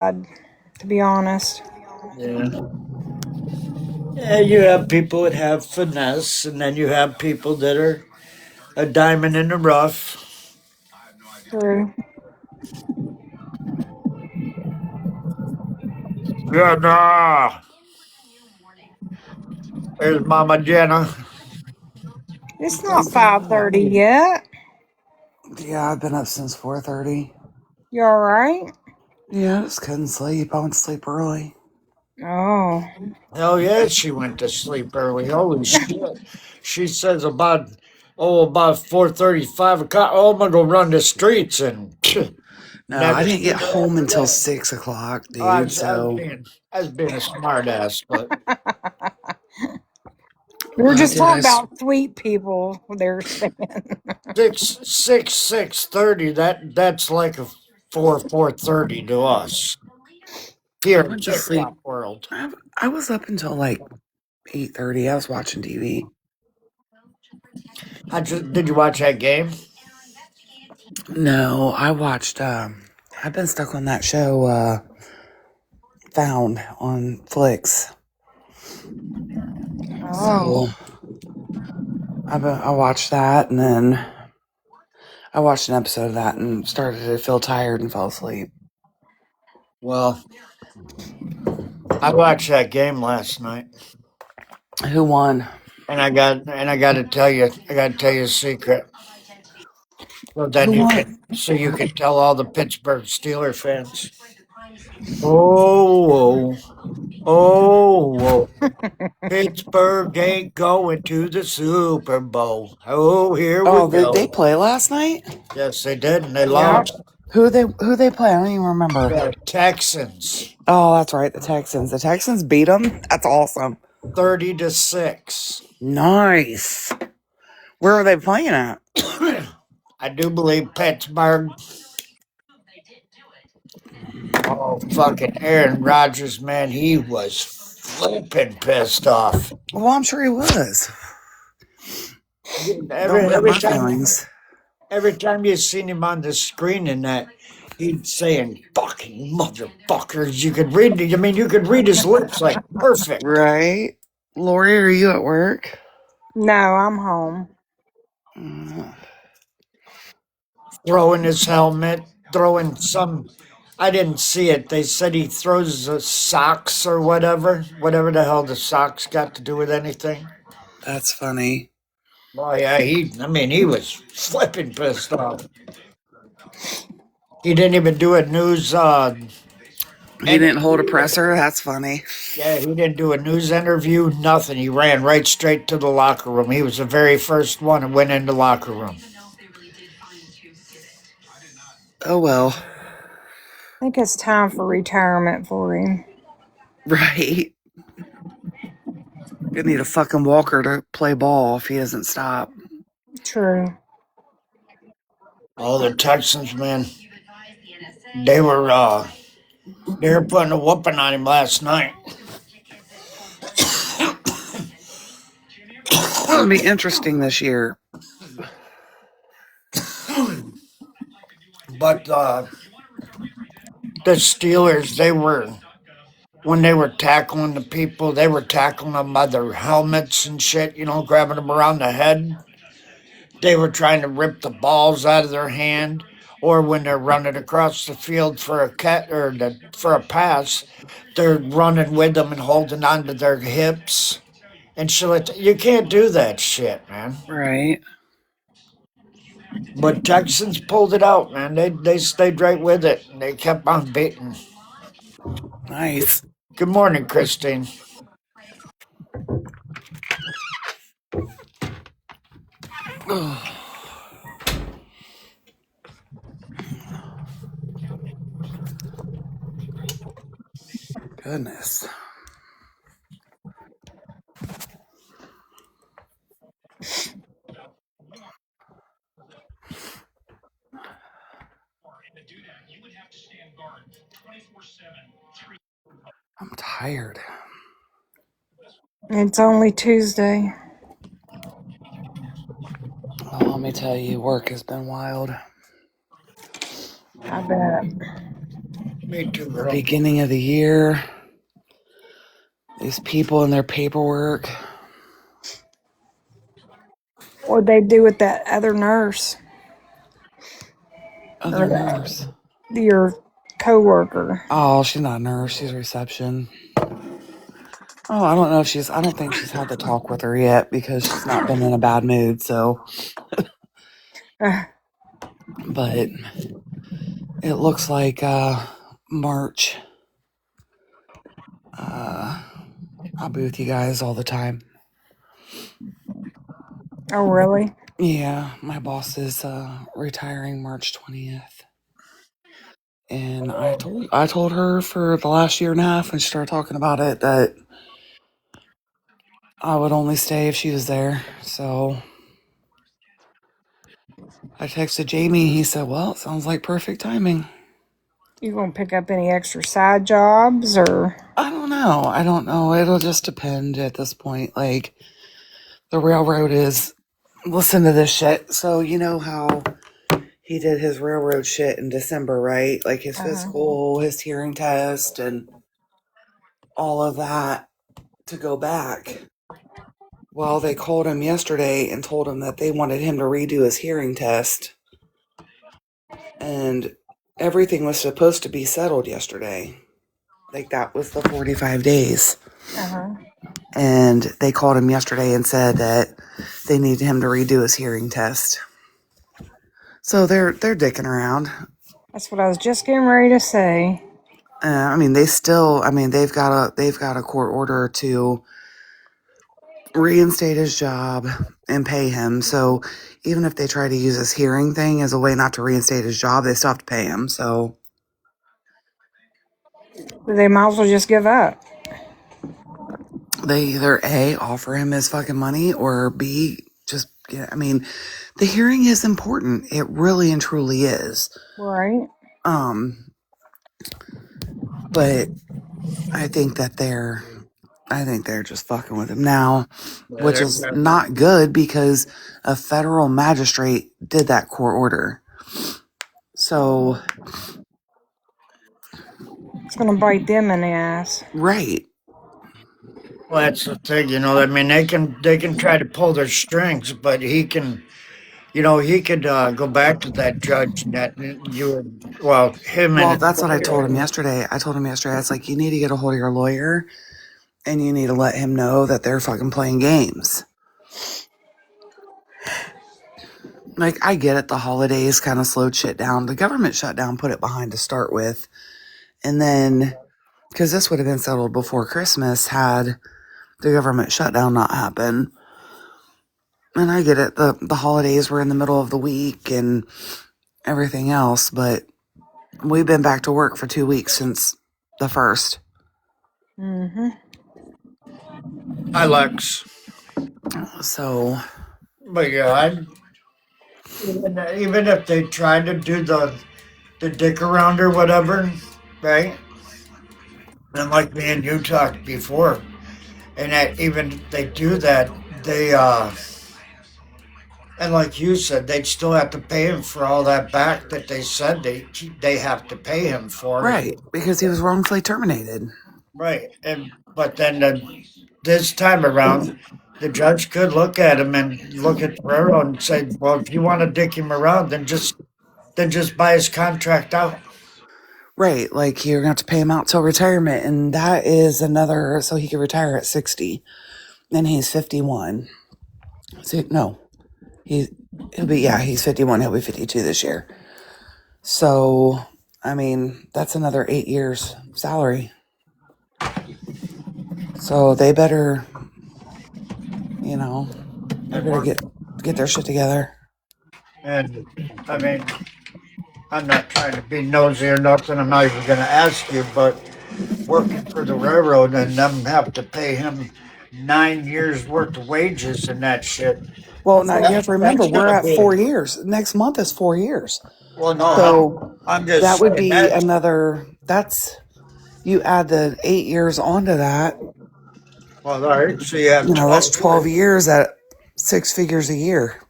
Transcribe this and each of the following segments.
To be honest. Yeah. Yeah, you have people that have finesse, and then you have people that are a diamond in the rough. True. Yeah, nah. There's Mama Jenna. It's not Thank you. 5:30 yet. Yeah, I've been up since 4:30. You all right? Yeah, I just couldn't sleep. I went to sleep early. Oh. Hell yeah, she went to sleep early. Holy shit. She says about 4:30, 5 o'clock. Oh, I'm gonna go run the streets and No, I never didn't seen get her home after until that. 6 o'clock, Oh, dude. So I was being a smart ass, but We were just did talking about sweet people. They're saying. 6:30. That's like a 4:30 to us here I in went to sleep. TikTok world. I was up until like 8:30. I was watching TV. Did you watch that game? No, I watched. I've been stuck on that show. Found on Flicks. Oh. So I watched that, and then I watched an episode of that and started to feel tired and fell asleep. Well, I watched that game last night, Who won? and I got to tell you, a secret. So Who then won? you can tell all the Pittsburgh Steeler fans. Oh, oh, Pittsburgh ain't going to the Super Bowl. Oh, here we Oh, did they go. play last night? Yes, they did, and they Yep. lost. Who they play? I don't even remember. The Texans, Oh, that's right, the Texans. The Texans beat them. That's awesome. 30-6. Nice. Where are they playing at? I do believe Pittsburgh. Oh, fucking Aaron Rodgers, man, he was flipping pissed off. Well, I'm sure he was. Every Don't hurt every my time feelings. every time you seen him on the screen and that, he's saying "fucking motherfuckers." You could read. I mean, you could read his lips like perfect. Right? Lori, are you at work? No, I'm home. Mm, Throwing his helmet, throwing some. I didn't see it. They said he throws socks or whatever the hell the socks got to do with anything. that's funny. Well, yeah, I mean, he was flipping pissed off. He didn't even do a news He didn't hold a interview. presser. That's funny. Yeah, he didn't do a news interview, nothing. He ran right straight to the locker room. He was the very first one that went in the locker room. Oh well. I think it's time for retirement for him. Right. Gonna need a fucking walker to play ball if he doesn't stop. True. Oh, the Texans, man, they were putting a whooping on him last night. It's gonna be interesting this year. But the Steelers, they were when they were tackling the people, they were tackling them by their helmets and shit. Grabbing them around the head. They were trying to rip the balls out of their hand, or when they're running across the field for for a pass, they're running with them and holding onto their hips and shit. You can't do that shit, man. Right. But Texans pulled it out, man. They stayed right with it and they kept on beating. Nice. Good morning, Christine. Oh, goodness. I'm tired. It's only Tuesday. Well, let me tell you, work has been wild. I bet. Me too, girl. Beginning of the year. These people and their paperwork. What'd they do with that other nurse Other or nurse. your coworker? Oh, she's not a nurse. She's reception. Oh, I don't know if I don't think she's had the talk with her yet because she's not been in a bad mood. So, Uh, but it looks like March. I'll be with you guys all the time. oh, really? Yeah, my boss is retiring March 20th. And I told her for the last year and a half when she started talking about it that I would only stay if she was there. So I texted Jamie. He said, "Well, it sounds like perfect timing." You gonna pick up any extra side jobs or? I don't know. I don't know. It'll just depend at this point. Like the railroad is listen to this shit. So you know how he did his railroad shit in December, right? Like his physical, his hearing test, and all of that to go back. Well, they called him yesterday and told him that they wanted him to redo his hearing test. And everything was supposed to be settled yesterday. Like that was the 45 days. And they called him yesterday and said that they need him to redo his hearing test. So they're dicking around. That's what I was just getting ready to say. I mean, they've got a court order to reinstate his job and pay him. So even if they try to use his hearing thing as a way not to reinstate his job, they still have to pay him. So They might as well just give up. they either A, offer him his fucking money, or B, just I mean, the hearing is important. It really and truly is. Right. But I think they're just fucking with him now, which is not good because a federal magistrate did that court order. So It's gonna bite them in the ass. right. Well, that's the thing, I mean, they can try to pull their strings, but he could go back to that judge and that him and Well, his that's what I told him lawyer. yesterday. I told him yesterday, I was like, you need to get a hold of your lawyer and you need to let him know that they're fucking playing games. Like, I get it. The holidays kind of slowed shit down. The government shutdown put it behind to start with. And then, because this would have been settled before Christmas had the government shutdown not happen. And I get it. The holidays were in the middle of the week and everything else, but we've been back to work for 2 weeks since the 1st. Hi, Lex. So, But yeah, even if they tried to do the dick around or whatever, right? And like me and you talked before, and that even if they do that, they and like you said, they'd still have to pay him for all that back that they said they have to pay him for. right, because he was wrongfully terminated. Right, and but then this time around, the judge could look at him and look at the railroad and say, "Well, if you want to dick him around, then just buy his contract out." Right, like you're gonna have to pay him out till retirement, and that is another. So he could retire at 60, and he's 51. So no, he's 51. He'll be 52 this year. So I mean, that's another 8 years salary. So they better, they better get their shit together. And I mean, I'm not trying to be nosy or nothing. I'm not even going to ask you, but working for the railroad and them have to pay him 9 years worth of wages and that shit. Well, now you have to remember That's we're gonna at be 4 years. Next month is 4 years. well. No, So I'm just that would saying be that. another. That's you add the 8 years onto that. Well, all right. So you have That's 12 12 years. years at 6 figures a year.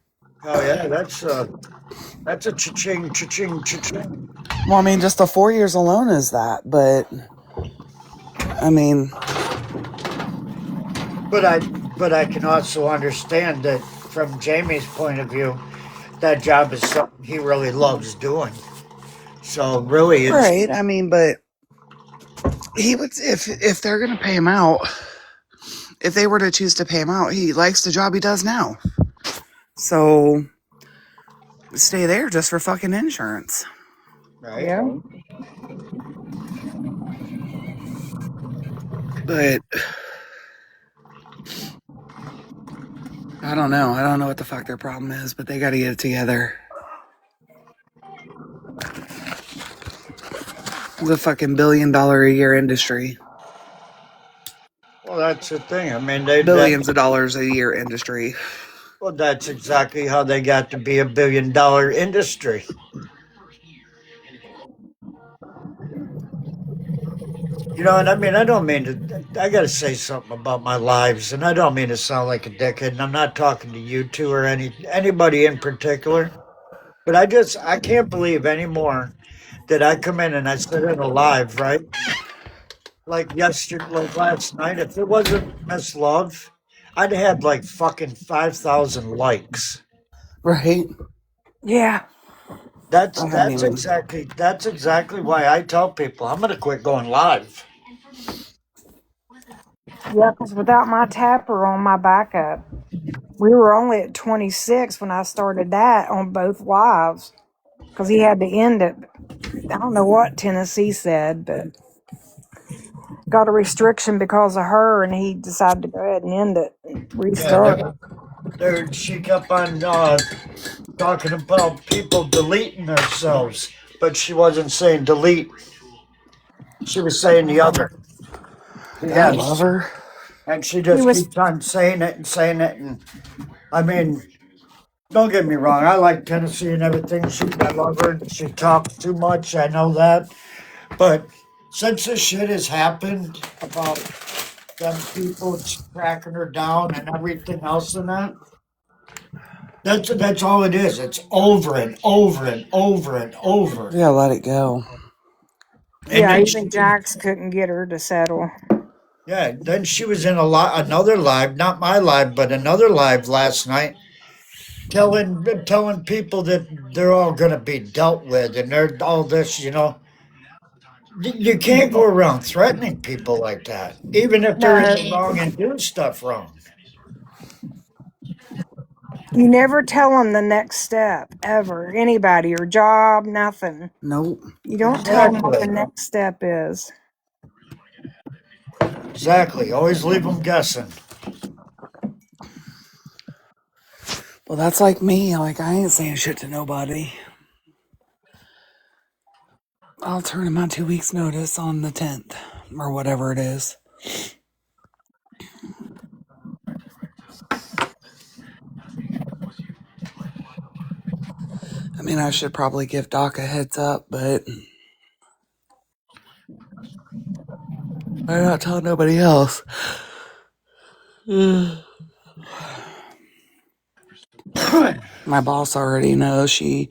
Oh yeah, that's That's a cha-ching, cha-ching, cha-ching. Well, I mean, just the 4 years alone is that, but I mean, But I can also understand that from Jamie's point of view, that job is something he really loves doing. So really, it's right. I mean, but he would, if they're going to pay him out, if they were to choose to pay him out, he likes the job he does now. So stay there just for fucking insurance. right. Yeah. But I don't know. I don't know what the fuck their problem is, but they got to get it together. The fucking $1 billion a year industry. Well, that's the thing. I mean, they that Billions of dollars a year industry. well, that's exactly how they got to be $1 billion industry. You know, and I mean, I don't mean to. I got to say something about my lives, and I don't mean to sound like a dickhead. And I'm not talking to you two or anybody in particular. But I can't believe anymore that I come in and I sit in a live, right? Like yesterday, like last night. If it wasn't Miss Love, I'd had like fucking 5,000 likes. Right? Yeah. I haven't That's even. exactly why I tell people I'm gonna quit going live. Yeah, because without my tapper on my backup, we were only at 26 when I started that on both lives because he had to end it. I don't know what Tennessee said, but got a restriction because of her, and he decided to go ahead and end it and Yeah, restart it. she kept on talking about people deleting themselves, but she wasn't saying delete. She was saying the other. God love Yes, her. and she He just was, keeps on saying it and saying it. And I mean, don't get me wrong. I like Tennessee and everything. I love her. She talks too much. I know that. But since this shit has happened about them people tracking her down and everything else and that, that's all it is. It's over and over and over and over. Yeah, let it go. And yeah, then even Jax couldn't get her to settle. yeah, then she was in another live, not my live, but another live last night, telling people that they're all going to be dealt with and they're all this, you know. You can't go around threatening people like that, even if they're in No, the wrong and do stuff wrong. you never tell them the next step ever. Anybody, your job, nothing. Nope. You don't tell them what the Exactly. next step is. Exactly. Always leave them guessing. Well, that's like me. Like, I ain't saying shit to nobody. I'll turn in my 2 weeks' notice on the 10th or whatever it is. I mean, I should probably give Doc a heads up, but I'm not telling nobody else. My boss already knows. I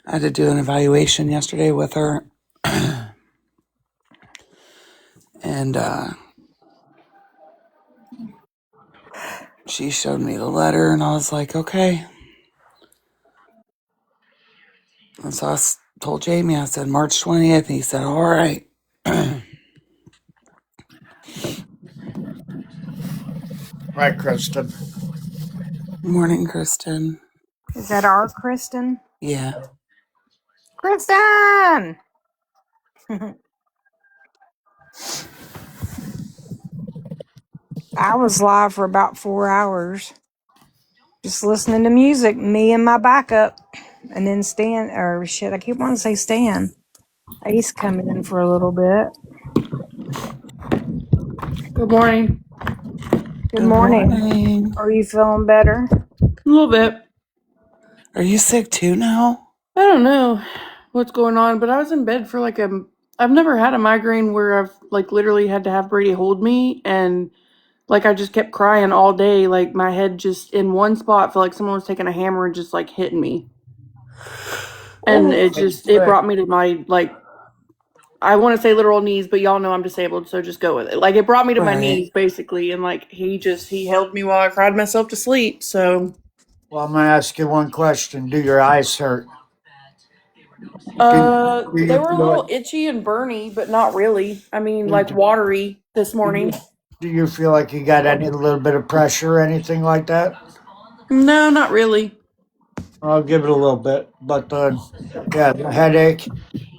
had to do an evaluation yesterday with her, and she showed me the letter, and I was like, okay. And so told Jamie, I said March 20th, and he said, all right. Right, Kristen. Morning, Kristen. Is that our Kristen? Yeah. Kristen! I was live for about 4 hours, just listening to music, me and my backup. And then Stan, or shit, I keep wanting to say Stan. Ace coming in for a little bit. Good morning. Good Good morning. morning. Are you feeling better? A little bit. Are you sick too now? I don't know what's going on, but I was in bed for I've never had a migraine where I've like literally had to have Brady hold me and like I just kept crying all day. Like my head just in one spot felt like someone was taking a hammer and just like hitting me. And Oh, it brought me to my, like, I want to say literal knees, but y'all know I'm disabled, so just go with it. Like, it brought me to my Right. knees basically, and like he held me while I cried myself to sleep. So well, I'm gonna ask you one question. Do your eyes hurt? Do they you were a feel little it? itchy and burny, but not really. I mean, Do, like watery this morning. do you feel like you got any little bit of pressure or anything like that? No, not really. I'll give it a little bit, but yeah, the headache,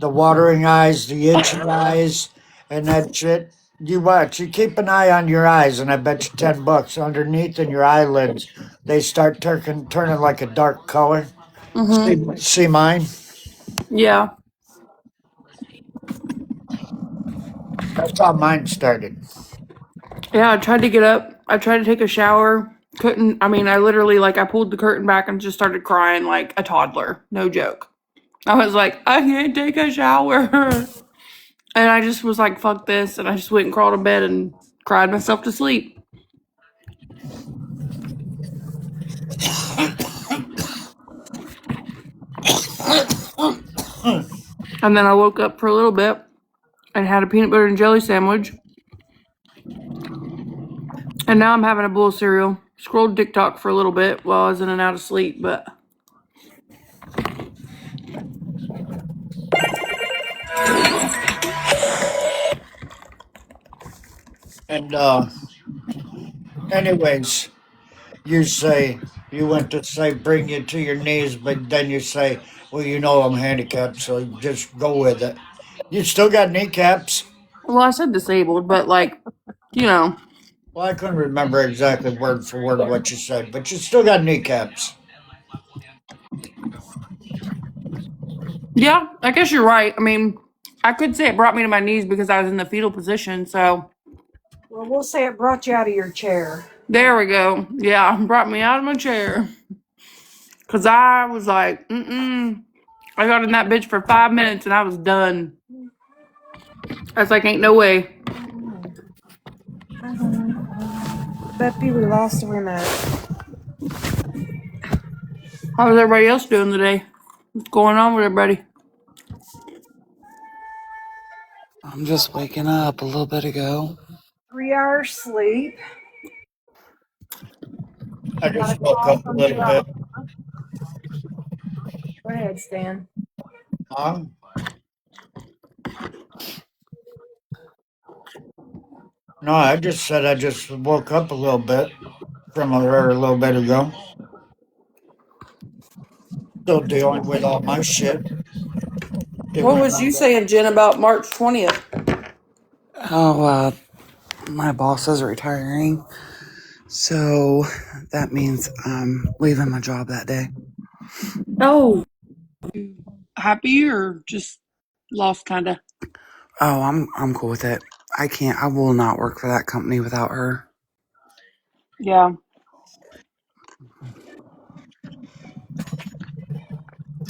the watering eyes, the itchy eyes, and that shit. You watch. You keep an eye on your eyes, and I bet you $10 underneath in your eyelids, they start turning like a dark color. Mm-hmm. See mine? Yeah. That's how mine started. Yeah, I tried to get up. I tried to take a shower. Couldn't. I mean, I literally, like, I pulled the curtain back and just started crying like a toddler. No joke. I was like, I can't take a shower. And I just was like, fuck this. And I just went and crawled in bed and cried myself to sleep. And then I woke up for a little bit and had a peanut butter and jelly sandwich. And now I'm having a bowl of cereal. Scrolled TikTok for a little bit while I was in and out of sleep, but there we go. And anyways, you say you went to say bring you to your knees, but then you say, well, you know I'm handicapped, so just go with it. You still got kneecaps. Well, I said disabled, but like, you know, Well, I couldn't remember exactly word for word what you said, but you still got kneecaps. yeah, I guess you're right. I mean, I could say it brought me to my knees because I was in the fetal position. So Well, we'll say it brought you out of your chair. there we go. Yeah, brought me out of my chair. Cause I was like, mm-mm. I got in that bitch for 5 minutes and I was done. I was like, ain't no way. Hi, honey. Beppy, we lost the remote. How's everybody else doing today? What's going on with everybody? I'm just waking up a little bit ago. 3 hours sleep. I Got a just woke call up a from little bit. Go ahead, Stan. Huh? No, I just said I just woke up a little bit from a little bit ago. Still dealing with all my shit. What Doing was all you that. saying, Jen, about March 20th? Oh, my boss is retiring. So that means I'm leaving my job that day. Oh, happy or just lost, kind of? Oh, I'm cool with it. I will not work for that company without her. Yeah.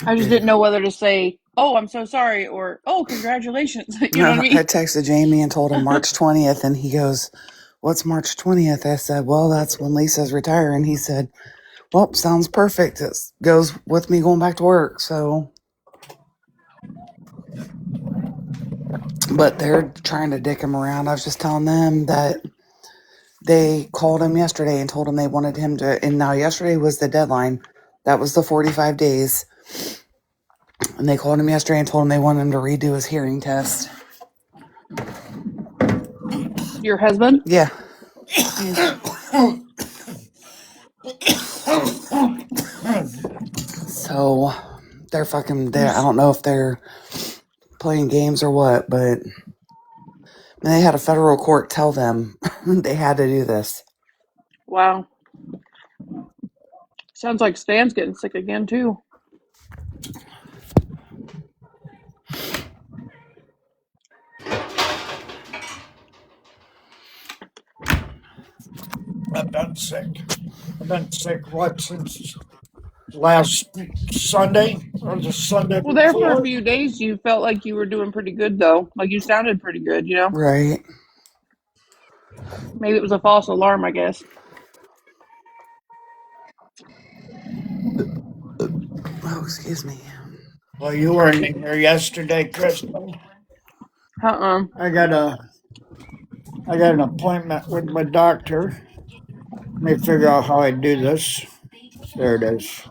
I just didn't know whether to say, oh, I'm so sorry, or, oh, congratulations. You know what I I mean? texted Jamie and told him March 20th, and he goes, "What's March 20th?" I said, "Well, that's when Lisa's retiring." He said, "Well, sounds perfect. It goes with me going back to work." So, but they're trying to dick him around. I was just telling them that they called him yesterday and told him they wanted him to, and now yesterday was the deadline. That was the 45 days. And they called him yesterday and told him they wanted him to redo his hearing test. Your husband? Yeah. Mm. So they're fucking there. I don't know if they're playing games or what, but they had a federal court tell them they had to do this. Wow. Sounds like Stan's getting sick again, too. I've been sick. I've been sick, what, since last Sunday or the Sunday Well, there for a before? few days, you felt like you were doing pretty good, though. Like you sounded pretty good, you know? Right. Maybe it was a false alarm, I guess. Oh, excuse me. Well, you weren't in here yesterday, Kristen. Uh-uh. I got an appointment with my doctor. Let me figure out how I do this. There it is.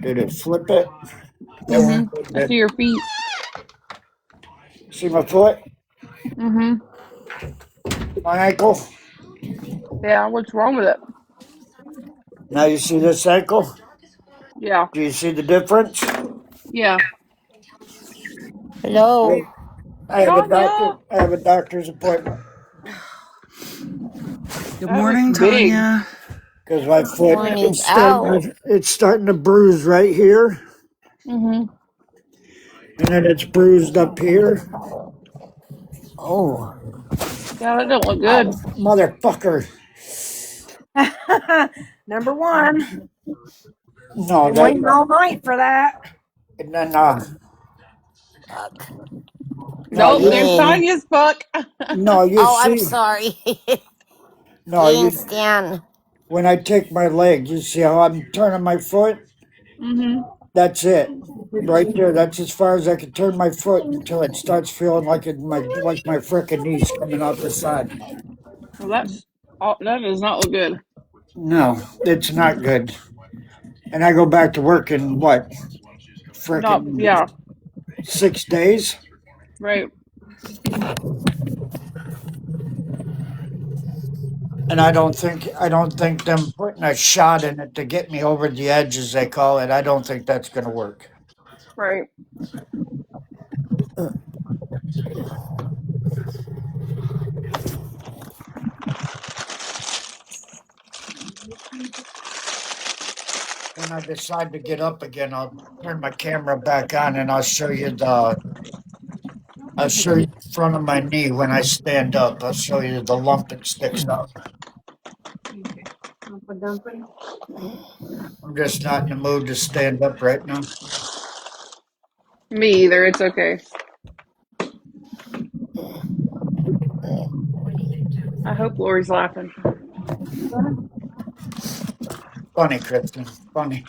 Did it flip it? Mm-hmm. Yep, it I see did. your feet. See my foot? Mm-hmm. My ankle? Yeah, what's wrong with it? Now you see this ankle? Yeah. Do you see the difference? Yeah. I, Hello. I have a doctor. Tanya! I have a doctor's appointment Good That looks morning, big. Tanya. because my foot Morning. Ow. it's starting to bruise right here, Mm-hmm. and then it's bruised up here. Oh. Yeah, that don't look Ow, good. motherfucker! Number one. No, Been that waiting all night for that. and then Fuck. no Nope, there's you Pain. Tanya's fuck. no you Oh, I'm see sorry. no Pain you scan. when I take my leg, you see how I'm turning my foot? Mm-hmm. That's it. Right there. That's as far as I can turn my foot until it starts feeling like my frickin' knees coming out the side. Well, that does not look good. No, it's not good. And I go back to work in what? Not, Frickin' yeah, 6 days? right, And I don't think them putting a shot in it to get me over the edge as they call it, I don't think that's gonna work. right. When I decide to get up again, I'll turn my camera back on and I'll show you the front of my knee when I stand up. I'll show you the lump that sticks up. I'm just not in the mood to stand up right now. Me either. It's okay. I hope Lori's laughing. Funny, Kristen. Funny.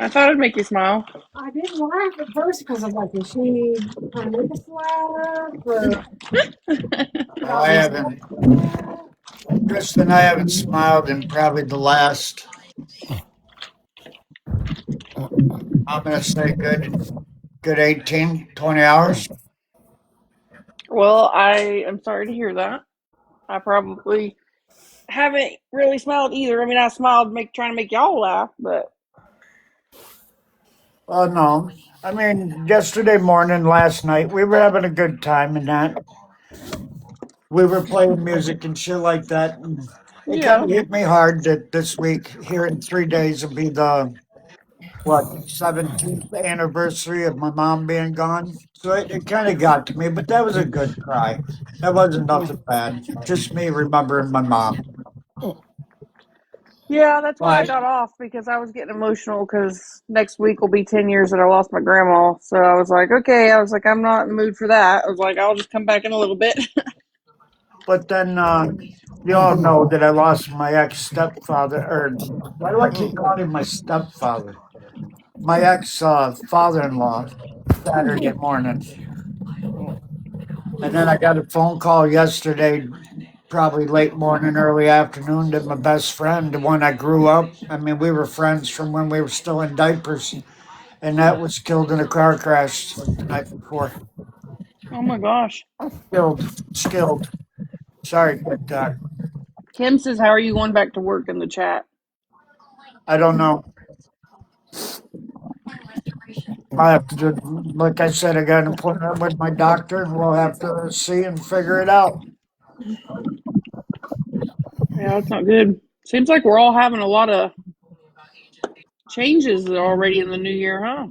I thought it'd make you smile. I didn't laugh at first because I'm like, is she trying to make us laugh? Or No, about I this? haven't. Kristen, I haven't smiled in probably the last, I'm going to say good 18, 20 hours. Well, I am sorry to hear that. I probably haven't really smiled either. I mean, I smiled trying to make y'all laugh, but Oh, no. I mean, yesterday morning, last night, we were having a good time and that. We were playing music and shit like that. And it kind yeah. of hit me hard that this week, here in 3 days, will be the, what, 17th anniversary of my mom being gone. So it kind of got to me, but that was a good cry. That wasn't nothing bad. Just me remembering my mom. Yeah, that's why I But got off because I was getting emotional because next week will be 10 years that I lost my grandma. So I was like, okay, I'm not in the mood for that. I was like, I'll just come back in a little bit. then you all know that I lost my ex stepfather. Or why do I keep calling him my stepfather? My ex father-in-law Saturday morning. And then I got a phone call yesterday, probably late morning, early afternoon, that my best friend, the one I grew up, I mean, we were friends from when we were still in diapers, and that was killed in a car crash the night before. Oh my gosh. Skilled. Sorry, but Kim says, how are you going back to work in the chat? I don't know. I have to do, like I said, I got an appointment with my doctor, and we'll have to see and figure it out. Yeah, that's not good. Seems like we're all having a lot of changes already in the new year, huh?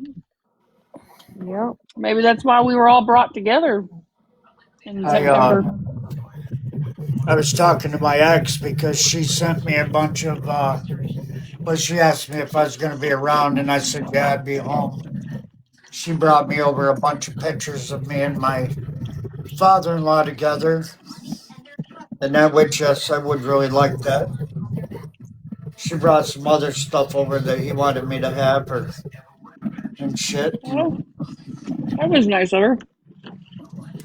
Yep. Maybe that's why we were all brought together in I September. I was talking to my ex because she sent me a bunch of well, she asked me if I was going to be around, and I said, yeah, I'd be home. She brought me over a bunch of pictures of me and my father in law together, and that, which, yes, I would really like that. She brought some other stuff over that he wanted me to have her and shit. Oh, that was nice of her.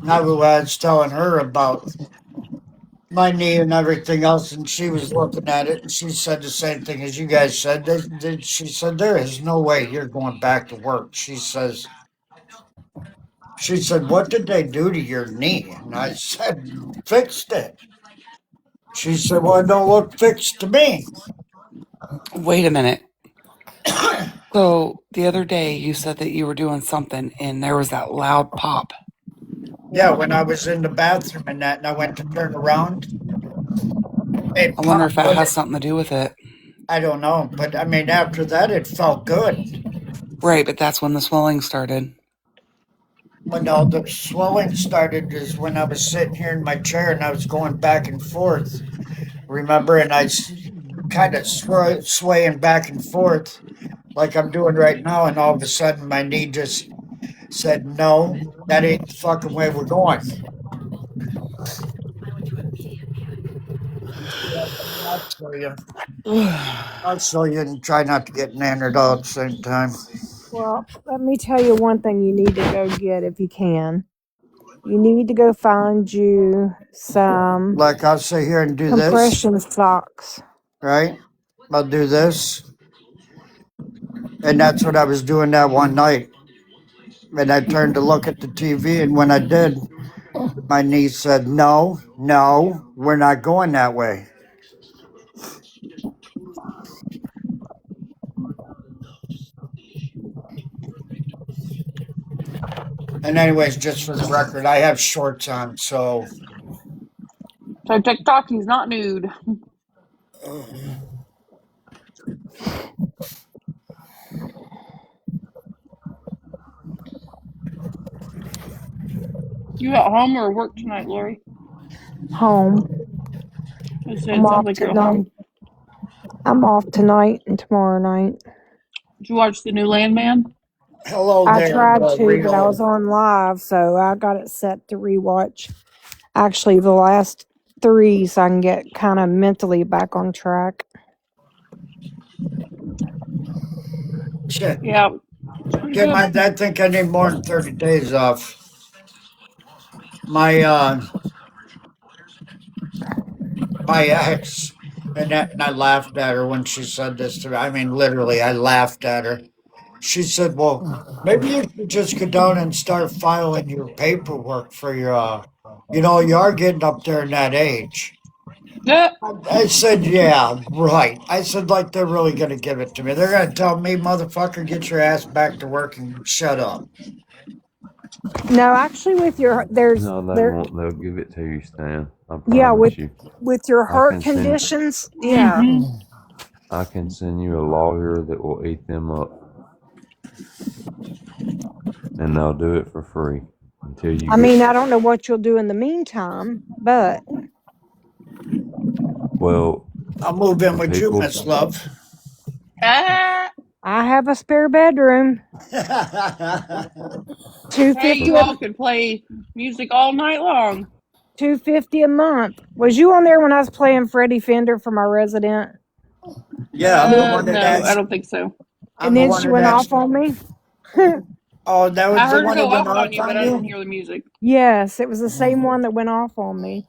I was telling her about my knee and everything else, and she was looking at it, and she said the same thing as you guys said. She said, "There is no way you're going back to work." She said, "What did they do to your knee?" And I said, "Fixed it." She said, "Well, it don't look fixed to me." Wait a minute. So the other day you said that you were doing something and there was that loud pop. Yeah, when I was in the bathroom and that, and I went to turn around, it I wonder if popped. that has something to do with it. I don't know, but I mean, after that, it felt good. Right, but that's when the swelling started. When all the swelling started is when I was sitting here in my chair and I was going back and forth. Remember, and I kind of swaying back and forth like I'm doing right now, and all of a sudden my knee just said, "No, that ain't the fucking way we're going." I'll show you. I'll show you and try not to get nannered all at the same time. Well, let me tell you one thing you need to go get if you can. You need to go find you some Like I'll sit here and do this, compression socks. right? I'll do this. And that's what I was doing that one night. And I turned to look at the TV, and when I did, my niece said, "No, no, we're not going that way." And anyways, just for the record, I have shorts on, so So TikTok, he's not nude. You at home or work tonight, Lori? Home. It I'm sounds off like you're at tonight. home. I'm off tonight and tomorrow night. Did you watch the new Landman? hello I there, tried to, but I was real. on live, so I got it set to rewatch. Actually, the last three, so I can get kind of mentally back on track. Shit. Yeah, it's pretty good. I think I need more than 30 days off. My my ex, and I laughed at her when she said this to me. I mean, literally, I laughed at her. She said, "Well, maybe you should just go down and start filing your paperwork for your, you are getting up there in that age." Yeah. I said, "Yeah, right." I said, like, they're really going to give it to me. They're going to tell me, "Motherfucker, get your ass back to work and shut up." No, actually, with your No, they there, won't. They'll give it to you, Stan. I yeah, promise you. with your I heart can send. conditions, yeah. Mm-hmm. I can send you a lawyer that will eat them up, and they'll do it for free until you I get. mean, I don't know what you'll do in the meantime, but Well, I'll move in the with you, people. Miss Love. Ah, I have a spare bedroom. Two hey, fifty, you all could play music all night long. $250 a month. Was you on there when I was playing Freddie Fender for my resident? Yeah, I'm the one that No, I asked. don't think so. I'm And the then one she that went off asked. on me. Oh, that was I the heard her one that go went off on off you, but on I didn't you? hear the music. Yes, it was the same one that went off on me.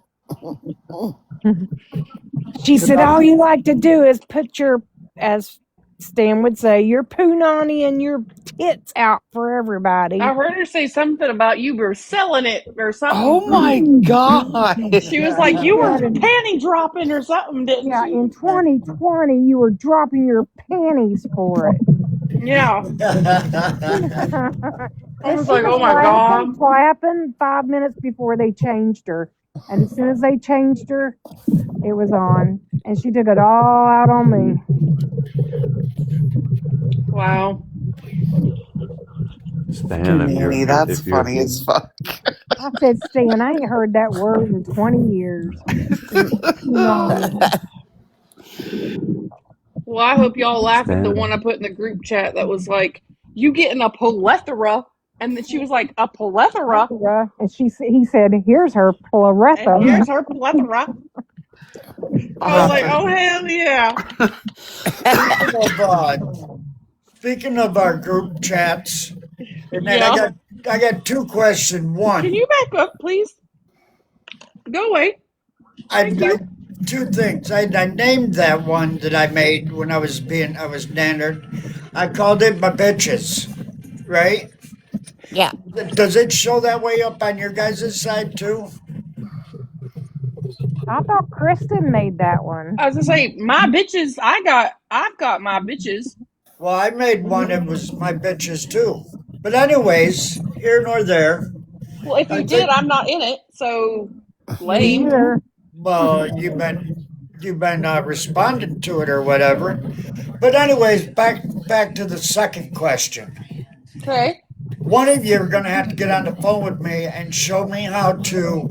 She Could said, I, all you like to do is put your, as Stan would say, your punani and your tits out for everybody. I heard her say something about you were selling it or something. Oh my God. She was like, She you were said, panty dropping or something, didn't yeah, she? in 2020, you were dropping your panties for it. Yeah. I And was she like, was oh my laughing, God. clapping 5 minutes before they changed her. And as soon as they changed her, it was on. And she took it all out on me. Wow. Stan, Danny, that's if you're funny as fuck. I said, Stan, I ain't heard that word in 20 years. Punani. Well, I hope y'all laugh at the one I Stan, put in the group chat that was like, you getting a plethora. And then she was like, a plethora. And he said, here's her And plethora. here's her plethora. I was like, oh hell yeah. Speaking of our group chats, and then Yeah. I got two questions. Can One, you back up, please? Go away. Thank I you. two things. I named that one that I made when I was nannered. I called it my bitches, right? Yeah. Does it show that way up on your guys' side too? I thought Kristen made that one. I was gonna say, my bitches, I've got my bitches. Well, I made one that was my bitches too. But anyways, here nor there. Well, if I you did, think I'm not in it, so Me lame. either. well, you've been responding to it or whatever. But anyways, back to the second question. Okay. One of you are going to have to get on the phone with me and show me how to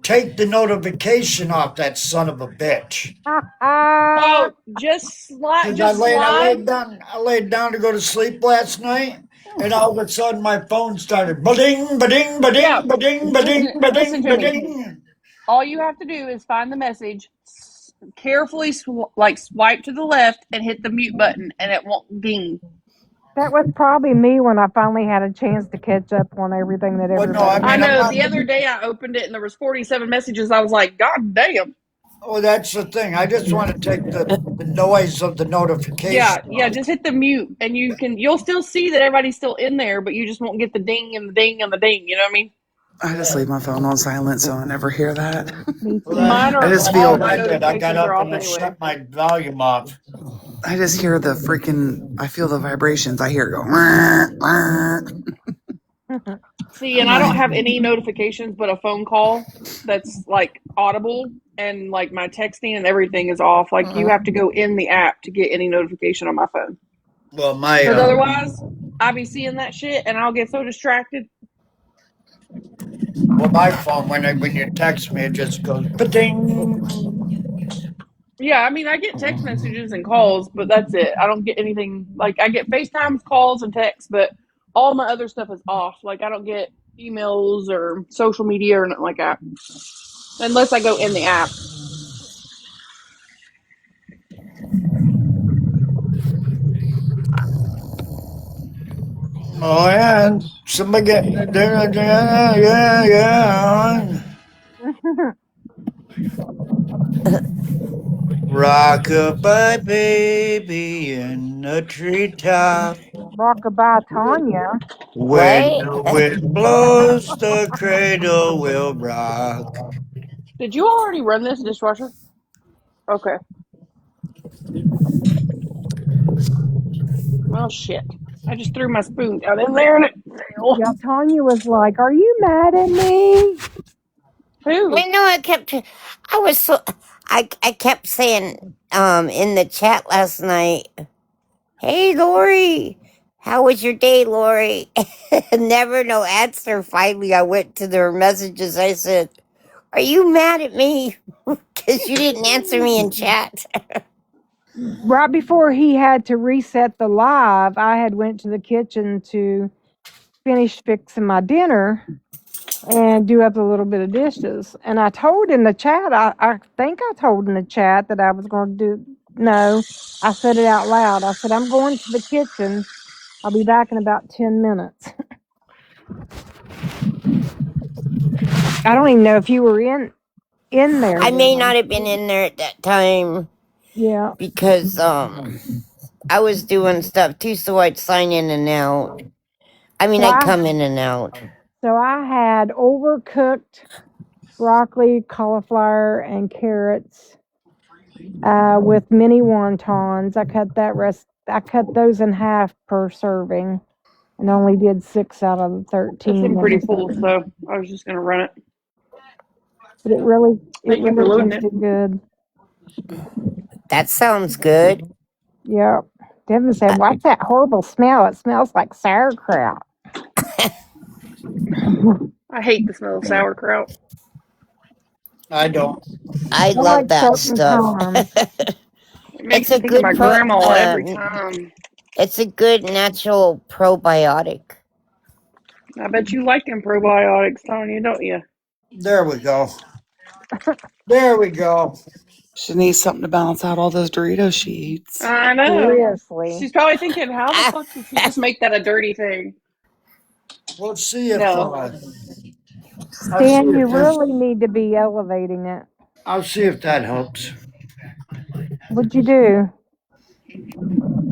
take the notification off that son of a bitch. Oh, just slide, Because just slide. I laid down to go to sleep last night, and all of a sudden my phone started ba-ding, ba-ding, Yeah. ba-ding, ba-ding, ba-ding, Listen ba-ding, to me. ba-ding. All you have to do is find the message, carefully like swipe to the left and hit the mute button, and it won't ding. That was probably me when I finally had a chance to catch up on everything that Well, no, I everybody I mean, I'm know. had. not. The other day I opened it and there was 47 messages. I was like, God damn. Oh, that's the thing. I just want to take the noise of the Yeah, notification yeah. off. Just hit the mute, and you'll still see that everybody's still in there, but you just won't get the ding and the ding and the ding. You know what I mean? I just leave my phone on silent so I never hear that. Me Well, too. that's Mine I are just all what feel, my I did. I got notifications are up off and I anyway. shut my volume off. I just hear the freaking, I feel the vibrations. I hear it go, "Wah, wah." See, I'm and I don't like, have any notifications but a phone call that's like audible, and like my texting and everything is off. Like you have to go in the app to get any notification on my phone. Well, my Because otherwise, I'll be seeing that shit and I'll get so distracted. my phone when you text me, it just goes ba-ding. Yeah, I mean, I get text messages and calls, but that's it. I don't get anything like I get FaceTimes, calls, and texts, but all my other stuff is off. Like I don't get emails or social media or nothing like that unless I go in the app. Oh yeah, somebody get yeah. Rockabye baby in the treetop. Rockabye Tanya. When What? the wind blows, the cradle will rock. Did you already run this dishwasher? Okay. Well, shit. I just threw my spoon down in there and it fell. Yeah, Tanya was like, "Are you mad at me?" Who? I know I kept, I was so, I kept saying, in the chat last night, hey, Lori, how was your day, Lori? Never no answer. Finally, I went to their messages. I said, are you mad at me? Because you didn't answer me in chat. Right before he had to reset the live, I had went to the kitchen to finish fixing my dinner and do up a little bit of dishes. And I told in the chat, I think I told in the chat that I was going to do, no, I said it out loud. I said, I'm going to the kitchen. I'll be back in about 10 minutes. I don't even know if you were in there I may then. not have been in there at that time Yeah. because I was doing stuff too, so I'd sign in and out. I mean, So I'd I come in and out. so I had overcooked broccoli, cauliflower, and carrots with mini wontons. I cut those in half per serving, and only did 6 out of the That 13 seemed in pretty the full, serving. so I was just going to run it. But it Thank you for really loading it. tasted good. That sounds good. Yep. Devin said, "What's that horrible smell? It smells like sauerkraut." I hate the smell of sauerkraut. I don't. I I love like that salt and stuff. thyme. It It's makes me a think of good my grandma every time. it's a good natural probiotic. I bet you like them probiotics, Tanya, don't you? There we go. There we go. She needs something to balance out all those Dorito sheets. I know. Seriously. She's probably thinking, how the fuck did she just make that a dirty thing? We'll see if No. I'll see Stan, if you this. really need to be elevating it. I'll see if that helps. What'd you do?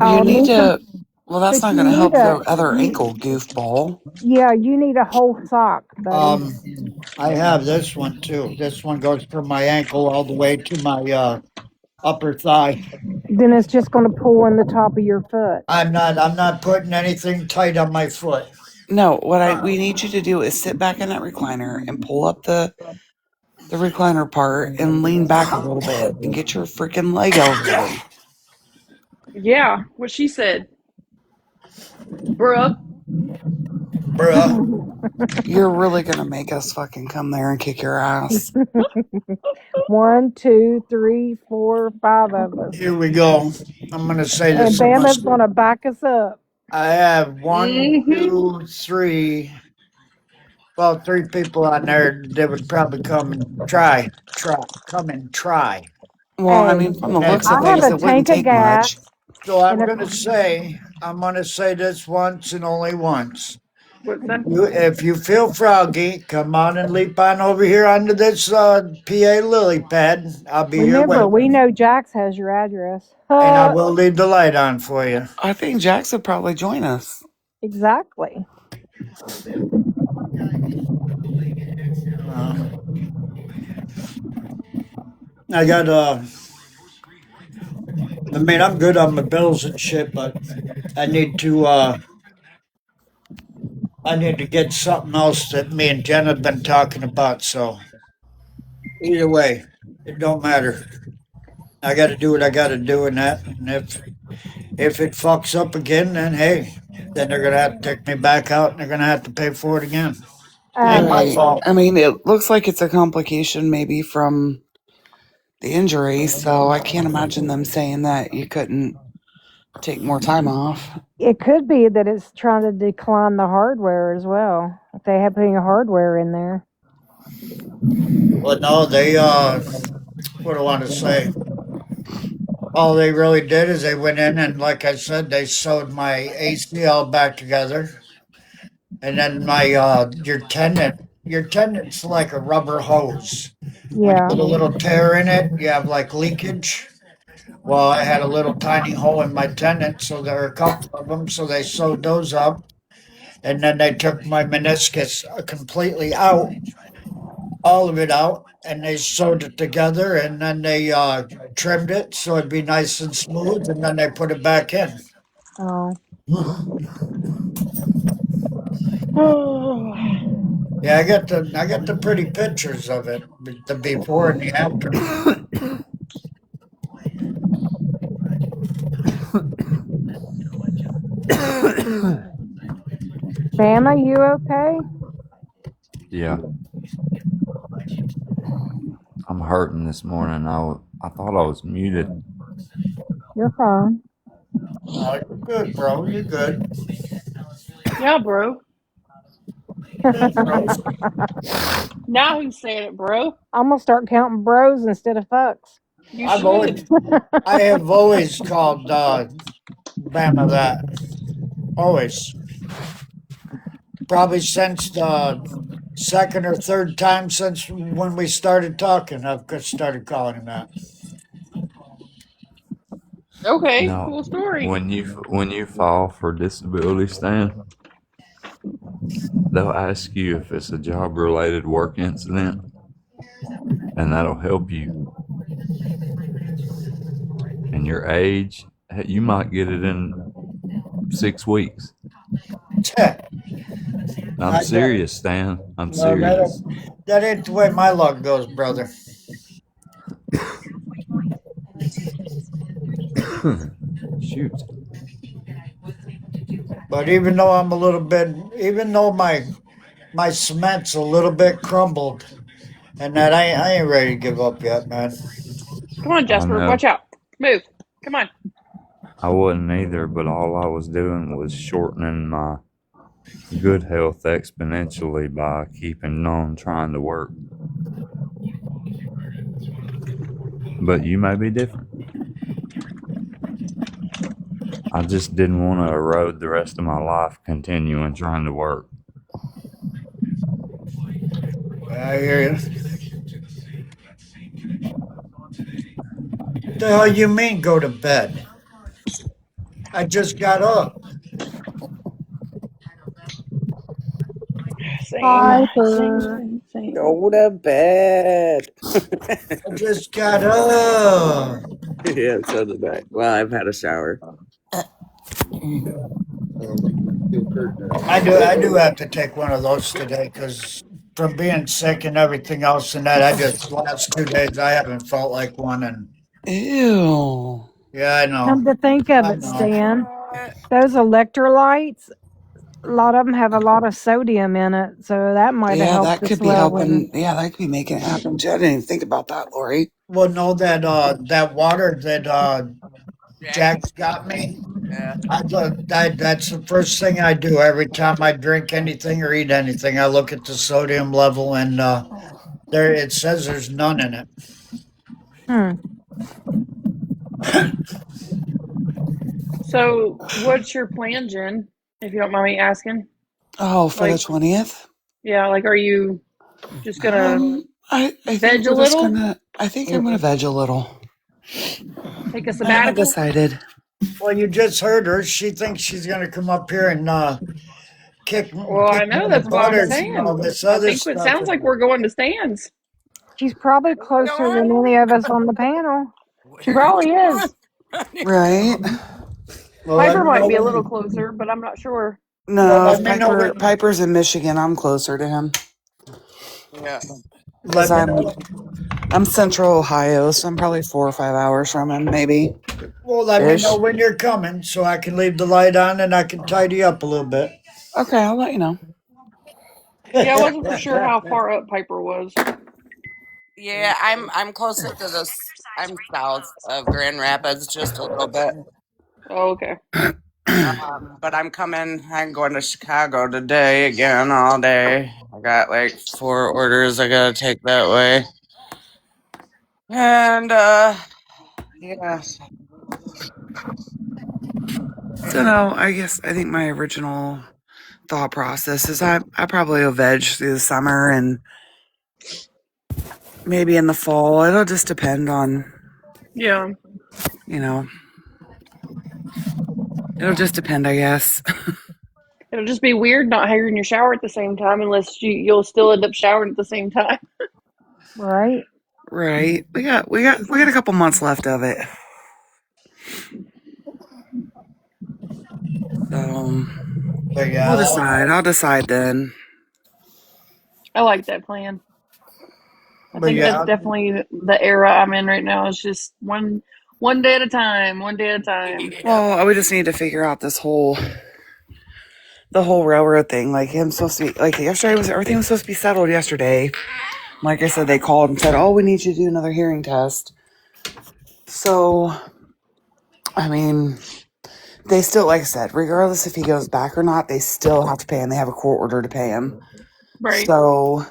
You Oh, need need some, to. Well, that's but not you going to need help a, the other you, ankle, goofball. yeah, you need a whole sock, buddy. Um, I have this one too. This one goes from my ankle all the way to my upper thigh. Then it's just going to pull in the top of your foot. I'm not putting anything tight on my foot. No, we need you to do is sit back in that recliner and pull up the recliner part and lean back a little bit and get your freaking leg elevated. Yeah, what she said. Bruh. Bruh. You're really going to make us fucking come there and kick your ass. 1, 2, 3, 4, 5 of us. Here we go. I'm gonna say And this in my Bama's sleep. going to back us up. I have one, Mm-hmm. two, three. Well, three people on there that would probably come and come and try. Well, I Hey, mean, from the looks And of I have things, a it wouldn't tank of take much. gas so I'm and a, gonna say this once and only once. What's that? If you feel froggy, come on and leap on over here onto this PA lily pad. I'll be your remember, way, we know Jax has your address. and I will leave the light on for you. I think Jax would probably join us. Exactly. Uh, I got I mean, I'm good on my bills and shit, but I need to uh I need to get something else that me and Jen have been talking about. So either way, it don't matter. I got to do what I got to do in that, and if it fucks up again, then hey, then they're gonna have to take me back out, and they're gonna have to pay for it again. Ain't my Right. fault. I mean, it looks like it's a complication maybe from the injury, so I can't imagine them saying that you couldn't take more time off. It could be that it's trying to decline the hardware as well. If they have putting hardware in there. Well, no, they what do I want to say? All they really did is they went in and, like I said, they sewed my ACL back together, and then my your tendon's like a rubber hose. When you Yeah. get a little tear in it, you have like leakage. Well, I had a little tiny hole in my tendon, so there are a couple of them. So they sewed those up, and then they took my meniscus completely out, all of it out, and they sewed it together, and then they trimmed it so it'd be nice and smooth, and then they put it back in. Oh. Yeah, I got the pretty pictures of it, the before and the after. Bama, you okay? Yeah, I'm hurting this morning. I thought I was muted. You're fine. You're good, bro. You're good. Yeah, bro. Good, bro. Now he's saying it, bro. I'm gonna start counting bros instead of fucks. You I've should. always, I have always called Bama that. Always. Probably since the second or third time since when we started talking, I've started calling him that. Okay, No, cool story. when you file for disability, Stan, they'll ask you if it's a job related work incident, and that'll help you. And your age, you might get it in 6 weeks. I'm I get it. serious, Stan. I'm Well, serious. that ain't the way my luck goes, brother. Shoot. But even though I'm a little bit, even though my cement's a little bit crumbled, and that I ain't ready to give up yet, man. Come on, I Jasper. know. Watch out. Move. Come on. I wasn't either, but all I was doing was shortening my good health exponentially by keeping on trying to work. but you may be different. I just didn't want to erode the rest of my life continuing trying to work. I hear you. The hell you mean go to bed? I just got up. Same, Piper. same. Go to bed. I just got up. Yeah, so did I. Well, I've had a shower. I do have to take one of those today because from being sick and everything else and that, I just last 2 days I haven't felt like one. And Ew. yeah, I know. Come to think of I it, know. Stan, those electrolytes, a lot of them have a lot of sodium in it, so that might have Yeah, helped that the could be swelling. helping. Yeah, that could be making it happen too. I didn't even think about that, Lori. Well, no, that water that Jack's got me. Yeah. That's the first thing I do every time I drink anything or eat anything. I look at the sodium level, and there it says there's none in it. Hmm. So, what's your plan, Jen? If you don't mind me asking. Oh, for the Like, 20th? yeah, like, are you just gonna I think veg a we're just little, gonna, I think I'm gonna veg a little. take a I haven't sabbatical? decided. Well, you just heard her. She thinks she's going to come up here and kick Well, I kick know my that's what I'm butters and all saying. this I other think it stuff. sounds like we're going to Stan's. She's probably closer than any of us on the panel. She probably is. Right? Well, let Piper me know might be a little when. closer, but I'm not sure. Well, No, let if me know Piper's in Michigan, I'm closer to him. Yeah. Because let me know. I'm central Ohio, so I'm probably 4 or 5 hours from him, maybe. Well, let me know Ish. when you're coming so I can leave the light on and I can tidy up a little bit. Okay, I'll let you know. Yeah, I wasn't for sure how far up Piper was. Yeah, I'm closer to this. I'm south of Grand Rapids, just a little bit. Oh, okay. But I'm going to Chicago today again all day. I got like 4 orders I gotta take that way. And yeah. So no, I think my original thought process is I probably will veg through the summer and maybe in the fall. It'll just depend on, Yeah, you know, it'll just depend, I guess. it'll just be weird not having your shower at the same time, unless you'll still end up showering at the same time. Right? Right. We got a couple months left of it. So But we'll yeah, decide. I'll decide then. I like that plan. I but think that's yeah, definitely the era I'm in right now. It's just one day at a time, one day at a time. Well, we just need to figure out the whole railroad thing. Like him supposed to be like yesterday was everything was supposed to be settled yesterday. Like I said, they called and said, "Oh, we need you to do another hearing test." So, I mean, they still, like I said, regardless if he goes back or not, they still have to pay him. They have a court order to pay him. Right. So,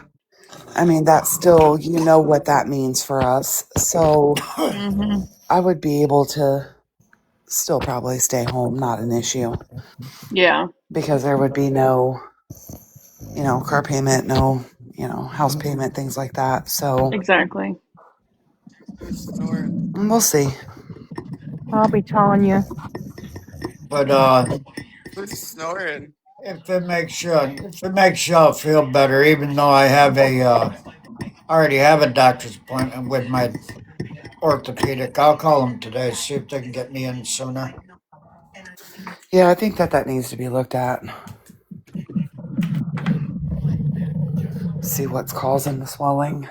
I mean, that's still, you know what that means for us. So, Mm-hmm. I would be able to still probably stay home, not an issue, Yeah. because there would be no, car payment, no, house payment, things like that. So, Exactly. we'll see. I'll be telling you. but Who's snoring? if it makes y'all feel better, even though I have already have a doctor's appointment with my orthopedic, I'll call them today, see if they can get me in sooner. Yeah, I think that needs to be looked at. See what's causing the swelling.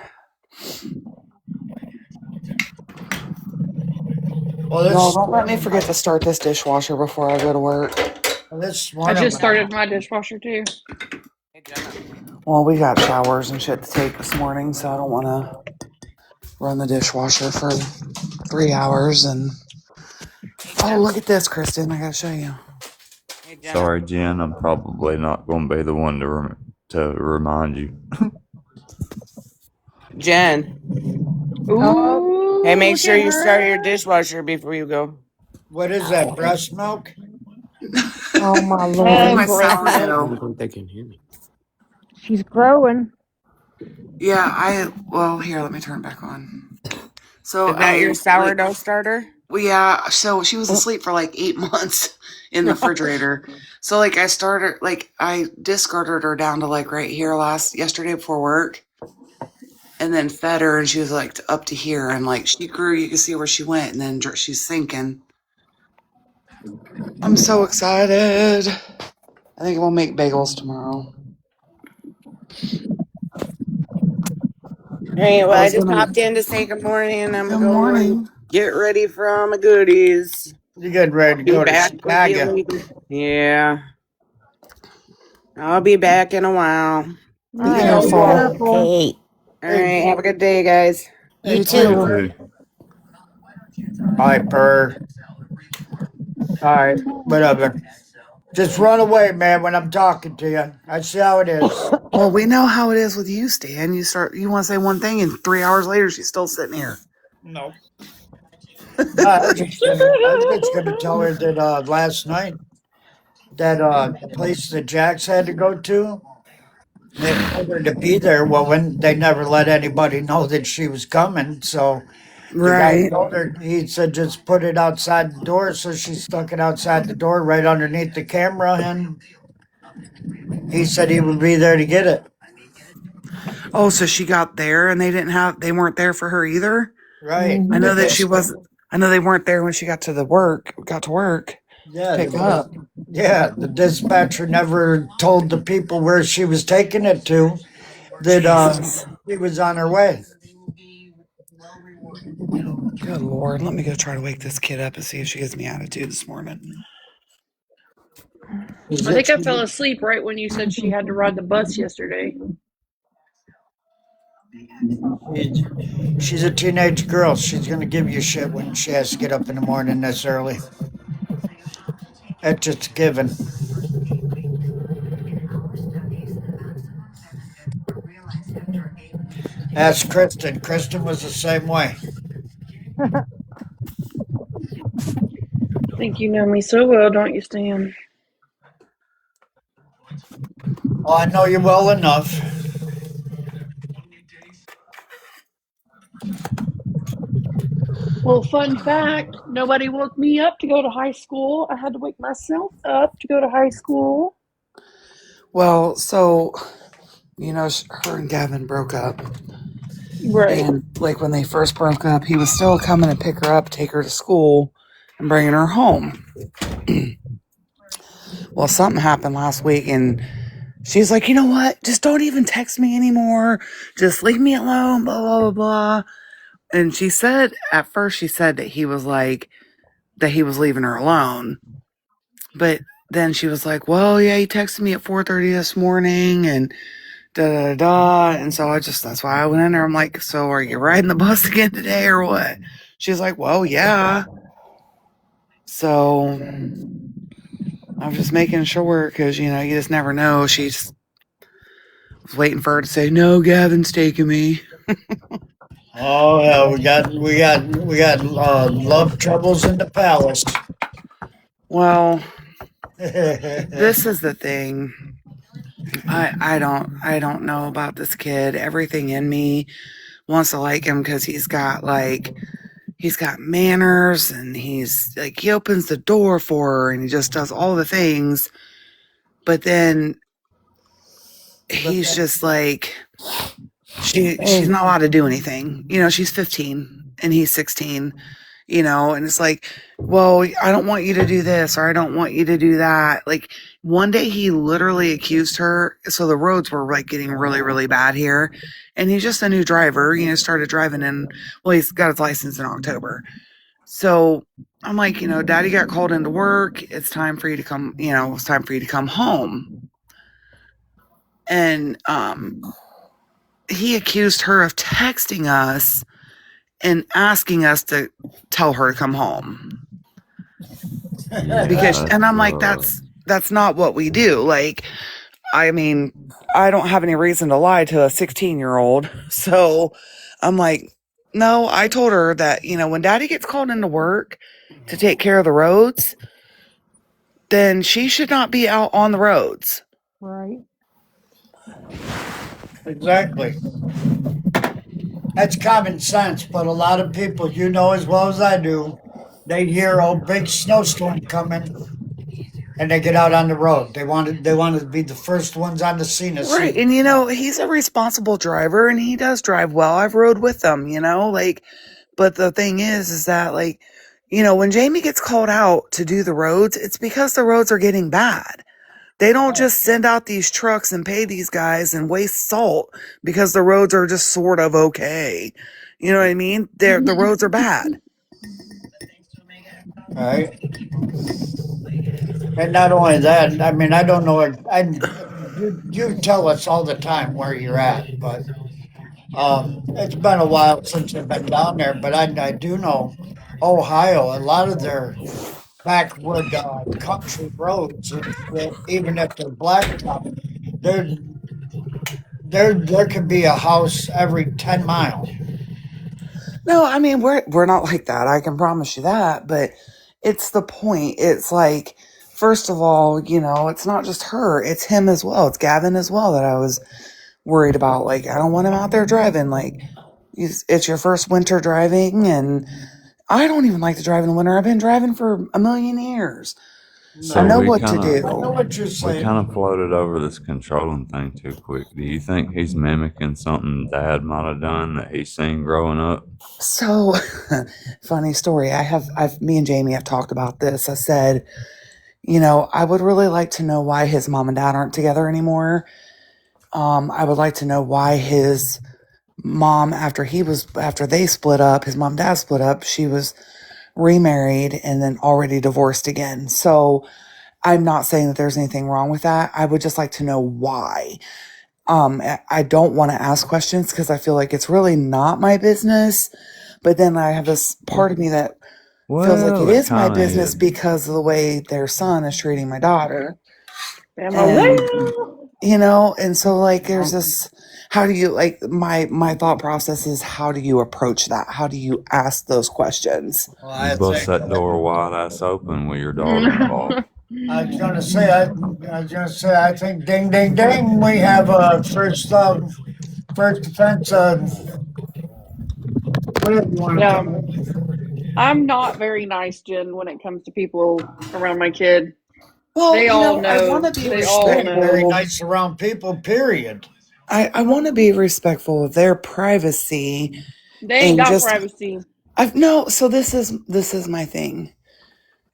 Well, Y'all, this don't let me forget to start this dishwasher before I go to work. this I morning just when I started my dishwasher too. Well, we got showers and shit to take this morning, so I don't want to run the dishwasher for 3 hours. And oh, look at this, Kristen! I gotta show you. Hey, Jenna. Sorry, Jen. I'm probably not going to be the one to remind you. Jen. Oh, Hey, make look sure at you start your her. dishwasher before you go. What is that? Breast milk? Oh my It's lord. my Breast milk. I sourdough. don't think they can hear me. She's growing. Yeah, well, here, let me turn it back on. So Is that your sourdough starter? well, yeah, so she was asleep for like 8 months in the refrigerator. So like I discarded her down to like right here yesterday before work, and then fed her, and she was like up to here, and like she grew. You can see where she went, and then she's sinking. I'm so excited. I think we'll make bagels tomorrow. Hey, well, I I was just gonna. popped in to say good morning, and I'm Good gonna go and morning. get ready for my goodies. You getting ready to Be go to back with you Chicago? later. Yeah, I'll be back in a while. All Be right, be careful. careful. Okay, All Hey, right, have a good day, guys. you hey, You too. Piper. too. Piper. All right, whatever. Just run away, man, when I'm talking to you. I see how it is. Well, we know how it is with you, Stan. You want to say one thing, and 3 hours later, she's still sitting here. No. No, I was just gonna tell her that last night that place that Jax had to go to, they told her to be there. Well, when they never let anybody know that she was coming, so the guy Right. told her, he said just put it outside the door, so she stuck it outside the door right underneath the camera, and he said he would be there to get it. Oh, so she got there, and they weren't there for her either. Right. I Hmm. The know that she disc, was. I know they weren't there when she got to work to yeah, pick up. the dispatcher never told the people where she was taking it to, that Jesus. she was on her way. Good Lord. Let me go try to wake this kid up and see if she gives me attitude this morning. She's I a, think I fell asleep right when you said she had to ride the bus yesterday. she's a teenage girl. She's gonna give you shit when she has to get up in the morning this early. That's just a given. Ask Kristen. Kristen was the same way. Think you know me so well, don't you, Stan? Oh, I know you well enough. Well, fun fact, nobody woke me up to go to high school. I had to wake myself up to go to high school. Well, so, her and Gavin broke up. Right. And like when they first broke up, he was still coming to pick her up, take her to school, and bringing her home. Well, something happened last week, and she's like, you know what? Just don't even text me anymore. Just leave me alone, blah, blah, blah, blah. And at first, she said that that he was leaving her alone. But then she was like, well, yeah, he texted me at 4:30 this morning, and da da da. And so that's why I went in there. I'm like, so are you riding the bus again today or what? She's like, well, yeah. So I'm just making sure because, you just never know. She's waiting for her to say, no, Gavin's taking me. Oh hell, we got love troubles in the palace. Well, this is the thing. I don't know about this kid. Everything in me wants to like him because he's got manners, and he's like, he opens the door for her, and he just does all the things. But then he's just like, she's not allowed to do anything. She's 15 and he's 16, and it's like, well, I don't want you to do this, or I don't want you to do that. Like one day he literally accused her. So the roads were like getting really, really bad here. And he's just a new driver, started driving he's got his license in October. So I'm like, daddy got called into work. It's time for you to come, it's time for you to come home. And, he accused her of texting us and asking us to tell her to come home. Yeah. And I'm like, that's not what we do. Like, I mean, I don't have any reason to lie to a 16-year-old. So I'm like, No, I told her that, when daddy gets called into work to take care of the roads, then she should not be out on the roads. Right. Exactly. That's common sense, but a lot of people, you know as well as I do, they hear a big snowstorm coming and they get out on the road. They want to be the first ones on the scene to Right. see. And, he's a responsible driver and he does drive well. I've rode with him, but the thing is that, when Jamie gets called out to do the roads, it's because the roads are getting bad. They don't Oh, just send out these trucks and pay these guys and waste salt because the roads are just sort of okay. You know what I mean? The roads are bad. right. And not only that, I mean, I don't know. You tell us all the time where you're at, but it's been a while since I've been down there. But I do know Ohio. A lot of their backwood country roads, and shit, even if they're blacktop, there there could be a house every 10 miles. No, I mean we're not like that. I can promise you that, but it's the point. It's like, first of all, it's not just her, it's him as well. It's Gavin as well that I was worried about. Like, I don't want him out there driving. Like, it's your first winter driving, and I don't even like to drive in the winter. I've been driving for a million years. I So No, know we what to kind of I know do. what you're we saying. kind of floated over this controlling thing too quick. Do you think he's mimicking something Dad might have done that he's seen growing up? So, funny story. Me and Jamie have talked about this. I said, I would really like to know why his mom and dad aren't together anymore. I would like to know why his mom, after they split up, his mom and dad split up, she was remarried and then already divorced again. So I'm not saying that there's anything wrong with that. I would just like to know why. I don't want to ask questions because I feel like it's really not my business. But then I have this part of me that feels like it Well, it is my kind of business is. because of the way their son is treating my daughter. Am I And, well? and so like there's this, how do you, like, my thought process is, how do you approach that? How do you ask those questions? Well, You I bust think that door wide ass open with your daughter involved. I was gonna say I think ding ding ding we have a first defense whatever you want to Yeah, call it. I'm not very nice, Jen, when it comes to people around my kid. Well, They all I want know. to be They You all ain't very know. respectful. nice around people, period. I want to be respectful of their privacy They ain't and got just, privacy. I've no, so this is my thing.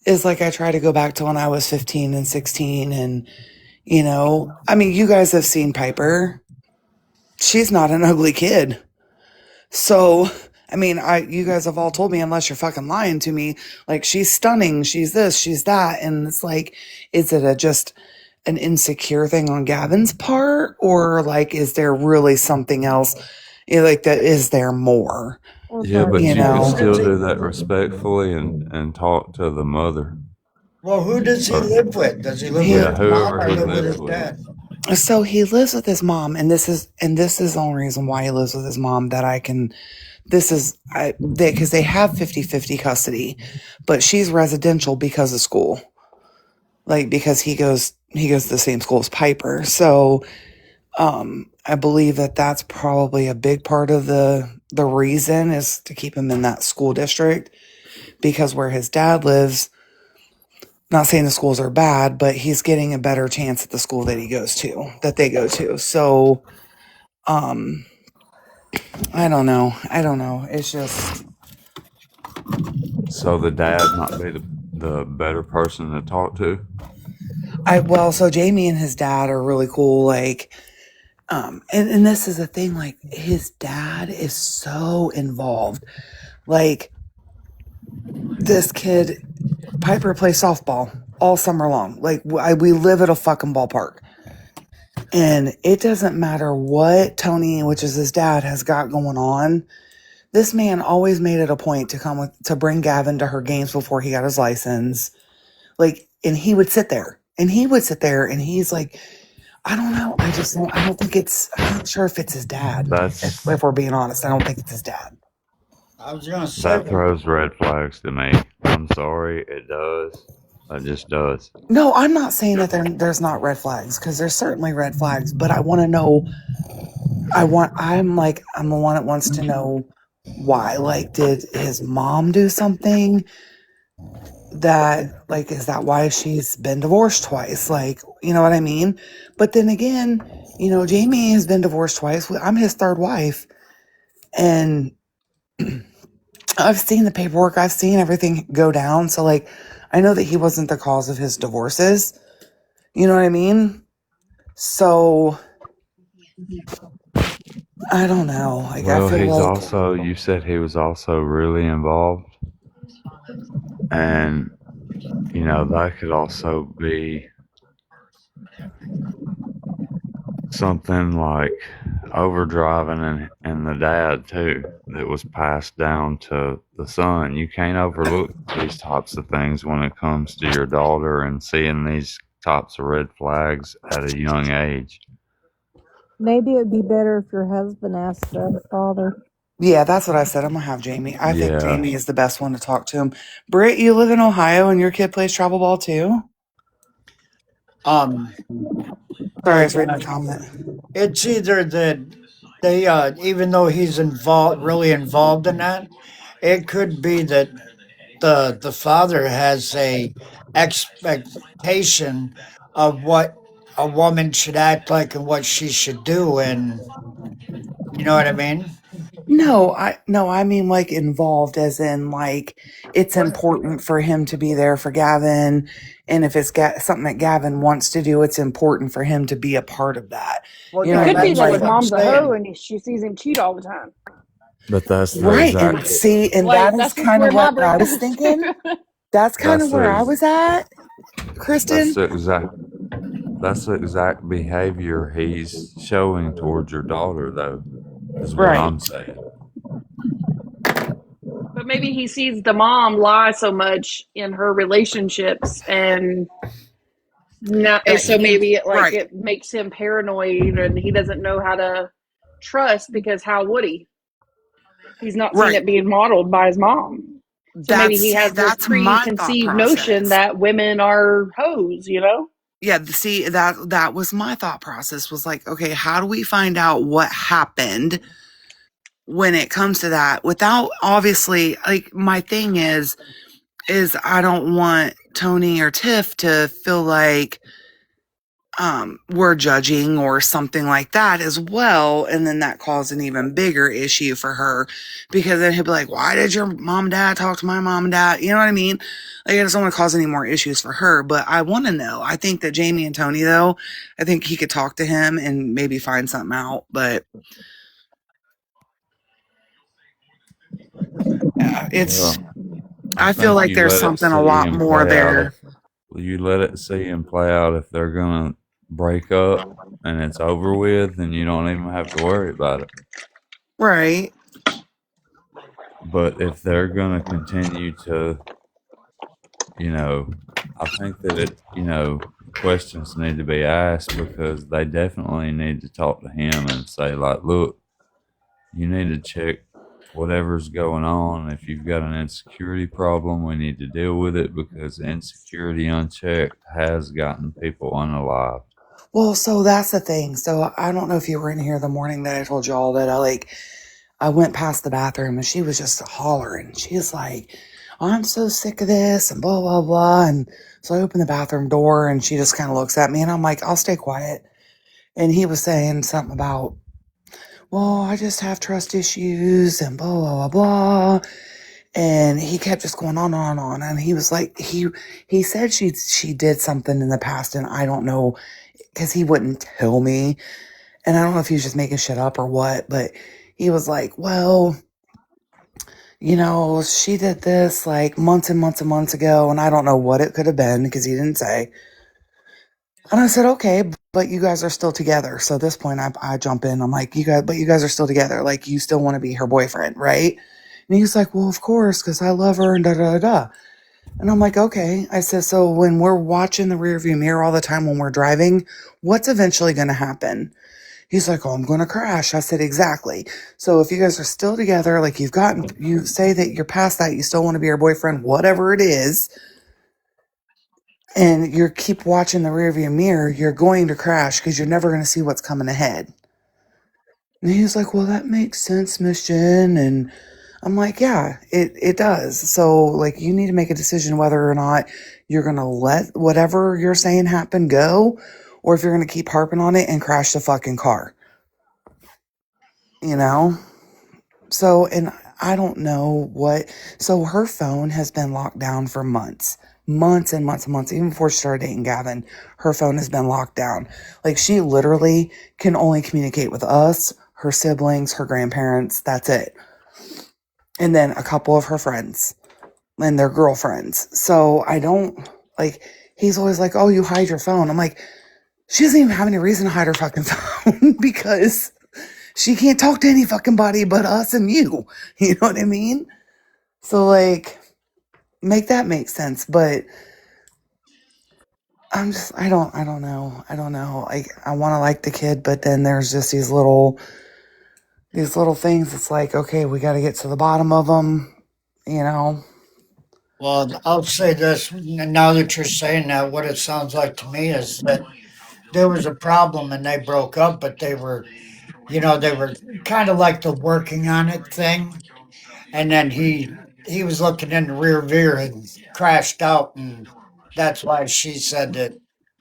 Is like, I try to go back to when I was 15 and 16 and, I mean, you guys have seen Piper. She's not an ugly kid. So, I mean, you guys have all told me, unless you're fucking lying to me, like, she's stunning, she's this, she's that. And it's like, is it just an insecure thing on Gavin's part? Or like, is there really something else? Like, that, is there more? Or Yeah, both. but You you Well, could who know? does still he? do that respectfully and talk to the mother. Well, who does he Or live with? Does he live with He, yeah, his mom whoever or he live with lives his with. dad? so he lives with his mom, and this is the only reason why he lives with his mom that I can, because they have 50-50 custody, but she's residential because of school. Like, because he goes to the same school as Piper. So, I believe that that's probably a big part of the reason, is to keep him in that school district, because where his dad lives, not saying the schools are bad, but he's getting a better chance at the school that they go to. So, um, I don't know. It's just, So the dad might be the better person to talk to. so Jamie and his dad are really cool. Like, and this is the thing, like, his dad is so involved. Like, this kid, Piper, plays softball all summer long. Like, we live at a fucking ballpark. And it doesn't matter what Tony, which is his dad, has got going on. This man always made it a point to bring Gavin to her games before he got his license. Like, and he would sit there and he's like, I don't know. I don't think I'm not sure if it's his dad. That's If we're being honest, I don't think it's his dad. I was gonna say, That throws red flags to me. I'm sorry, it does. It just does. No, I'm not saying that there's not red flags, because there's certainly red flags, but I want to know. I'm the one that wants to know why. Like, did his mom do something that, like, is that why she's been divorced twice? Like, you know what I mean? But then again, Jamie has been divorced twice. I'm his third wife, and I've seen the paperwork. I've seen everything go down. So, like, I know that he wasn't the cause of his divorces. You know what I mean? So, I don't know. Like, I Well, feel he's like, also, you said he was also really involved. And, that could also be something like overdriving and the dad, too, that was passed down to the son. You can't overlook these types of things when it comes to your daughter and seeing these types of red flags at a young age. Maybe it'd be better if your husband asked the father. yeah, that's what I said. I'm going to have Jamie. I think Yeah. Jamie is the best one to talk to him. Britt, you live in Ohio and your kid plays travel ball too? um, Sorry, I the was reading a comment. it's either that they, even though he's really involved in that, it could be that the father has a expectation of what a woman should act like and what she should do, and you know what I mean. No, I mean, like, involved as in, like, it's important for him to be there for Gavin, and if it's something that Gavin wants to do, it's important for him to be a part of that. Well, You know It what I no, could be mean? that's that what his Like, I'm mom's a hoe saying. and she sees him cheat all the time. But that's the right, exact and see, and that Like, is that's just kind of where my what I brain was goes thinking. to. That's kind of that's where I the was at, that's Kristen. the exact that's the exact behavior he's showing towards your daughter, though, is what Right. I'm saying. But maybe he sees the mom lie so much in her relationships, and That so he, maybe right, it makes him paranoid, and he doesn't know how to trust, because how would he? He's not seen right. it being modeled by his mom. So maybe he has this That's my thought preconceived notion process. that women are hoes. Yeah, see, that was my thought process, was like, okay, how do we find out what happened when it comes to that without, obviously, like, my thing is I don't want Tony or Tiff to feel like we're judging or something like that as well, and then that caused an even bigger issue for her, because then he'll be like, why did your mom and dad talk to my mom and dad? You know what I mean? Like, I just don't want to cause any more issues for her, but I want to know. I think that Jamie and Tony, though, I think he could talk to him and maybe find something out, but it's, Well, I I feel think like you there's let it something a see lot and more play out. there. If you let it see and play out, if they're gonna break up and it's over with, then you don't even have to worry about it. Right. But if they're gonna continue to, you know, I think that questions need to be asked, because they definitely need to talk to him and say, like, look, you need to check whatever's going on. If you've got an insecurity problem, we need to deal with it, because insecurity unchecked has gotten people unalived. Well, so that's the thing. So I don't know if you were in here the morning that I told y'all that I went past the bathroom and she was just hollering. She's like, oh, I'm so sick of this and blah, blah, blah. And so I open the bathroom door and she just kind of looks at me and I'm like, I'll stay quiet. And he was saying something about, well, I just have trust issues and blah, blah, blah, blah. And he kept just going on and on. And he was like, he said she did something in the past, and I don't know, because he wouldn't tell me. And I don't know if he was just making shit up or what, but he was like, well, she did this like months and months and months ago, and I don't know what it could have been because he didn't say. And I said, okay, but you guys are still together. So at this point, I jump in. I'm like, but you guys are still together. Like, you still want to be her boyfriend, right? And he's like, well, of course, because I love her and da da da. And I'm like, okay. I said, so when we're watching the rearview mirror all the time when we're driving, what's eventually going to happen? He's like, oh, I'm going to crash. I said, exactly. So if you guys are still together, like you say that you're past that, you still want to be her boyfriend, whatever it is, and you keep watching the rearview mirror, you're going to crash because you're never going to see what's coming ahead. And he's like, well, that makes sense, Miss Jen. And I'm like, yeah, it does. So, like, you need to make a decision whether or not you're going to let whatever you're saying happen go, or if you're going to keep harping on it and crash the fucking car. You know? So, and I don't know what. So, her phone has been locked down for months. Months and months and months. Even before she started dating Gavin, her phone has been locked down. Like, she literally can only communicate with us, her siblings, her grandparents. That's it. And then a couple of her friends and their girlfriends. So I don't, like, he's always like, oh, you hide your phone. I'm like, she doesn't even have any reason to hide her fucking phone because she can't talk to any fucking body but us and you. You know what I mean? So, like, make that make sense. But I'm just, I don't know. I don't know. Like, I want to like the kid, but then there's just these little things. It's like, okay, we got to get to the bottom of them, you know? Well, I'll say this now that you're saying that, what it sounds like to me is that there was a problem and they broke up, but they were kind of like the working on it thing. And then he was looking in the rear view and crashed out, and that's why she said that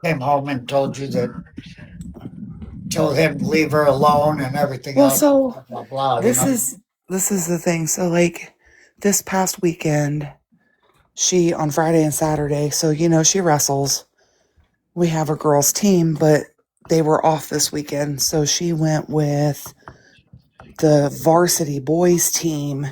came home and told you that told him to leave her alone and everything Well, else, so blah blah blah. this is the thing. So, like, this past weekend, she on Friday and Saturday, so she wrestles. We have a girls team, but they were off this weekend, so she went with the varsity boys team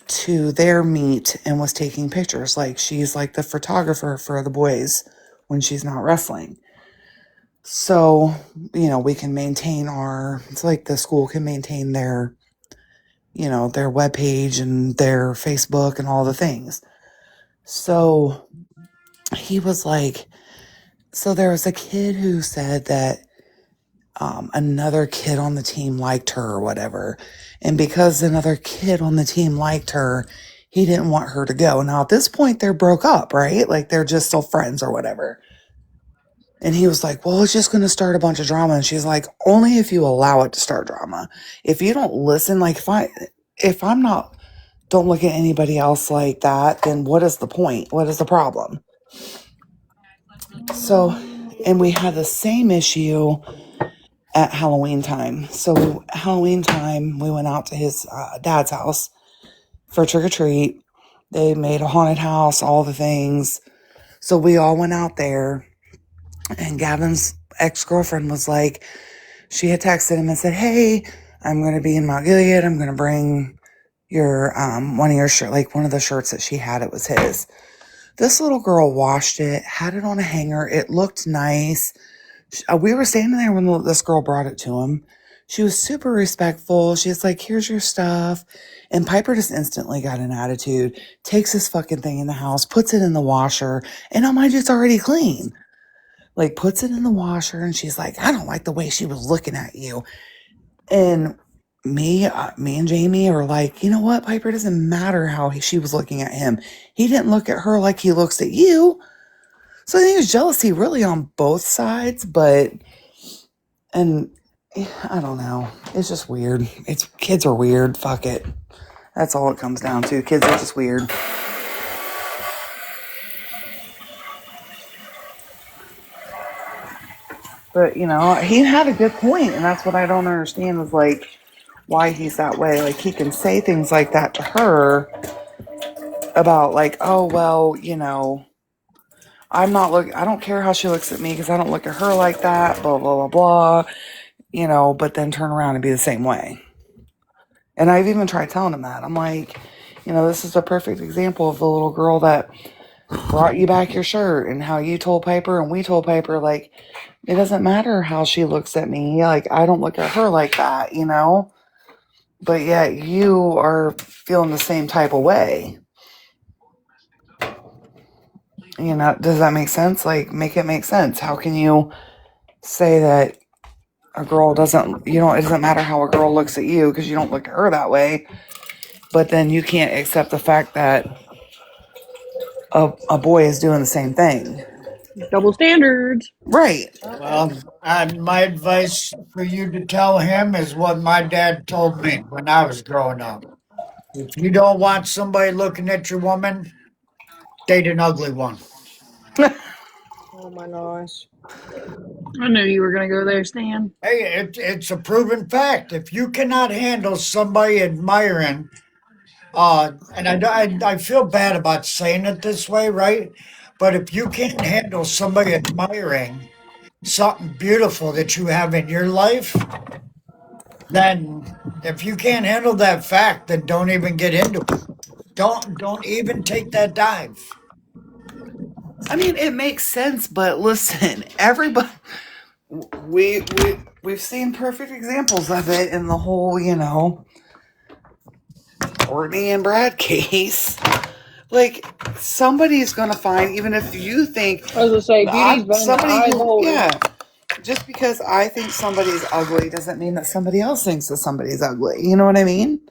to their meet and was taking pictures. Like, she's like the photographer for the boys when she's not wrestling. So, we can maintain it's like the school can maintain their their webpage and their Facebook and all the things. So he was like, so there was a kid who said that another kid on the team liked her or whatever. And because another kid on the team liked her, he didn't want her to go. Now, at this point, they're broke up, right? Like, they're just still friends or whatever. And he was like, well, it's just going to start a bunch of drama. And she's like, only if you allow it to start drama. If you don't listen, like, if I'm not, don't look at anybody else like that, then what is the point? What is the problem? So, and we had the same issue at Halloween time. So, Halloween time, we went out to his dad's house for trick or treat. They made a haunted house, all the things. So, we all went out there, and Gavin's ex-girlfriend was like, she had texted him and said, hey, I'm going to be in Mount Gilead. I'm going to bring your, one of your shirt, like one of the shirts that she had, it was his. This little girl washed it, had it on a hanger. It looked nice. We were standing there when this girl brought it to him. She was super respectful. She's like, here's your stuff. And Piper just instantly got an attitude, takes this fucking thing in the house, puts it in the washer, and oh, mind you, it's already clean. Like, puts it in the washer, and she's like, I don't like the way she was looking at you. And me and Jamie are like, you know what, Piper, doesn't matter how she was looking at him. He didn't look at her like he looks at you. So I think there's jealousy really on both sides, and I don't know. It's just weird. Kids are weird. Fuck it. That's all it comes down to. Kids are just weird. But, he had a good point, and that's what I don't understand is, like, why he's that way. Like, he can say things like that to her about, like, oh, well, I don't care how she looks at me because I don't look at her like that, blah, blah, blah, blah, but then turn around and be the same way. And I've even tried telling him that. I'm like, this is a perfect example of the little girl that brought you back your shirt and how you told Piper and we told Piper, like, it doesn't matter how she looks at me. Like, I don't look at her like that, But yet you are feeling the same type of way. Does that make sense? Like, make it make sense. How can you say that a girl doesn't, it doesn't matter how a girl looks at you because you don't look at her that way. But then you can't accept the fact that a boy is doing the same thing. Double standards. Right. Well, my advice for you to tell him is what my dad told me when I was growing up. If you don't want somebody looking at your woman, date an ugly one. Oh my gosh. I knew you were gonna go there, Stan. Hey, it's a proven fact. If you cannot handle somebody admiring, and I feel bad about saying it this way, right? But if you can't handle somebody admiring something beautiful that you have in your life, then if you can't handle that fact, then don't even get into it. Don't even take that dive. I mean, it makes sense, but listen, everybody, we've seen perfect examples of it in the whole, Courtney and Brad case. Like, somebody's gonna find, even if you think I was gonna say, beauty's been in the somebody eye of the who, beholder. yeah, just because I think somebody's ugly doesn't mean that somebody else thinks that somebody's ugly. You know what I mean?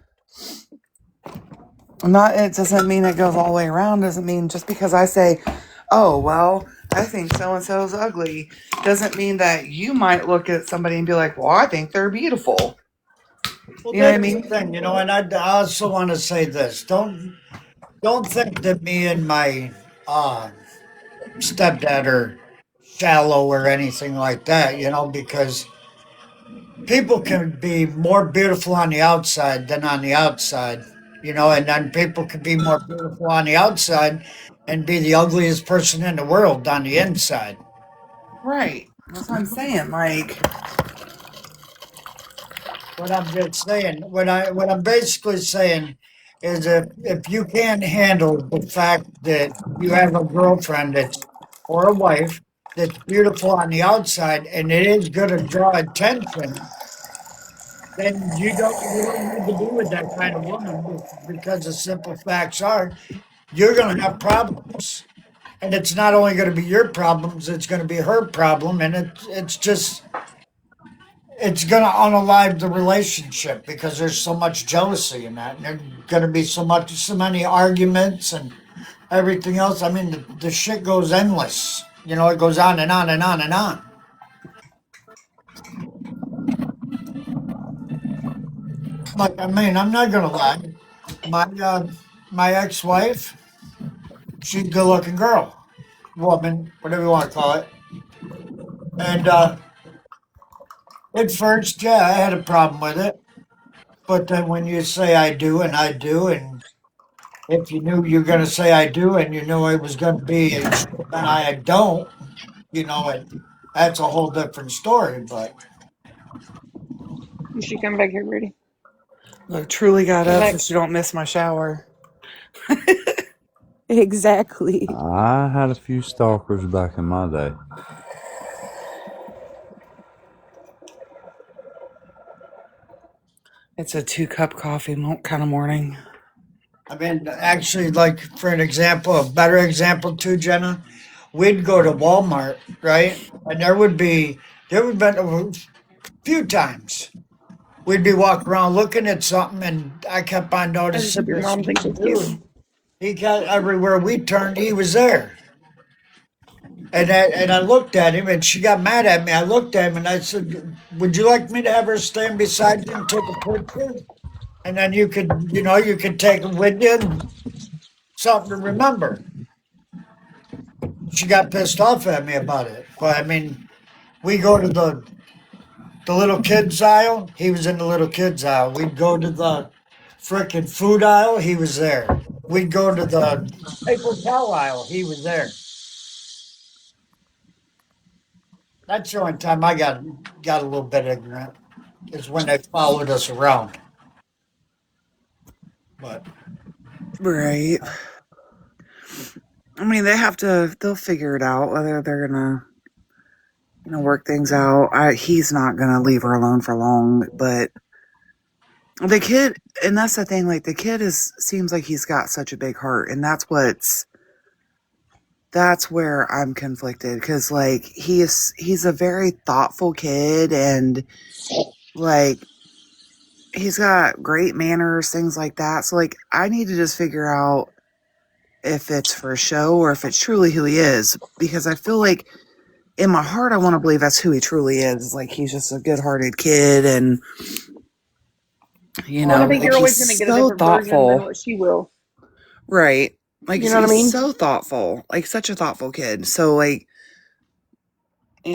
It doesn't mean it goes all the way around. Doesn't mean just because I say, oh, well, I think so and so is ugly, doesn't mean that you might look at somebody and be like, well, I think they're beautiful. Well, You know what I that's the mean? thing, and I also want to say this: don't think that me and my uh, stepdad are shallow or anything like that, because people can be more beautiful on the outside than on the outside, and then people can be more beautiful on the outside and be the ugliest person in the world on the inside. Right. That's what I'm saying. Like, What I'm just saying, what I'm basically saying is if you can't handle the fact that you have a girlfriend that's or a wife that's beautiful on the outside and it is going to draw attention, then you don't need to be with that kind of woman because the simple facts are you're going to have problems. And it's not only going to be your problems, it's going to be her problem. And it's going to unalive the relationship because there's so much jealousy in that. And there's going to be so many arguments and everything else. I mean, the shit goes endless. It goes on and on and on and on. Like, I mean, I'm not going to lie. My ex-wife, she's a good-looking girl, woman, whatever you want to call it. And at first, yeah, I had a problem with it. But then when you say I do and I do, and if you knew you're going to say I do and you knew I was going to be and I don't, that's a whole different story. But You should come back here, Brady. look, truly got Come up back. so she don't miss my shower. Exactly. I had a few stalkers back in my day. It's a 2-cup coffee kind of morning. I mean, actually, like for an example, a better example too, Jenna, we'd go to Walmart, right? And there would been a few times we'd be walking around looking at something, and I kept on I just noticing hope your this mom thinks one it's cute. dude. He got everywhere we turned, he was there. And I looked at him, and she got mad at me. I looked at him, and I said, "Would you like me to have her stand beside you and take a picture? And then you could take it with you, and something to remember." She got pissed off at me about it. But I mean, we go to the little kids aisle. He was in the little kids aisle. We'd go to the frickin' food aisle. He was there. We'd go to the paper towel aisle. He was there. That's the only time I got a little bit ignorant is when they followed us around. But Right. I mean, they'll figure it out whether they're gonna, work things out. He's not gonna leave her alone for long, but the kid, and that's the thing, like the kid seems like he's got such a big heart, and that's where I'm conflicted because like he's a very thoughtful kid and like he's got great manners, things like that. So like I need to just figure out if it's for show or if it's truly who he is because I feel like in my heart I want to believe that's who he truly is. Like he's just a good-hearted kid and Well, and I think like you're he's always going to get a so different version than thoughtful. what she will. Right. Like You know what I he's mean? so thoughtful. Like such a thoughtful kid. So like, I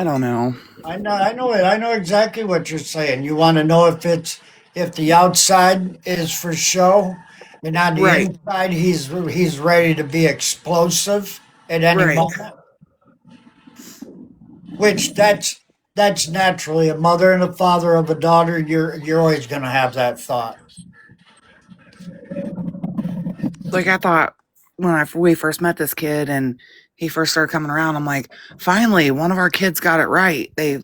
don't know. I know exactly what you're saying. You want to know if the outside is for show, and on the Right. inside he's ready to be explosive at any Right. moment. Which that's naturally a mother and a father of a daughter. You're always going to have that thought. Like I thought when we first met this kid and he first started coming around, I'm like, finally, one of our kids got it right. They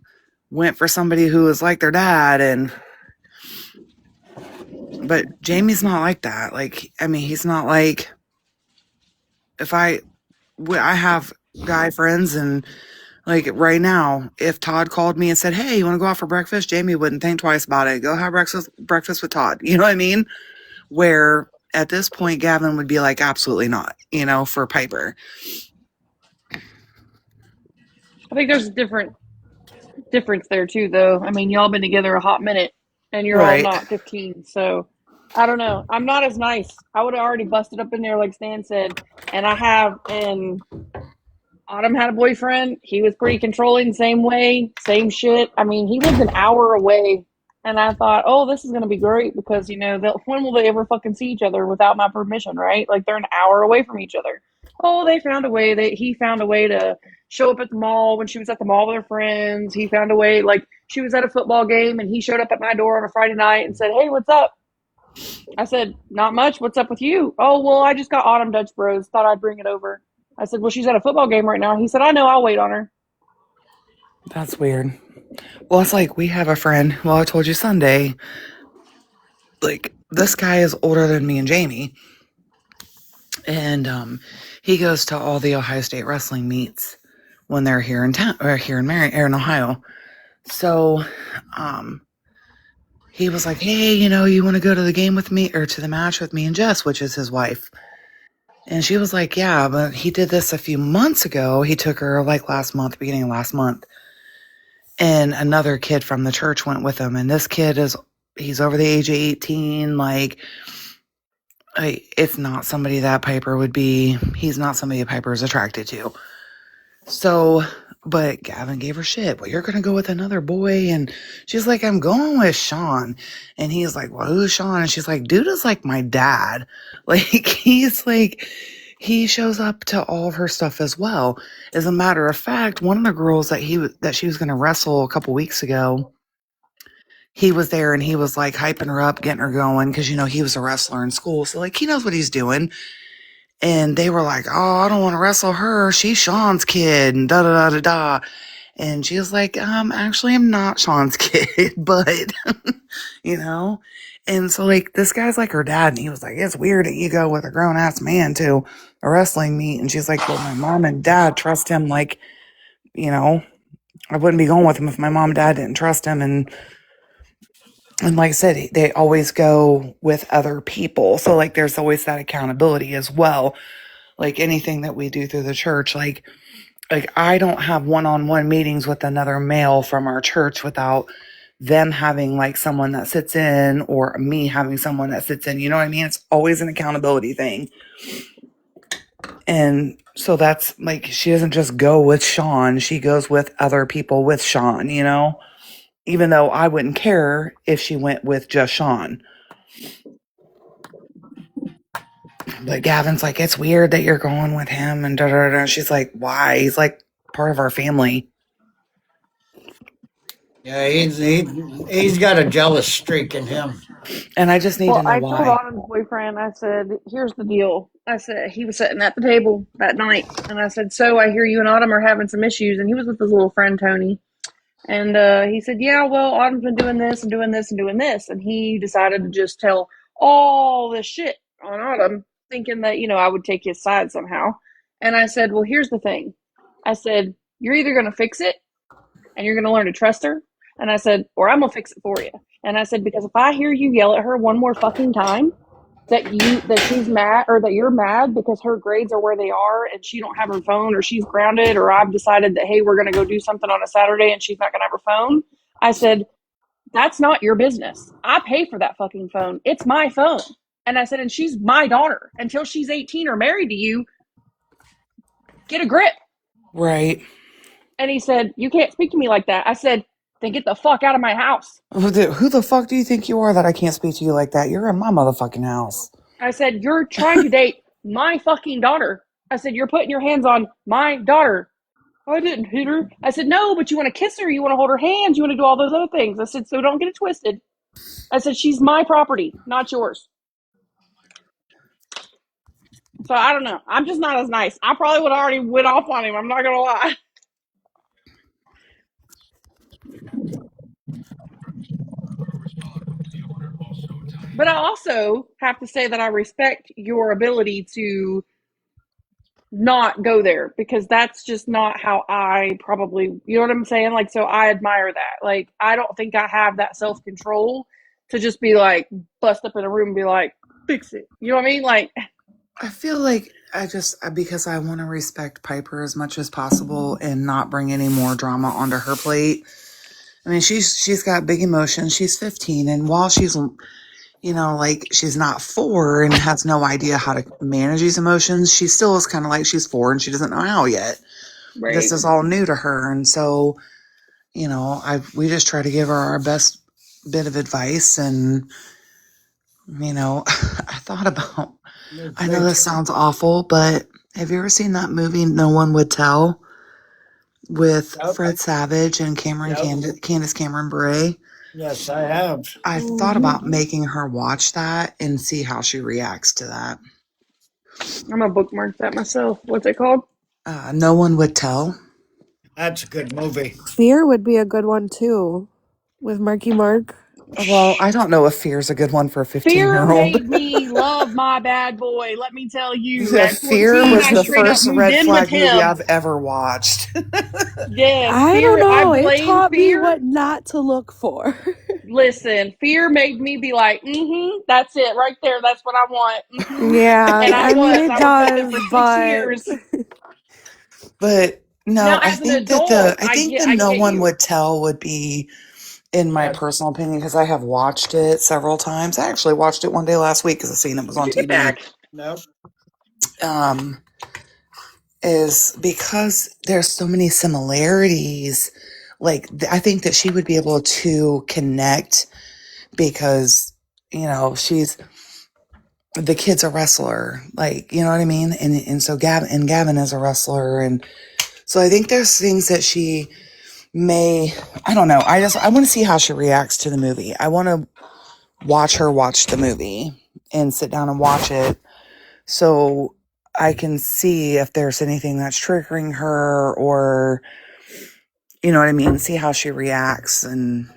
went for somebody who was like their dad but Jamie's not like that. Like, I mean, he's not like if I have guy friends and like right now, if Todd called me and said, "Hey, you want to go out for breakfast?" Jamie wouldn't think twice about it. Go have breakfast with Todd. You know what I mean? Where at this point, Gavin would be like, "Absolutely not." For Piper. I think there's a difference there too, though. I mean, y'all been together a hot minute, and you're all Right. not 15. So I don't know. I'm not as nice. I would have already busted up in there, like Stan said, and I have. And Autumn had a boyfriend. He was pretty controlling, same way, same shit. I mean, he lived an hour away, and I thought, oh, this is gonna be great because when will they ever fucking see each other without my permission, right? Like they're an hour away from each other. Oh, they found a way. He found a way to show up at the mall when she was at the mall with her friends. He found a way, like she was at a football game, and he showed up at my door on a Friday night and said, "Hey, what's up?" I said, "Not much. What's up with you?" "Oh, well, I just got Autumn Dutch Bros. Thought I'd bring it over." I said, "Well, she's at a football game right now." He said, "I know. I'll wait on her." That's weird. Well, it's like we have a friend. Well, I told you Sunday. Like this guy is older than me and Jamie, and he goes to all the Ohio State wrestling meets when they're here in town or here in Ohio. So, he was like, "Hey, you want to go to the game with me or to the match with me and Jess, which is his wife?" And she was like, "Yeah, but he did this a few months ago. He took her like last month, beginning of last month, and another kid from the church went with him. And this kid he's over the age of 18. Like, it's not somebody that Piper would be. He's not somebody that Piper is attracted to." So, but Gavin gave her shit. "Well, you're going to go with another boy." And she's like, "I'm going with Sean." And he's like, "Well, who's Sean?" And she's like, "Dude is like my dad." Like, he's like, he shows up to all of her stuff as well. As a matter of fact, one of the girls that she was going to wrestle a couple weeks ago, he was there and he was like hyping her up, getting her going. Cause he was a wrestler in school. So like, he knows what he's doing. And they were like, "Oh, I don't want to wrestle her. She's Sean's kid," and da da da da da. And she was like, "Actually, I'm not Sean's kid, but you know." And so like this guy's like her dad, and he was like, "It's weird that you go with a grown ass man to a wrestling meet." And she's like, "Well, my mom and dad trust him. Like, you know, I wouldn't be going with him if my mom and dad didn't trust him." And like I said, they always go with other people. So like there's always that accountability as well. Like anything that we do through the church, like I don't have one-on-one meetings with another male from our church without them having like someone that sits in or me having someone that sits in. You know what I mean? It's always an accountability thing. And so that's like she doesn't just go with Sean, she goes with other people with Sean, even though I wouldn't care if she went with just Sean. But Gavin's like, "It's weird that you're going with him," and da da da. She's like, "Why? He's like part of our family." Yeah, he's got a jealous streak in him. And I just need to Well, know I told why. Autumn's boyfriend, I said, "Here's the deal." I said, he was sitting at the table that night, and I said, "So I hear you and Autumn are having some issues." And he was with his little friend, Tony. And he said, "Yeah, well, Autumn's been doing this and doing this and doing this." And he decided to just tell all this shit on Autumn, thinking that, I would take his side somehow. And I said, well, here's the thing. I said, you're either going to fix it and you're going to learn to trust her. And I said, or I'm going to fix it for you. And I said, because if I hear you yell at her one more fucking time that she's mad or that you're mad because her grades are where they are and she don't have her phone or she's grounded or I've decided that, hey, we're going to go do something on a Saturday and she's not going to have her phone. I said, that's not your business. I pay for that fucking phone. It's my phone. And I said, and she's my daughter. Until she's 18 or married to you, get a grip. Right. And he said, you can't speak to me like that. I said, then get the fuck out of my house. Who the fuck do you think you are that I can't speak to you like that? You're in my motherfucking house. I said, you're trying to date my fucking daughter. I said, you're putting your hands on my daughter. I didn't hit her. I said, no, but you want to kiss her. You want to hold her hands. You want to do all those other things. I said, so don't get it twisted. I said, she's my property, not yours. So I don't know. I'm just not as nice. I probably would have already went off on him. I'm not going to lie. But I also have to say that I respect your ability to not go there because that's just not how I probably, you know what I'm saying? Like, so I admire that. Like, I don't think I have that self control to just be like, bust up in a room and be like, fix it. You know what I mean? Like, I feel like because I want to respect Piper as much as possible and not bring any more drama onto her plate. I mean, she's got big emotions. She's 15, and while she's, like she's not 4 and has no idea how to manage these emotions, she still is kind of like she's 4 and she doesn't know how yet. This right. is all new to her, and so we just try to give her our best bit of advice, and I thought about. I know this sounds awful, but have you ever seen that movie No One Would Tell with Yep. Fred Savage and Candace Cameron Bure? Yes, I have. I thought about making her watch that and see how she reacts to that. I'm going to bookmark that myself. What's it called? No One Would Tell. That's a good movie. Fear would be a good one too, with Marky Mark. Well, I don't know if Fear's a good one for a 15-year-old. Fear made me love my bad boy. Let me tell you, at Fear 14, was I the straight up first moved red in with flag movie him. I've ever watched. Yes, I don't fear. I know. It blame taught me fear. what not to look for. Listen, fear made me be like, that's it right there. That's what I want. Yeah, And I I mean was. it I was with him does, for 6 years. but But no, Now, as an adult, I think the I No get One you. Would Tell would be, in my personal opinion, because I have watched it several times. I actually watched it one day last week because I seen it was Where'd on you get TV. back? Nope. Is because there's so many similarities. Like I think that she would be able to connect because she's the kid's a wrestler, like you know what I mean, and so Gavin is a wrestler, and so I think there's things that she may, I don't know. I want to see how she reacts to the movie. I want to watch her watch the movie and sit down and watch it so I can see if there's anything that's triggering her or, you know what I mean? See how she reacts. And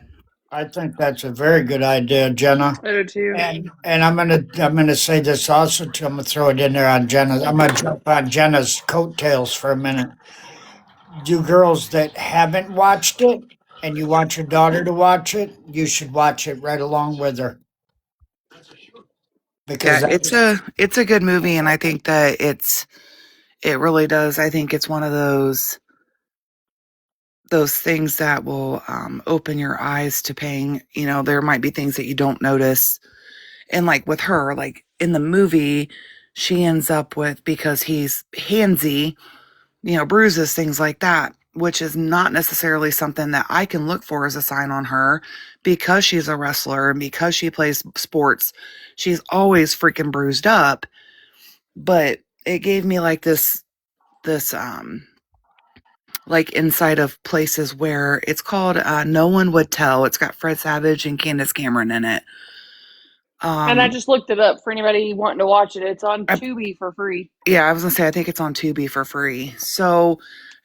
I think that's a very good idea, Jenna. I do too. And I'm gonna say this also too. I'm gonna throw it in there on Jenna. I'm gonna jump on Jenna's coattails for a minute. You girls that haven't watched it and you want your daughter to watch it, you should watch it right along with her. Because yeah, that it's a good movie. And I think that it really does. I think it's one of those things that will open your eyes to paying, there might be things that you don't notice. And like with her, like in the movie, she ends up with, because he's handsy, bruises, things like that, which is not necessarily something that I can look for as a sign on her because she's a wrestler and because she plays sports. She's always freaking bruised up. But it gave me like this like inside of places where it's called No One Would Tell. It's got Fred Savage and Candace Cameron in it. And I just looked it up for anybody wanting to watch it. It's on I, Tubi for free. yeah, I was gonna say I think it's on Tubi for free. So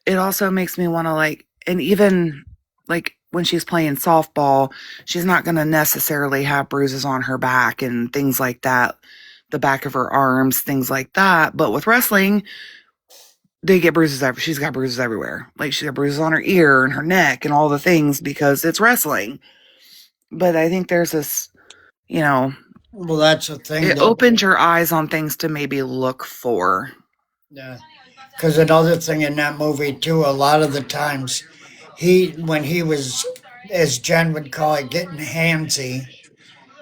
it also makes me want to like, and even like when she's playing softball, she's not gonna necessarily have bruises on her back and things like that, the back of her arms, things like that. But with wrestling, they get bruises. She's got bruises everywhere. Like she's got bruises on her ear and her neck and all the things because it's wrestling. But I think there's this, you know, Well, that's the thing. it opened your eyes on things to maybe look for. Yeah. Because another thing in that movie too, a lot of the times, when he was, as Jen would call it, getting handsy,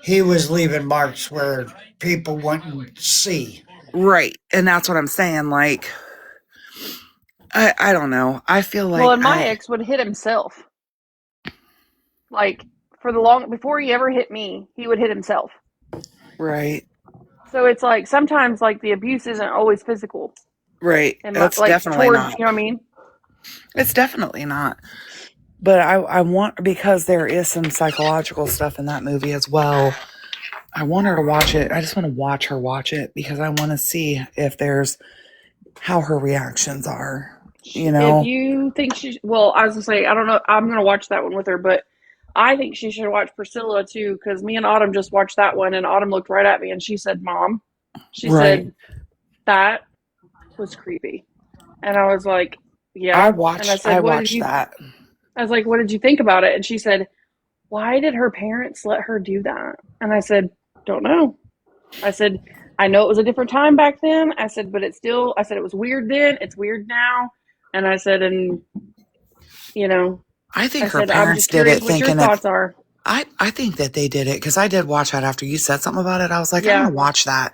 he was leaving marks where people wouldn't see. Right. And that's what I'm saying. Like, I don't know. I feel Well, like and my ex would hit himself. Like before he ever hit me, he would hit himself. right. So it's like sometimes like the abuse isn't always physical. Right. And It's like definitely towards, not. you know what I mean? It's definitely not. But I want, because there is some psychological stuff in that movie as well. I want her to watch it. I just want to watch her watch it because I want to see if there's how her reactions are. You If know? you think well, I was gonna say, I don't know, I'm gonna watch that one with her, but I think she should watch Priscilla too, because me and Autumn just watched that one, and Autumn looked right at me and she said, "Mom," she Right. said, "that was creepy," and I was like, "Yeah," and I said, I "What did watched you?" that. I was like, "What did you think about it?" And she said, "Why did her parents let her do that?" And I said, "Don't know." I said, "I know it was a different time back then." I said, "But it's still," I said, "it was weird then. It's weird now." And I said, "And you know," I I think her said, "I'm parents just did curious it what your thinking that thoughts are." I think that they did it because I did watch that after you said something about it. I was like, I'm Yeah, gonna watch that.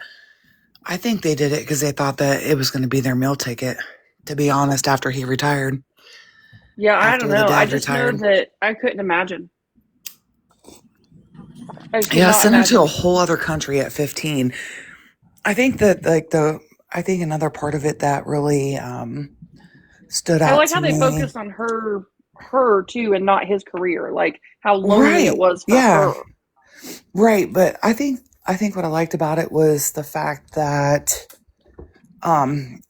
I think they did it because they thought that it was gonna be their meal ticket, to be honest, after he retired. yeah. I don't After the know. I dad just know retired. that I couldn't imagine. I could Yeah, not sent her to a imagine. whole other country at 15. I think that I think another part of it that really stood I out like to how they me. focused on her too, and not his career. Like how lonely it Right. was for Yeah. her. Right. But I think what I liked about it was the fact that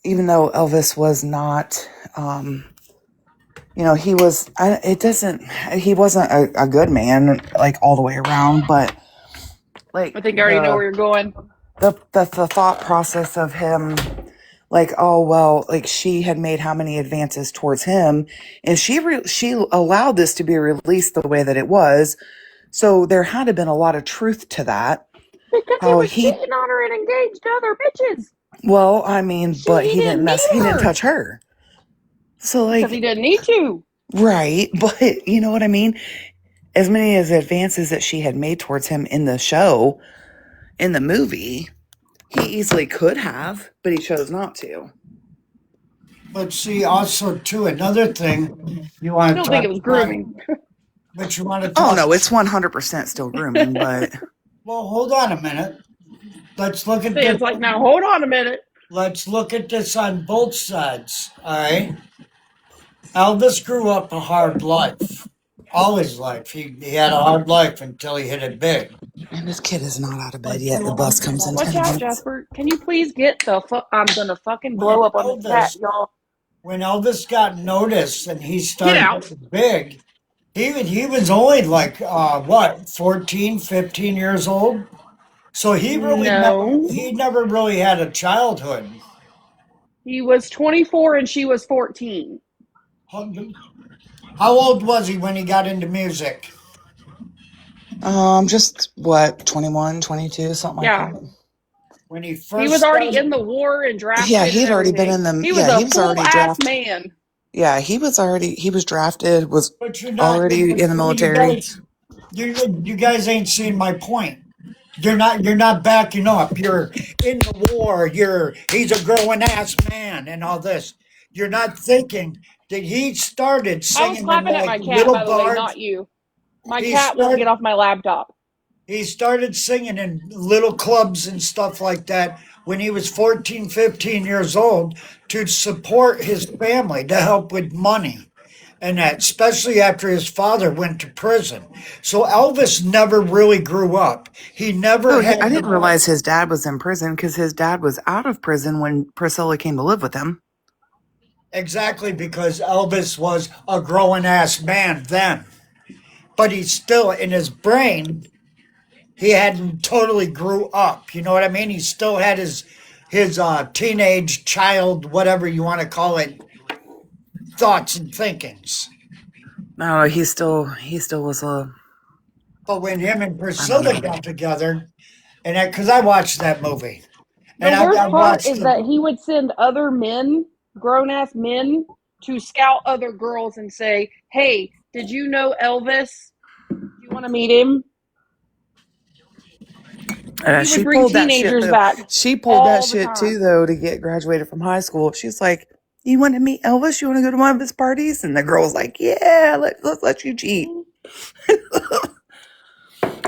even though Elvis was not he was he wasn't a good man like all the way around, but I like think I already know where you're going. the thought process of him, like, oh well, like she had made how many advances towards him, and she allowed this to be released the way that it was, so there had to been a lot of truth to that. Because he How was he cheating on her and engaged to other bitches. Well, I mean, but He didn't need he didn't her touch her, so because he like, didn't need to. right, but you know what I mean. As many as advances that she had made towards him in the show, in the movie, he easily could have, but he chose not to. But see, also too, another thing you want to Still think it talk was about, grooming. but you want to Oh talk. no, it's 100% still grooming, but Well, hold on a minute. Let's look at this. Stan's like, now hold on a minute. Let's look at this on both sides. All right. Elvis grew up a hard life. All his life. He had a hard life until he hit it big. and this kid is not out of bed But yet. The bus comes in Watch 10 out, minutes. Jasper. Can you please get the fuck? I'm gonna fucking when blow up on this cat, Elvis y'all. when Elvis got noticed and he Get started out. getting big, he was only like what, 14, 15 years old? So No. he never really had a childhood. He was 24 and she was 14. How old was he when he got into music? Just what, 21, 22, something like Yeah. that. When he He first was already started. in the war and Yeah, drafted and he'd already been everything. in the, He was yeah, a he was full already ass drafted. man. Yeah, he was drafted, was But already in the military. you guys ain't seen my point. You're not backing up. You're in the war. He's a growing ass man and all this. You're not thinking that he started I was singing in clapping at like my cat, little by the way, bars. not you. My He cat won't get started off my laptop. he started singing in little clubs and stuff like that when he was 14, 15 years old to support his family, to help with money. And that, especially after his father went to prison. So Elvis never really grew up. He never Oh, had I didn't the realize his dad was in prison because his dad was out of prison when Priscilla came to live with him. exactly because Elvis was a growing ass man then. But he's still in his brain, he hadn't totally grew up. You know what I mean? He still had his his teenage child, whatever you want to call it, thoughts and thinkings. No, he still was a. But when him and I don't Priscilla know. got together, and because I watched that movie, The and I worst part watched is the that he would send other men, grown ass men, to scout other girls and say, "Hey, did you know Elvis? Do you want to meet him?" He would She bring pulled that shit teenagers though. back She pulled that all the shit too time. though to get graduated from high school. She's like, "You want to meet Elvis? You want to go to one of his parties?" And the girl's like, "Yeah, let's let you cheat."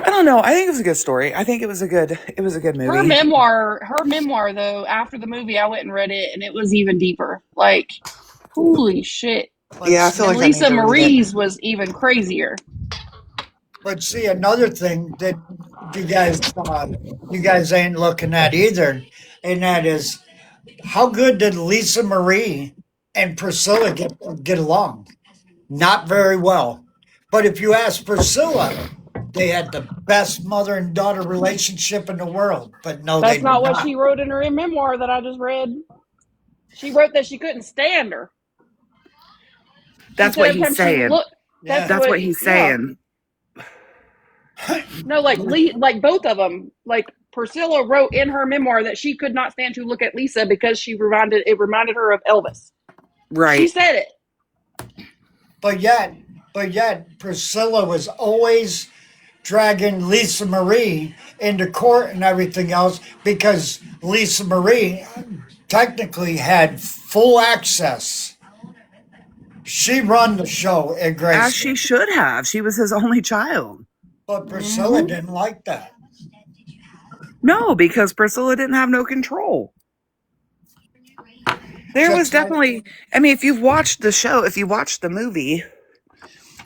I don't know. I think it was a good story. I think it was a good movie. Her memoir though, after the movie, I went and read it, and it was even deeper. Like, holy shit! Yeah, I but feel And like I need Lisa to read it. Marie's was even crazier. but see another thing that you guys you guys ain't looking at either, and that is how good did Lisa Marie and Priscilla get along? Not very well. But if you ask Priscilla, they had the best mother and daughter relationship in the world. But no, they That's did not what not. she wrote in her memoir that I just read. She wrote that she couldn't stand her. She That's said what every he's time she saying. looked, that's Yeah. That's what, what he's yeah. saying. No, like both of them. Like Priscilla wrote in her memoir that she could not stand to look at Lisa because it reminded her of Elvis. She Right. said it. But yet, Priscilla was always dragging Lisa Marie into court and everything else because Lisa Marie technically had full access. She run the show at As she Graceland, should have. She was his only child. but Priscilla Mm-hmm. didn't like that. No, because Priscilla didn't have no control. There was Just like definitely, I mean, if you've watched the show, if you watched the movie,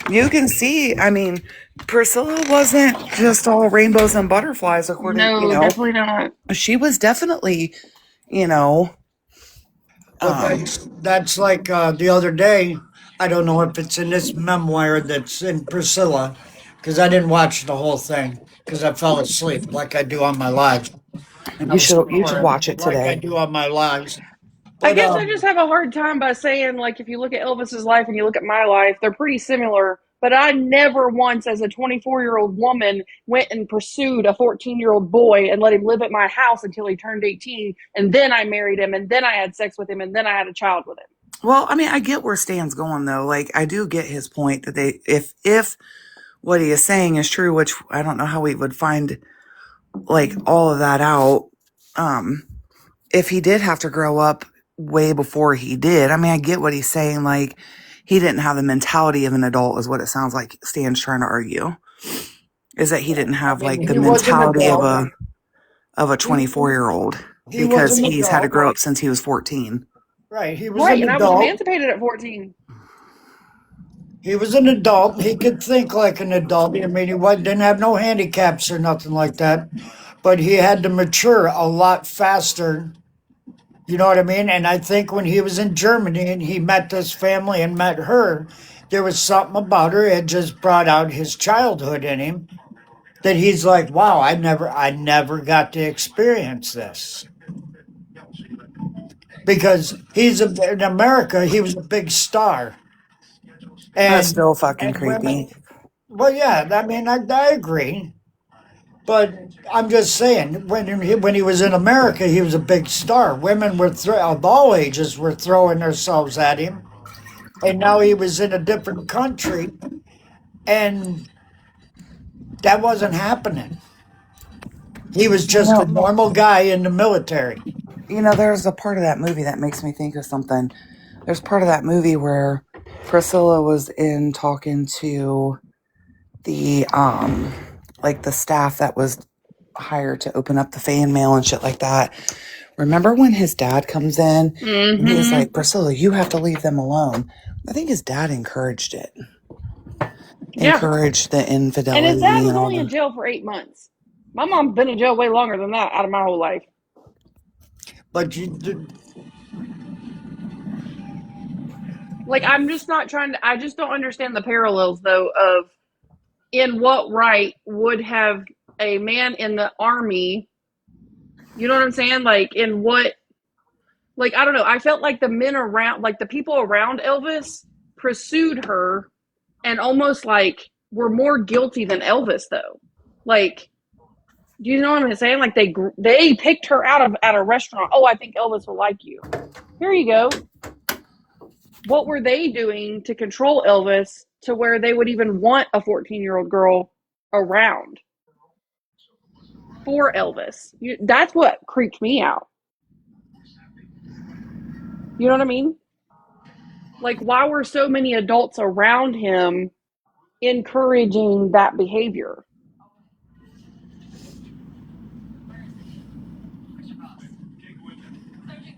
you can see, I mean, Priscilla wasn't just all rainbows and butterflies, according, No, definitely not. she was definitely, you know, but um, that's like the other day. I don't know if it's in this memoir that's in Priscilla, because I didn't watch the whole thing because I fell asleep like I do on my lives, and I was you should snoring watch it like I today. do on my lives. I But guess I just have a hard time by saying, like, if you look at Elvis's life and you look at my life, they're pretty similar. But I never once, as a 24-year-old woman, went and pursued a 14-year-old boy and let him live at my house until he turned 18. And then I married him, and then I had sex with him, and then I had a child with him. Well, I mean, I get where Stan's going though. Like, I do get his point that if what he is saying is true, which I don't know how we would find like all of that out. Um, if he did have to grow up way before he did, I mean, I get what he's saying. Like, he didn't have the mentality of an adult, is what it sounds like Stan's trying to argue. Is that he didn't I have mean, like the he was an mentality of adult. a He 24-year-old he was because an he's had to adult, grow up since he was 14. right? He was Right, an and I was adult. emancipated at 14. He was an adult. He could think like an adult. I mean, didn't have no handicaps or nothing like that, but he had to mature a lot faster. You know what I mean? And I think when he was in Germany and he met this family and met her, there was something about her. It just brought out his childhood in him that he's like, wow, I never got to experience this because in America, he was a big star. That's And, still fucking and creepy. women, well, yeah, I mean, I agree. But I'm just saying, when he was in America, he was a big star. Women of all ages were throwing themselves at him, and now he was in a different country, and that wasn't happening. He was You just a know, normal guy in the military. there's a part of that movie that makes me think of something. There's part of that movie where Priscilla was in talking to the like the staff that was hired to open up the fan mail and shit like that. Remember when his dad comes in and he's Mm-hmm. like, Priscilla, you have to leave them alone. I think his dad encouraged it. Yeah. Encouraged the And his dad infidelity and was all only in the jail for 8 months. My mom's been in jail way longer than that out of my whole life. But Like, I'm just not trying to, I just don't understand the parallels, though, of in what right would have a man in the army You know what I'm saying? Like, in what, like, I don't know. I felt like the men around, like the people around Elvis pursued her and almost like were more guilty than Elvis, though. Like, do you know what I'm saying? Like, they picked her out of at a restaurant. Oh, I think Elvis will like you. Here you go. What were they doing to control Elvis to where they would even want a 14-year-old girl around for Elvis? That's what creeped me out. You know what I mean? Like, why were so many adults around him encouraging that behavior?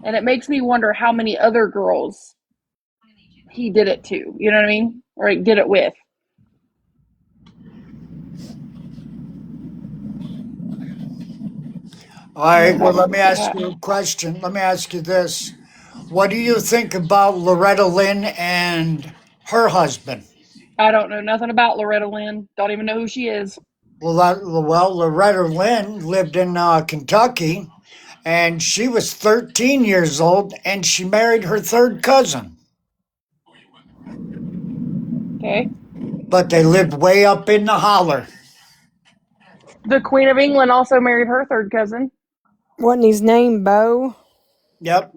And it makes me wonder how many other girls he did it to. You know what I mean? Or like, did it with. All I'm right, gonna well, grab my let me stupid ask hat. you a question. Let me ask you this. What do you think about Loretta Lynn and her husband? I don't know nothing about Loretta Lynn. Don't even know who she is. Well, Loretta Lynn lived in Kentucky, and she was 13 years old, and she married her third cousin. Okay. But they lived way up in the holler. The Queen of England also married her third cousin. Wasn't his name Bo? Yep.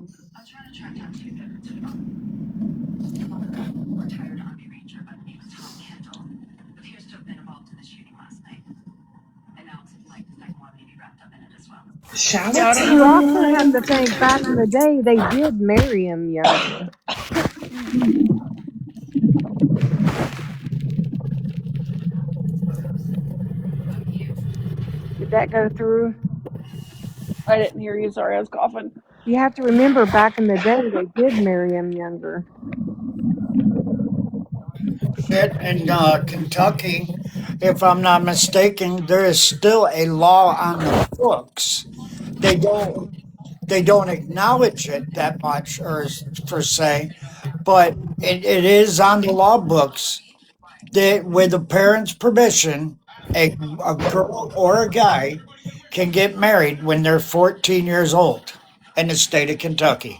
Shout Yeah, out I to don't You know. also have to him. think back in the day they did marry him younger. Did that go through? I didn't hear you. Sorry, I was coughing. You have to remember back in the day they did marry him younger. Shit, in Kentucky, if I'm not mistaken, there is still a law on the books. They don't they don't acknowledge it that much, or per se, but it is on the law books that with a parent's permission, a girl or a guy can get married when they're 14 years old in the state of Kentucky.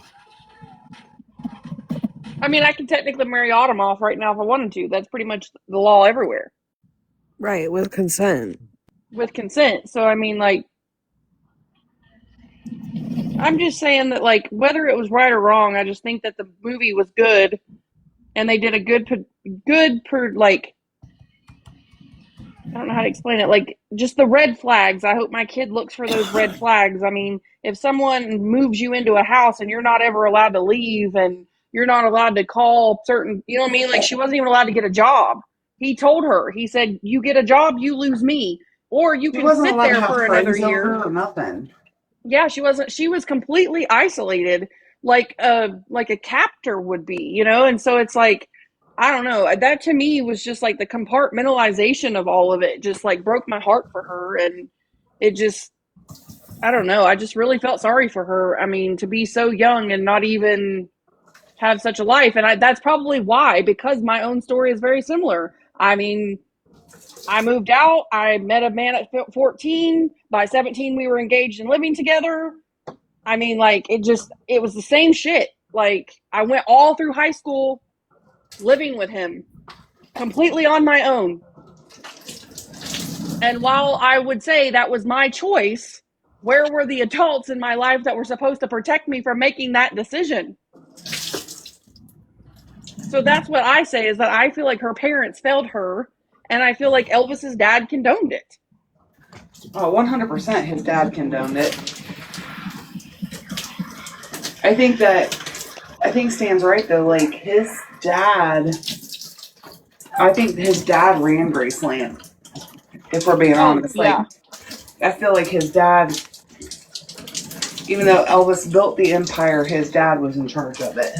I mean, I can technically marry Autumn off right now if I wanted to. That's pretty much the law everywhere Right, with consent. with consent. So, I mean, like, I'm just saying that, like, whether it was right or wrong, I just think that the movie was good and they did a like, I don't know how to explain it. Like, just the red flags. I hope my kid looks for those red flags. I mean, if someone moves you into a house and you're not ever allowed to leave and you're not allowed to call certain, you know what I mean? Like, she wasn't even allowed to get a job. He told her, he said, you get a job, you lose me, or you He can wasn't sit allowed to there have for another friends year. over or nothing. Yeah, she was completely isolated, like a captor would be, you know. And so it's like, I don't know, that to me was just like the compartmentalization of all of it just like broke my heart for her. And it just, I don't know, I just really felt sorry for her. I mean, to be so young and not even have such a life. And that's probably why, because my own story is very similar. I mean, I moved out. I met a man at 14. By 17, we were engaged and living together. I mean, like, it was the same shit. Like, I went all through high school living with him completely on my own. And while I would say that was my choice, where were the adults in my life that were supposed to protect me from making that decision? So that's what I say, is that I feel like her parents failed her, and I feel like Elvis's dad condoned it. Oh, 100% his dad condoned it. I think that, I think Stan's right though. Like his dad, I think his dad ran Graceland. If we're being Oh, honest, like yeah. I feel like his dad, even though Elvis built the empire, his dad was in charge of it.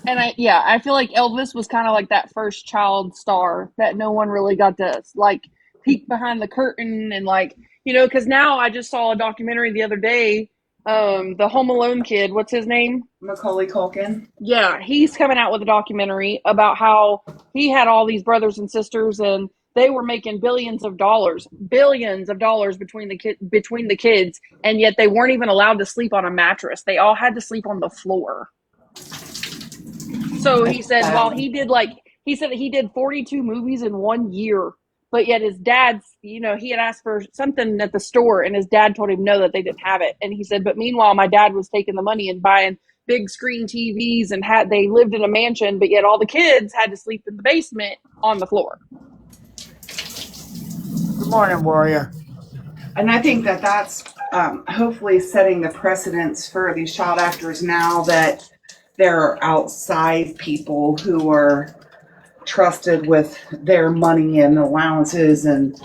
And I feel like Elvis was kind of like that first child star that no one really got to like peek behind the curtain. And like, you know, because now I just saw a documentary the other day, the Home Alone kid, what's his name? Macaulay Culkin. Yeah, he's coming out with a documentary about how he had all these brothers and sisters, and they were making billions of dollars between the kids, and yet they weren't even allowed to sleep on a mattress. They all had to sleep on the floor. So he said, while he said that he did 42 movies in 1 year, but yet his dad's, he had asked for something at the store and his dad told him no, that they didn't have it. And he said, but meanwhile, my dad was taking the money and buying big screen TVs and they lived in a mansion, but yet all the kids had to sleep in the basement on the floor. Good morning, Warrior. And I think that that's hopefully setting the precedence for these child actors now that there are outside people who are trusted with their money and allowances. And,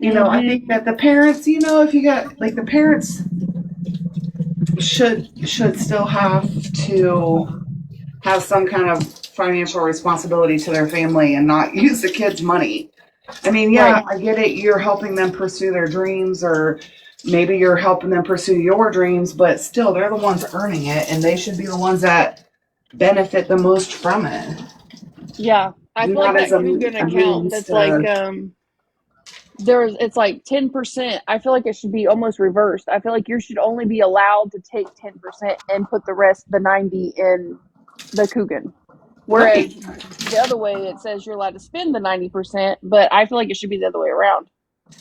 I think that the parents, if you got, like, the parents should still have to have some kind of financial responsibility to their family and not use the kids' money. I mean, yeah, Right. I get it. You're helping them pursue their dreams, or maybe you're helping them pursue your dreams, but still, they're the ones earning it, and they should be the ones that benefit the most from it. Yeah. I feel like Not as that Coogan a account means that's like, to. it's like 10%. I feel like it should be almost reversed. I feel like you should only be allowed to take 10% and put the rest, the 90, in the Coogan. Right. Whereas the other way, it says you're allowed to spend the 90%, but I feel like it should be the other way around.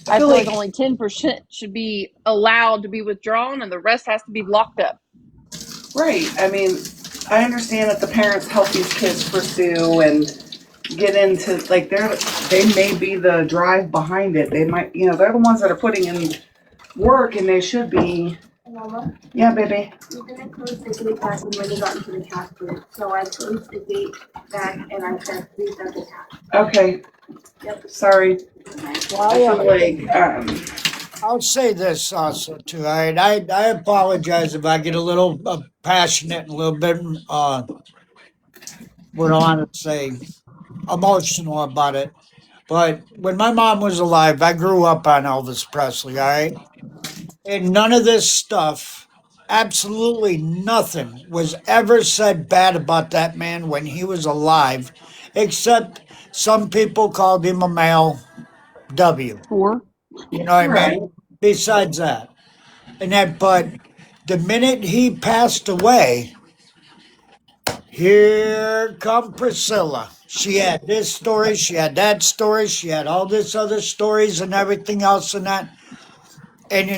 I feel like only 10% should be allowed to be withdrawn and the rest has to be locked up. Right. I mean, I understand that the parents help these kids pursue and get into, like, they may be the drive behind it. They might, they're the ones that are putting in work, and they should be. Mama, Yeah, baby. you're gonna close the gate back when you got into the cat food. So I closed the gate back and I said, please don't get cat. Okay. Yep. Sorry. Well, I feel like I'll say this also too. All right, I apologize if I get a little passionate and a little bit, what I want to say, emotional about it. But when my mom was alive, I grew up on Elvis Presley. All right, and none of this stuff, absolutely nothing, was ever said bad about that man when he was alive, except some people called him a male W. Four. You know what I right. mean? Besides that. And that, but the minute he passed away, here come Priscilla. She had this story, she had that story, she had all this other stories and everything else and that. And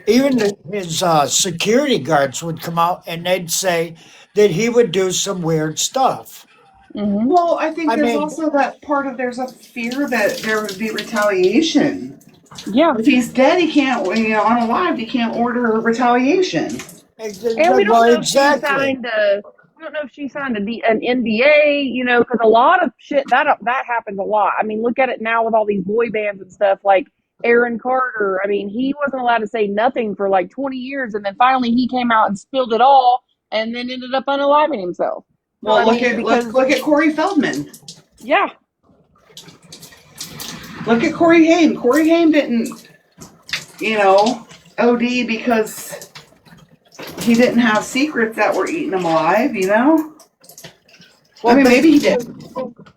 even his security guards would come out and they'd say that he would do some weird stuff. Mm-hmm. Well, I think I there's mean, also that part of there's a fear that there would be retaliation. Yeah. If he's dead, he can't. Unalive, he can't order retaliation. And we don't well, know if she exactly. signed an NDA, because a lot of shit that happens a lot. I mean, look at it now with all these boy bands and stuff like Aaron Carter. I mean, he wasn't allowed to say nothing for like 20 years, and then finally he came out and spilled it all, and then ended up unaliving himself. So, Well, I mean, let's because look at Corey Feldman. yeah, Look at Corey Haim. Corey Haim didn't, OD because he didn't have secrets that were eating him alive. Well, I mean, maybe he did.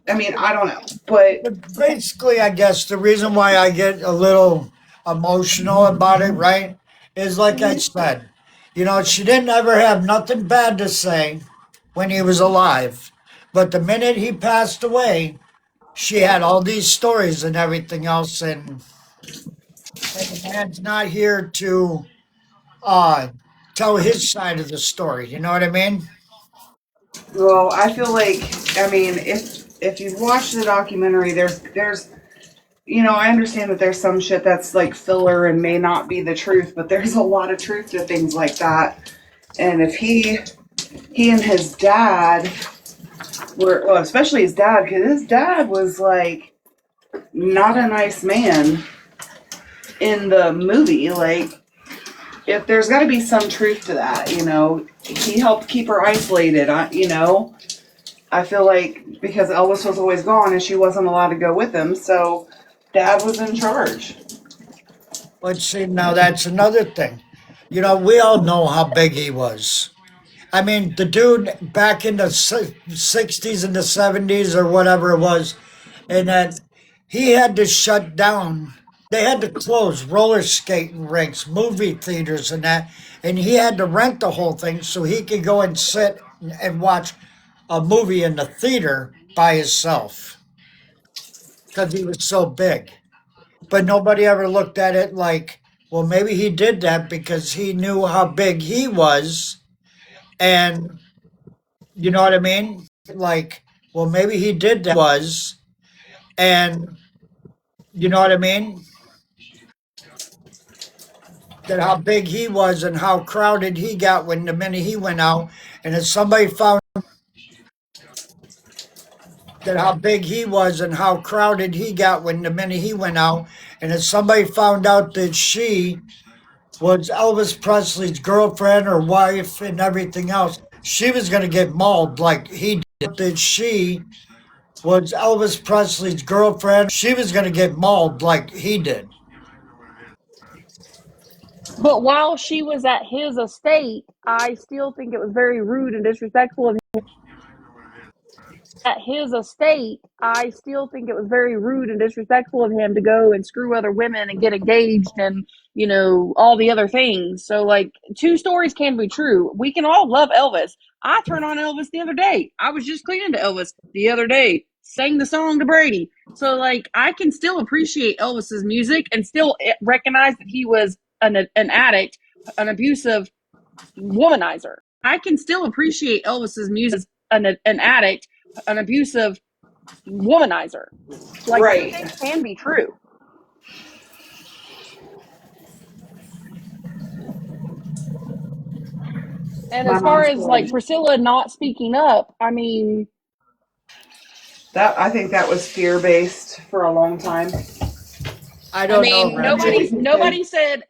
I mean, I don't know, but basically, I guess the reason why I get a little emotional about it, right, is like I said, she didn't ever have nothing bad to say when he was alive. But the minute he passed away, she had all these stories and everything else, and the man's not here to uh, tell his side of the story. You know what I mean? well, I feel like, I mean, if you've watched the documentary, there's I understand that there's some shit that's like filler and may not be the truth, but there's a lot of truth to things like that. And if he and his dad were, well, especially his dad, because his dad was like not a nice man in the movie. Like, if there's got to be some truth to that, he helped keep her isolated. I feel like because Elvis was always gone and she wasn't allowed to go with him, so dad was in charge. But see, now that's another thing. We all know how big he was. I mean, the dude back in the 60s and the 70s or whatever it was, and that he had to shut down. They had to close roller skating rinks, movie theaters, and that. And he had to rent the whole thing so he could go and sit and watch a movie in the theater by himself because he was so big. But nobody ever looked at it like, well, maybe he did that because he knew how big he was. And you know what I mean? Like, well, maybe he did that was. And you know what I mean? That how big he was and how crowded he got when the minute he went out. And if somebody found that how big he was and how crowded he got when the minute he went out, and if somebody found out that she was Elvis Presley's girlfriend or wife and everything else, she was going to get mauled like he did. That she was Elvis Presley's girlfriend, she was going to get mauled like he did. But while she was at his estate, I still think it was very rude and disrespectful of at his estate, I still think it was very rude and disrespectful of him to go and screw other women and get engaged and, you know, all the other things. So, like, two stories can be true. We can all love Elvis. I turned on Elvis the other day. I was just cleaning to Elvis the other day, sang the song to Brady. So, like, I can still appreciate Elvis's music and still recognize that he was an addict, an abusive womanizer. I can still appreciate Elvis's music as an addict, an abusive womanizer. Like, two Right. things can be true. And My as far mom's as like good. Priscilla not speaking up, I mean, That I think that was fear based for a long time. I don't know, nobody Reggie. nobody said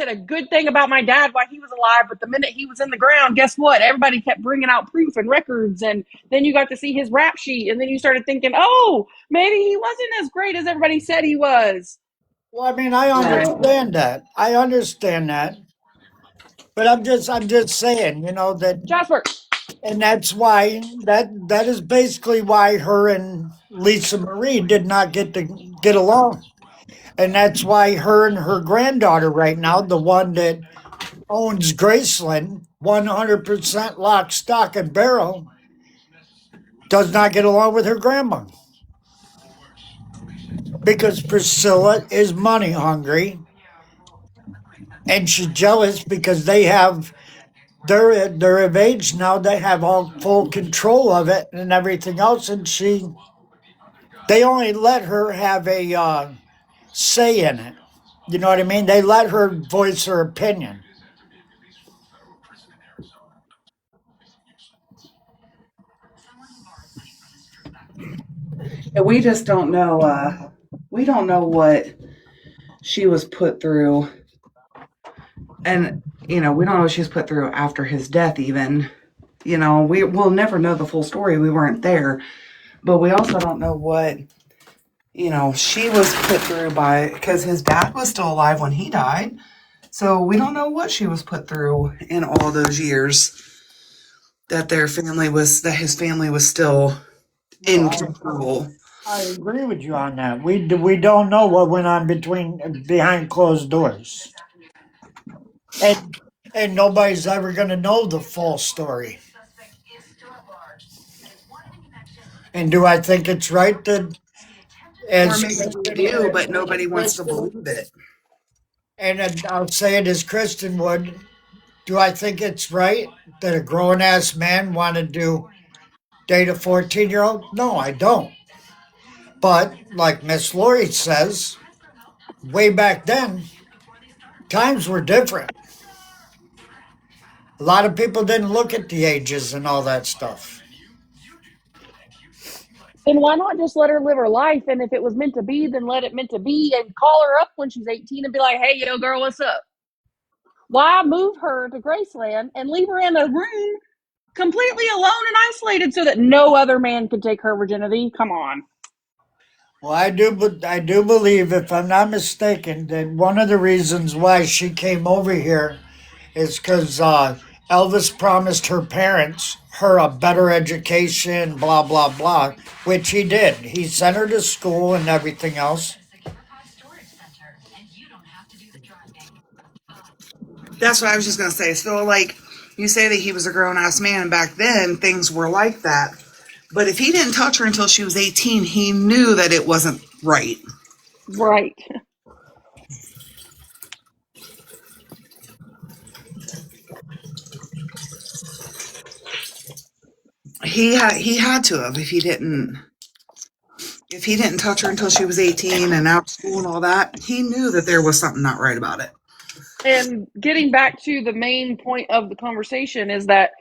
a good thing about my dad while he was alive, but the minute he was in the ground, guess what? Everybody kept bringing out proof and records, and then you got to see his rap sheet, and then you started thinking, oh, maybe he wasn't as great as everybody said he was. Well, I mean, I Right. understand that. I understand that. But I'm just saying, that, Jasper, and that's why that is basically why her and Lisa Marie did not get along. And that's why her and her granddaughter right now, the one that owns Graceland, 100% lock, stock, and barrel, does not get along with her grandma because Priscilla is money hungry and she's jealous because they're of age now. They have all full control of it and everything else, and they only let her have a say in it. You know what I mean? They let her voice her opinion. And we just don't know. We don't know what she was put through, and we don't know what she was put through after his death. Even we'll never know the full story. We weren't there, but we also don't know what she was put through by because his dad was still alive when he died. So we don't know what she was put through in all those years that his family was still No, in control. I agree with you on that. We don't know what went on behind closed doors, and and nobody's ever going to know the full story. And do I think it's right that Or as maybe we do, but nobody wants to believe it. and I'll say it as Kristen would. Do I think it's right that a grown ass man wanted to date a 14-year-old? No, I don't. But like Miss Lori says, way back then, times were different. A lot of people didn't look at the ages and all that stuff. then why not just let her live her life? And if it was meant to be, then let it meant to be and call her up when she's 18 and be like, hey, yo, girl, what's up? Why move her to Graceland and leave her in a room completely alone and isolated so that no other man could take her virginity? Come on. Well, I do believe, if I'm not mistaken, that one of the reasons why she came over here is because Elvis promised her parents her a better education, blah, blah, blah, which he did. He sent her to school and everything else. That's what I was just gonna say. So, like, you say that he was a grown ass man, and back then things were like that. But if he didn't touch her until she was 18, he knew that it wasn't right. Right. He had to have if he didn't touch her until she was 18 and out of school and all that, he knew that there was something not right about it. And getting back to the main point of the conversation is that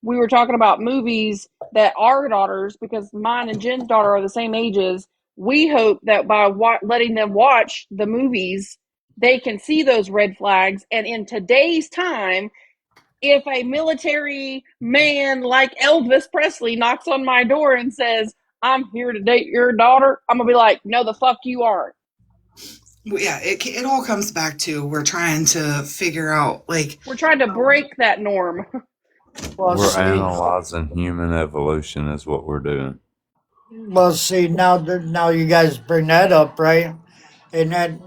we were talking about movies that our daughters, because mine and Jen's daughter are the same ages, we hope that by letting them watch the movies, they can see those red flags. And in today's time, if a military man like Elvis Presley knocks on my door and says, I'm here to date your daughter, I'm going to be like, no, the fuck you aren't. Yeah, it all comes back to we're trying to figure out, like, We're trying to break that norm. Well, We're see, analyzing human evolution, is what we're doing. now you guys bring that up, right? And then,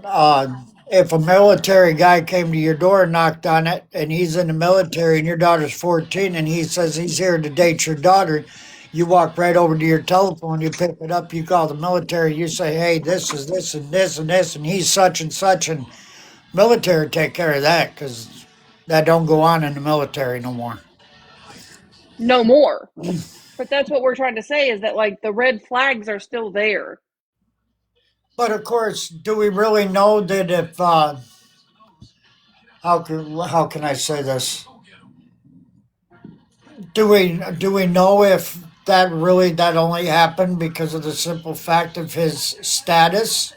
if a military guy came to your door and knocked on it, and he's in the military, and your daughter's 14, and he says he's here to date your daughter, you walk right over to your telephone, you pick it up, you call the military, you say, hey, this is this and this and this, and he's such and such, and military take care of that because that don't go on in the military no more. No more. But that's what we're trying to say is that, like, the red flags are still there. But of course, do we really know that if how can I say this? Do we know if that only happened because of the simple fact of his status?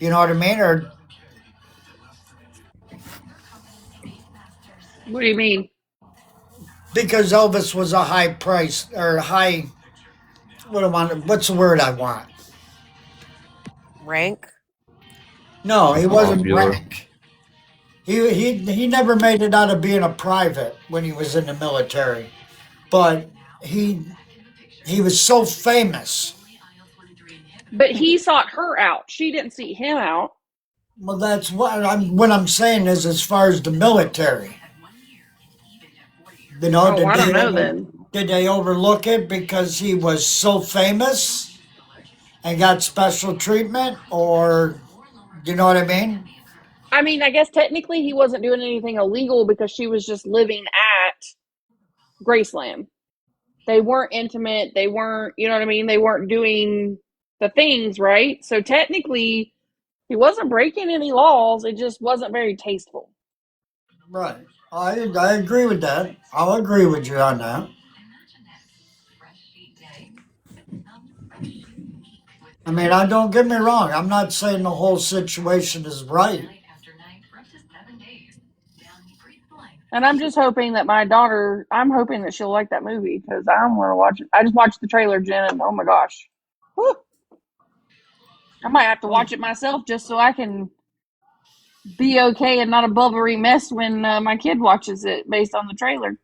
You know what I mean? Or What do you mean? because Elvis was a high price or high what's the word I want? Rank. No, he wasn't Popular. rank. He never made it out of being a private when he was in the military. But he he was so famous. But he sought her out. She didn't seek him out. Well, that's what I'm saying is as far as the military. You know, Oh, I don't know then. did they overlook it because he was so famous and got special treatment, or you know what I mean? I mean, I guess technically he wasn't doing anything illegal because she was just living at Graceland. They weren't intimate. They weren't, you know what I mean? They weren't doing the things, right? So technically, he wasn't breaking any laws. It just wasn't very tasteful. Right. I agree with that. I'll agree with you on that. I mean, I don't get me wrong. I'm not saying the whole situation is right. And I'm just hoping that my daughter, I'm hoping that she'll like that movie because I'm going to watch it. I just watched the trailer, Jen, and oh my gosh. Whew. I might have to watch it myself just so I can be okay and not a bubbly mess when my kid watches it based on the trailer.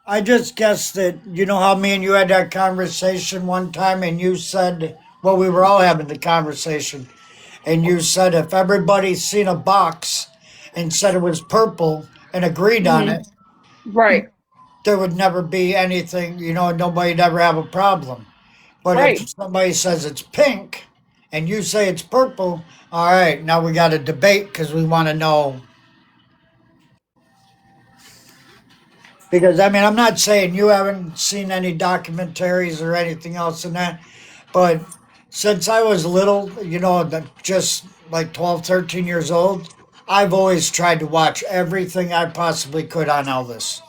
I just guess that you know how me and you had that conversation one time, and you said, well, we were all having the conversation, and you said if everybody's seen a box and said it was purple and agreed on Mm-hmm. it, Right, there would never be anything, nobody'd ever have a problem. But if right. somebody says it's pink and you say it's purple, all right, now we got a debate because we want to know. Because, I mean, I'm not saying you haven't seen any documentaries or anything else in that, but since I was little, just like 12, 13 years old, I've always tried to watch everything I possibly could on Elvis.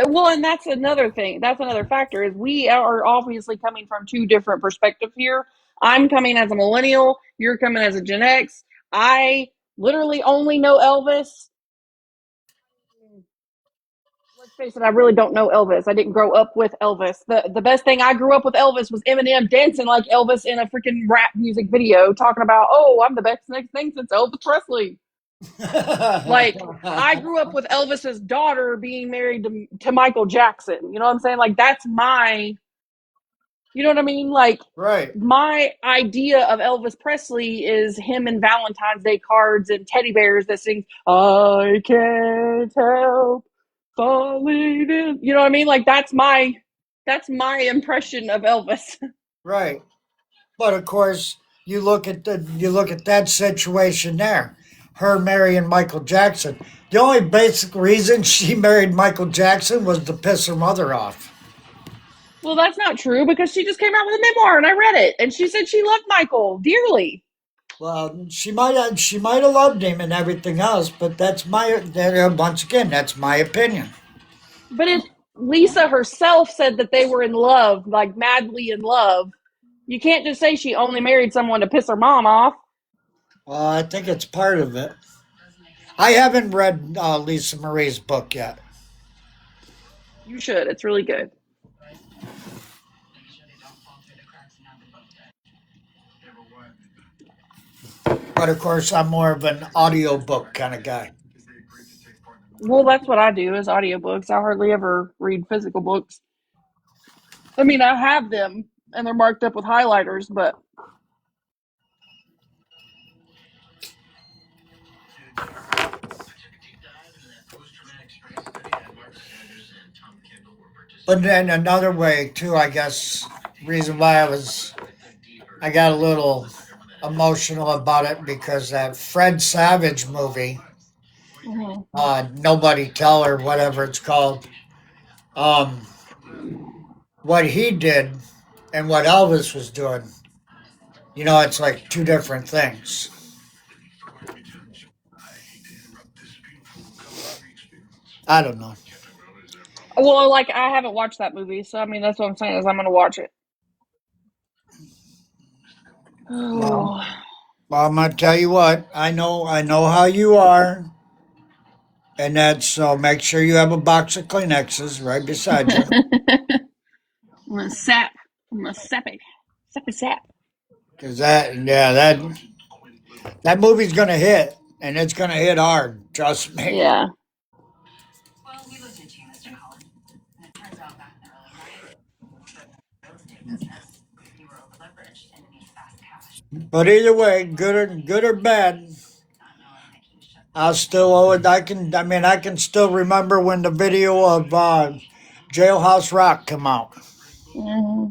Well, and that's another thing. That's another factor is we are obviously coming from two different perspectives here. I'm coming as a millennial. You're coming as a Gen X. I literally only know Elvis. Let's face it, I really don't know Elvis. I didn't grow up with Elvis. The best thing I grew up with Elvis was Eminem dancing like Elvis in a freaking rap music video, talking about, oh, I'm the best next thing since Elvis Presley. Like, I grew up with Elvis's daughter being married to Michael Jackson. You know what I'm saying? Like, that's my, you know what I mean? Like, Right, my idea of Elvis Presley is him in Valentine's Day cards and teddy bears that sing, I can't help falling in. You know what I mean? Like, that's my impression of Elvis. right. But of course, you look at that situation there. Her marrying Michael Jackson. The only basic reason she married Michael Jackson was to piss her mother off. Well, that's not true because she just came out with a memoir and I read it and she said she loved Michael dearly. Well, she might have loved him and everything else, but once again that's my opinion. But if Lisa herself said that they were in love, like madly in love, you can't just say she only married someone to piss her mom off. Well, I think it's part of it. I haven't read Lisa Marie's book yet, You should. It's really good. but of course I'm more of an audiobook kind of guy. Well, that's what I do is audiobooks. I hardly ever read physical books. I mean, I have them and they're marked up with highlighters, but But then another way too, I guess, reason why I got a little emotional about it because that Fred Savage movie, mhm. Nobody Tell or whatever it's called, um, what he did and what Elvis was doing, it's like two different things. I don't know. Well, like I haven't watched that movie, so I mean that's what I'm saying is I'm gonna watch it. Well, Oh. well, I'm gonna tell you what. I know how you are, and that's so. Make sure you have a box of Kleenexes right beside you, I'm gonna sap. I'm gonna sap it. Sappy sap. because that movie's gonna hit, and it's gonna hit hard. Trust me. Yeah. But either way, good or bad, I still owe it. I can still remember when the video of Jailhouse Rock come out. Hmm.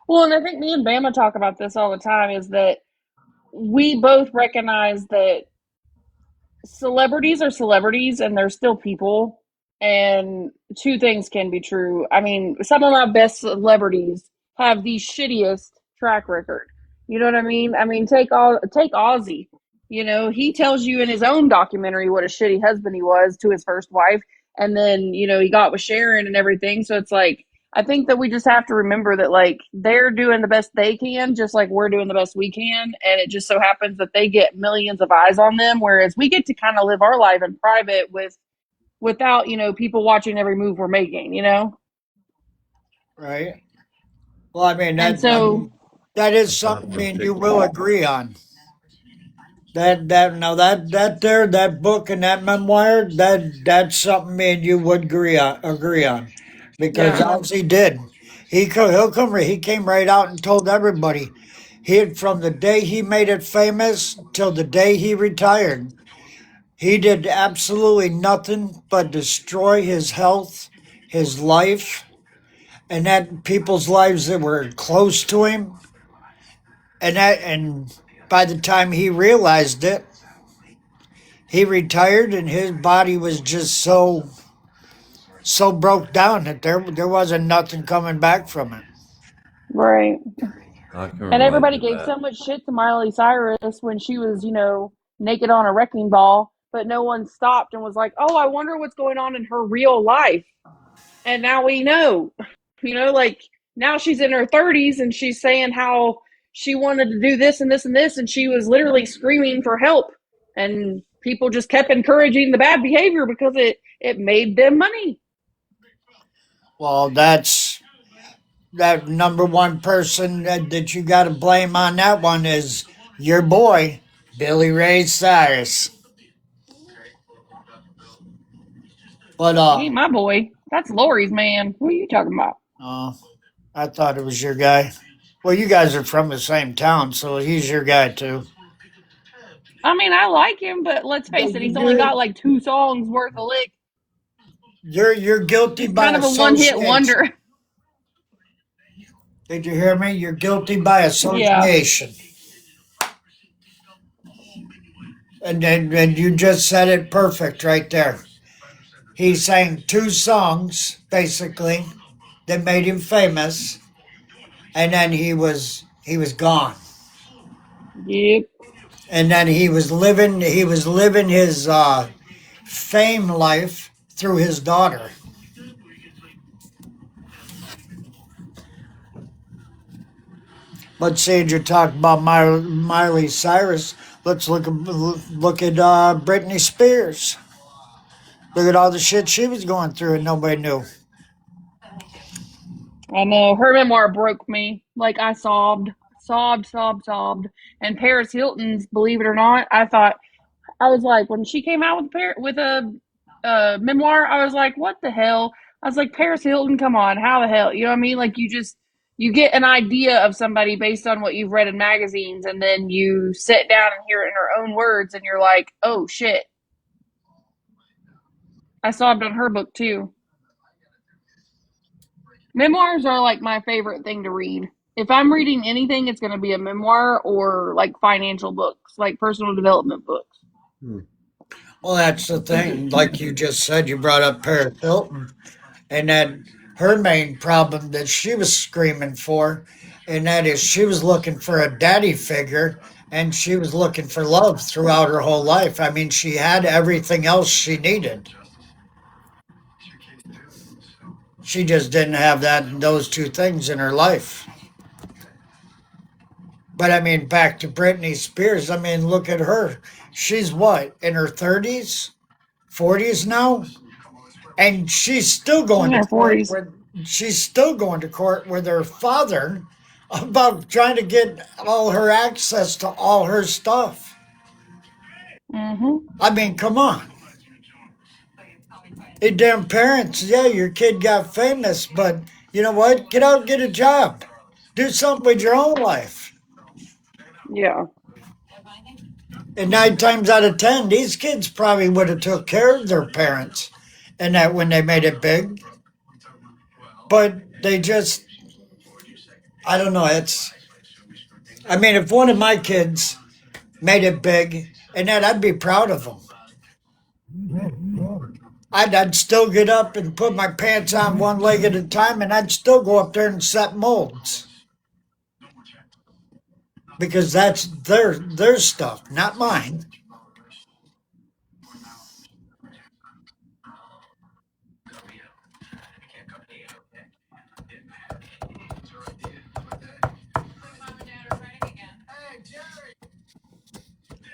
Well, and I think me and Bama talk about this all the time is that we both recognize that celebrities are celebrities and they're still people. And two things can be true. I mean, some of my best celebrities have the shittiest track record. You know what I mean? I mean, take Ozzy. You know, he tells you in his own documentary what a shitty husband he was to his first wife, and then he got with Sharon and everything. So it's like I think that we just have to remember that like they're doing the best they can, just like we're doing the best we can. And it just so happens that they get millions of eyes on them, whereas we get to kind of live our life in private without, people watching every move we're making. Right. Well, And so that is That's something for me and you will TikTok. agree on. That book and that memoir that's something me and you would agree on because yeah. Ozzy did. He came right out and told everybody from the day he made it famous till the day he retired, he did absolutely nothing but destroy his health, his life, and that people's lives that were close to him. And by the time he realized it, he retired, and his body was just so broke down that there wasn't nothing coming back from it. Right. I can And relate everybody to gave that. so much shit to Miley Cyrus when she was, naked on a wrecking ball, but no one stopped and was like, "Oh, I wonder what's going on in her real life." And now we know. Like now she's in her 30s and she's saying how she wanted to do this and this and this and she was literally screaming for help. And people just kept encouraging the bad behavior because it made them money. Well, that's that number one person that you got to blame on that one is your boy Billy Ray Cyrus. But He ain't my boy. That's Lori's man. What are you talking about? uh, I thought it was your guy. Well, you guys are from the same town, so he's your guy too. I mean, I like him, but let's face it, he's only You're got like 2 songs worth of lick. you're guilty He's by kind of a one-hit association. wonder. Did you hear me? You're guilty by Yeah, association. And you just said it perfect right there. He sang 2 songs basically that made him famous, and then he was gone. yep. And then he was living his fame life through his daughter. Let's say you're talking about Miley Cyrus. Let's look at Britney Spears. Look at all the shit she was going through and nobody knew. I know her memoir broke me. Like I sobbed, sobbed, sobbed, sobbed. And Paris Hilton's, believe it or not, I thought I was like when she came out with a memoir, I was like, what the hell? I was like, Paris Hilton, come on, how the hell? You know what I mean? Like you get an idea of somebody based on what you've read in magazines, and then you sit down and hear it in her own words, and you're like, oh shit. I sobbed on her book too. Memoirs are like my favorite thing to read. If I'm reading anything, it's going to be a memoir or like financial books, like personal development books. Well, that's the thing. Like you just said, you brought up Paris Hilton, and then her main problem that she was screaming for, and that is she was looking for a daddy figure, and she was looking for love throughout her whole life. I mean, she had everything else she needed. She just didn't have those 2 things in her life. But I mean, back to Britney Spears. I mean, look at her. She's what, in her 30s, 40s now, and she's still In going to their court 40s. with she's still going to court with her father about trying to get all her access to all her stuff. Mm-hmm. I mean, come on. Hey, damn parents, yeah, your kid got famous, but you know what? Get out and get a job. Do something with your own life. Yeah. And 9 times out of 10, these kids probably would have took care of their parents, and that when they made it big. But they just, I don't know. I mean, if one of my kids made it big, and that I'd be proud of them. I'd still get up and put my pants on one leg at a time, and I'd still go up there and set molds because that's their stuff, not mine.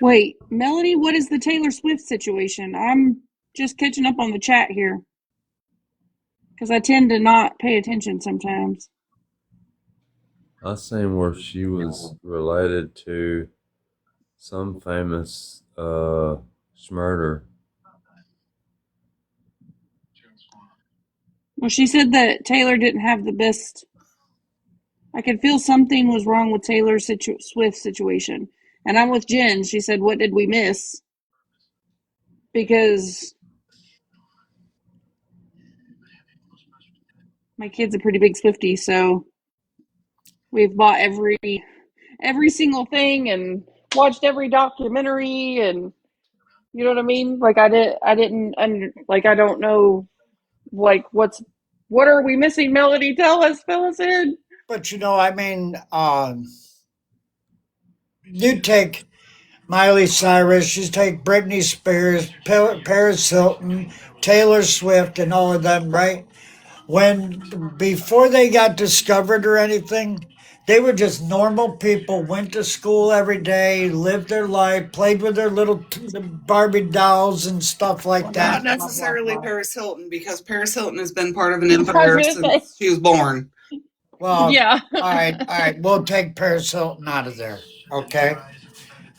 Wait, Melanie, what is the Taylor Swift situation? I'm just catching up on the chat here because I tend to not pay attention sometimes. I seen where she was related to some famous schmurder. Well, she said that Taylor didn't have the best. I could feel something was wrong with Taylor Swift's situation. And I'm with Jen. She said, what did we miss? Because my kid's a pretty big Swiftie, so we've bought every single thing and watched every documentary, and you know what I mean? Like I didn't like I don't know like what are we missing, Melody? Tell us, fill us in. But I mean, you take Miley Cyrus, you take Britney Spears, Paris Hilton, Taylor Swift, and all of them, right? Before they got discovered or anything, they were just normal people, went to school every day, lived their life, played with their little Barbie dolls and stuff like Well, not that. necessarily Paris Hilton, because Paris Hilton has been part of an I was empire gonna say, since she was born. Well, yeah. all right, we'll take Paris Hilton out of there, okay?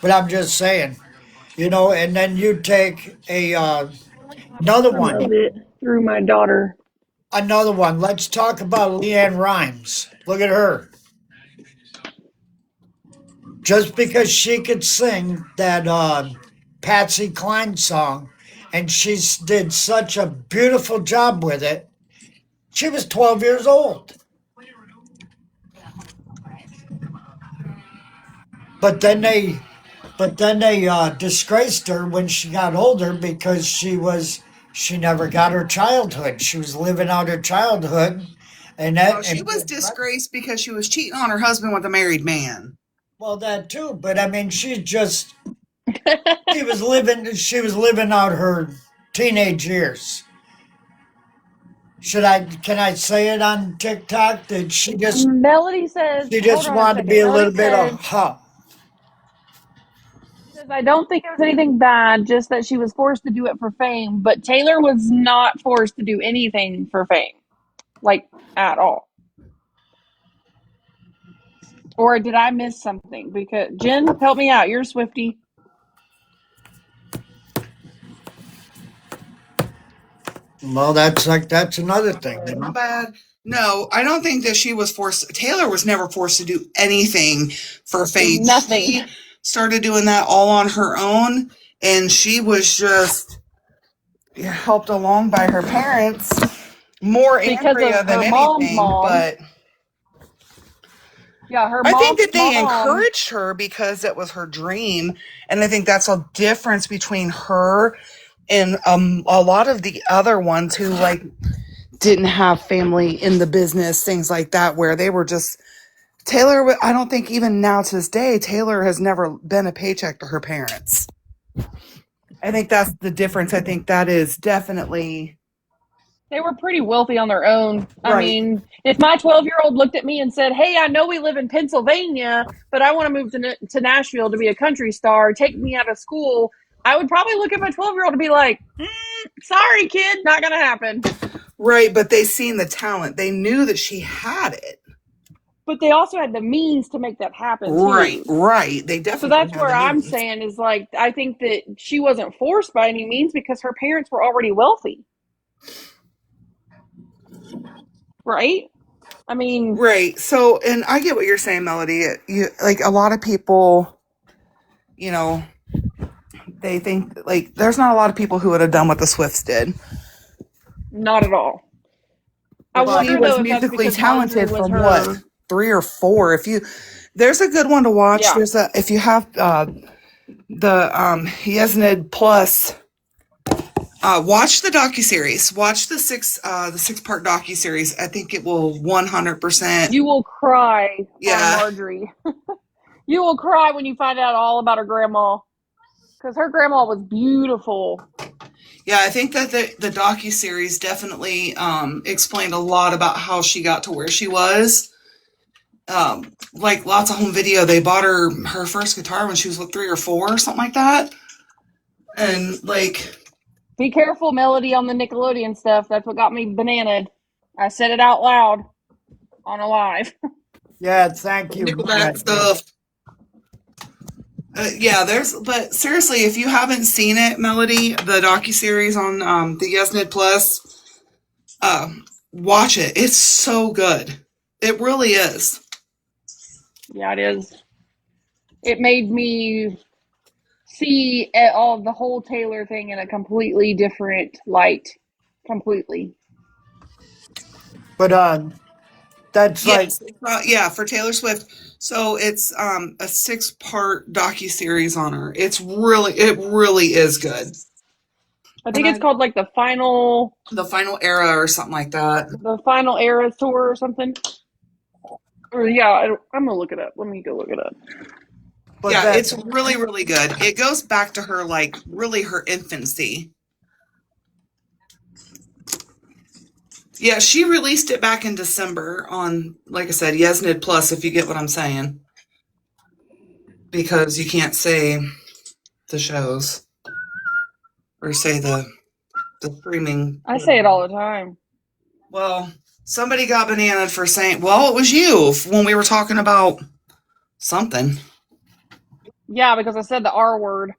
But I'm just saying, and then you take Another Some one. of it through my daughter. Another one. Let's talk about Leanne Rhymes. Look at her. Just because she could sing that Patsy Cline song, and she did such a beautiful job with it. She was 12 years old. But then they disgraced her when she got older because she never got her childhood. She was living out her childhood, and Well, that she and was disgraced because she was cheating on her husband with a married man. well that too. But I mean, she was living out her teenage years. Can I say it on TikTok that Melody says, she hold just on a wanted to be second. a Melody little bit of said, she says, I don't think it was anything bad, just that she was forced to do it for fame. But Taylor was not forced to do anything for fame, like at all. Or did I miss something? Because Jen, help me out. You're a Swiftie. well, that's another thing, you My know. bad. No, I don't think that she was forced. Taylor was never forced to do anything for fame. Nothing. She started doing that all on her own, and she was just helped along by her parents, more Because Andrea of than her mom's anything. mom. But Yeah, her I think mom's that they mom. encouraged her because it was her dream, and I think that's a difference between her and a lot of the other ones who like didn't have family in the business, things like that, where they were just Taylor. I don't think even now to this day, Taylor has never been a paycheck to her parents. I think that's the difference. I think that is definitely They were pretty wealthy on their own. I right. mean, if my 12-year-old looked at me and said, hey, I know we live in Pennsylvania, but I want to move to Nashville to be a country star, take me out of school, I would probably look at my 12-year-old and be like, sorry, kid, not going to happen. Right, but they seen the talent. They knew that she had it. But they also had the means to make that happen, Right, too. right. They So definitely that's had where the I'm means. saying is like, I think that she wasn't forced by any means because her parents were already wealthy. Right? I mean, Right. So, and I get what you're saying, Melody. You like a lot of people, you know, they think like there's not a lot of people who would have done what the Swifts did. not at all. I But she wonder was though if that's musically because Marjorie talented was from what, her. 3 or 4. If you, there's a good one to watch. Yeah. There's a if you have the Yesnid Plus. Watch the docuseries. Watch the 6 part docuseries. I think it will 100%. You will cry on Yeah, Marjorie. You will cry when you find out all about her grandma. Because her grandma was beautiful. yeah. I think that the docuseries definitely explained a lot about how she got to where she was. Like lots of home video. They bought her first guitar when she was 3 or 4 or something like that, and like Be careful, Melody, on the Nickelodeon stuff. That's what got me bananaed. I said it out loud on a live. Yeah, thank you. Nickelback stuff. Yeah, but seriously, if you haven't seen it, Melody, the docuseries on the Yesnid Plus, watch it. It's so good. It really is. Yeah, it is. It made me see all the whole Taylor thing in a completely different light. Completely. But that's like, Yes, yeah, for Taylor Swift. So it's a 6 part docuseries on her. It really is good. I And think it's called like the final era or something like that. the final era tour or something. Or yeah, I'm gonna look it up. Let me go look it up. but Yeah, that, it's really good. It goes back to her like really her infancy. Yeah, she released it back in December on, like I said, Yesnid Plus, if you get what I'm saying. Because you can't say the shows or say the streaming. I say it all the time. Well, somebody got bananaed for saying, well, it was you when we were talking about something. Yeah, because I said the R word.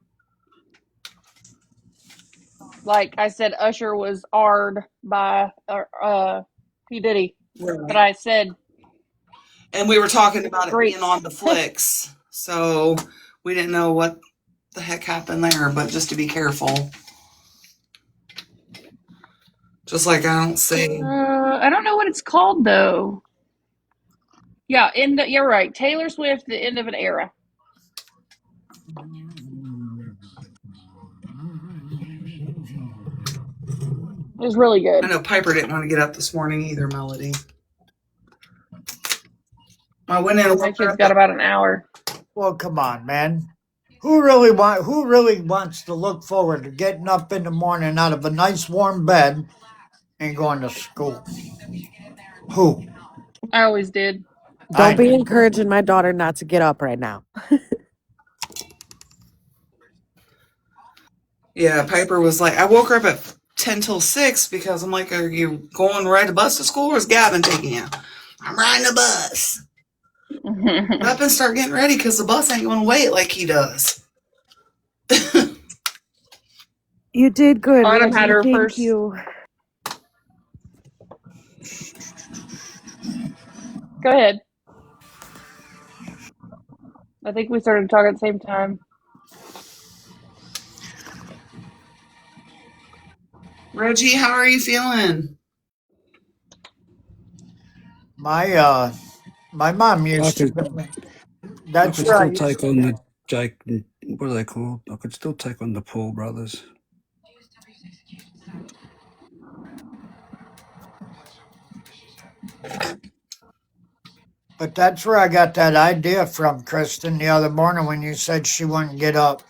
Like I said, Usher was R'd by P Diddy, but Right. I said And we were talking about it being great. on the flicks, so we didn't know what the heck happened there, but just to be careful. Just like I don't say. I don't know what it's called though. Yeah, you're right. Taylor Swift, the end of an era. It was really I good. know Piper didn't want to get up this morning either, Melody. I went in and My woke her kid's up got at about an hour. Well, come on, man. Who really wants to look forward to getting up in the morning out of a nice warm bed and going to school? Who? I always did. Don't I be do. encouraging my daughter not to get up right now. Yeah, Piper was like, I woke her up at 10 till 6 because I'm like, are you going to ride the bus to school or is Gavin taking you? I'm riding the bus. Up and start getting ready because the bus ain't going to wait like he does. You did good, Autumn had Reggie. her Thank first. you. Go ahead. I think we started talking at the same time. Reggie, how are you feeling? My mom I used could to. I That's could where I still used take to. on the Jake. What are they called? I could still take on the Paul brothers. But that's where I got that idea from, Kristen, the other morning when you said she wouldn't get up.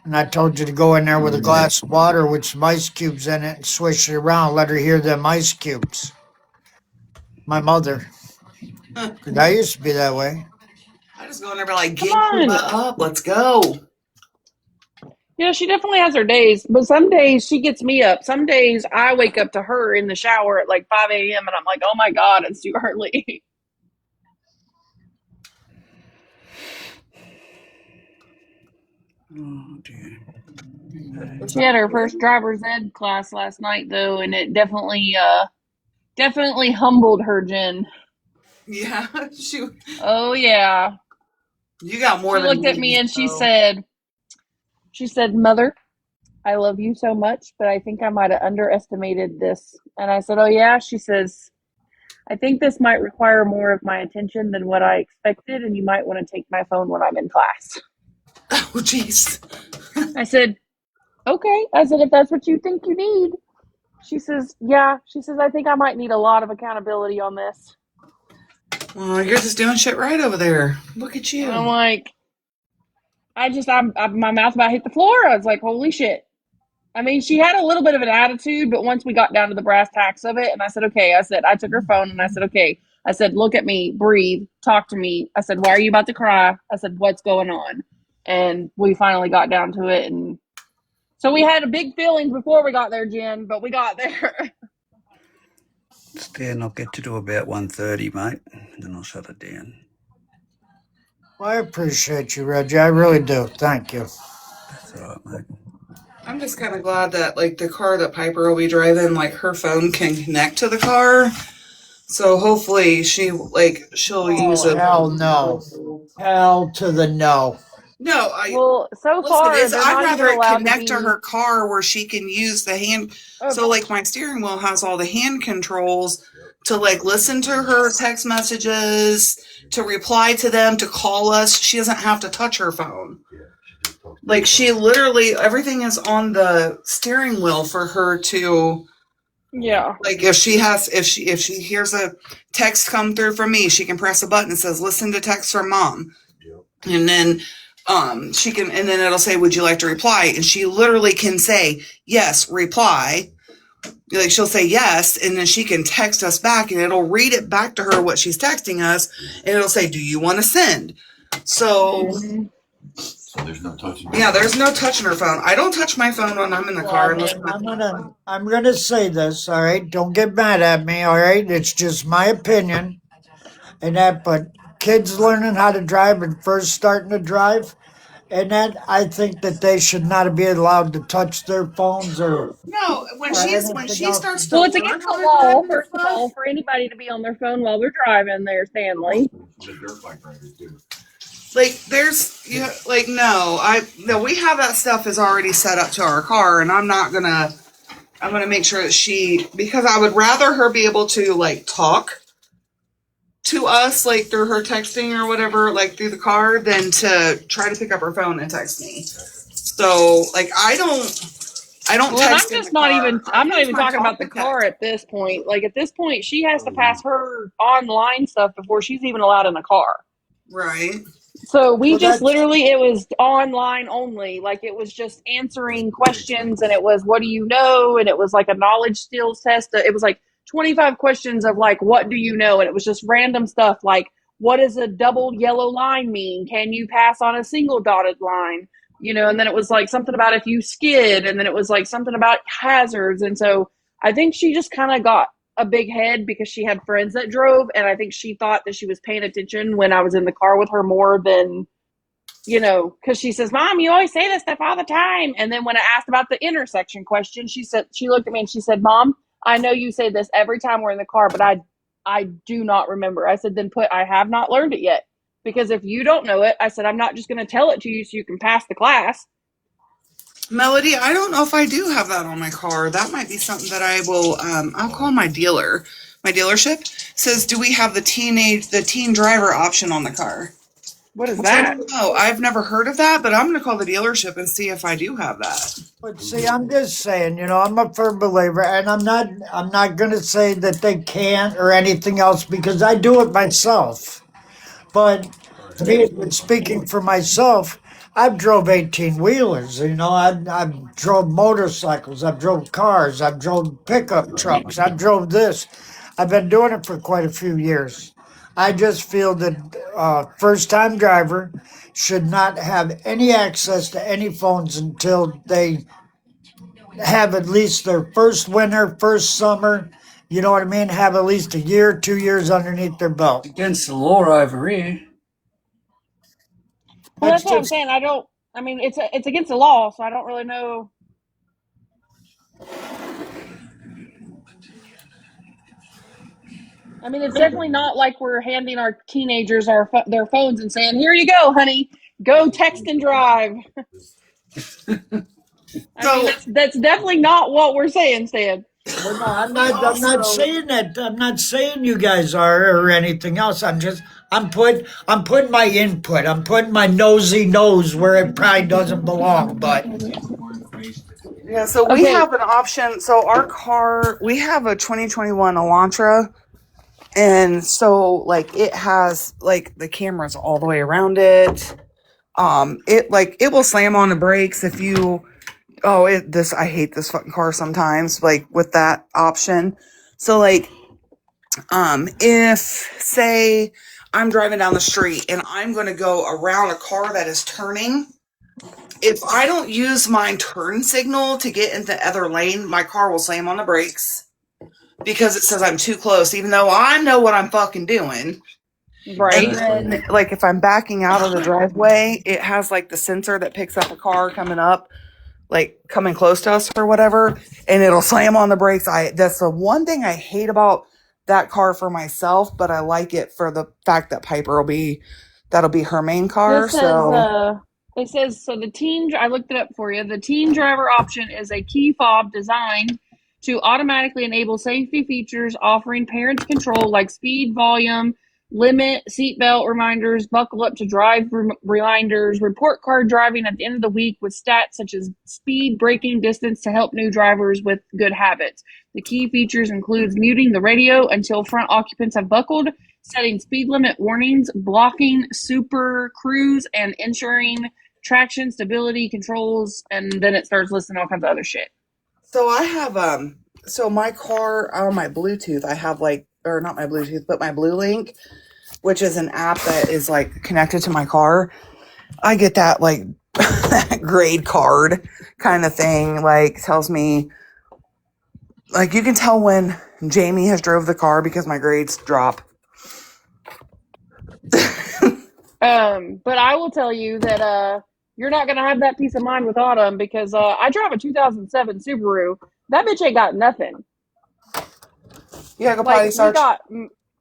And I told you to go in there with a glass of water with some ice cubes in it and swish it around, let her hear them ice cubes. My mother. Huh. 'Cause I used to be that way. I just go in there and be like, Come get your on. butt up. Let's go. Yeah, she definitely has her days, but some days she gets me up. Some days I wake up to her in the shower at like 5 a.m. and I'm like, oh my God, it's too early. Oh dear. It's She not had her good. first driver's ed class last night though, and it definitely humbled her, Jen. Yeah, Oh yeah. you got more She than looked at me. me and So. she said, Mother, I love you so much, but I think I might have underestimated this. And I said, oh yeah. She says, I think this might require more of my attention than what I expected, and you might want to take my phone when I'm in class. Oh, jeez. I said, okay. I said, if that's what you think you need. She says, yeah. She says, I think I might need a lot of accountability on this. Well, you're just doing shit right over there. Look at And I'm you. like, my mouth about hit the floor. I was like, holy shit. I mean, she had a little bit of an attitude, but once we got down to the brass tacks of it, and I said, okay, I said, I took her phone and I said, okay, I said, look at me, breathe, talk to me. I said, why are you about to cry? I said, what's going on? And we finally got down to it. And so we had a big feelings before we got there, Jen, but we got there. Stan, I'll get you to about 1:30, mate. And then I'll shut it down. Well, I appreciate you, Reggie. I really do. Thank you. That's all right, mate. I'm just kind of glad that, like, the car that Piper will be driving, like, her phone can connect to the car. So hopefully she'll use Oh, it. hell no. Hell to the no. No, Well, so listen, far, it's they're I'd not rather even it allowed to connect to be. her car where she can use the hand. So like my steering wheel has all the hand controls to like listen to her text messages, to reply to them, to call us. She doesn't have to touch her phone. Like she literally everything is on the steering wheel for her to Yeah. like if she hears a text come through from me, she can press a button that says listen to text from mom. And then she can and then it'll say would you like to reply, and she literally can say yes, reply. Like she'll say yes, and then she can text us back and it'll read it back to her what she's texting us, and it'll say do you want to send. So there's no touching. Yeah, there's no touching her phone. I don't touch my phone when I'm in the Well, car unless I'm gonna say this, all right? Don't get mad at me, all right? It's just my opinion. And that but kids learning how to drive and first starting to drive, And then I think that they should not be allowed to touch their phones No, when or when anything she else. starts to Well, it's learn against how the to law, drive and first of stuff. all, for anybody to be on their phone while they're driving there, Stanley. Like there's like no, we have that stuff is already set up to our car, and I'm gonna make sure that because I would rather her be able to like talk to us like through her texting or whatever, like through the car, than to try to pick up her phone and text me. So like I don't Well, and I'm text in the just not car. even I I'm not use even my talking talk about the to car text. at this point. Like at this point, she has to pass her online stuff before she's even allowed in the car. Right. So we Well, just that's literally, it was online only. Like it was just answering questions, and it was, what do you know? And it was like a knowledge skills test. It was like 25 questions of like, what do you know? And it was just random stuff like, what does a double yellow line mean? Can you pass on a single dotted line? You know, and then it was like something about if you skid, and then it was like something about hazards. And so I think she just kind of got a big head because she had friends that drove, and I think she thought that she was paying attention when I was in the car with her more than, because she says, Mom, you always say this stuff all the time. And then when I asked about the intersection question, she looked at me and she said, Mom, I know you say this every time we're in the car, but I do not remember. I said, then I have not learned it yet. Because if you don't know it, I said, I'm not just going to tell it to you so you can pass the class. Melody, I don't know if I do have that on my car. That might be something that I will. I'll call my dealer. My dealership says, "Do we have the teen driver option on the car?" What is Which I that? don't know. I've never heard of that, but I'm going to call the dealership and see if I do have that. But see, I'm just saying, I'm a firm believer, and I'm not going to say that they can't or anything else because I do it myself. But me, speaking for myself, I've drove 18 wheelers. I've drove motorcycles, I've drove cars, I've drove pickup trucks, I've drove this. I've been doing it for quite a few years. I just feel that first time driver should not have any access to any phones until they have at least their first winter, first summer. You know what I mean? Have at least a year, 2 years underneath their belt. Against the law, I agree. Well, That's that's what I'm just saying. I mean, it's against the law, so I don't really know. I mean, it's definitely not like we're handing our teenagers their phones and saying, "Here you go, honey, go text and drive." I mean, So, that's definitely not what we're saying, Stan. well, no, I'm not saying that. I'm not saying you guys are or anything else. I'm putting my input. I'm putting my nosy nose where it probably doesn't belong. But yeah, so we Okay, have an option. So, our car, we have a 2021 Elantra. And so, like, it has, like, the cameras all the way around it. It will slam on the brakes if you I hate this fucking car sometimes, like with that option. So like if say I'm driving down the street and I'm going to go around a car that is turning, if I don't use my turn signal to get into the other lane, my car will slam on the brakes because it says I'm too close, even though I know what I'm fucking doing. And right. then, like, if I'm backing out of the driveway, it has like the sensor that picks up a car coming up, like coming close to us or whatever, and it'll slam on the brakes. That's the one thing I hate about that car for myself, but I like it for the fact that that'll be her main car. This says, So it says, so I looked it up for you. The teen driver option is a key fob designed to automatically enable safety features offering parents control like speed, volume, limit, seatbelt reminders, buckle up to drive reminders, report card driving at the end of the week with stats such as speed, braking distance to help new drivers with good habits. The key features includes muting the radio until front occupants have buckled, setting speed limit warnings, blocking super cruise, and ensuring traction stability controls. And then it starts listing all kinds of other shit. so I have so my car on my Bluetooth, I have like, or not my Bluetooth, but my Blue Link, which is an app that is like connected to my car. I get that like grade card kind of thing, like tells me, like, you can tell when Jamie has drove the car because my grades drop. But I will tell you that You're not gonna have that peace of mind without them because I drive a 2007 Subaru. That bitch ain't got nothing. Yeah, I could Like probably search.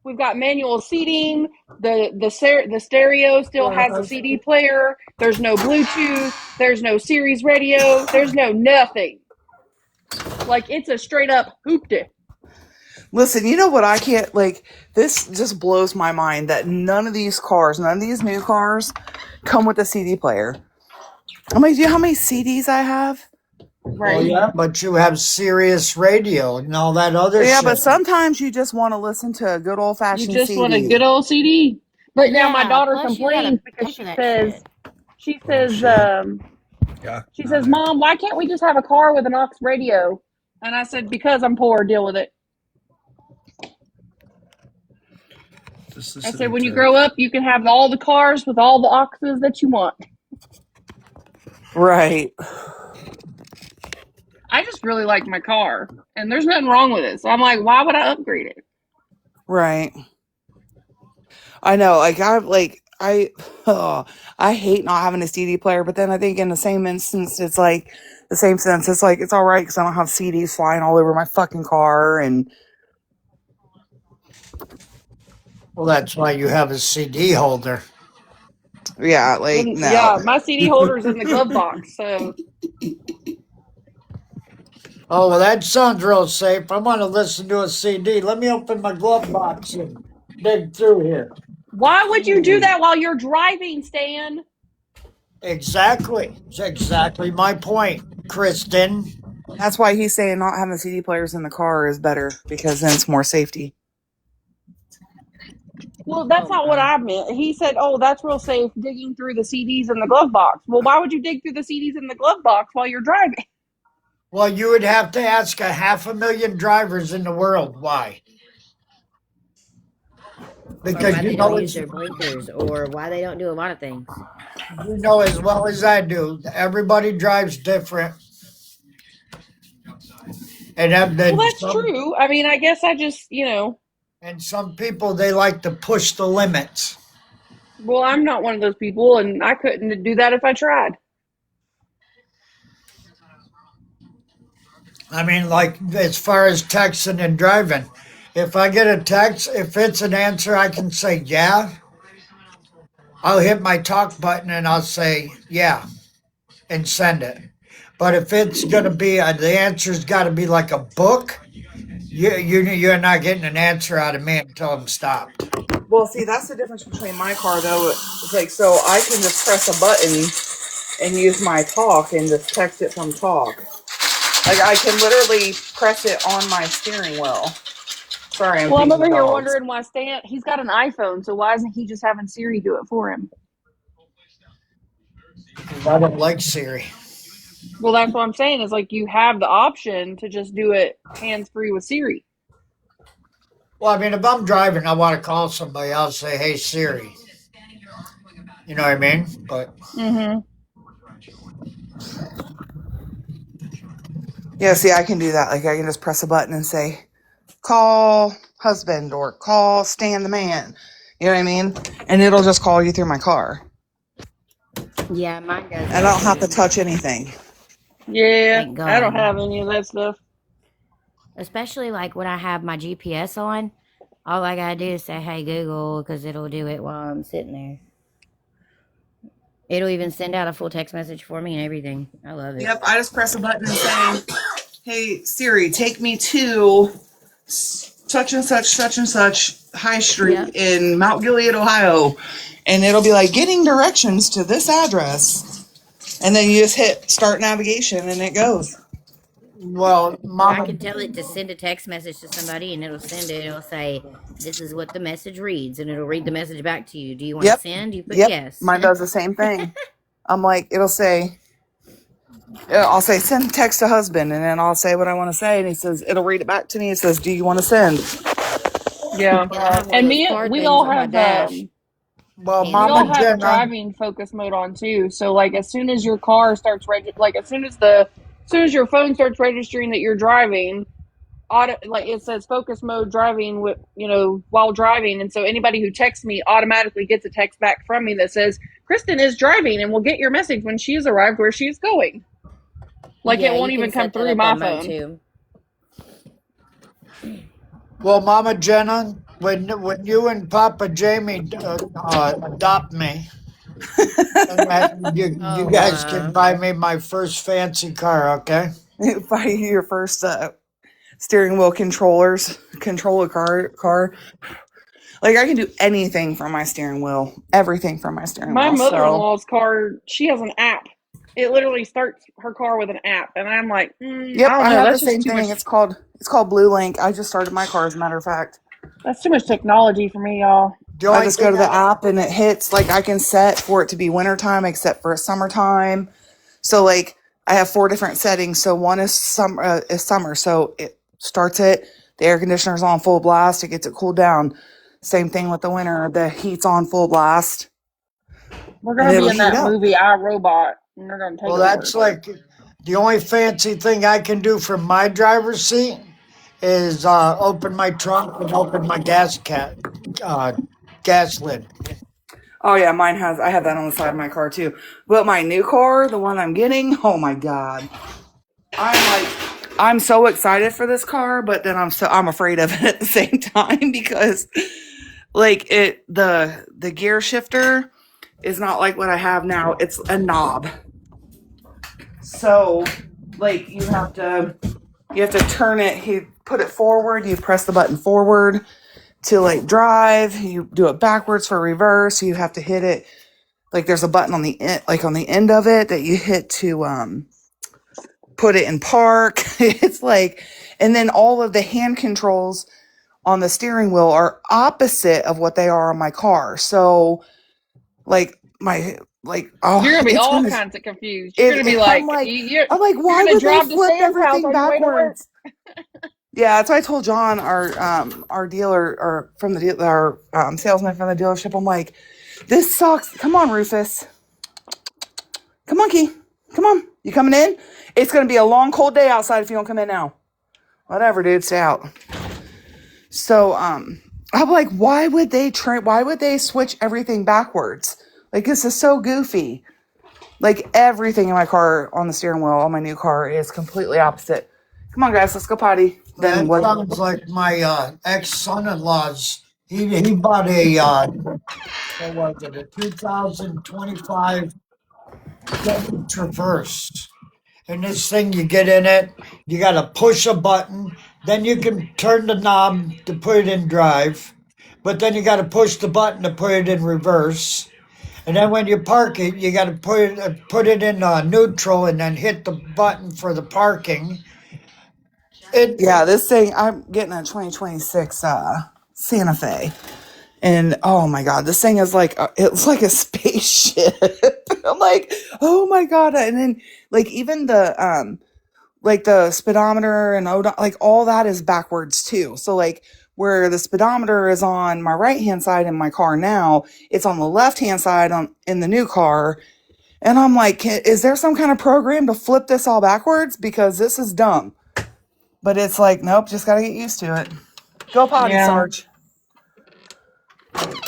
we've got manual seating. The stereo still has a CD player. There's no Bluetooth. There's no Sirius radio. There's no nothing. Like it's a straight up hoopty. Listen, you know what I can't, like, this just blows my mind that none of these new cars come with a CD player. I'm like, do you know how many CDs I have? Well, Right. yeah, but you have Sirius radio and all that other Yeah, shit. but sometimes you just want to listen to a good old You fashioned just want a CD. good old CD. But now my Yeah, daughter plus you gotta complains because pay for that shit. she Oh says, shit. Yeah. she Now says, there. Mom, why can't we just have a car with an aux radio? And I said, because I'm poor, deal with it. Just I said, listening when you to. grow up, you can have all the cars with all the auxes that you want. Right. I just really like my car, and there's nothing wrong with it. So I'm like, why would I upgrade it? Right. I know, I hate not having a CD player, but then I think in the same instance, it's like it's all right because I don't have CDs flying all over my fucking car, and Well, that's why you have a CD holder. yeah, Well, like no. yeah, my CD holder's in the glove box, so Oh, well, that sounds real safe. I want to listen to a CD. Let me open my glove box and dig through here. why would you do CD. that while you're driving, Stan? Exactly. It's exactly my point, Kristen. That's why he's saying not having CD players in the car is better because then it's more safety. Well, Oh that's not what my. I meant. He said, "Oh, that's real safe digging through the CDs in the glove box." Well, why would you dig through the CDs in the glove box while you're driving? Well, you would have to ask 500,000 drivers in the world why. Or Because why they don't use their blinkers, or why they don't do a lot of things. you know as well as I do, everybody drives different. And Well, then that's some true. I mean, I guess I just, and some people they like to push the limits. well, I'm not one of those people, and I couldn't do that if I tried. I mean, like as far as texting and driving. If I get a text, if it's an answer I can say yeah, I'll hit my talk button and I'll say yeah and send it. But if it's gonna be the answer's got to be like a book, you're not getting an answer out of me until I'm stopped. Well, see, that's the difference between my car though. It's like so I can just press a button and use my talk and just text it from talk. Like I can literally press it on my steering wheel. Sorry, I'm Well, I'm feeding the over here dogs. wondering why Stan, he's got an iPhone, so why isn't he just having Siri do it for him? I don't like Siri. Well, that's what I'm saying is like you have the option to just do it hands free with Siri. Well, I mean, if I'm driving, I want to call somebody. I'll say, "Hey Siri," you know what I mean? But Mm-hmm. Yeah, see, I can do that. Like I can just press a button and say, "Call husband" or "Call Stan the man." You know what I mean? And it'll just call you through my car, Yeah, mine does and I that don't have to too. touch anything. Yeah, Thank I don't God. have any of that stuff. Especially like when I have my GPS on, all I gotta do is say, "Hey Google," because it'll do it while I'm sitting there. It'll even send out a full text message for me and everything. I love it. Yep, I just press a button and say, "Hey Siri, take me to such and such High Street Yep. in Mount Gilead, Ohio," and it'll be like getting directions to this address, and then you just hit start navigation and it goes. well, Or I Mama, can tell it to send a text message to somebody and it'll send it. It'll say, "This is what the message reads," and it'll read the message back to you. Do you want to Yep, send? You put yep, yes. mine does the same thing. I'm like, I'll say send text to husband, and then I'll say what I want to say, and he says it'll read it back to me. It says, "Do you want to send?" Yeah, And I have one of and those card we things all on my have dash. well, Hands we all Mama free. have Jenna, driving focus mode on too. So like as soon as your car starts like as soon as your phone starts registering that you're driving, like it says focus mode driving with while driving, and so anybody who texts me automatically gets a text back from me that says Kristen is driving and will get your message when she's arrived where she's going. Like Yeah, it won't you can even come set that through up my on mine phone. too. Well, Mama Jenna, when you and Papa Jamie adopt me, and you Oh guys can my. buy me my first fancy car, okay? Buy you your first steering wheel controller car. Like I can do anything from my steering wheel, everything from my steering My wheel. So mother-in-law's car, she has an app. It literally starts her car with an app, and I'm like, I yep, don't I know. have the That's just same too much. thing. It's called Blue Link. I just started my car, as a matter of fact. That's too much technology for me, y'all. The I only just go thing to the app and it hits. Like I can set for it to be wintertime, except for summertime. So like I have 4 different settings. So one is summer. So it starts it. The air conditioner's on full blast. It gets it cooled down. Same thing with the winter. The heat's on full blast, We're and gonna be it'll in heat that up. movie I, Robot, and they're gonna take well, over. that's like the only fancy thing I can do from my driver's seat is open my trunk and open my gas lid. Oh yeah, mine has. I have that on the side of my car too. But my new car, the one I'm getting, oh my god, I'm so excited for this car, but then I'm afraid of it at the same time because like the gear shifter is not like what I have now. It's a knob. So like you have to turn it, you put it forward, you press the button forward to like drive, you do it backwards for reverse, you have to hit it like there's a button on the end, like on the end of it that you hit to put it in park. It's like, and then all of the hand controls on the steering wheel are opposite of what they are on my car. So like You're gonna be it's all gonna kinds of confused. You're gonna be I'm like, like I'm like, you're why gonna would they drive to flip Sam's house everything on your way to work. backwards? Yeah, that's why I told John, our dealer, or from our salesman from the dealership. I'm like, this sucks. Come on, Rufus. Come on, Key. Come on. You coming in? It's gonna be a long, cold day outside if you don't come in now. Whatever, dude. Stay out. So, I'm like, why would they switch everything backwards? Like, this is so goofy. Like, everything in my car on the steering wheel on my new car is completely opposite. Come on, guys, let's go potty. Then That what? sounds like my ex son-in-law's. He bought what was it, a 2025 Chevy Traverse. And this thing, you get in it, you got to push a button, then you can turn the knob to put it in drive, but then you got to push the button to put it in reverse. And then when you park it, you got to put it in neutral and then hit the button for the parking. It Yeah, this thing, I'm getting a 2026 Santa Fe. And oh my God, this thing is like, it's like a spaceship. I'm like, oh my God. And then like even like the speedometer and like all that is backwards too. So like where the speedometer is on my right hand side in my car now, it's on the left hand side in the new car. And I'm like, is there some kind of program to flip this all backwards? Because this is dumb. But it's like, nope, just got to get used to it. Go potty, Yeah. Sarge.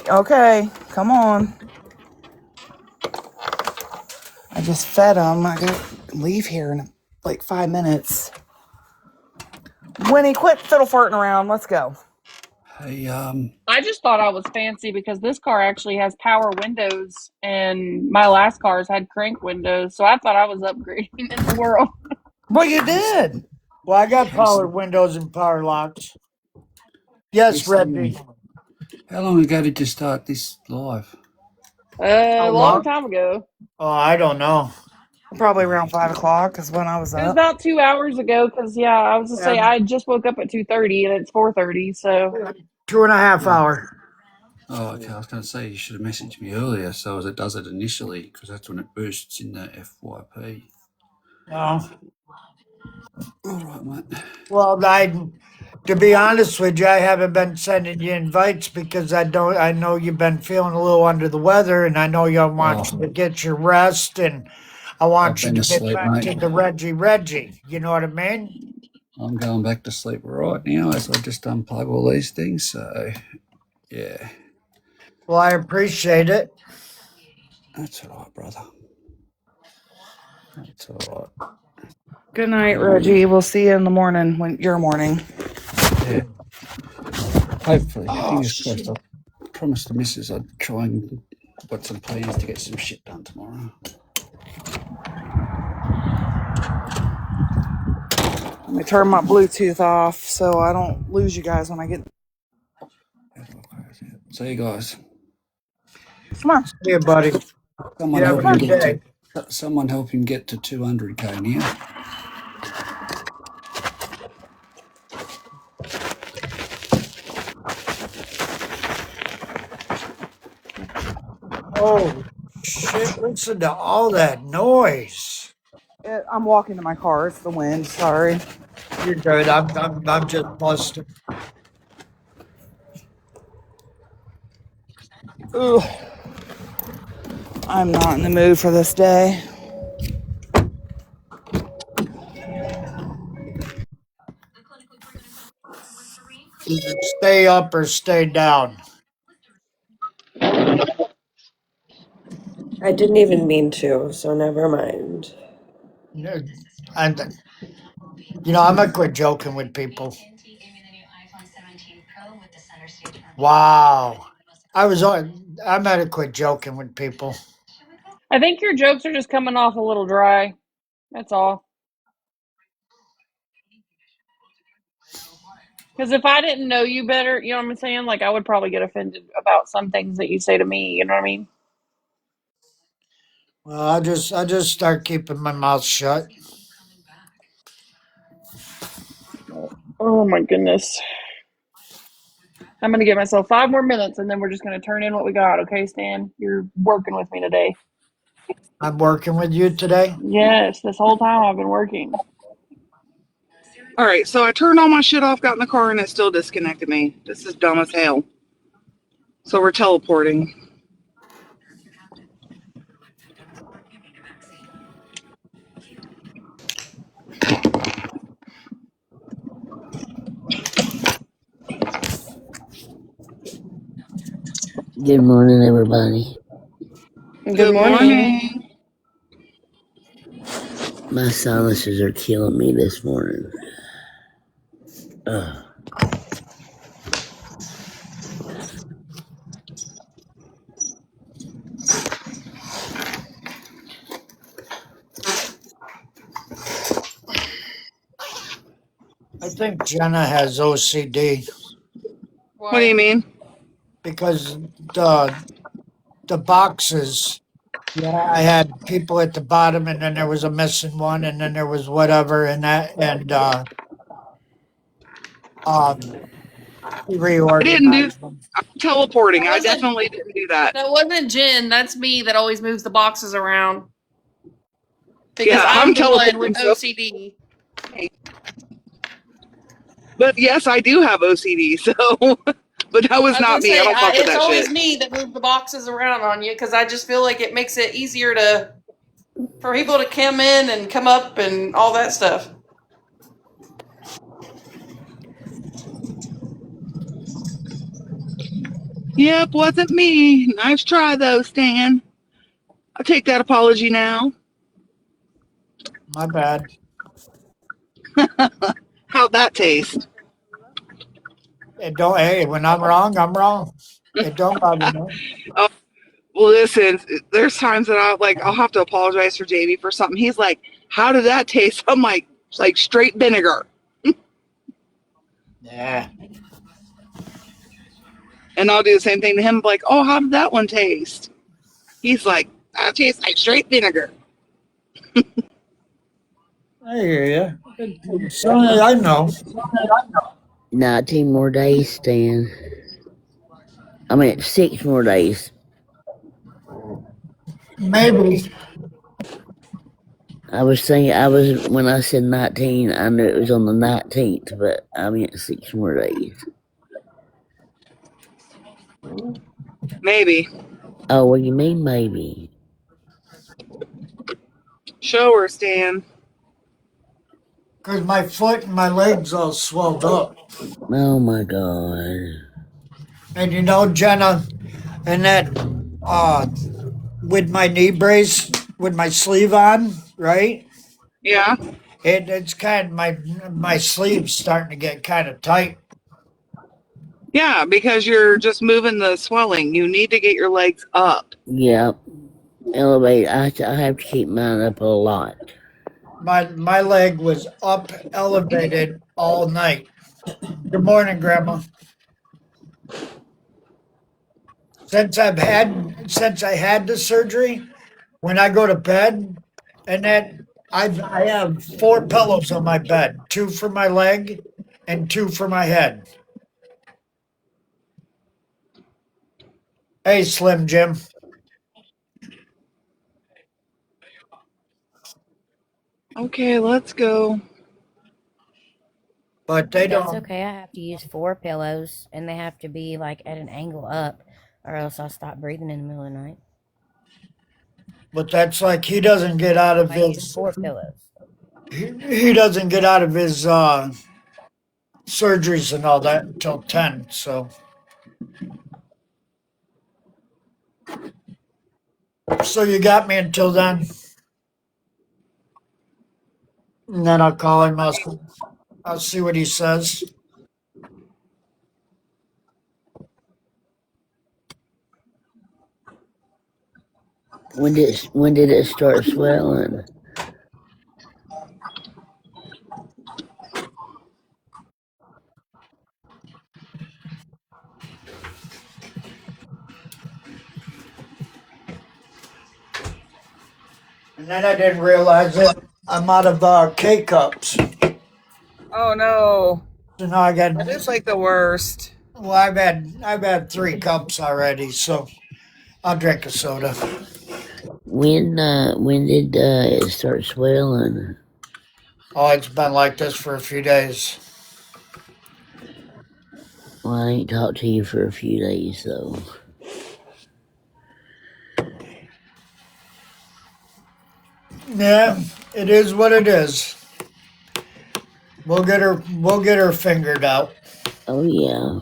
Okay, come on. I just fed him. I gotta leave here in like 5 minutes. Winnie, quit fiddle farting around. Let's go. Hey, I just thought I was fancy because this car actually has power windows, and my last cars had crank windows, so I thought I was upgrading in the world. Well, you Casey, did. Well, I got power Casey, windows and power locks. Yes, Casey, Reggie. how long ago did you start this live? How A long long? time ago. Oh, I don't know. Probably around 5 o'clock is when I was It was up. about 2 hours ago because yeah, I was to say Yeah, I just woke up at 2:30 and it's 4:30. So 2.5 Oh, hours. oh, okay. I was going to say you should have messaged me earlier so as it does it initially because that's when it boosts in the FYP. No. All right, mate. Well, to be honest with you, I haven't been sending you invites because I know you've been feeling a little under the weather, and I know you want you to Oh, get your rest, and I I've want you been to get asleep, back mate. to the Reggie. You know what I mean? I'm going back to sleep right now as I just unplug all these things. So, yeah. Well, I appreciate it. That's all right, brother. That's all right. Good night, Reggie. We'll see you in the morning when your morning. Yeah. Hopefully, Oh, fingers shit. crossed. I promised the missus I'd try and put some plans to get some shit done tomorrow. Let me turn my Bluetooth off so I don't lose you guys when I get. See you guys. Come on. See you, buddy. Someone You have help a him good get day. to. Someone help him get to 200k now. Oh, shit. Listen to all that noise. I'm walking to my car. It's the wind. Sorry. You're good. I'm just busted. Ugh. I'm not in the mood for this day. Either stay up or stay down. I didn't even mean to, so never mind. And I'm gonna quit joking with people. Wow. I'm gonna quit joking with people. I think your jokes are just coming off a little dry. That's all. Because if I didn't know you better, you know what I'm saying? Like, I would probably get offended about some things that you say to me. You know what I mean? Well, I just start keeping my mouth shut. Oh my goodness. I'm going to give myself 5 more minutes and then we're just going to turn in what we got. Okay, Stan? You're working with me today. I'm working with you today. Yes, this whole time I've been working. All right, so I turned all my shit off, got in the car, and it still disconnected me. This is dumb as hell. So we're teleporting. Good morning, everybody. Good Good morning. morning. My sinuses are killing me this morning. Ugh. I think Jenna has OCD What do you Why? mean? because the boxes. Yeah, I had people at the bottom, and then there was a missing one, and then there was whatever, and that, and um, I didn't do reorganized them. teleporting. That I wasn't definitely didn't do that. that wasn't Jen. That's me that always moves the boxes around because Yeah, I'm I'm the one with teleporting. So, OCD. but yes, I do have OCD. So, but that was I was not gonna me. I say don't fuck with it's that always shit. me that moves the boxes around on you because I just feel like it makes it easier to for people to come in and come up and all that stuff. Yep, wasn't me. Nice try though, Stan. I'll take that apology now. My bad. How'd that taste? It don't. Hey, when I'm wrong, I'm wrong. It don't bother me. Oh, well, listen. There's times that I'll have to apologize for JB for something. He's like, "How did that taste?" I'm like straight vinegar. Yeah. And I'll do the same thing to him, like, "Oh, how did that one taste?" He's like, "That tastes like straight vinegar." I hear you. So I know. 19 more days, Stan. I mean, 6 more days. Maybe. When I said 19, I knew it was on the 19th, but I meant 6 more days. Maybe. Oh, what do you mean, maybe? Show her, Stan. Because my foot and my legs all swelled up. Oh my God. And you know, Jenna, and that uh with my knee brace, with my sleeve on, right? Yeah. It's kind of my sleeve's starting to get kind of tight. Yeah, because you're just moving the swelling. You need to get your legs up. Yep. Elevate. I have to keep mine up a lot. My leg was up elevated all night. Good morning, Grandma. Since I had the surgery, when I go to bed, and that I have four pillows on my bed, two for my leg and two for my head. Hey, Slim Jim, Okay, let's go. but they That's don't. okay. I have to use 4 pillows, and they have to be like at an angle up, or else I'll stop breathing in the middle of the night. But that's like he doesn't get out So of I use his 4 pillows. he doesn't get out of his surgeries and all that until 10. So you got me until then, and then I'll call him. I'll see what he says. When did it start swelling? And then I didn't realize it. I'm out of K cups. Oh no. So now I got. That is like the worst. Well, I've had 3 cups already, so I'll drink a soda. When did it start swelling? Oh, it's been like this for a few days. Well, I ain't talked to you for a few days though. Yeah, it is what it is. We'll get her fingered out. Oh yeah.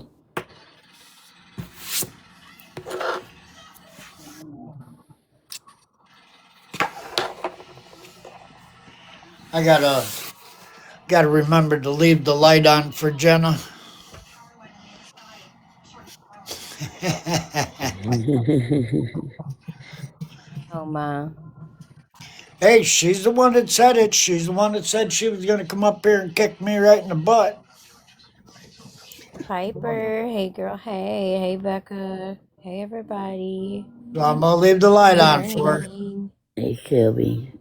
I gotta remember to leave the light on for Jenna. Oh my. Hey, she's the one that said it. She's the one that said she was gonna come up here and kick me right in the butt. Piper. Hey, girl. Hey. Hey, Becca. Hey, everybody. So I'm gonna leave the light Good on for her. morning. Hey Shelby.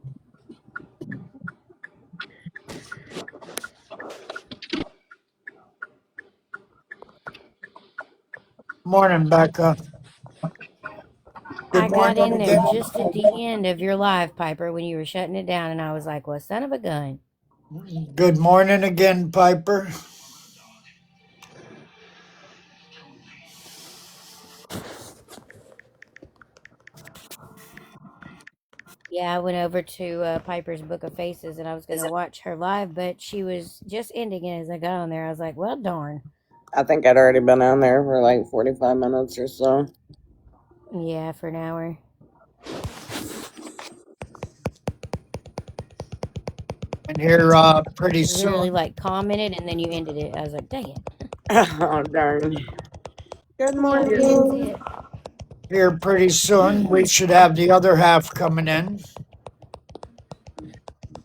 Morning, Becca. Good I got morning in there again. just at the end of your live, Piper, when you were shutting it down, and I was like, well, son of a gun. Good morning again, Piper. Yeah, I went over to Piper's Book of Faces, and I was going to watch her live, but she was just ending it as I got on there. I was like, well, darn. I think I'd already been on there for like 45 minutes or so. Yeah, for an hour. And here pretty You literally soon. like commented, and then you ended it. I was like, dang it. Oh, darn. Good Yep, that's morning. it. Here pretty soon. We should have the other half coming in.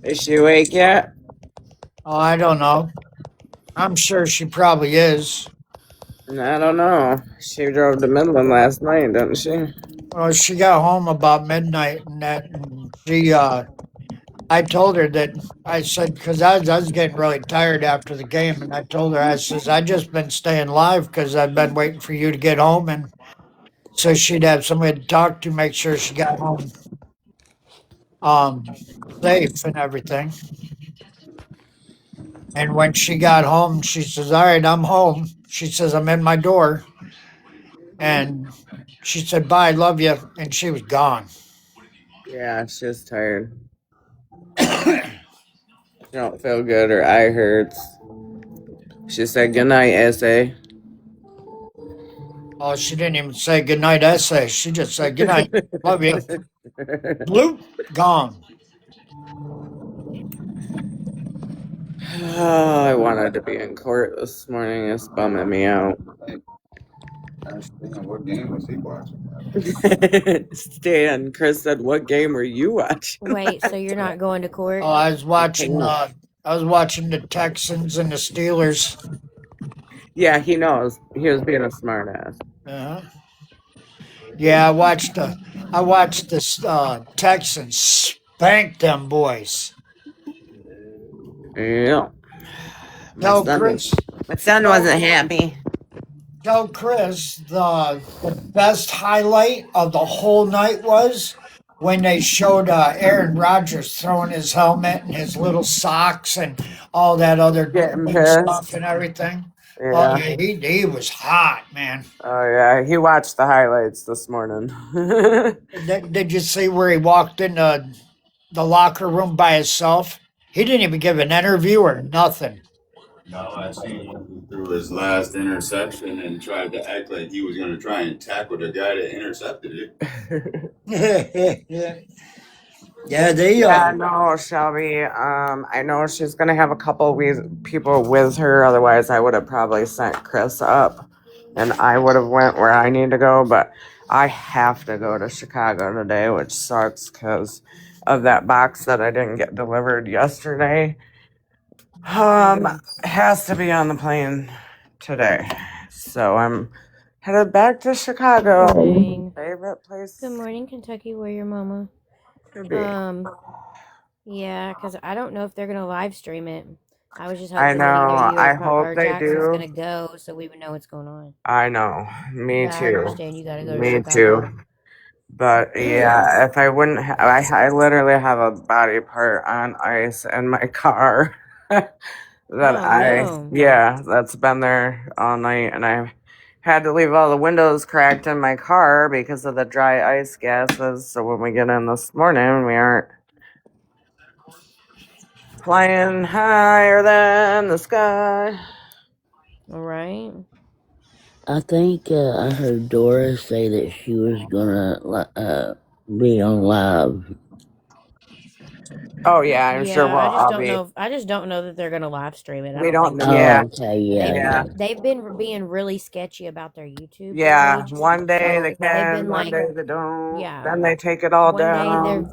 Is she awake yet? Oh, I don't know. I'm sure she probably is. I don't know. She drove to Midland last night, didn't she? Well, she got home about midnight, and she I told her that I said because I was getting really tired after the game, and I told her I says I just been staying live because I've been waiting for you to get home, and so she'd have somebody to talk to, make sure she got home um safe and everything. And when she got home, she says, "All right, I'm home." She says, "I'm in my door," and she said, "Bye, love you," and she was gone. Yeah, she was tired. She don't feel good. Her eye hurts. She said goodnight, essay. Oh, she didn't even say goodnight essay. She just said goodnight. Love you. Bloop. Gone. Oh, I wanted to be in court this morning. It's bumming me out. What game was he watching? Stan, Chris said, "What game were you watching?" Wait, so you're not going to court? Oh, I was watching the Texans and the Steelers. Yeah, he knows. He was being a smartass. Uh-huh. Yeah, I watched the Texans spank them boys. Yeah. Tell Chris, My son tell, wasn't happy. tell Chris the best highlight of the whole night was when they showed Aaron Rodgers throwing his helmet and his little socks and all that other Getting good stuff pissed. and everything. Oh Yeah. yeah, he was hot, man. Oh yeah. He watched the highlights this morning. Did you see where he walked in the locker room by himself? He didn't even give an interview or nothing. No, I seen him through his last interception and tried to act like he was going to try and tackle the guy that intercepted it. Yeah, they Yeah, no, Shelby. I know she's gonna have a couple people with her. Otherwise, I would have probably sent Chris up, and I would have went where I need to go. But I have to go to Chicago today, which sucks because of that box that I didn't get delivered yesterday. Has to be on the plane today, so I'm headed back to Chicago. Dang. Favorite place Good morning, Kentucky Warrior Mama. to be. Yeah, because I don't know if they're gonna live stream it. I was just I hoping that know. either you I or, hope or they Jackson's do. gonna go so we would know what's going on. I know. Me But I too. understand you gotta go to Me Chicago. too. But yeah, if I wouldn't, I literally have a body part on ice in my car that no. that's been there all night, and I had to leave all the windows cracked in my car because of the dry ice gases. So when we get in this morning, we aren't flying higher than the sky. All right. I think I heard Dora say that she was gonna be on live. Oh yeah, I'm sure Yeah, we'll all be. I just don't know that they're gonna live stream it. I We don't don't. think they Oh, Yeah, will. okay, yeah. They've been being really sketchy about their YouTube yeah. page. One day they So they've can, been one like, day they don't. yeah, Then they take it all one day down.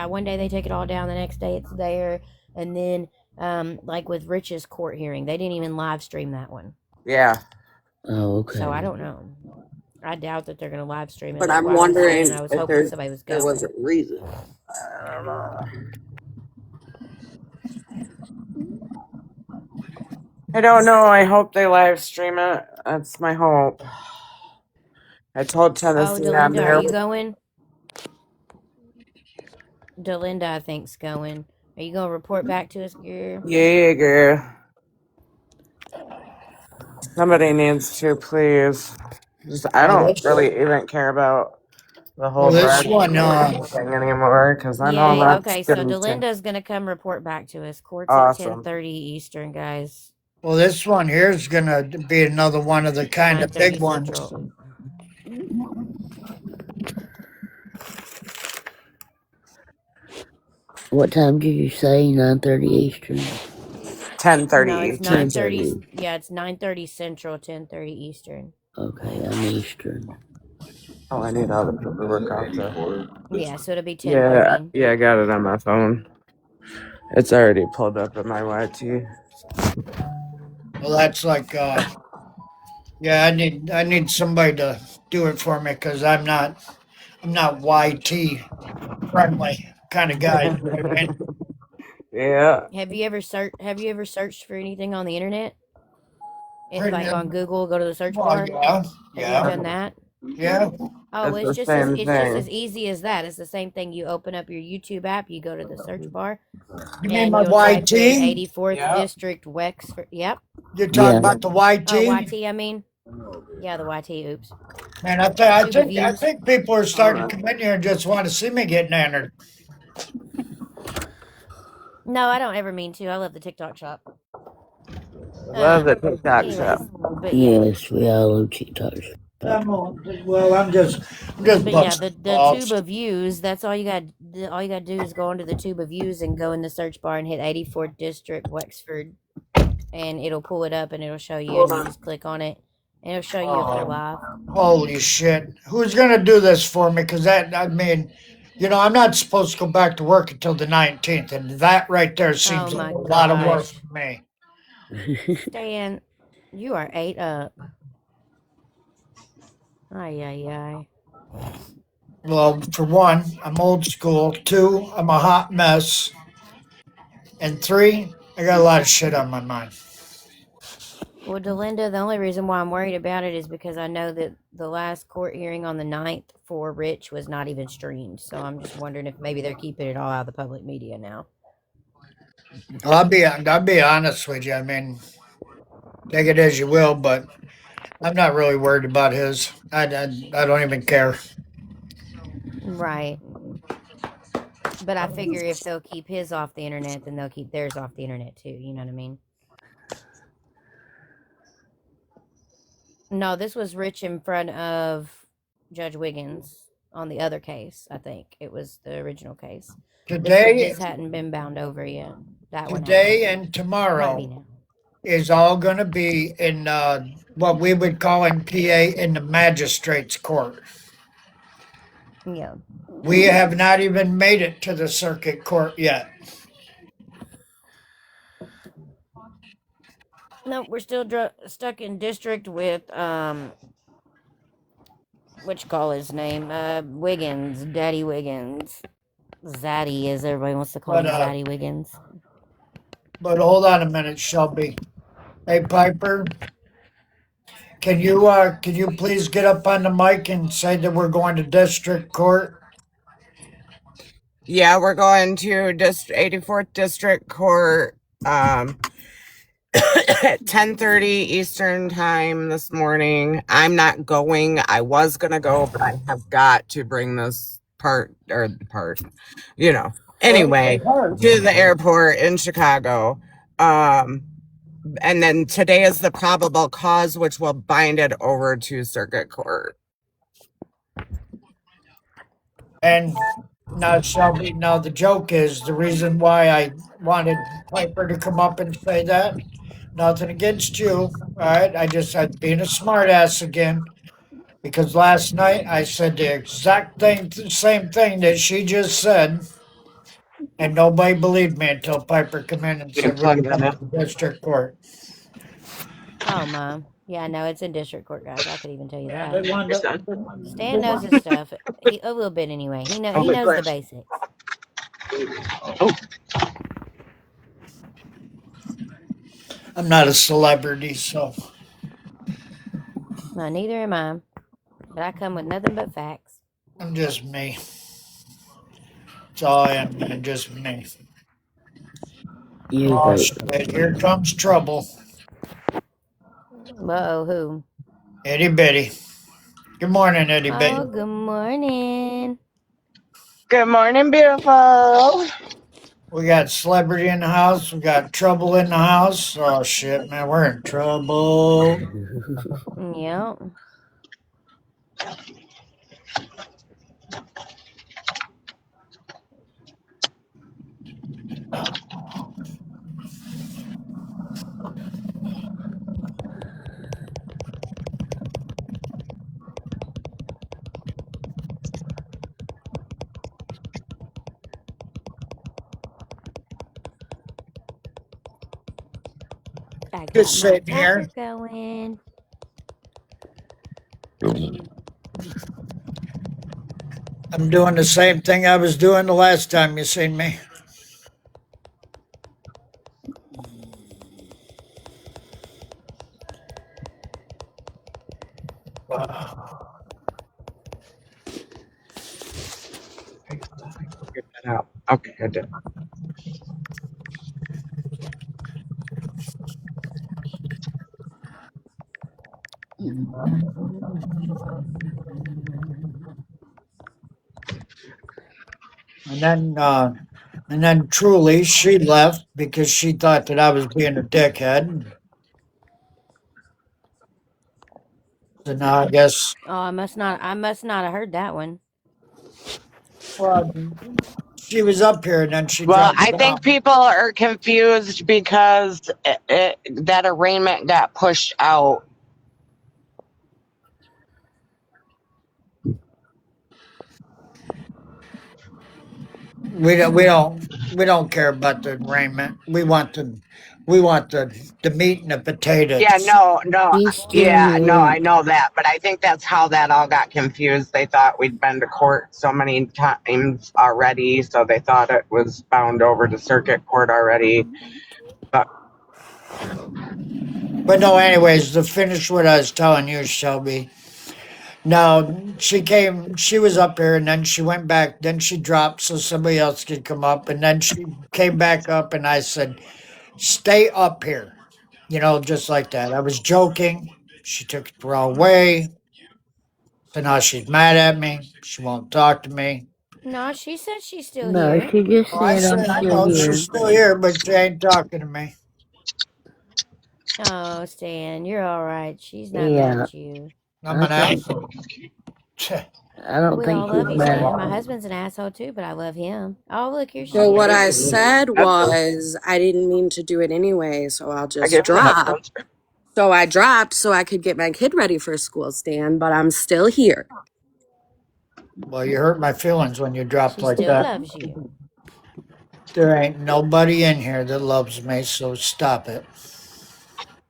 one day they take it all down, the next day it's there, and then like with Rich's court hearing, they didn't even live stream that one. Yeah. Oh, okay. So I don't know. I doubt that they're gonna live stream it. But That's I'm why I was wondering saying I was if hoping somebody was there going. was a reason. I don't know. I don't know. I hope they live stream it. That's my hope. I told Oh, Tennessee I'm Delinda, there. are you going? Delinda, I think's going. Are you gonna report back to us, girl? Yeah, girl. Somebody needs to, please. I well, don't really even care about the whole this bread one, thing anymore because I know Yay. that's Okay, so getting Delinda's gonna come report back to us. Court's at awesome. 10:30 Eastern, guys. well, this one here is gonna be another one of the kind of 9:30 big ones. Central. What time did you say? 9:30 Eastern. 10:30. No, it's 9:30. 10:30. Yeah, it's 9:30 Central, 10:30 Eastern. Okay, I'm Eastern. Oh, I need all the paperwork out there. Yeah, so it'll be Yeah, 10:30. yeah, I got it on my phone. It's already pulled up in my YT. Well, that's like, yeah, I need somebody to do it for me because I'm not YT friendly kind of guy. You know what I mean? Yeah. Have you ever searched for anything on the internet? If Pretty like good. on Google, go to the search Well, bar. yeah, Have you yeah, done that? yeah. Oh, It's the it's same just thing. as easy as that. It's the same thing. You open up your YouTube app, you go to the search bar, You mean and my you'll type in YT? 84th Yeah. District Wexford. Yep. You're talking Yeah. about the YT? Oh, YT. I mean, yeah, the YT. Oops. Man, I Stupid views. think people are starting to come in here and just want to see me getting entered. No, I don't ever mean to. I love the TikTok shop. Love the TikTok shop. Anyways, but yeah. Yes, we all love TikTok. I'm just But yeah, busting the tube balls. of views. That's all you got. All you got to do is go into the tube of views and go in the search bar and hit 84th District, Wexford, and it'll pull it up and it'll show you. And you just click on it, and it'll show you if they're live. Holy shit. Who's going to do this for me? Because I'm not supposed to go back to work until the 19th. And that right there seems Oh like my a lot of work gosh, for me. Stan, you are 8 up. Ay ay ay. Well, for one, I'm old school. Two, I'm a hot mess. And three, I got a lot of shit on my mind. Well, Delinda, the only reason why I'm worried about it is because I know that the last court hearing on the 9th for Rich was not even streamed. So I'm just wondering if maybe they're keeping it all out of the public media now. Well, I'll be honest with you. Take it as you will, but I'm not really worried about his. I don't even care. Right. But I figure if they'll keep his off the internet, then they'll keep theirs off the internet too. You know what I mean? No, this was Rich in front of Judge Wiggins on the other case. I think it was the original case. Today, His hadn't been bound over yet. That one today hadn't. and Might tomorrow be now. is all going to be in what we would call in PA in the magistrate's court. Yeah. We have not even made it to the circuit court yet. No, we're still stuck in district with what you call his name? Wiggins, Daddy Wiggins, Zaddy, as everybody wants to call But him, Zaddy Wiggins. but hold on a minute, Shelby. Hey, Piper, can you please get up on the mic and say that we're going to district court? Yeah, we're going to 84th District Court at 10:30 Eastern time this morning. I'm not going. I was going to go, but I have got to bring this anyway, to the airport in Chicago. And then today is the probable cause, which will bind it over to circuit court. And now, Shelby, now the joke is the reason why I wanted Piper to come up and say that. Nothing against you, all right? I'm being a smartass again because last night I said the same thing that she just said, and nobody believed me until Piper came in and said we're going to district court. Oh, Mom. Yeah, no, it's in district court, guys. I could even tell you that. They wound up, Stan knows his stuff. A little bit anyway. He knows the basics. I'm not a celebrity, so No, neither am I. But I come with nothing but facts. I'm just me. That's all I am, man, just me. You Oh, go. shit, here comes trouble. Uh-oh, who? Itty bitty. Good morning, Itty bitty. Oh, good morning. Good morning, beautiful. We got celebrity in the house. We got trouble in the house. Oh shit, man, we're in trouble. Yep. I got Just my sitting tapper here. going. I'm doing the same thing I was doing the last time you seen me. Get that out. Okay, I did. And then And then truly, she left because she thought that I was being a dickhead. So now I guess, Oh, I must not have heard that one. well, she was up here and then she Well, dropped I think down. people are confused because that arraignment got pushed out. We don't care about the arraignment. We want the meat and the Yeah, potatoes. no, He's still yeah, no, here. I know that, but I think that's how that all got confused. They thought we'd been to court so many times already, so they thought it was bound over to circuit court already. But But no, anyways, to finish what I was telling you, Shelby. No, she was up here and then she went back, then she dropped so somebody else could come up, and then she came back up and I said, stay up here. Just like that. I was joking. She took it the wrong way. So now she's mad at me. She won't talk to me. No, she said she's still No, here. she just Oh, I said I'm said, I still know she's here. still here, but she ain't talking to me. Oh, Stan, you're all right. She's not mad Yeah, at you. I'm I an think asshole. I don't We all think love she's you, mad. Stan. My husband's an asshole too, but I love him. Oh, look, here well, she So what is. I said headphones. was I didn't mean to do it anyway, so I'll I just gave her the drop. headphones. So I dropped so I could get my kid ready for school, Stan, but I'm still here. Well, you hurt my feelings when you dropped She like still that. loves you. There ain't nobody in here that loves me, so stop it.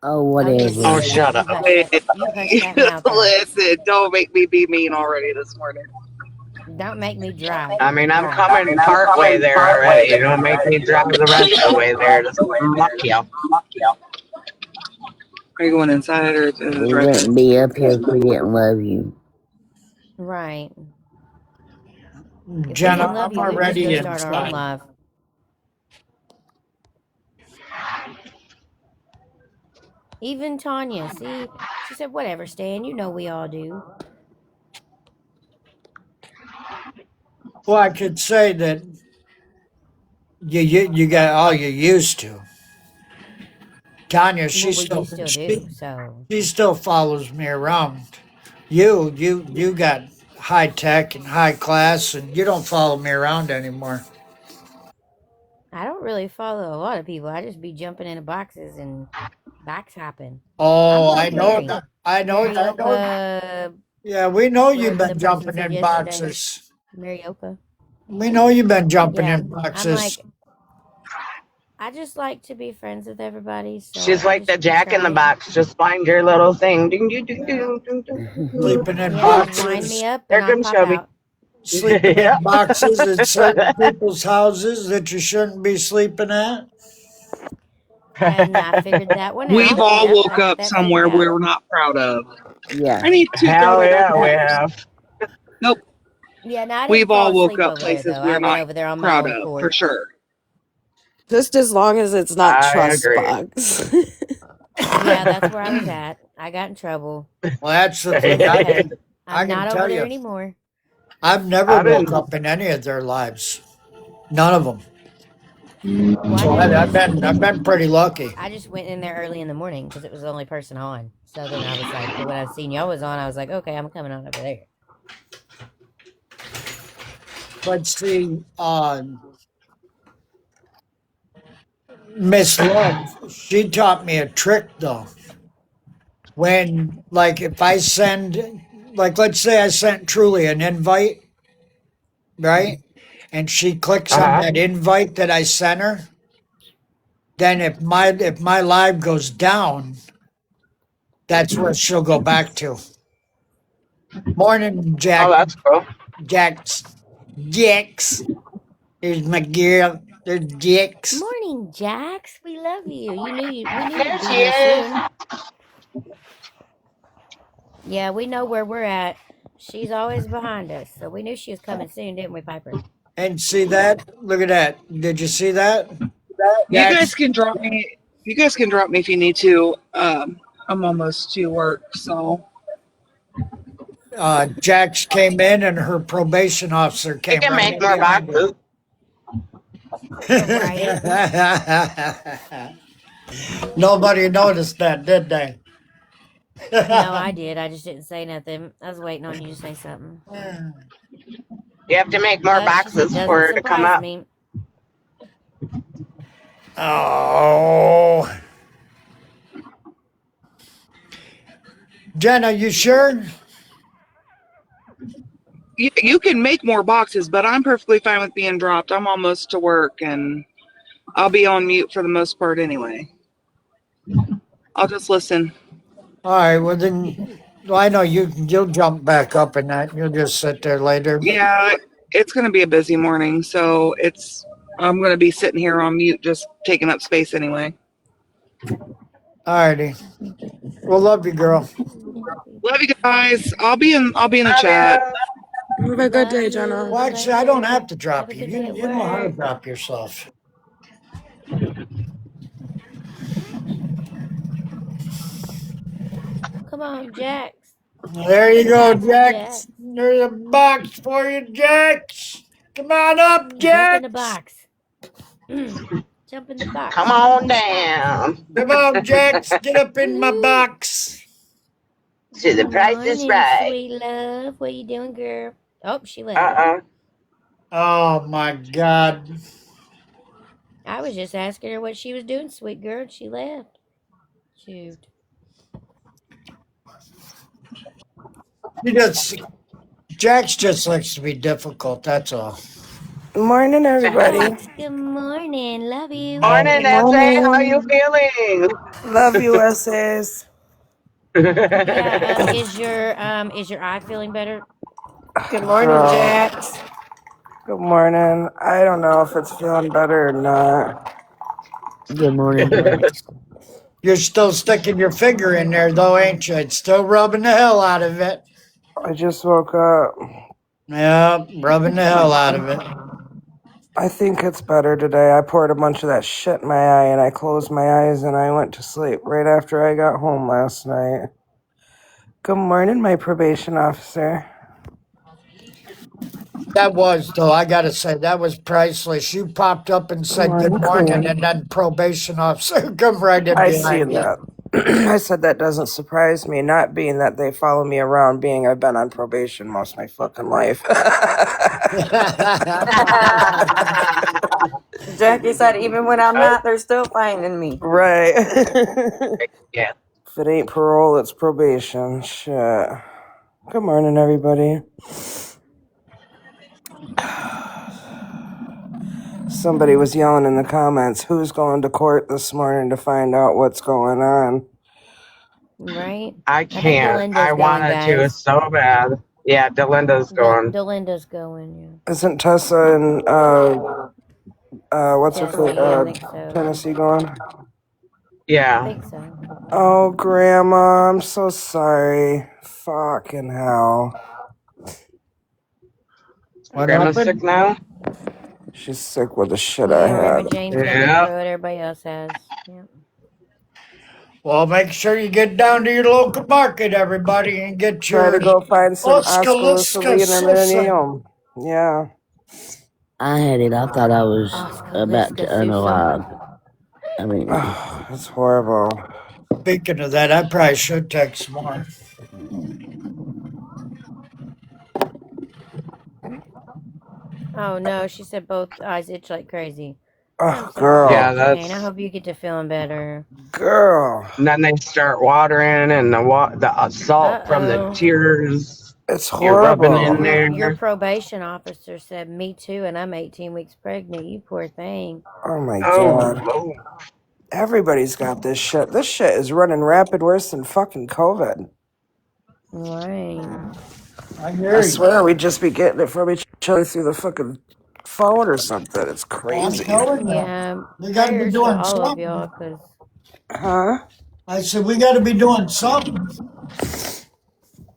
Oh, Oh yes, Oh, whatever. there is. shut You up. hush Hey, that. You hush that mouth up. listen, don't make me be mean already this morning. Don't make me drive. I mean, I'm Wrong. coming part way there already. You don't make me drive the rest of the way there to muck you. Are you going inside or in the We driveway? wouldn't be up here if we didn't love you. Right. If we Jenna, didn't love I'm you, we'd just go already start our own inside. life. Even Tanya, see, she said, whatever, Stan. You know we all do. Well, I could say that you got all you used to. Tanya, Well, you still do. So she still follows me around. You got high tech and high class, and you don't follow me around anymore. I don't really follow a lot of people. I just be jumping into boxes and box hopping. I'm Oh, I like know Mary. that. I know. I know. Marioka, Yeah, we know you've whatever been the person jumping said in yesterday. boxes. Marioka. We know you've been jumping Yeah. in I'm boxes. like, I just like to be friends with everybody. So She's I like the just be jack in the trying. box. Just find your little thing. Ding, ding, ding, ding, ding, ding, ding. Sleeping in Yeah, just wind me boxes. up and There I'll comes pop Shelby. out. Sleeping Yeah. in boxes at certain people's houses that you shouldn't be sleeping at. And I figured that one We've out. all Yep, I woke got up that figured somewhere out. we're not proud of. Yeah. I need to go Hell to the yeah, we house. have. Nope. Yeah, no, I didn't We've fall all woke asleep up over there places though. we're I went not over there on my proud own of, for accord. sure. Just as long as it's not I trust agree. bugs. Yeah, that's where I was at. I got in trouble. Well, that's the But thing. it's I okay. can I I'm can not over tell there you, anymore. I've never I've woke been. up in any of their lives. None of them. Well, I So never I've listened been I've either. been pretty lucky. I just went in there early in the morning because it was the only person on. So then I was like, but when I seen y'all was on, I was like, okay, I'm coming on over there. But see, Miss Love, she taught me a trick though. When like if I send like let's say I sent Truly an invite, right? And she clicks on Uh huh. that invite that I sent her, then if my live goes down, that's where she'll go back to. Morning, Oh, Jack. that's cool. Jax. Jax. There's my girl. There's Jax. Morning, Jax. We love you. We knew There you'd she be here is. soon. Yeah, we know where we're at. She's always behind us, so we knew she was coming soon, didn't we, Piper? And see that? Look at that. Did you see that? You guys Jax, can drop me. You guys can drop me if you need to. I'm almost to work, so Jax came in and her probation officer We came can right make in more behind her. boxes. Right. Nobody noticed that, did they? No, I did. I just didn't say nothing. I was waiting on you to say something. You have to make more But she said, boxes doesn't for it to come surprise up. me. Oh. Jen, are you sure? You can make more boxes, but I'm perfectly fine with being dropped. I'm almost to work and I'll be on mute for the most part anyway. I'll just listen. All right, well then, well, I know you'll jump back up in that. You'll just sit there later. Yeah, it's going to be a busy morning, so I'm going to be sitting here on mute, just taking up space anyway. All righty. Well, love you, girl. Love you guys. I'll be in the Love chat. you. Have a good Love day, you. Jenna. Well, Be actually, I don't later. have to Have drop a you. good day at You know how to work. drop yourself. Come on, Jax. There you There's a go, box for Jax. Jax. There's a box for you, Jax. Come on up, Jump in the Jax. box. Jump in the box. Come Jump on in the box. down. Come on, Jax. Get up in my Woohoo! box. See, the price is Morning, right. sweet love. What you doing, girl? Oh, she left. Oh my God. I was just asking her what she was doing, sweet girl. She left. Shoot. He just Jax just likes to be difficult. That's all. Morning, everybody. Jax, good morning. Love you. Morning, Essay. How are you Morning. feeling? Love you, SS. Yeah, is your eye feeling better? Good morning, Jax. Good morning. I don't know if it's feeling better or not. Good morning, Jax. You're still sticking your finger in there, though, ain't you? It's still rubbing the hell out of it. I just woke up. Yeah, rubbing the hell out of it. I think it's better today. I poured a bunch of that shit in my eye and I closed my eyes and I went to sleep right after I got home last night. Good morning, my probation officer. That was, though, I gotta say, that was priceless. You popped up and Good said good morning, morning, Queen. and then probation officer come right in I behind seen you. that. I said that doesn't surprise me, not being that they follow me around, being I've been on probation most of my fucking life. Jackie said, even when I'm not, they're still finding me. Right. Yeah. If it ain't parole, it's probation. Shit. Good morning, everybody. Somebody was yelling in the comments, who's going to court this morning to find out what's going on? Right? I think can't. I Delinda's going, wanted to guys. so bad. Yeah, Delinda's going. Delinda's going, yeah. Isn't Tessa and what's her Tessie, I face? think so. Tennessee going? I Yeah. think so. Oh, Grandma, I'm so sorry. Fucking hell. What Grandma's sick happened? now? She's sick with the shit I Yeah, Raymond had. James got the Yeah. throat everybody else has. Yeah. Well, make sure you get down to your local market, everybody, and get Try to your go find some Oskaloosa Oskaloosa. Yeah. I had it. I thought I was about to Oskaloosa Susa. unalive. I mean, It's horrible. Speaking of that, I probably should take some more. Oh no, she said both eyes itch like crazy. I'm Oh, sorry girl. to hear Yeah, that, Jane. I that's hope you get to feeling better. girl. And then they start watering, and the salt from the Uh-oh. tears. It's You're horrible. In your there. probation officer said me too, and I'm 18 weeks pregnant. You poor thing. Oh my god. Oh. Everybody's got this shit. This shit is running rapid worse than fucking COVID. Right. I swear we'd just be getting it from each other through the fucking phone or something. It's crazy. Yeah. We got to be Prayers to doing all of y'all, something. cause Huh? I said, we got to be doing something.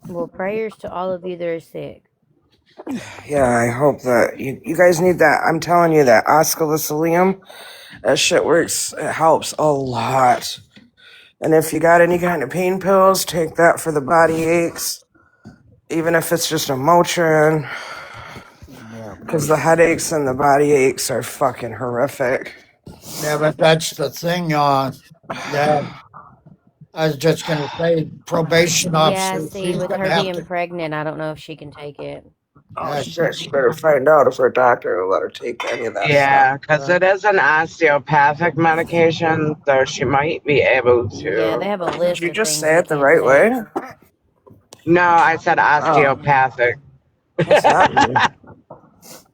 well, prayers to all of you that are sick. Yeah, I hope that you guys need that. I'm telling you that Oscillocilium, that shit works. It helps a lot. And if you got any kind of pain pills, take that for the body aches. Even if it's just a Motrin. Because the headaches and the body aches are fucking horrific. Yeah, but that's the thing. That I was just gonna say, probation Yeah, officer. see, She's with gonna her have being to. pregnant, I don't know if she can take it. Oh Yeah, shit, she better find out if her doctor will let her take any of that stuff. Yeah, because it is an osteopathic medication, so she might be able Yeah, they to. have a Did list you of just things say they it the can't right take. way? No, I said Oh, osteopathic. what's that mean?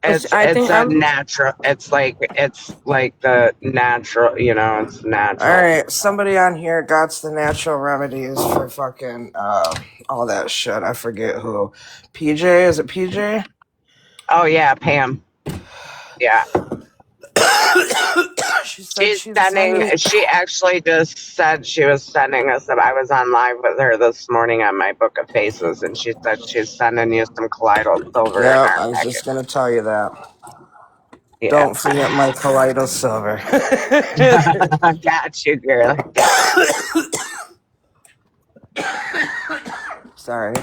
I It's think a I'm. natural. It's like the natural. It's natural. All right, somebody on here got the natural remedies for fucking all that shit. I forget who. PJ, is it PJ? Oh yeah, Pam. Yeah. She said she's sending. She actually just said she was sending us. I was on live with her this morning on my Book of Faces, and she said she's sending you some colloidal silver. Yeah, I was just gonna tell you that. Yeah. Don't forget my colloidal silver. Got you, girl. Sorry.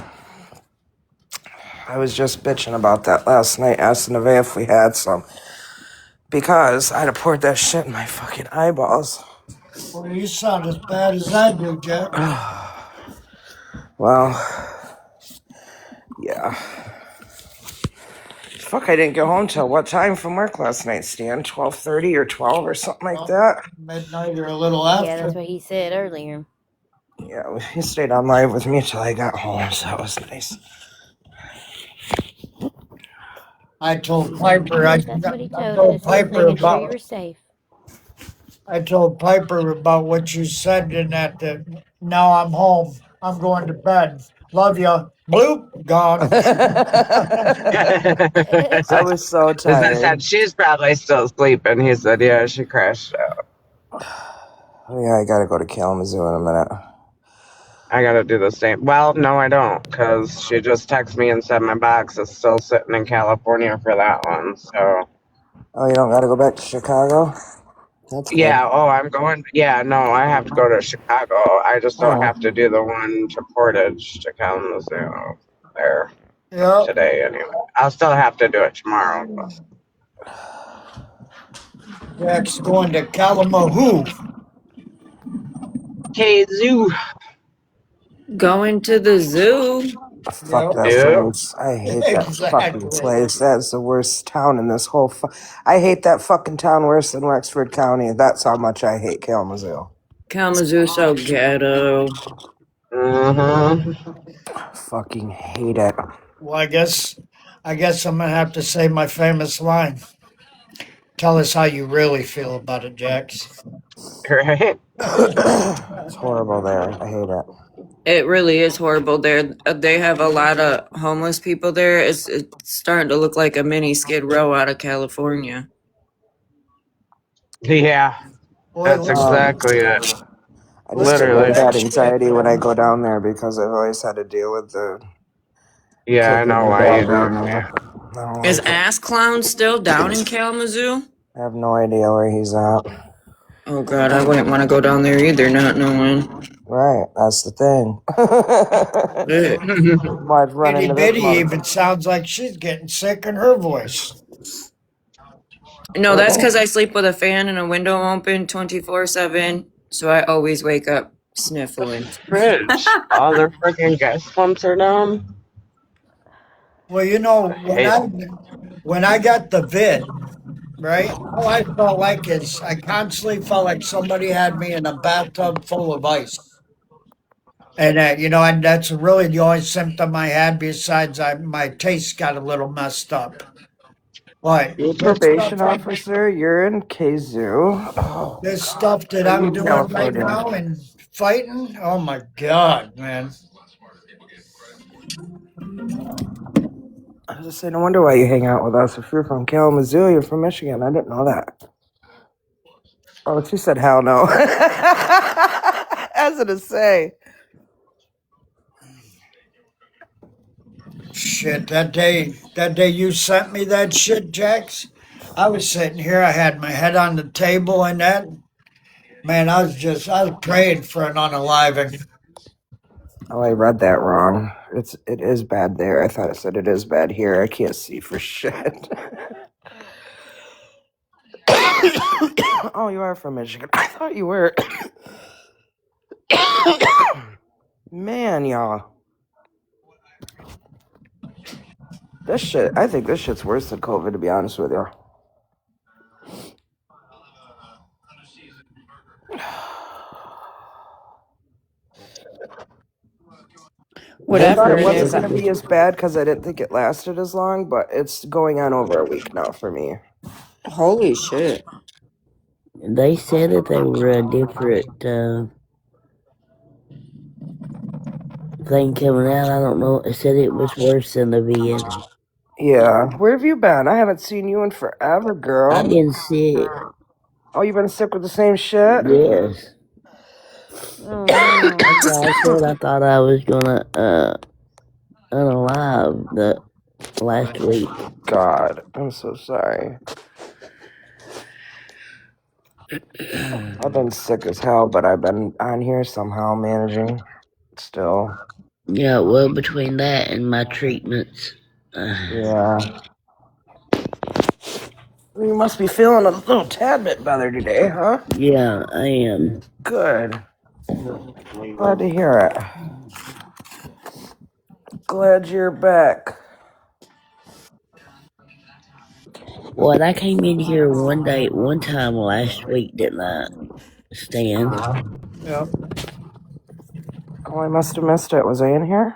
I was just bitching about that last night, asking Nevaeh if we had some. Because I'd have poured that shit in my fucking eyeballs. Well, you sound as bad as I do, Jack. Well, yeah. Fuck, I didn't get home till what time from work last night, Stan? 12:30 or 12 or something like that? Midnight or a little Yeah, after. that's what he said earlier. Yeah, he stayed on live with me till I got home, so that was nice. I told Piper. I That's what he told told us. He was Piper making sure you about. were safe. I told Piper about what you said in that. Now I'm home. I'm going to bed. Love you. Bloop. Gone. I was so tired. I said, she's probably still sleeping. He said, yeah, she crashed out. Oh, yeah, I gotta go to Kalamazoo in a minute. I gotta do the same. Well, no, I don't, because she just texted me and said my box is still sitting in California for that one. So. Oh, you don't gotta go back to Chicago? That's good. Yeah. Oh, I'm going. Yeah. No, I have to go to Chicago. I just don't have to do the one to Portage to Kalamazoo there Yep. today. Anyway, I'll still have to do it tomorrow. But. Jack's going to Kalamazoo. Kazoo. Going to the zoo. Fuck that Yep. place. I hate that fucking Exactly. place. That's the worst town in this whole. I hate that fucking town worse than Wexford County. That's how much I hate Kalamazoo. Kalamazoo so ghetto. Mm-hmm. Fucking hate it. Well, I guess I'm gonna have to say my famous line. Tell us how you really feel about it, Jax. Right? It's horrible there. I hate it. It really is horrible there. They have a lot of homeless people there. It's starting to look like a mini Skid Row out of California. Yeah, Boy, that's exactly it. I just get really bad anxiety when I go down there because I've always had to deal with the. Yeah, I know why you do. I don't Is like it. Ass Clown still down in Kalamazoo? I have no idea where he's at. Oh god, I wouldn't want to go down there either, not knowing. Right, that's the thing. Ugh. Why'd run Itty into this Bitty even sounds like she's getting sick in her voice. No, that's because I sleep with a fan and a window open 24/7, so I always wake up sniffling. Fridge. All their freaking gas pumps are down. Well, when I got the vid, right? All I felt like is I constantly felt like somebody had me in a bathtub full of ice. And and that's really the only symptom I had. Besides, my taste got a little messed up. But You're a probation officer. You're in Kazoo. Oh, this stuff that are you I'm in doing right California? now and fighting, oh my God, man! I was just saying, no wonder why you hang out with us. If you're from Kalamazoo, you're from Michigan. I didn't know that. Oh, she said, hell no. As to say. Shit, that day you sent me that shit, Jax. I was sitting here. I had my head on the table, and that man, I was praying for an unaliving. Oh, I read that wrong. It is bad there. I thought it said it is bad here. I can't see for shit. Oh, you are from Michigan. I thought you were. Man, y'all. This shit, I think this shit's worse than COVID, to be honest with you. What I I've thought it heard wasn't is, going to be as bad because I didn't think it lasted as long, but it's going on over a week now for me. holy shit. They said that they were a different thing coming out. I don't know. It said it was worse than the VN. Yeah. Where have you been? I haven't seen you in forever, girl. I've been sick. Oh, you've been sick with the same shit? Yes. Oh no. That's why I said I thought I was gonna unalive the last week. God, I'm so sorry. I've been sick as hell, but I've been on here somehow managing still. Yeah, well, between that and my treatments. Yeah. You must be feeling a little tad bit better today, huh? Yeah, I am. Good. Glad to hear it. Glad you're back. Well, I came in here one time last week, didn't I, Stan? Yep. Oh, I must have missed it. Was I in here?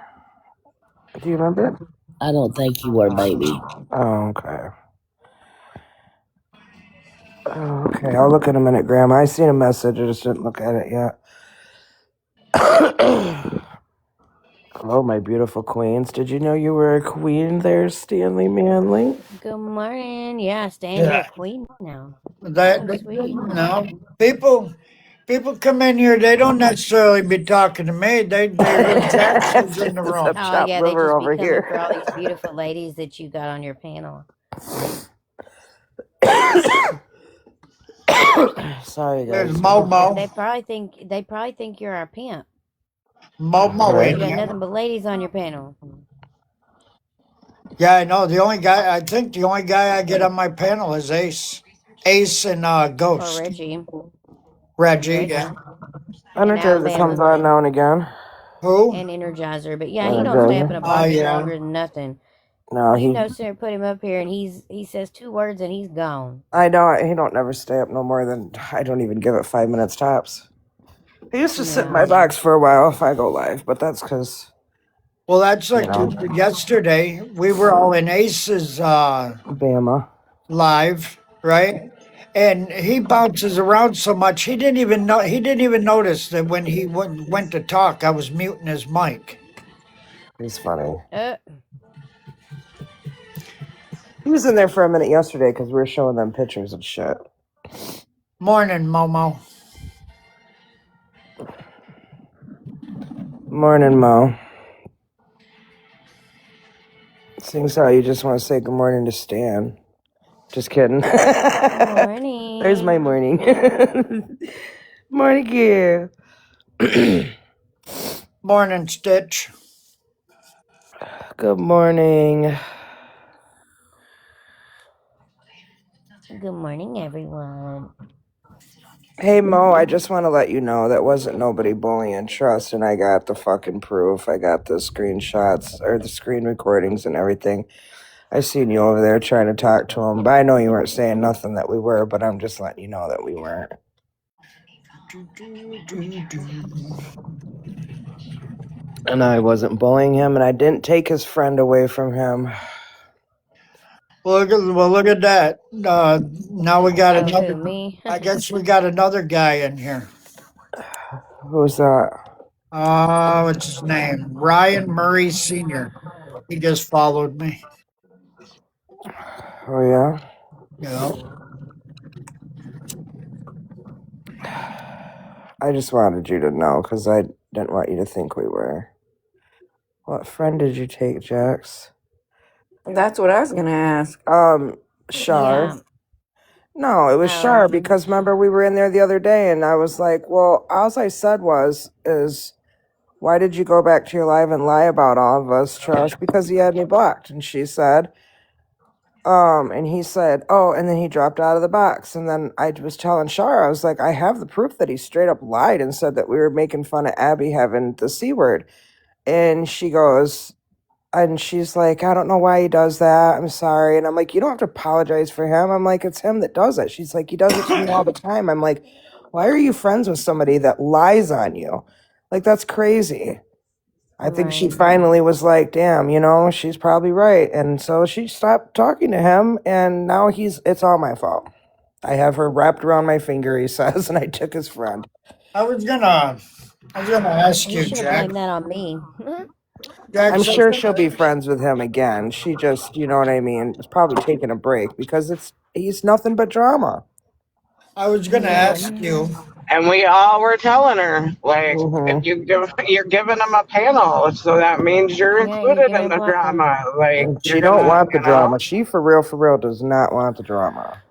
Do you remember? I don't think you were, baby. Oh, okay. Oh, okay, I'll look in a minute, Grandma. I seen a message. I just didn't look at it yet. Hello, my beautiful queens. Did you know you were a queen there, Stanley Manley? Good morning. Yeah, Stan, you're a queen now. That Oh, sweet. no people come in here. They don't necessarily be talking to me. They when Jax is in the room. Oh yeah, they just be coming for all these beautiful ladies that you got on your panel. Sorry, guys. There's Momo. They probably think you're our pimp. Momo You in got here. nothing but ladies on your panel. Yeah, I know. I think the only guy I get on my panel is Ace. Ace and Or Ghost. Reggie. Reggie, yeah. And Energizer comes Alabama. on now and again. Who? And Energizer. But yeah, he don't stay up in a Energizer. box Yeah. longer than nothing. No, You he. no sooner put him up here and he says 2 words and he's gone. I know he don't never stay up no more than I don't even give it 5 minutes tops. He used to sit in my box for a while if I go live, but that's because Well, that's like know. yesterday. We were all in Ace's Bama. live, right? And he bounces around so much he didn't even know. He didn't even notice that when he went to talk, I was muting his mic. He's funny. He was in there for a minute yesterday because we were showing them pictures and shit. Morning, Momo. Morning, Mo. Seems how you just want to say good morning to Stan. Just kidding. Good morning. There's my morning. Morning, girl. Morning, Stitch. Good morning. Good morning, everyone. Hey, Mo, I just want to let you know that wasn't nobody bullying. Trust, and I got the fucking proof. I got the screenshots or the screen recordings and everything. I seen you over there trying to talk to him, but I know you weren't saying nothing that we were, but I'm just letting you know that we weren't. And I wasn't bullying him, and I didn't take his friend away from him. Well, look at that. Now we got another. Who, me? I guess we got another guy in here. Who's that? What's his name? Ryan Murray Sr. He just followed me. Oh, yeah? Yeah. I just wanted you to know, because I didn't want you to think we were. What friend did you take, Jax? That's what I was gonna ask. Shar. Yeah. No, it was Shar, because remember we were in there the other day, and I was like, well, all I said is why did you go back to your live and lie about all of us, Trust? Because he had me blocked. And she said, and he said, oh, and then he dropped out of the box. And then I was telling Shara, I was like, I have the proof that he straight up lied and said that we were making fun of Abby having the C word. And she goes, and she's like, I don't know why he does that. I'm sorry. And I'm like, you don't have to apologize for him. I'm like, it's him that does it. She's like, he does it to me all the time. I'm like, why are you friends with somebody that lies on you? Like, that's crazy. I think she Right. finally was like, damn, she's probably right. And so she stopped talking to him, and now it's all my fault. I have her wrapped around my finger, he says, and I took his friend. I was gonna ask You you, should have Jack. blamed that on me. Jack, I'm so sure she'll be friends with him again. She just, you know what I mean, is probably taking a break because he's nothing but drama. I was gonna Yeah. ask you. And we all were telling her, like, if you're giving them a panel, so that means you're Yeah, you're included in gonna the block them. drama. Like, she don't want the drama. She for real does not want the drama.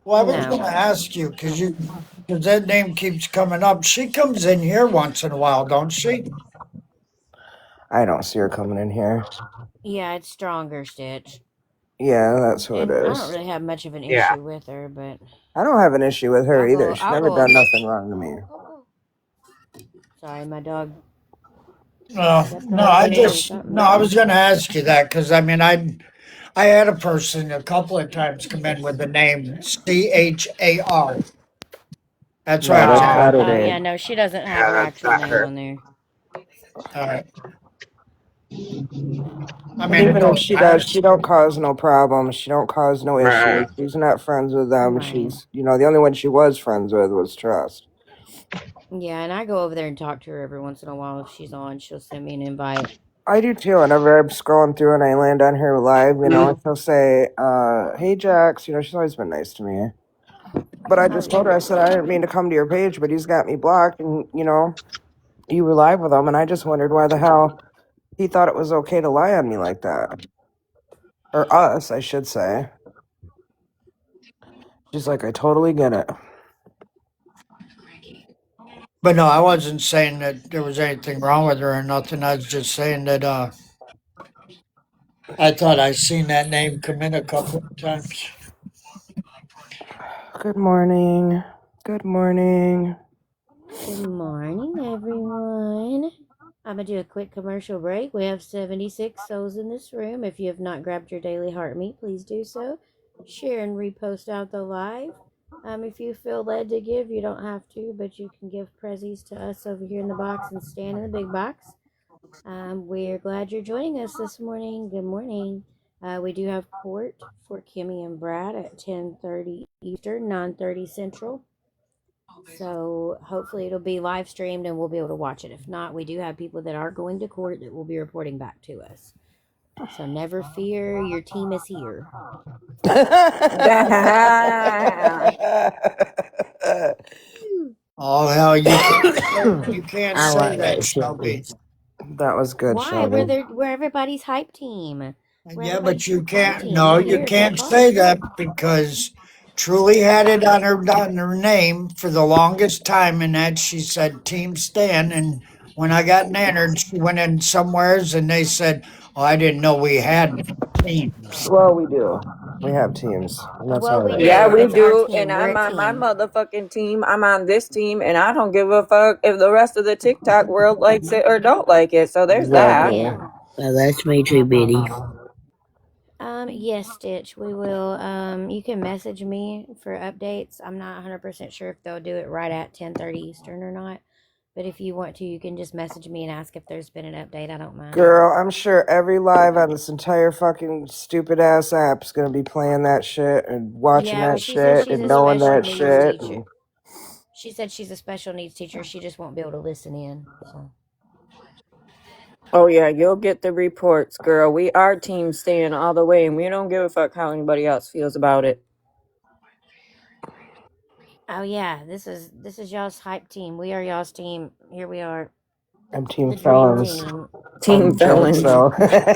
Well, I was gonna No. ask you because that name keeps coming up. She comes in here once in a while, don't she? I don't see her coming in here. Yeah, it's stronger, Stitch. Yeah, that's who it And I don't is. really have much of an Yeah. issue with her, but I don't have an issue with her either. She's I'll never go. done nothing wrong to me. Sorry, my dog No, stepped no. on I something or just no. something. I was gonna ask you that because I mean, I had a person a couple of times come in with the name Char. That's why I No, was that's asking. Oh Saturday. yeah, no, she doesn't have Yeah, her that's actual not name her. on there. All right. I And mean, it even if don't she does, matter. she don't cause no problems. She don't cause no Right. issues. She's not friends with them. Right. She's, the only one she was friends with was Trust. Yeah, and I go over there and talk to her every once in a while if she's on. She'll send me an invite. I do too. Whenever I'm scrolling through and I land on her live, she'll say, hey, Jax. She's always been nice to me. But I Oh just told her, yeah. I said, I didn't mean to come to your page, but he's got me blocked. And, you were live with him. And I just wondered why the hell he thought it was okay to lie on me like that. Or us, I should say. She's like, I totally get it. But no, I wasn't saying that there was anything wrong with her or nothing. I was just saying that I thought I seen that name come in a couple of times. Good morning. Good morning. Good morning, everyone. I'm gonna do a quick commercial break. We have 76 souls in this room. If you have not grabbed your daily heart meat, please do so. Share and repost out the live. If you feel led to give, you don't have to, but you can give prezzies to us over here in the box and stand in the big box. We're glad you're joining us this morning. Good morning. We do have court for Kimmy and Brad at 10:30 Eastern, 9:30 Central. So hopefully it'll be live streamed and we'll be able to watch it. If not, we do have people that are going to court that will be reporting back to us. So never fear, your team is here. Oh hell, you can't I say like that, that, Shelby. Shelby. That was good, Why? Shelby. We're everybody's hype team. We're Yeah, but everybody's you fun can't. team. No, We're you here for the can't say cause. that because Truly had it on her name for the longest time, and that she said Team Stan. And when I got entered, she went in somewheres, and they said, "Oh, I didn't know we had teams." Well, we do. We have teams, and that's Well, all we that Yeah, do. we It's our matters. do. And team. We're I'm a on my team. motherfucking team. I'm on this team, and I don't give a fuck if the rest of the TikTok world likes it or don't like it. So there's that. Exactly. Yeah. Well, that's me too, Biddy. Yes, Stitch, we will. You can message me for updates. I'm not 100% sure if they'll do it right at 10:30 Eastern or not. But if you want to, you can just message me and ask if there's been an update. I don't mind. Girl, I'm sure every live on this entire fucking stupid ass app is gonna be playing that shit and watching Yeah, well, that she said shit she's and a knowing special that needs shit. teacher. She said she's a special needs teacher. She just won't be able to listen in. So. Oh yeah, you'll get the reports, girl. We are team staying all the way, and we don't give a fuck how anybody else feels about it. Oh yeah, this is y'all's hype team. We are y'all's team. Here we are, I'm Team the dream Felons. team. Team Jax, felons. though.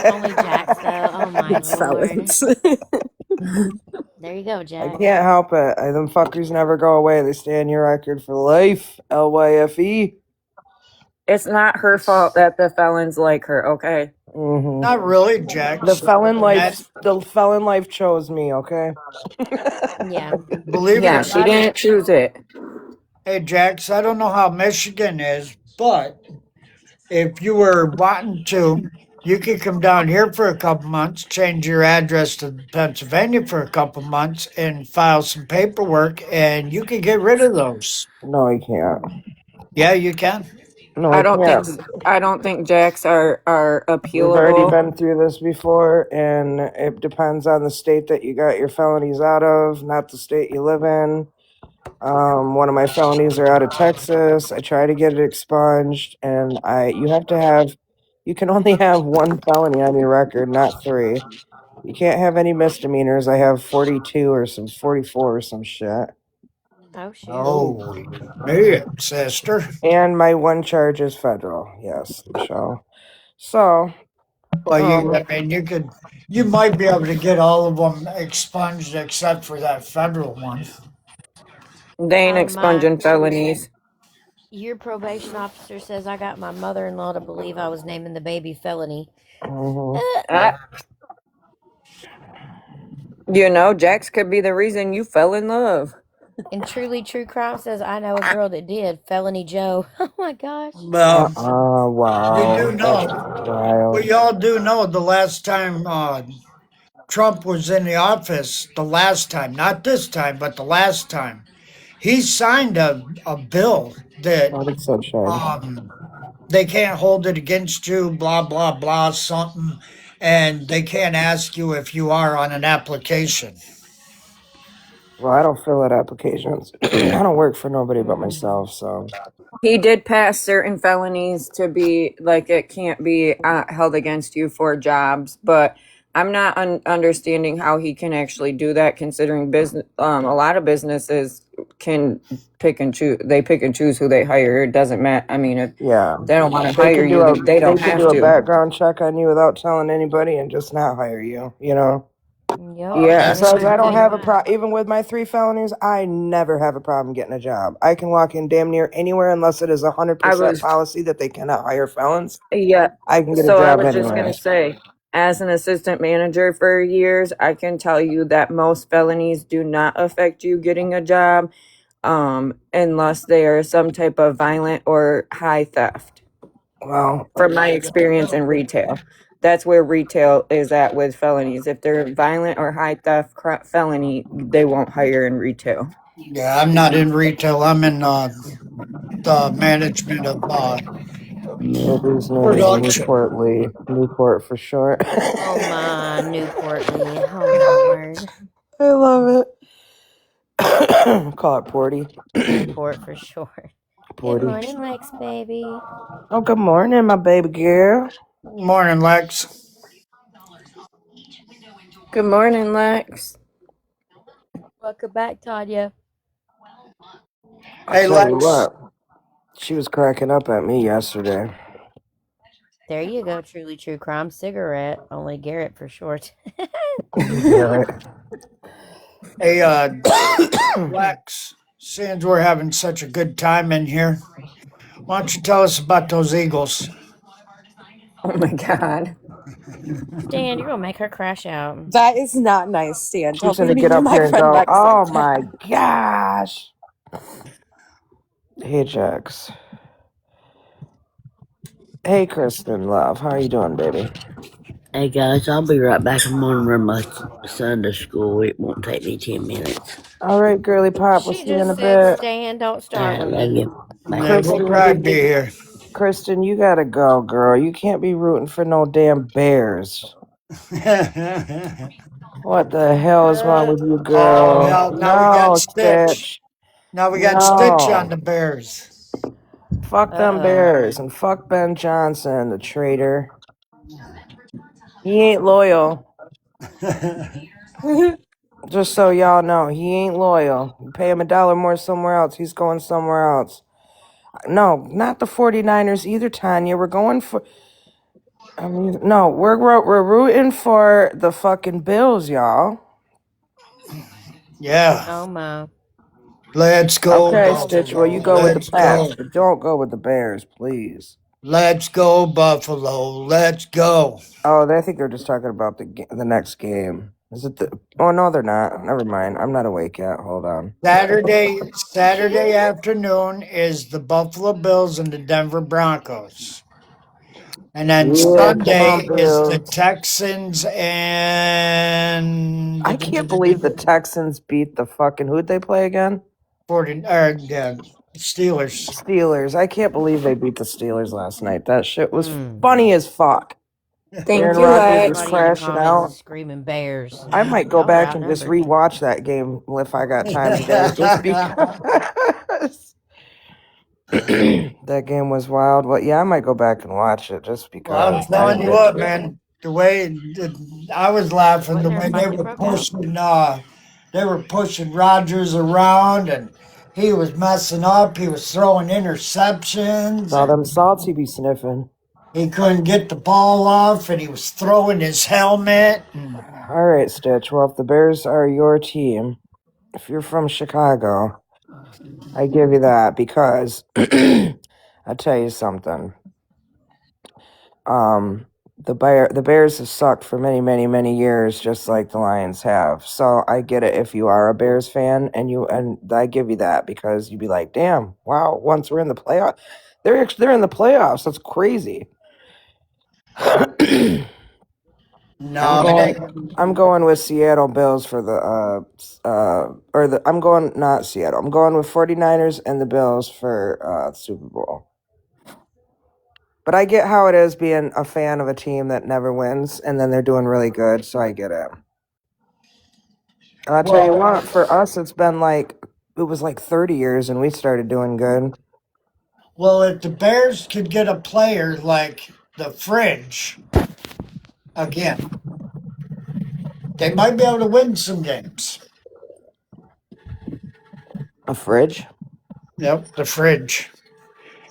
Only Jax though. Oh my lord. Felons. There you go, I Jax. can't help it. Them fuckers never go away. They stay on your record for life. LYFE. It's not her fault that the felons like her, okay? Mm-hmm. Not really, Jax. The felon life chose me, okay? Yeah. Believe it Yeah, or she not, didn't choose it. hey, Jax, I don't know how Michigan is, but if you were wanting to, you could come down here for a couple months, change your address to Pennsylvania for a couple months, and file some paperwork, and you could get rid of those. No, he can't. Yeah, you can. No, I he don't think can't. I don't think jacks are We've already appealable. been through this before, and it depends on the state that you got your felonies out of, not the state you live in. One of my felonies are out of Texas. I try to get it expunged, and you can only have one felony on your record, not three. You can't have any misdemeanors. I have 42 or some 44 or some shit. Oh shoot. Oh, man, sister. And my one charge is federal. Yes, Michelle. So, Well, um, you might be able to get all of them expunged except for that federal one. They ain't My expunging felonies. your probation officer says I got my mother-in-law to believe I was naming the baby Felony. mhm. I, you know, jacks could be the reason you fell in love. And Truly True Crime says I know a girl that did. Felony Joe. Oh my gosh. We do Wow, that's know. wild. We all do know the last time Trump was in the office, the last time, not this time, but the last time, he signed a bill that Not sunshine. um, they can't hold it against you, blah, blah, blah, something, and they can't ask you if you are on an application. Well, I don't fill out applications. I don't work for nobody but myself, so. He did pass certain felonies to be like it can't be held against you for jobs, but I'm not understanding how he can actually do that. Considering business, a lot of businesses can pick and choose. They pick and choose who they hire. It doesn't matter. I mean, if Yeah, they don't want to they hire can do you, a they they don't can have do a to. background check on you without telling anybody and just not hire you. You know, Yep. Yeah. And it's because I don't exactly have a right. even with my 3 felonies, I never have a problem getting a job. I can walk in damn near anywhere unless it is I 100% was policy that they cannot hire felons. yeah. I can get a So I job was just anywhere. gonna say, as an assistant manager for years, I can tell you that most felonies do not affect you getting a job, unless they are some type of violent or high theft. Well, From my experience in retail, that's where retail is at with felonies. If they're violent or high theft felony, they won't hire in retail. Yeah, I'm not in retail. I'm in the management of Baby's name is production. Newport Lee. Newport for short. Oh my Newport Lee. Oh my word. I love it. Call it Porty. Newport for short. Good Porty. morning, Lex baby. Oh, good morning, my baby girl. Morning, Lex. Good morning, Lex. Welcome back, Tanya. I'll Hey, tell you Lex. what, she was cracking up at me yesterday. There you go, Truly True Crime cigarette. Only Garrett for short. Garrett. Hey, Lex. Since we're having such a good time in here, why don't you tell us about those Eagles? Oh my God. Stan, you're gonna make her crash out. That is not nice, Stan. She's Don't be gonna mean get to up my here and friend go, Lex oh like that. my gosh. Hey, Jax. Hey, Kristen, love. How are you doing, baby? Hey guys, I'll be right back. I'm gonna run my son to school. It won't take me 10 minutes. All right, girly pop. We'll She see you in just a said, bit. Stan, don't start Alright, with love me. you. Bye. Yeah, we'll Kristen, probably be here. Kristen, you gotta go, girl. You can't be rooting for no damn bears. What the hell is wrong with you, Oh, girl? hell, now we got No, Stitch. Stitch. Now we got Stitch on No. the Bears. Fuck them Uh-oh. bears and fuck Ben Johnson, the traitor. He ain't loyal. Just so y'all know, he ain't loyal. You pay him $1 more somewhere else, he's going somewhere else. No, not the 49ers either, Tanya. We're going for. I mean, no, we're rooting for the fucking Bills, y'all. Yeah. Oh my. Let's go, Okay, Stitch. Well, you Buffalo. go with the Let's Pats, go. but don't go with the Bears, please. Let's go, Buffalo. Let's go. Oh, I think they're just talking about the next game. Is it the? Oh no, they're not. Never mind. I'm not awake yet. Hold on. Saturday afternoon is the Buffalo Bills and the Denver Broncos. And then Yeah, come on, Sunday is the Bills. Texans and I can't believe the Texans beat the fucking. Who'd they play again? Steelers. Steelers. I can't believe they beat the Steelers last night. That shit was Mm. funny as fuck. Thank Aaron you, Rodgers was Lex. Everybody in the crashing comments out. is screaming Bears. I might go Y'all are back and just outnumbered. rewatch that game if I got time today, just because that game was wild. But yeah, I might go back and watch it just Well, I'm because I telling you enjoyed what, it. man. The way I was laughing, Wasn't the there a way they fight that were broke out? pushing Rogers around, and he was messing up. He was throwing interceptions, Saw and them salty be sniffing. he couldn't get the ball off, and he was throwing his helmet. And All right, Stitch. Well, if the Bears are your team, if you're from Chicago, I give you that because I tell you something. The Bears have sucked for many, many, many years, just like the Lions have. So I get it if you are a Bears fan, and I give you that because you'd be like, damn, wow. Once we're in the playoff, they're in the playoffs. That's crazy. no, it ain't. I'm going with Seattle Bills for I'm going not Seattle. I'm going with 49ers and the Bills for Super Bowl. But I get how it is being a fan of a team that never wins and then they're doing really good, so I get it. And I'll tell you what, for us it was like 30 years and we started doing good. Well, if the Bears could get a player like the Fridge again, they might be able to win some games. A fridge? Yep, the Fridge.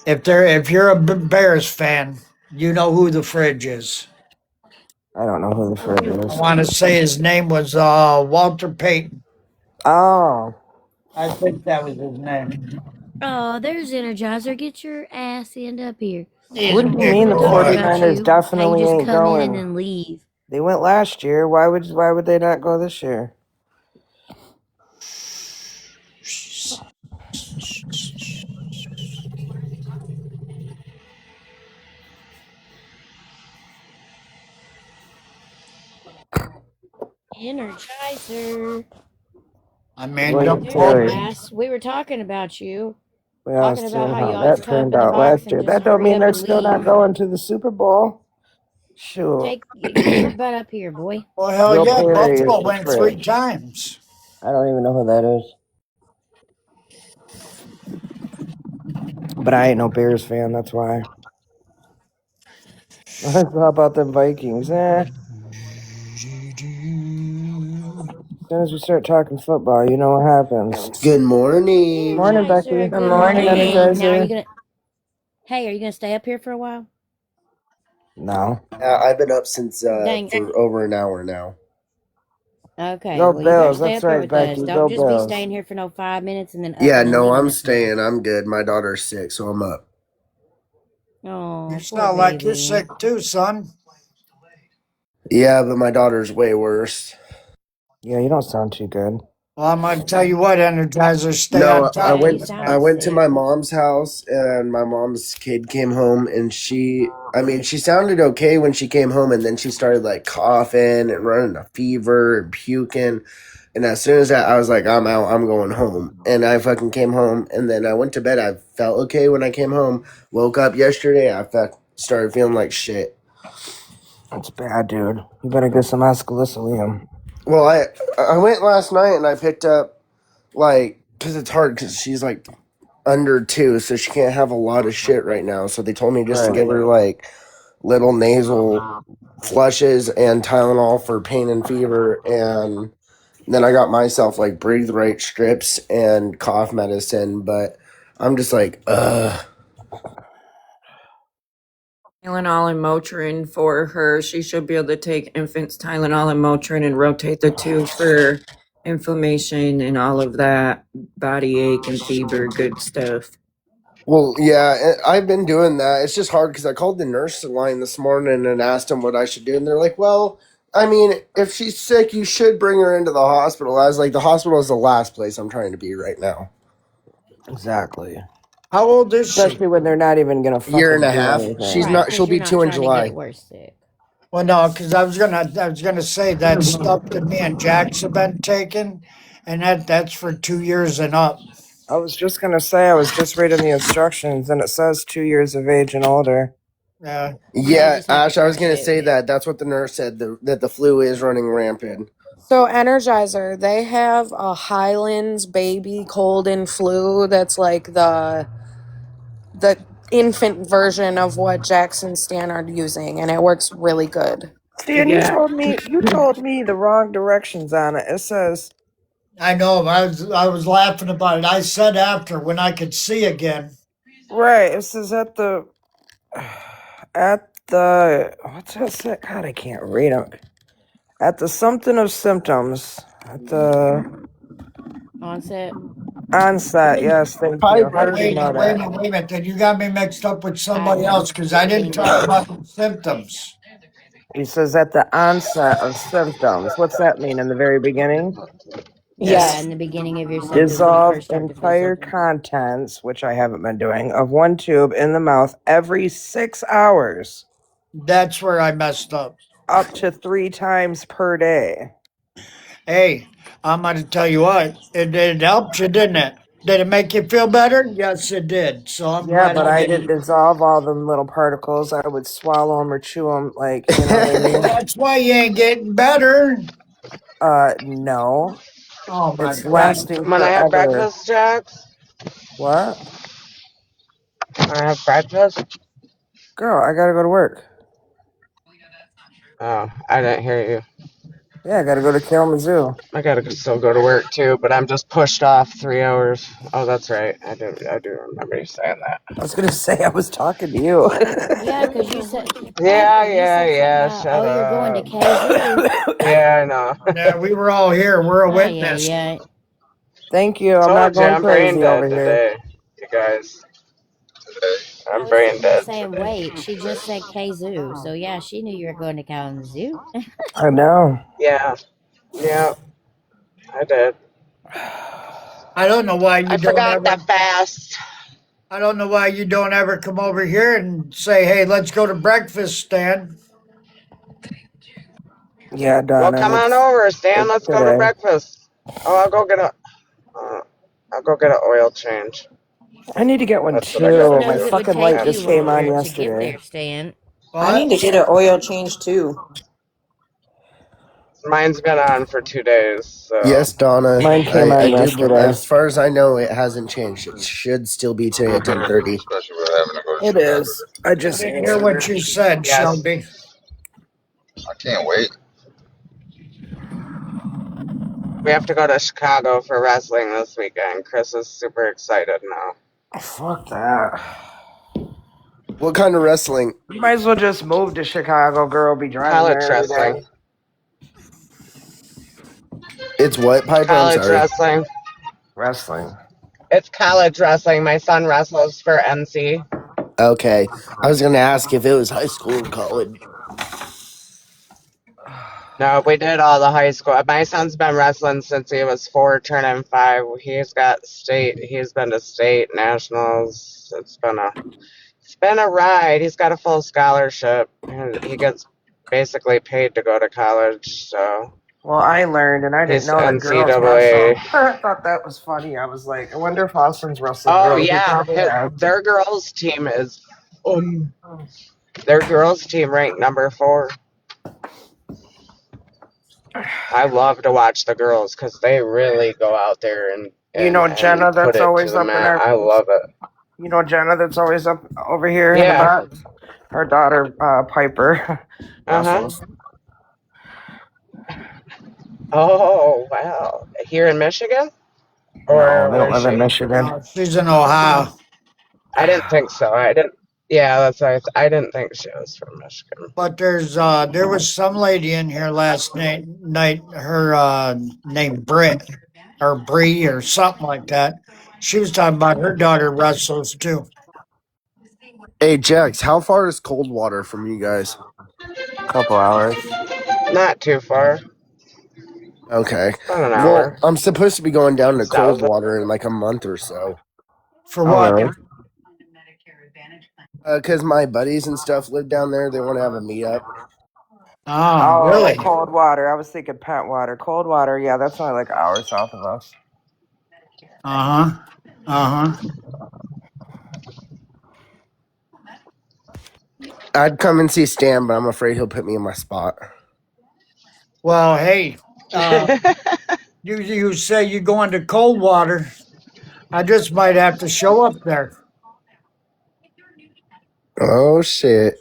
If you're a Bears fan, you know who the Fridge is. I don't know who the fridge I is. want to say his name was Walter Payton. Oh, I think that was his name. Oh, there's Energizer. Get your ass end up here. He's what a do you big mean We're the talking boy. about 49ers you. How you definitely just ain't come in and going? then leave. They went last year. Why would they not go this year? Energizer. I mean, Look don't at There your quote me. Terry. ass. We were talking about you. We all Talking about seen how you how always that come up turned in the out box last and year. just That don't hurry mean up they're and still not leave. going to the Super Bowl. Shoot. Get your butt up here, boy. Well, hell Joe yeah, Perry is Buffalo the went three fridge. times. I don't even know who that is. But I ain't no Bears fan, that's why. How about them Vikings? As soon as we start talking football, you know what happens. Good morning. Morning, Becky. Energizer. Good Good Morning, morning. morning. Now, are you Energizer. gonna? Hey, are you gonna stay up here for a while? No. I've been up since Dang. for over an hour now. Okay. Go Well, you better Bills. stay That's up here right, with us. Becky. Don't Go just be Bills. staying here for no 5 minutes and then up Yeah, and then no, leaving I'm us again. staying. I'm good. My daughter's sick, so I'm up. You Oh, poor sound like you're baby. sick too, son. Yeah, but my daughter's way worse. Yeah, you don't sound too good. Well, I'm going to tell you what, Energizer, stay on No, I top Yeah, of you went it, sound I man. went to sick. my mom's house and my mom's kid came home and she sounded okay when she came home and then she started like coughing and running a fever and puking. And as soon as I was like, I'm out, I'm going home. And I fucking came home and then I went to bed. I felt okay when I came home. Woke up yesterday, started feeling like shit. That's bad, dude. You better get some Ascalicium. Well, I went last night and I picked up like because it's hard because she's like under 2, so she can't have a lot of shit right now. So they told me just to Right. give her like little nasal flushes and Tylenol for pain and fever, and then I got myself like breathe right strips and cough medicine. But I'm just like, Tylenol and Motrin for her. She should be able to take infants Tylenol and Motrin and rotate the two for inflammation and all of that, body ache and fever, good stuff. Well, yeah, I've been doing that. It's just hard because I called the nurse line this morning and asked them what I should do, and they're like, "Well, I mean, if she's sick, you should bring her into the hospital." I was like, "The hospital is the last place I'm trying to be right now." Exactly. How old is she? Especially when they're not even gonna A year fucking and a do half. anything. She's Right, not. because She'll you're be not 2 in trying to get July. worse sick. Well, no, because I was gonna say that stuff that me and Jax have been taking, and that's for 2 years and up. I was just gonna say I was just reading the instructions and it says 2 years of age and older. Yeah, Yeah, you Yeah, just have to Ash, I was crush gonna it. say that. That's what the nurse said. That the flu is running rampant. So Energizer, they have a Highlands baby cold and flu that's like the infant version of what Jackson Stan are using, and it works really good. Stan, you yeah. told me the wrong directions on it. It says I know. I was laughing about it. I said after when I could see again. right. It says at the what's that say? God, I can't read them. At the something of symptoms. At the Onset. onset. Yes, thank you. Oh, How Piper. did you wait, know wait a that? minute, wait a minute. Then you got me mixed up with I somebody else know. because The I didn't beginning of talk about symptoms. the symptoms. He says at the onset of symptoms. What's that mean? In the very beginning? Yeah, Yes. in the beginning of your symptoms when you Dissolve first start to feel entire symptoms. contents, which I haven't been doing, of one tube in the mouth every 6 hours, That's where I messed up. up to 3 times per day. Hey, I'm going to tell you what. It helped you, didn't it? Did it make you feel better? Yes, it did. So I'm Yeah, glad but I I did didn't it. dissolve all them little particles. I would swallow them or chew them, like, you know what I Well, mean? that's why you ain't getting better. No. Oh my It's God. lasting When I have forever. breakfast, Jax? What? When I have breakfast? Girl, I gotta go to work. Oh, I didn't hear you. Yeah, I gotta go to Kalamazoo. I gotta still go to work too, but I'm just pushed off 3 hours. Oh, that's right. I do remember you saying that. I was gonna say I was talking to you. Yeah, because you said, Yeah, Piper, you yeah, said something yeah. about, Shut oh, you're going to up. Kazoo. Yeah, I know. Yeah, we were all here. We're a Oh, yeah, witness. yeah. Thank you. I'm not Told you going I'm brain crazy over dead here. today, you guys. I I'm was brain sitting here dead saying, today. wait, she just said Kazoo. So, yeah, she knew you were going to Kalamazoo. I know. Yeah, yeah, I did. I don't know why I you don't forgot ever. that fast. I don't know why you don't ever come over here and say, "Hey, let's go to breakfast, Stan." Yeah, Well, Donna, come on over, Stan. it's Let's go to today. breakfast. Oh, uh, I'll go get an oil change. I need to get one That's what I Who too. gotta My knows? It do. would fucking take light After. you just came on longer to get yesterday. there, Stan. I need to What? get an oil change too. Mine's been on for 2 days, so Yes, Donna. Mine came I on do. yesterday. As far as I know, it hasn't changed. It should still be today at 10:30. Especially with having to go to It Chicago. is. I I just didn't hear answered what her. you said, yes. Shelby. I can't wait. We have to go to Chicago for wrestling this weekend. Chris is super excited now. Fuck that. What kind of wrestling? You might as well just move to Chicago, girl. Be driving College there every wrestling. day. It's what, Piper? I'm College sorry. wrestling. Wrestling. It's college wrestling. My son wrestles for NC. Okay. I was going to ask if it was high school or college. No, we did all the high school. My son's been wrestling since he was 4, turning 5. He's got state. He's been to state nationals. It's been a ride. He's got a full scholarship, and he gets basically paid to go to college. So Well, I learned, and I didn't he's know that girls wrestle. NCAA. I thought that was funny. I was like, I wonder if Austin's wrestling Oh girls. He yeah, probably has. their girls team is their girls team ranked number 4. I love to watch the girls because they really go out there and You know Jenna put that's it to always the up in mat. our I love it. you know Jenna that's always up over here in the Yeah. box? Her daughter, Piper, Uh-huh. wrestles. Oh, wow. Here in Michigan? No, Or they don't where is live in she? Michigan. She's in Ohio. I didn't think so. I didn't. Yeah, that's right. I didn't think she was from Michigan. But there was some lady in here last night, her name Britt or Bree or something like that. She was talking about her daughter wrestles too. Hey, Jax, how far is Coldwater from you guys? Couple hours. Not too far. Okay. About an Well, hour. I'm supposed to be going down to South of. Coldwater in like a month or so. For Oh, what? really? Because my buddies and stuff live down there. They want to have a meetup. Oh, Oh, really? Coldwater. I was thinking Pentwater. Coldwater, yeah, that's only like an hour south of us. Uh huh. Uh huh. I'd come and see Stan, but I'm afraid he'll put me in my spot. Well, hey, you say you going to Coldwater? I just might have to show up there. Oh, shit.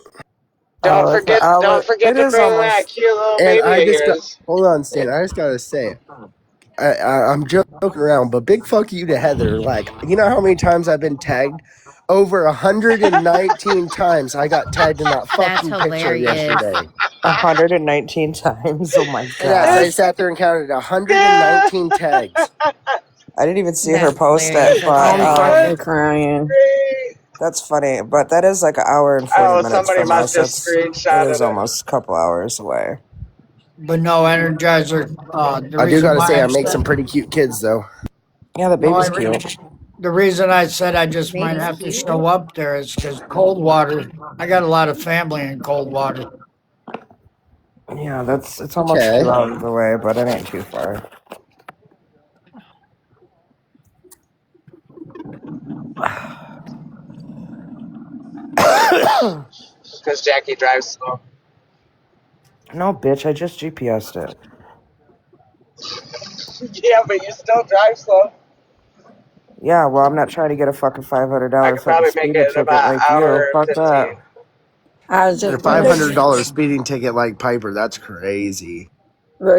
Oh, that's not, Don't forget it to is bring that almost. cute little And baby I of just got, yours. hold on, Stan. I just got to say, I'm joking around, but big fuck you to Heather. Like, you know how many times I've been tagged? Over 119 times I got tagged in that That's fucking picture hilarious. yesterday. 119 times. Oh my Yes, I god. sat there and counted 119 tags. I didn't even see her That's post hilarious. it, That's but I'm crazy. fucking crying. Great. that's funny. But that is like an hour and 40 Oh, minutes somebody from must us. have It screenshotted is it. almost a couple hours away. But no, Energizer. The I do reason got to why say, I I make said some pretty cute kids, though. Yeah, the no, baby's cute. the reason I said I just might Baby's have to cute. show up there is because Coldwater. I got a lot of family in Coldwater. Yeah, it's almost Okay. 2 hours away, but it ain't too far. Because Jackie drives slow. No, bitch, I just GPSed it. Yeah, but you still drive slow. Yeah, well, I'm not trying to get a fucking I $500 could fucking probably make speeding it in ticket about like an you. hour Fuck 15. that. I was And a just Well, gonna $500 speeding ticket like Piper, that's crazy.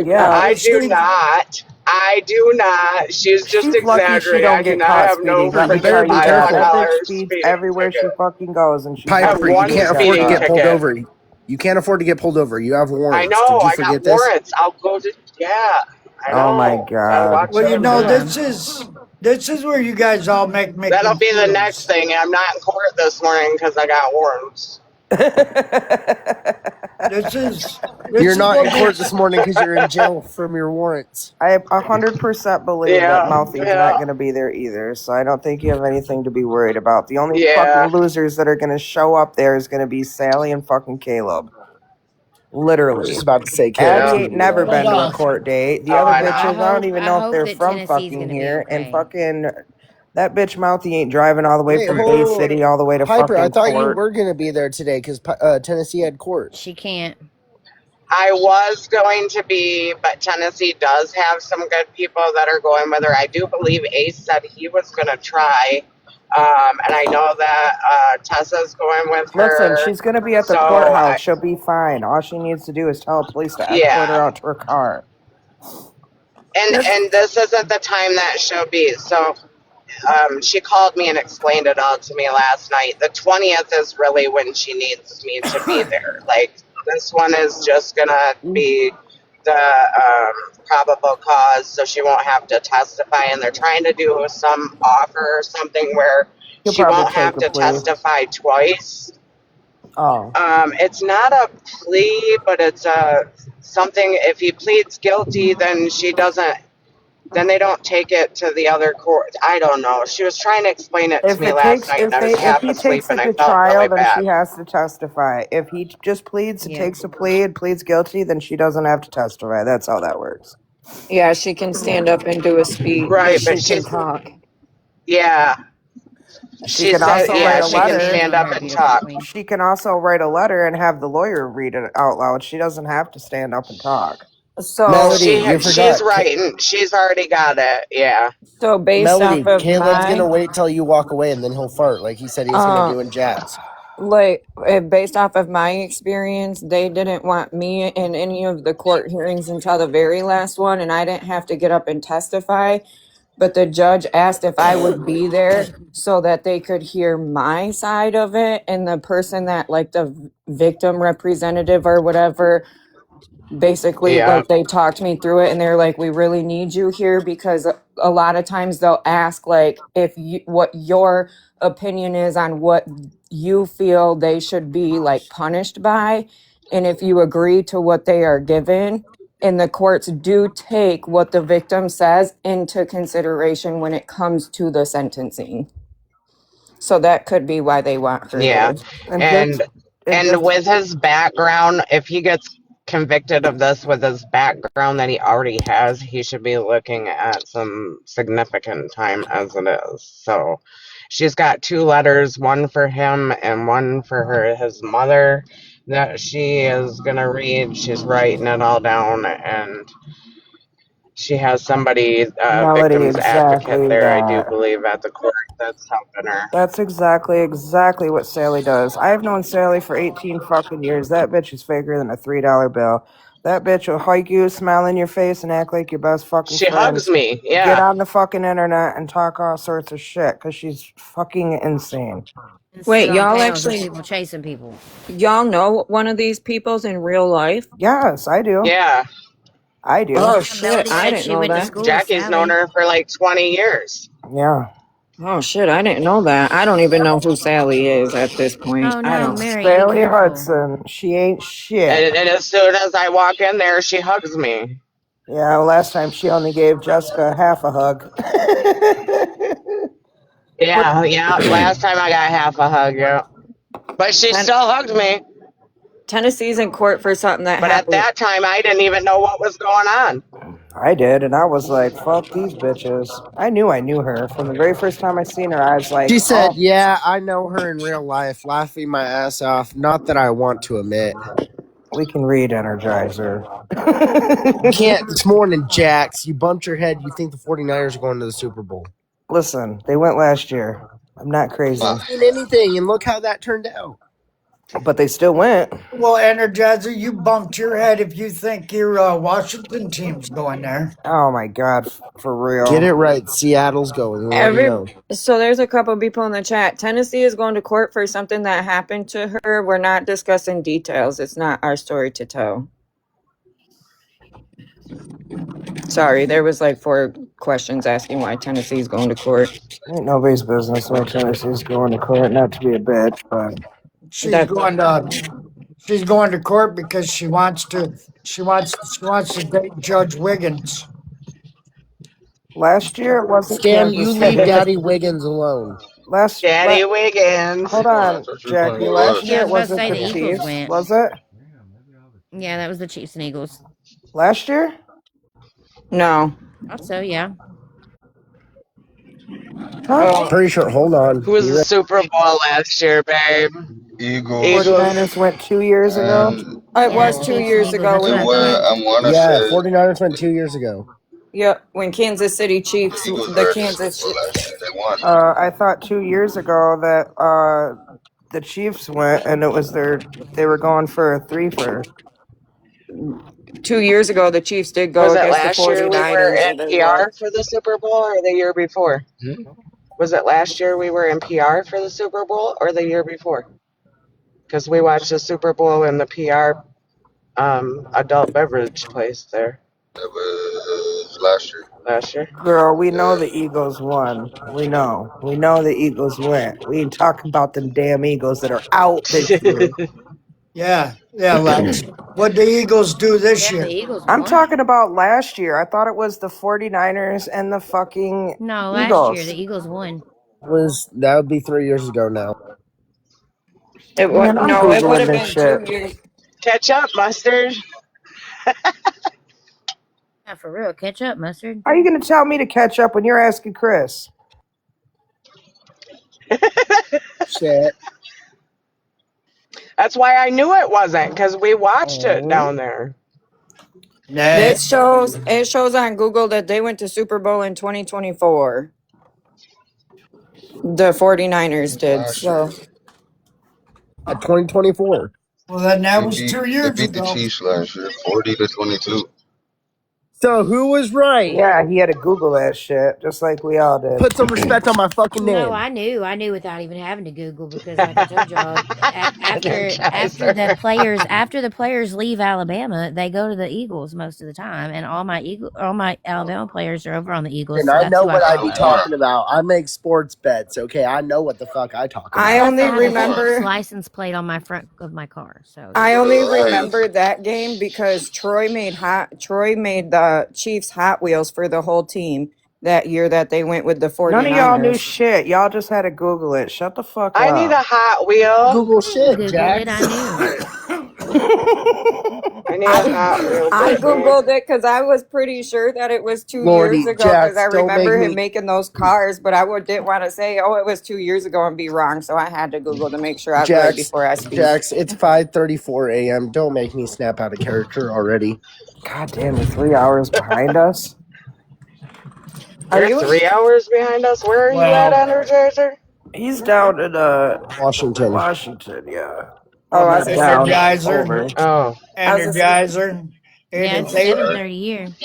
Yeah. I do Steve, not. I do not. She's just She's lucky she exaggerating. don't I do get not caught have no speeding. Let You me freaking better tell be you that. careful. That bitch $500 speeds speeding everywhere she ticket. fucking goes, and she's I have Piper, lucky you she one didn't can't get afford to speeding get caught. pulled ticket. over. You can't afford to get pulled over. You have I warrants. Did know. you I got forget this? warrants. I'll go to. Yeah. I Oh my know. Gotta god. watch well, out. this is where you guys all make That'll making be the next fools. thing. I'm not in court this morning because I got warrants. This is You're this is not what in court this makes. morning because you're in jail from your warrants. I 100% believe that Yeah. Mouthy's Yeah. not going to be there either, so I don't think you have anything to be worried about. The only fucking Yeah. losers that are going to show up there is going to be Sally and fucking Caleb. I was Literally. just about to say Abby Caleb's Yeah. going ain't to be never there. been to a court date. The Oh, other I I bitches, know. I don't hope even I know if hope they're that from Tennessee's fucking gonna be here. And okay. fucking that bitch Mouthy ain't driving all the way Wait, from Bay hold. City all the way to Piper, I fucking thought you court. were going to be there today because Tennessee had court. She can't. I was going to be, but Tennessee does have some good people that are going with her. I do believe Ace said he was going to try. And I know that Tessa's going with Listen, her. she's going to be at the So, courthouse. She'll be fine. All she needs to do is tell police to escort her yeah. out to her car. And this isn't the time that she'll be. So she called me and explained it all to me last night. The 20th is really when she needs me to be there. Like, this one is just going to be the probable cause, so she won't have to testify. And they're trying to do some offer or something where She'll she probably won't take have a to plea. testify twice. Oh. It's not a plea, but it's a something. If he pleads guilty, then she doesn't. Then they don't take it to the other court. I don't know. She was trying to explain it to If me it last takes night, and I was if half he asleep, takes and it I to felt trial, really then she bad. has to testify. If he just pleads, Yep. takes a plea, and pleads guilty, then she doesn't have to testify. That's how that works. yeah, she can stand up and do a speech. Right, but She can talk. yeah, She she can said, also write yeah, a she can letter. stand Amazing, up her and beautiful talk. queen. She can also write a letter and have the lawyer read it out loud. She doesn't have to stand up and talk. So, Melody, you She's forgot. writing. She's already got it. Yeah. so based off Melody, of Caleb's going to my, wait till you walk away and then he'll fart like he said he was going to uh, do in Jats. based off of my experience, they didn't want me in any of the court hearings until the very last one, and I didn't have to get up and testify. but the judge asked if I would be there so that they could hear my side of it, and the person that, like, the victim representative or whatever, basically, Yeah. like, they talked me through it, and they're like, we really need you here because a lot of times they'll ask, like, if you, what your opinion is on what you feel they should be, like, punished by, and if you agree to what they are given. And the courts do take what the victim says into consideration when it comes to the sentencing. So that could be why they want her Yeah. there. And And just and and just with his background, if he gets convicted of this with his background that he already has, he should be looking at some significant time as it is. So she's got two letters, one for him and one for his mother, that she is gonna read. She's writing it all down, and she has somebody, Melody, victims advocate exactly there, I do that. believe, at the court that's helping her. That's exactly what Sally does. I've known Sally for 18 fucking years. That bitch is faker than a $3 bill. That bitch will hug you, smile in your face, and act like your best fucking She hugs friends. me, Get yeah. on the fucking internet and talk all sorts of shit because she's fucking insane. And sit Wait, on y'all panels with actually, people chasing people. y'all know one of these peoples in real life? Yes, I do. Yeah. I do. Oh Yeah, shit, Melody I said didn't she know went to that. school with Jackie's known Sally. her for like 20 years. Yeah. Oh shit, I didn't know that. I don't even know who Sally is at this point. Oh I no, don't. Mary, be Sally careful. Hudson. She ain't shit. And as soon as I walk in there, she hugs me. Yeah, last time she only gave Jessica half a hug. But Yeah, yeah. Last time I got half a hug, yeah. But she Ten- still hugged me. Tennessee's in court for something that But at happened. that time, I didn't even know what was going on. I did, and I was like, fuck these bitches. I knew her. From the very first time I seen her, I was like, She said, oh, "Yeah, I know her in real life, laughing my ass off. Not that I want to admit." we can read Energizer. Can't this morning, Jax. You bumped your head. You think the 49ers are going to the Super Bowl? Listen, they went last year. I'm not crazy. In anything, and look how that turned out. But they still went. Well, Energizer, you bumped your head if you think your Washington team's going there. Oh my god, for Get real. it right. Seattle's going. We already Every know. so there's a couple people in the chat. Tennessee is going to court for something that happened to her. We're not discussing details. It's not our story to tell. Sorry, there was like 4 questions asking why Tennessee's going to court. Ain't nobody's business why Tennessee's going to court, not to be a bitch, but She's That going to she's going to court because she wants to date Judge Wiggins. last year it wasn't Stan, you Kansas leave City. Daddy Wiggins alone. Daddy Wiggins. Hold Oh, I on, thought you were playing Jackie. with Last Yeah, year I us. it was about to wasn't say the the Eagles Chiefs, went. was it? Yeah, that was the Chiefs and Eagles. Last year? no. Also, yeah. Huh? Oh, Pretty sure. Hold on. who was Be the right. Super Bowl last year, babe? Eagles 49ers Eagles. went 2 years ago. and It Yeah, was the 2 years Chiefs and Eagles. ago That's what it I when went. thought. I want to Yeah, say 49ers went 2 years ago. when Kansas City the Chiefs, Eagles the were at the Super Kansas Bowl last year. They won. I thought 2 years ago that the Chiefs went and it was they were going for a three for 2 years ago the Chiefs did go Was it against the last year we were 49ers in and they won. PR for the Super Bowl or the year before? Was it last year we were in PR for the Super Bowl or the year before? Because we watched the Super Bowl in the PR adult beverage place there It was last year. last year. girl. We know the Yeah. Eagles won. We know. We know the Eagles went. We ain't talking about them damn Eagles that are out this year. Yeah, yeah, Lex. What the Eagles do this Yeah, the year? Eagles I'm won. talking about last year. I thought it was the 49ers and the fucking No, last year the Eagles. Eagles won. That would be 3 years ago now. Man, I'm No, it would Googling have this been shit. 2 years. Ketchup, mustard. Yeah, for real. Catch up, mustard. How are you going to tell me to catch up when you're asking Chris? Shit. That's why I knew it wasn't because we watched it Oh. down there. Nah. It shows on Google that they went to Super Bowl in 2024. The 49ers did. Last year. So 2024. Well, then that They was beat 2 they years beat the ago. Chiefs last year, 40-22. So who was right? Yeah, he had to Google that shit, just like we all did. Put some respect on my fucking No, name. I knew without even having to Google because, like I told y'all, after Energizer. the players leave Alabama, they go to the Eagles most of the time, and all my Alabama players are over on the Eagles, And so I that's know who I what I be follow. talking about. I make sports bets, okay? I know what the fuck I talk I about. Plus, I only have a Chiefs remember. license plate on my front of my car, so you I know. only Remember remember. that game because Troy made the Chiefs Hot Wheels for the whole team that year that they went with the None of y'all knew 49ers. shit. Y'all just had to Google it. Shut the fuck I need up. a Hot Wheel. Google I didn't shit, Google it. I Jax. knew. I need a I Hot Wheel, I baby. googled it because I was pretty sure that it was 2 years Lordy, ago because I Jax, don't make remember him me. making those cars, but didn't want to say, "Oh, it was 2 years ago" and be wrong. So I had to Google to make sure I was right before I speak. Jax, it's 5:34 a.m. Don't make me snap out of character already. God damn, you're 3 hours behind us. Are You're you? 3 hours behind us. Where are you at, Well, Energizer? He's down in Washington. Washington, yeah. Oh, Well, I was not gonna say. down, Energizer, over. Oh, I was just. Energizer. It Yeah, is it's eight. 7:30 here.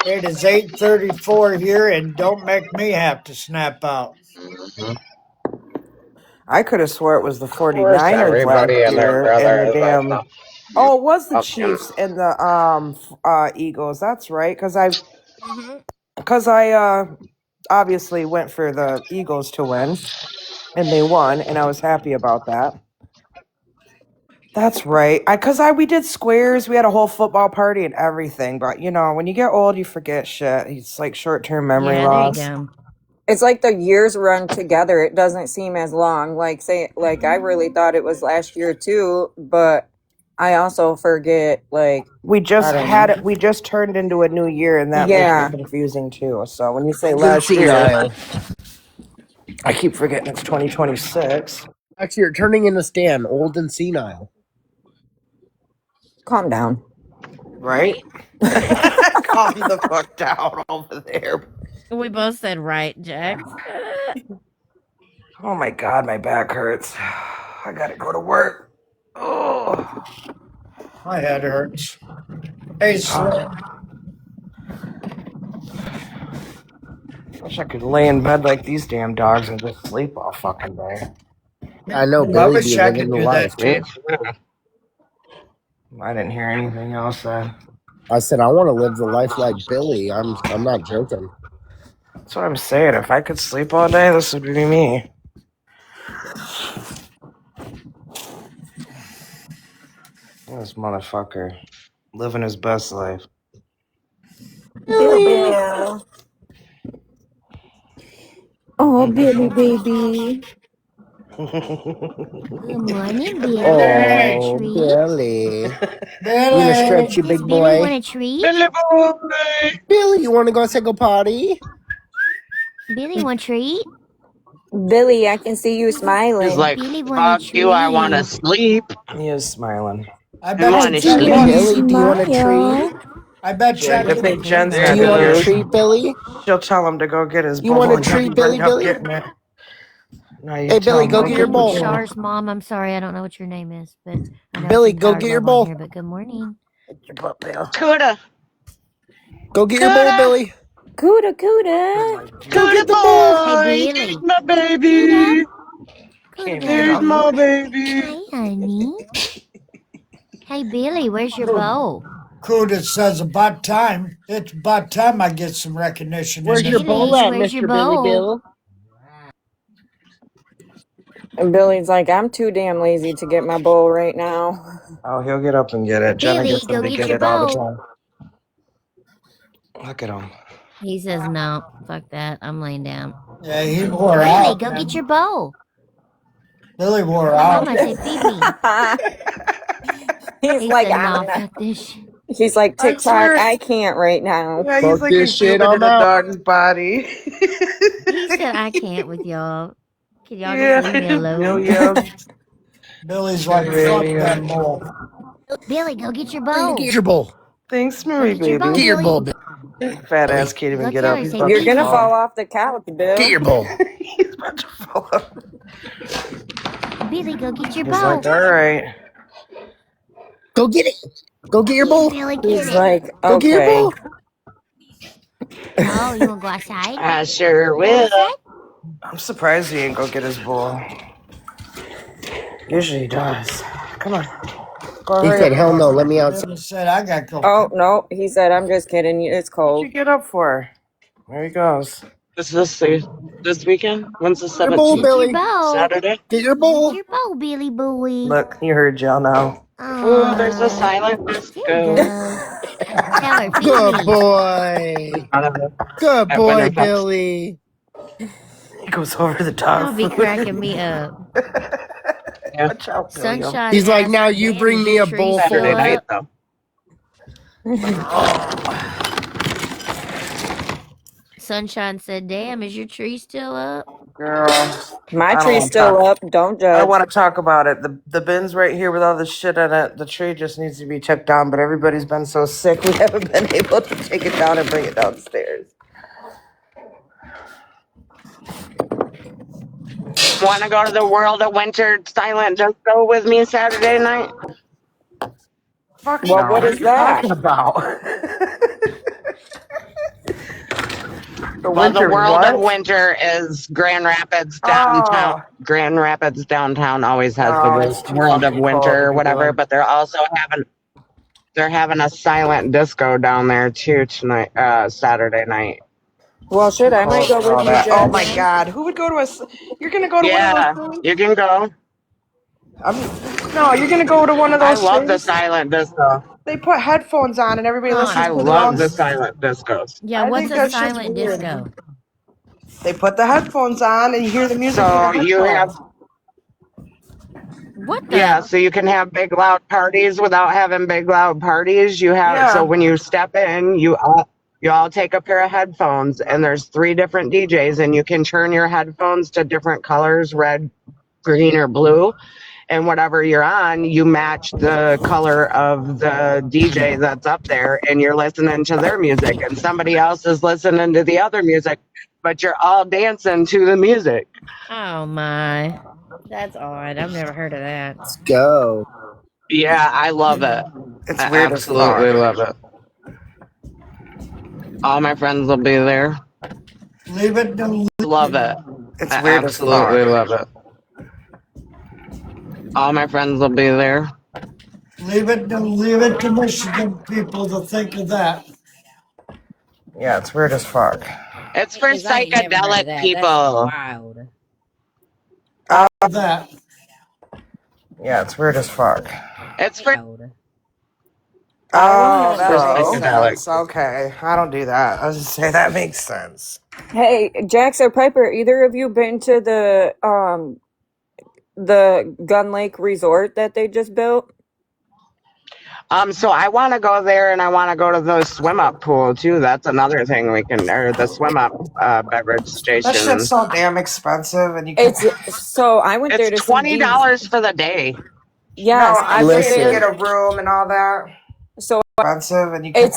It is 8:34 here, and don't make me have to snap out. I could have swore it was the of course, 49ers last everybody and their year and brother the is like, damn. Oh, it was the pumpkin. Chiefs and the Eagles. That's right, Mm-hmm. because I obviously went for the Eagles to win, and they won, and I was happy about that. That's right. We did squares. We had a whole football party and everything. But you know, when you get old, you forget shit. It's like short-term memory Yeah, there you loss. go. It's like the years run together. It doesn't seem as long. Like I really thought it was last year too, but I also forget. Like We just I don't had know. it. We just turned into a new year, and that makes it Yeah, confusing too. So when you say Old and last year, senile. I keep forgetting it's 2026. Actually, you're turning into Stan, old and senile. calm down. Right? Calm the fuck down over there. We both said right, Jax. Oh my god, my back hurts. I gotta go to work. Oh. My head hurts. Hey, Slim. Wish I could lay in bed like these damn dogs and just sleep all fucking day. I know I Billy be wish I living could the do life. that Me too. too. I didn't hear anything else said. I said I want to live the life like Billy. I'm not joking. That's what I'm saying. If I could sleep all day, this would be me. This motherfucker living his best life. Billy. Bill. Oh, Billy, baby. Good morning, Billy. You want a Billy, Oh, treat? Billy. You want to stretch Billy, your Does big Billy want boy? a treat? Billy Boy! Billy, you want to go say go potty? Billy want a treat? Billy, I can see you He's smiling. like, Billy want a fuck you, I want to treat. sleep. He is smiling. I I bet I you want to see check you sleep. one. Billy, do you want a treat? smile. I bet you I I Billy can. think think he's Jen's Do very not you want a gonna. cute. treat, Billy? She'll tell him to go get his You bowl, want a and he'll treat, Billy? bring up Billy? getting it. No, you Hey, tell Billy, him go go get get your Welcome to the bowl. bowl. Char's mom. I'm sorry, I don't know what your name is, but I know it's Billy, in go Card get your Love on bowl. here, but good morning. Get your butt, Bill. Cuda, Go get your bowl, Cuda, Billy. Cuda, Good cuda. my Go dude. get Cuda the bowl. Hey, boy. There's Billy. my Cuda. baby. Cuda Can't even get There's off. baby. my baby. Hi, honey. Hey, Billy, where's your bowl? Kuda says about time. It's about time I get some recognition in Where's your this bowl Billy, place. at, where's your Mr. Billy bowl? Bill? And Billy's like, I'm too damn lazy to get my bowl right now. Oh, he'll get up and get it. Jenna Billy, gets him go to get get your it all the bowl. time. Look at him. He says, no, fuck that. I'm laying down. Yeah, he wore Billy, out, go get man. your bowl. Billy wore Tell out. Mama I say feed me. He's He like, said, I'm no, not. fuck this shit. He's like, I TikTok, swear. I can't right now. Yeah, he's Fuck like this a shit, human in I'm a out. dog's body. He said, I can't with y'all. Can y'all just leave me Yeah, alone? Williams. Billy's like, fuck that bull. Billy, go get your Billy, go bowl. get your bowl. Thanks, Go Marie, get your bowl, Get baby. your bowl, Billy. Billy. Fat ass can't even Go get tell up. her, He's say about You're to feed gonna me. fall fall. off the couch, Get Bill. your bowl. He's about to fall. Billy, go get your He's like, bowl. all right. Go get it. Go get your Get it, bowl. Billy, get He's it. like, Go get your okay. bowl. Oh, you want to go outside? I sure Go will. outside? I'm surprised he didn't go get his bowl. Usually he does. Come on. Go He hurry said, up. "Hell no, let me outside." Never said I got Oh, cocaine. no. He said, I'm just kidding. It's What'd you cold. get up for? There he goes. Is this weekend? When's the Your bowl, 17th? Get your Billy. bow. Saturday? Get your Get bowl. your bow, Billy Boy. Look, he heard y'all now. Ooh, there's a Aww. silent There you disco. go. Tell her, feed Good me. In boy. front of us Good at boy, Winterfest. Billy. He goes over the dog Y'all be food. cracking me up. Yeah. Watch out, William. Sunshine He's like, asked, now you damn, bring is me your a tree bowl still Saturday full. night, up? though. Sunshine said, damn, is your tree still up? Girl, My I don't tree's want to still talk. up. Don't I don't judge. want to talk about it. The bin's right here with all the shit in it. The tree just needs to be took down, but everybody's been so sick we haven't been able to take it down and bring it downstairs. Want to go to the World of Winter Silent Disco with me Saturday night? Fuck Well, no. what What are is you that? talking about? The Well, the winter World of what? Winter is Grand Rapids downtown. Oh. Grand Rapids downtown always has the No, it's too World of fucking cold Winter to or be whatever, doing. but they're having a silent disco down there too tonight, Saturday night. Well, It's too shit, I might cold go for with all you, that. Oh my Jax. god, who would go to You're gonna go to one of those Yeah, things? you can go. No, you're gonna go to one of I those love the things. silent disco. They put headphones on and everybody Hold listens I on. to their own. love the silent discos. Yeah, I what's think a that shit's silent weird. disco? They put the headphones on and you hear the music through So the you have headphones. What Yeah, the? so you can have big loud parties without having big loud parties. So Yeah. when you step in, you all take a pair of headphones and there's three different DJs and you can turn your headphones to different colors, red, green, or blue. And whatever you're on, you match the color of the DJ that's up there and you're listening to their music and somebody else is listening to the other music, but you're all dancing to the music. Oh my. That's odd. I've never heard of that. Let's go. Yeah, I love it. It's I weird as fuck. absolutely love it. All my friends will be there. Leave it to Love it. It's I weird as fuck. absolutely love it. All my friends will be there. leave it to Michigan people to think of that. Yeah, it's weird as fuck. It's for Because I ain't never heard of psychedelic that. That's people. wild. That Yeah, it's weird as fuck. It's for Oh, that makes psychedelic. sense. Okay. I don't do that. I was just say that makes sense. Hey, Jax or Piper, either of you been to the Gun Lake Resort that they just built? So I want to go there and I want to go to the swim up pool too. That's another thing or the swim up beverage That shit's station. so damn expensive and you can It's so I went there It's to see DJ. $20 for the day. No, Yes, I I'm went saying to there. get a room and all that. So Expensive and you can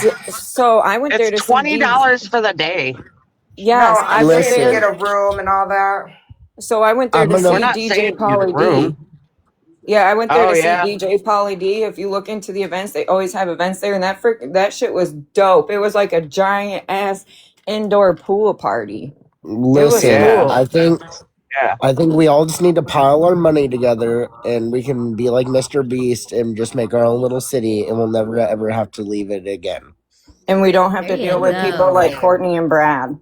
I went It's there to see DJ. $20 for the day. No, Yes, I I'm went saying to there. get a room and all that. So I went there I'm to We're gonna. see not DJ saying use a Pauly D. room. Yeah, I went there Oh to see yeah. DJ Pauly D. If you look into the events, they always have events there, and that shit was dope. It was like a giant ass indoor pool party. It was Listen, Yeah. cool. I think Yeah. I think we all just need to pile our money together, and we can be like Mr. Beast and just make our own little city, and we'll never ever have to leave it again. And we don't have There to you deal with people go. like Courtney and Brad.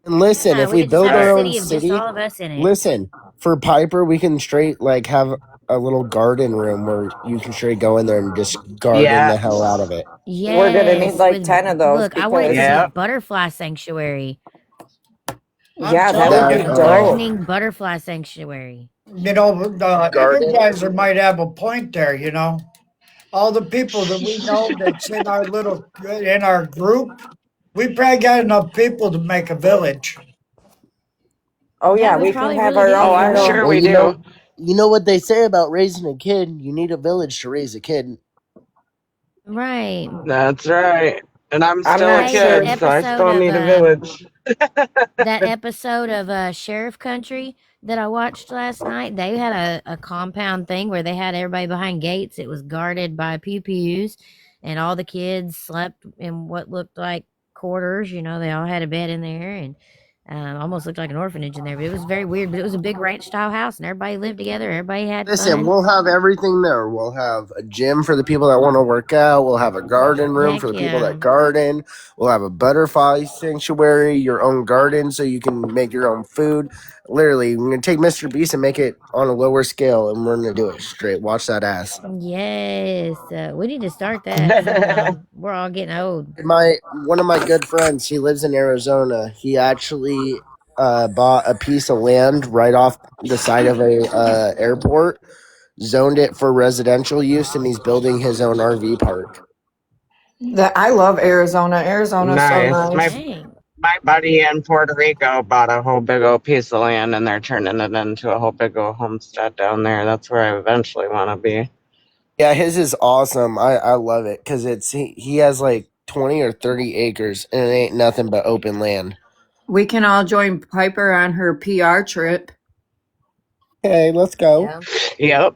And listen, No, if we we could just build have a our Right. own city of just city, all of us in it. listen, for Piper, we can straight like have a little garden room where you can straight go in there and just garden the hell out of Yes. it. We're gonna need Yes, like with 10 of those look, I want it to because be a Yeah. butterfly sanctuary. I'm yeah, that would telling be That you, dope. Gardening butterfly sanctuary. Energizer might have a point there. All the people that we know that's in our group, we probably got enough people to make a village. Oh Yeah, yeah, we we can probably have really our Oh, own I'm do. little. sure well, we do. you know what they say about raising a kid. You need a village to raise a kid. Right. That's right. And I'm I'm still a not Hey, that sure. kid, so I episode still of need a village. Sheriff Country that I watched last night, they had a compound thing where they had everybody behind gates. It was guarded by pew pews, and all the kids slept in what looked like quarters. You know, they all had a bed in there, and almost looked like an orphanage in there. But it was very weird. But it was a big ranch style house, and everybody lived together. Everybody had Listen, fun. we'll have everything there. We'll have a gym for the people that want to work out. We'll have a garden room Heck for the people yeah. that garden. We'll have a butterfly sanctuary, your own garden so you can make your own food. Literally, we're going to take Mr. Beast and make it on a lower scale, and we're going to do it straight. Watch that ass. Yes, we need to start that sometime. We're all getting old. My one of my good friends, he lives in Arizona. He actually bought a piece of land right off the side of a airport, zoned it for residential use, and he's building his own RV park. I love Arizona. Arizona's so Nice. nice. Dang. My buddy in Puerto Rico bought a whole big old piece of land and they're turning it into a whole big old homestead down there. That's where I eventually want to be. Yeah, his is awesome. I love it because he has like 20 or 30 acres, and it ain't nothing but open land. We can all join Piper on her PR trip. Hey, let's go. Yeah. Yep.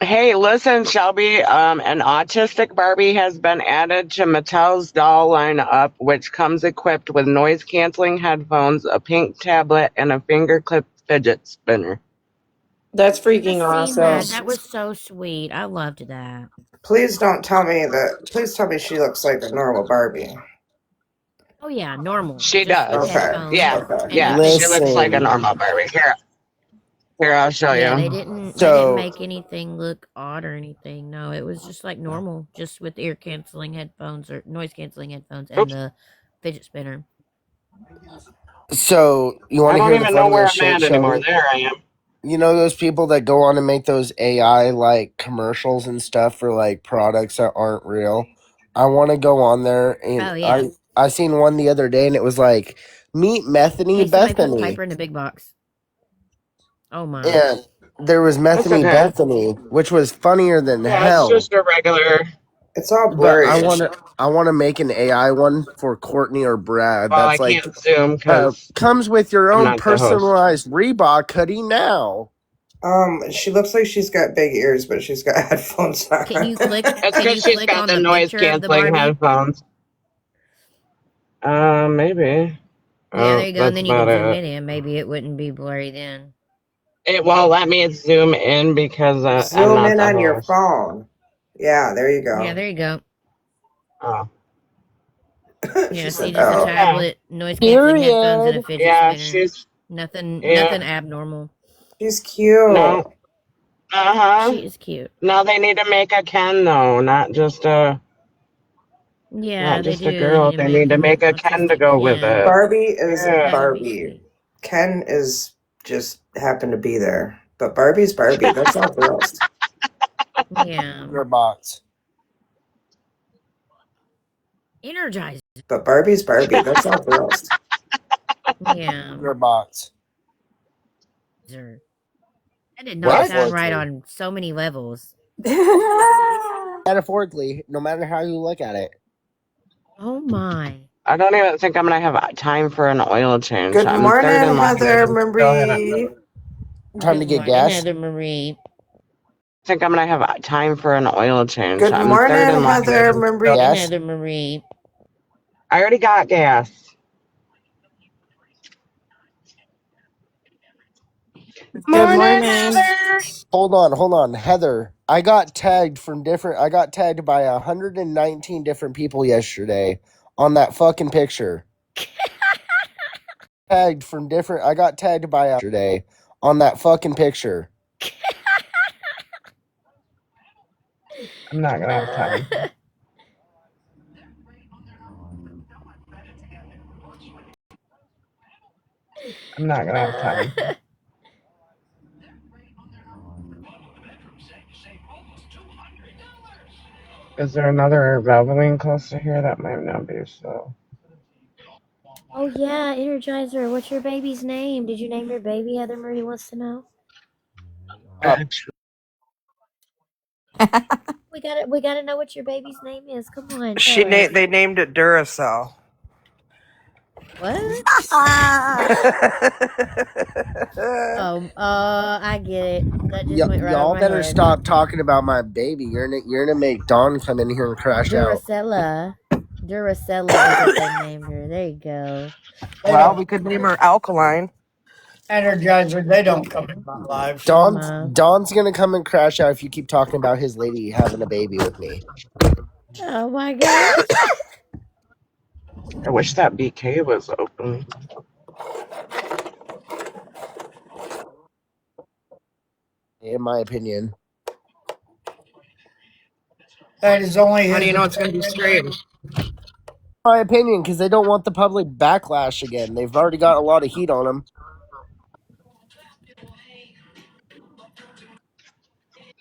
Hey, listen, Shelby, an autistic Barbie has been added to Mattel's doll lineup, which comes equipped with noise-canceling headphones, a pink tablet, and a finger-clip fidget spinner. That's I freaking seen that. awesome. That was so sweet. I loved that. Please don't tell me that. Please tell me she looks like a normal Barbie. Oh yeah, normal. She Just with does. Okay. headphones Yeah, Okay. and a yeah, fidget she looks like a spinner. Listen, normal Barbie. Here, I'll show Yeah, you. they didn't so make anything look odd or anything. No, it was just like normal, just with ear canceling headphones or noise canceling headphones and Oops, the fidget spinner. you want I to don't hear the even know where funniest I'm shit, at anymore. Shelby? There I am. You know those people that go on and make those AI like commercials and stuff for like products that aren't real? I want to go on there, and Oh yeah. I seen one the other day, and it was like meet Methany Hey, somebody put Bethany, Piper in the big box. Oh my. and there was That's Methany okay. Bethany, which was funnier than Yeah, it's hell. just a regular. It's all But blurry. I want to make an AI one for Courtney or Brad. Well, I That's like can't zoom because comes with your I'm own not the host. personalized Reebok hoodie now. She looks like she's got big ears, but she's got headphones on. It's Can because you she's click got on the the noise picture of the canceling Barbie? headphones. Maybe. Yeah, there you go. And That's then you about can zoom it. it in. Maybe it wouldn't be blurry then. It won't let me zoom in because I'm Zoom not in the on your host. phone. Yeah, there you Yeah, go. there you go. Oh. She Yeah, see, said, just a "Oh, Yeah. tablet, noise canceling headphones, and a Period. fidget Yeah, spinner. she's. Nothing Yeah. abnormal. she's cute." No. Uh huh. She is cute. Now they need to make a Ken though, Yeah, not they just a do. They need girl. to They make need to an make a Ken to autistic go with Ken. it. Barbie is That Yeah. would be Barbie. sweet. Ken is just happened to be there, but Barbie's Barbie. That's all girls. Yeah. Your box. Energizer. But Barbie's Barbie. That's all girls. Yeah. Your box. That did not What? sound right Metaphorically. on so many levels. Metaphorically, no matter how you look at it. Oh my. I don't even think I'm gonna have time for an oil change. Good I'm third in morning, line. Heather I still haven't. Marie. Time to Good get morning, gas. Heather Marie. I think I'm gonna have time for an oil change. Good I'm third morning, in line. Heather I Marie. still. And Gas. Heather Marie. I already got gas. Good Morning, morning. Heather. Hold on. Heather, I got tagged by 119 different people yesterday on that fucking picture. I got tagged by yesterday on that fucking picture. I'm not gonna have time. I'm not gonna have time. Is there another Valvoline close to here? That might not be so. Oh yeah, Energizer. What's your baby's name? Did you name your baby? Heather Marie wants to know. Actually, We gotta know what your baby's name is. Come on, tell us. They named it Duracell. What? I get it. That just went right over Y'all my better head. stop talking about my baby. You're gonna make Dawn come in here and crash out. Duracella. Duracella is what they named her. There you go. They Well, don't we could name her Alkaline. Energizer. They don't come in my lives. Oh Don's my. Don's gonna come and crash out if you keep talking about his lady having a baby with me. Oh my gosh. I wish that BK was open. In my opinion. That is only How do his you know it's going to be opinion. streamed? My opinion, because they don't want the public backlash again. They've already got a lot of heat on them.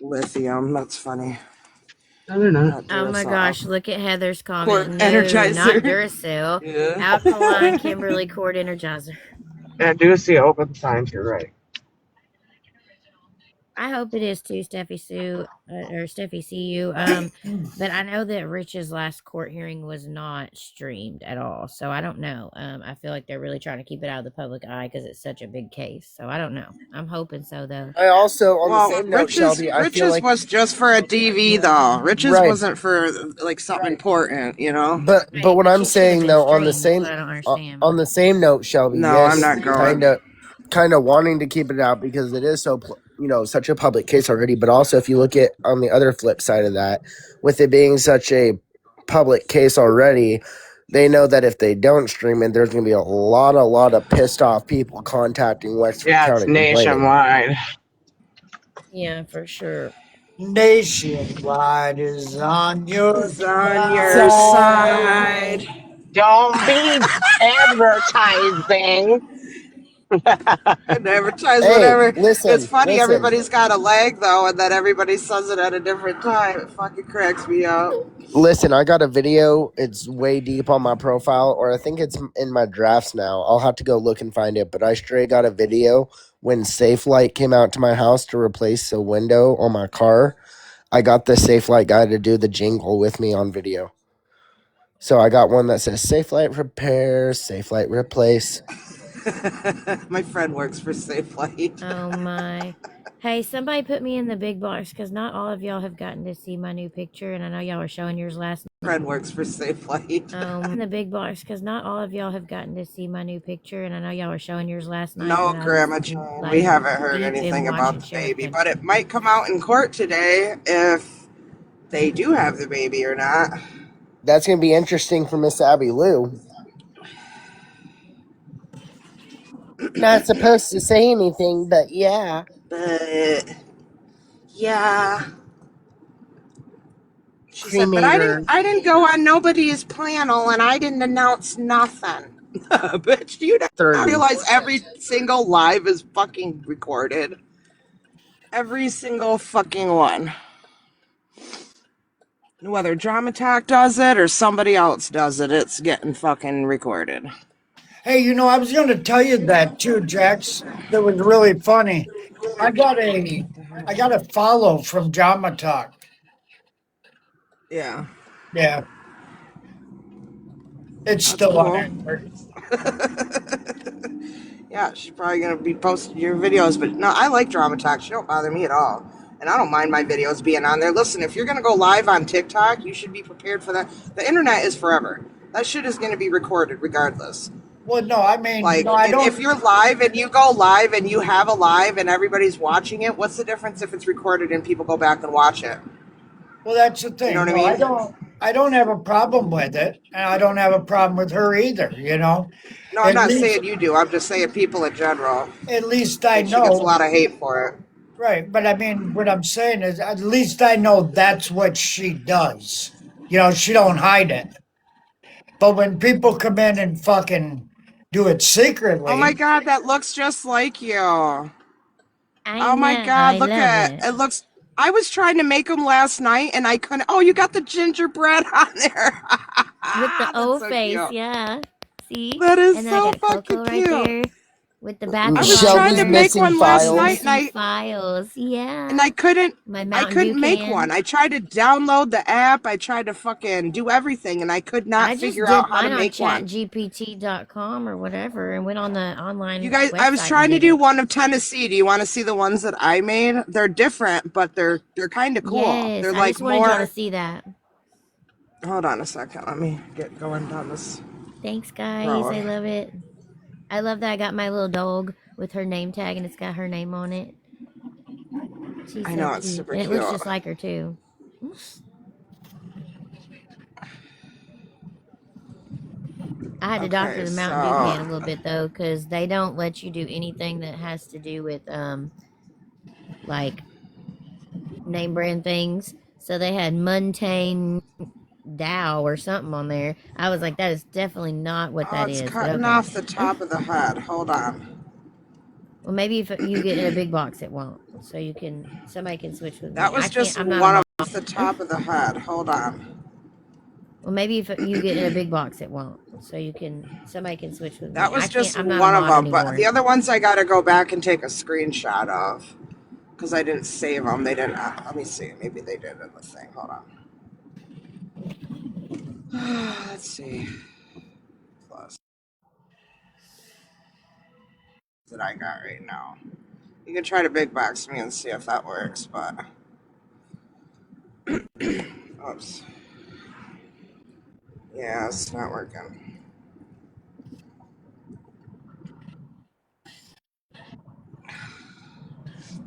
Lithium. That's funny. I don't know. Not Oh my Duracell. gosh, look at Heather's Cord comment. No, not Energizer. Duracell. Yeah. Alkaline Kimberly Cord Energizer. I do see open signs. You're right. I hope it is too, Steffi Sue or Steffi CU. But I know that Rich's last court hearing was not streamed at all, so I don't know. I feel like they're really trying to keep it out of the public eye because it's such a big case. So I don't know. I'm hoping so though. I also, on the Well, same note, Shelby, I feel Rich's like was just for a DV though. Rich's right, wasn't for like something important, you know. but Right, what but I'm she should have saying been though, on the streamed. That's same what I don't understand. on the same note, Shelby, No, I'm yes, not going. kind of wanting to keep it out because it is so such a public case already. But also, if you look at on the other flip side of that, with it being such a public case already, they know that if they don't stream it, there's going to be a lot of pissed off people contacting Wexford Yeah, it's County complaining. nationwide. Yeah, for sure. Nationwide is on your Is on your side. side. Don't be advertising. And advertise Hey, whatever. It's listen, funny, listen. everybody's got a leg though, and then everybody says it at a different time. It fucking cracks me up. Listen, I got a video. It's way deep on my profile, or I think it's in my drafts now. I'll have to go look and find it. But I straight got a video when Safe Light came out to my house to replace a window on my car. I got the Safe Light guy to do the jingle with me on video. So I got one that says Safe Light repair, Safe Light replace. My friend works for Safe Light. Oh my. Hey, somebody put me in the big box because not all of y'all have gotten to see my new picture, and I know y'all were showing yours last night. Friend works for Safe Light. In the big box because not all of y'all have gotten to see my new picture, and I know y'all were showing yours last night. No, But I Grandma was Joan, we like haven't heard deep in anything watching about the Sheriff baby, Pimp. but it might come out in court today if they do have the baby or not. That's going to be interesting for Miss Abby Lou. Not supposed to say anything, but yeah. But yeah, she said, but Cremator I didn't go on nobody's panel and I didn't announce nothing. Bitch, do you not 30. realize every single live is fucking recorded? Every single fucking one. Whether Dramatalk does it or somebody else does it, it's getting fucking recorded. Hey, I was going to tell you that too, Jax. That was really funny. I got a follow from Jama Talk. Yeah. Yeah, it's That's still cool. unanswered. Yeah, she's probably gonna be posting your videos, but no, I like Drama Talk. She don't bother me at all, and I don't mind my videos being on there. Listen, if you're gonna go live on TikTok, you should be prepared for that. The internet is forever. That shit is gonna be recorded regardless. Well, no, I mean, Like, no, I if don't. you're live and you go live and you have a live and everybody's watching it, what's the difference if it's recorded and people go back and watch it? Well, that's the You know thing. what I No, I mean? don't. I don't have a problem with it, and I don't have a problem with her either. No, I'm At not least, saying you do. I'm just saying people in general. at least I And she gets a know. lot of hate for it. Right, but I mean, what I'm saying is, at least I know that's what she does. She don't hide it. But when people come in and fucking do it Oh my secretly, god, that looks just like you. Oh I my know. god, I look love at it. it. Looks. I was trying to make them last night and I couldn't. Oh, you got the gingerbread on there. With the That's old so face, cute. yeah. See? That is And then I so got fucking Coco right cute. there with the back I of was trying to Shelby's Oliver make missing one and last the night files. and missing files. Yeah. I couldn't. My I Mountain Dew couldn't make can. one. I tried to download the app. I tried to fucking do everything and I could not I just figure did out how to mine on make one. chatgpt.com or whatever and went on the You online guys, I was website and trying to did do it. one of Tennessee. Do you want to see the ones that I made? They're different, but they're kind of cool. Yes, They're I like just wanted y'all to more. see that. Hold on a second. Let me get going down this Thanks, guys. road. I love it. I love that I got my little dog with her name tag and it's got her name on it. She's I so know it's cute. super And it cute. looks just like her, too. I had to doctor Okay, the Mountain Dew can so a little bit, though, because they don't let you do anything that has to do with, like, name brand things. So they had Montane Dow or something on there. I was like, that is definitely not what oh, that it's is, but cutting okay. off the top of the head. Hold on. Well, maybe if you get in a big box, it won't. So somebody can switch with That me. was just I'm not a one mom. off the top of the head. Hold on. Well, maybe if you get in a big box, it won't. So somebody can switch with That me. was just I'm not a one of mod them, but the anymore. other ones I got to go back and take a screenshot of because I didn't save them. They didn't. Let me see. Maybe they did in the thing. Hold on. Let's see. Plus that I got right now. You can try to big box me and see if that works, but oops. Yeah, it's not working.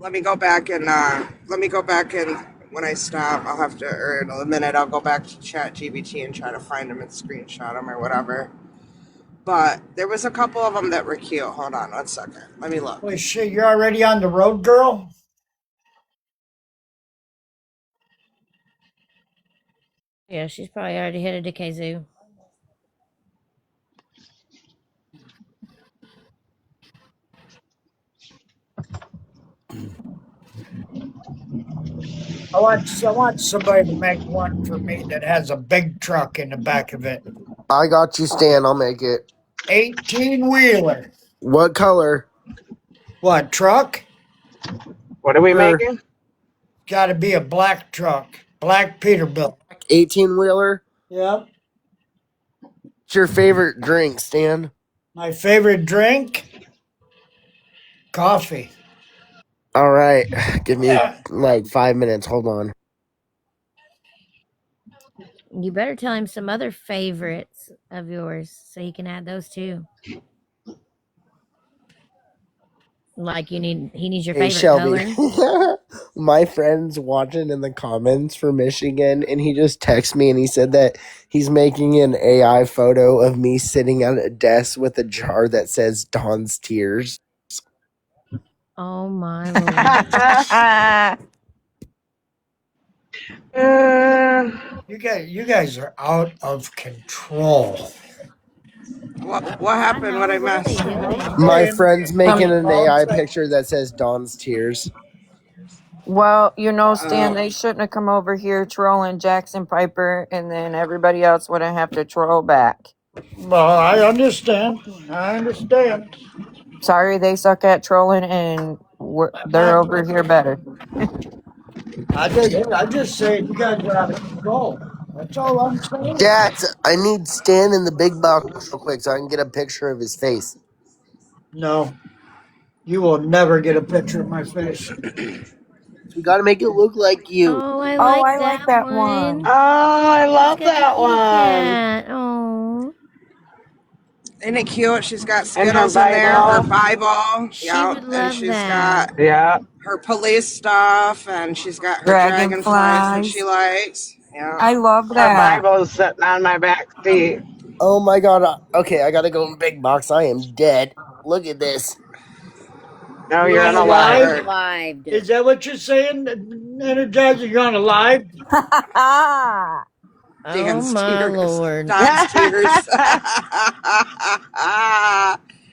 Let me go back and when I stop, I'll have to, or in a minute, I'll go back to Chat GBT and try to find them and screenshot them or whatever. But there was a couple of them that were cute. Hold on 1 second. Let me look. Holy shit, you're already on the road, girl? Yeah, she's probably already headed to Kazoo. I want somebody to make one for me that has a big truck in the back of it. I got you, Stan. I'll make it. 18-wheeler. What color? What, truck? What are we Or making? Got to be a black truck. Black Peterbilt. 18-wheeler? Yep. What's your favorite drink, Stan? My favorite drink? Coffee. All right. Give me like 5 minutes. Hold on. You better tell him some other favorites of yours so he can add those too. Like he needs your Hey, favorite Shelby. color. My friend's watching in the comments for Michigan, and he just texted me and he said that he's making an AI photo of me sitting at a desk with a jar that says Dawn's Tears. Oh my lord. Uh, You guys are out of control. What Why? happened? What I What are they missed? doing? My Saying friend's making funny an dogs AI thing. picture that says Dawn's Tears. Well, Stan, Oh, they shouldn't have come over here trolling Jackson Piper, and then everybody else wouldn't have to troll back. Well, I understand. I understand. Sorry, they suck at trolling, and I'm they're not. over here better. I just saying you guys are out of control. That's all I'm saying. Dax, I need Stan in the big box real quick so I can get a picture of his face. No, you will never get a picture of my face. We gotta make it look like you. Oh, I Oh, like I like that that one. one. I It's love got the that kitty one. cat. Oh, isn't it cute? She's got And her Skittles in there, her Bible. Bible, she yeah, would and love she's that. got Yeah. her police stuff, and she's got her dragonflies that she Dragonflies. likes. Yeah. I love Her that. Bible is sitting on my back seat. Oh my god. Okay, I gotta go in big box. I am dead. Look at this. No, You're you're on a She's got live? unalive. her Unalived. Is that what you're saying? Energizer, you're on a live? Oh Dan's my tears. lord. Don's tears.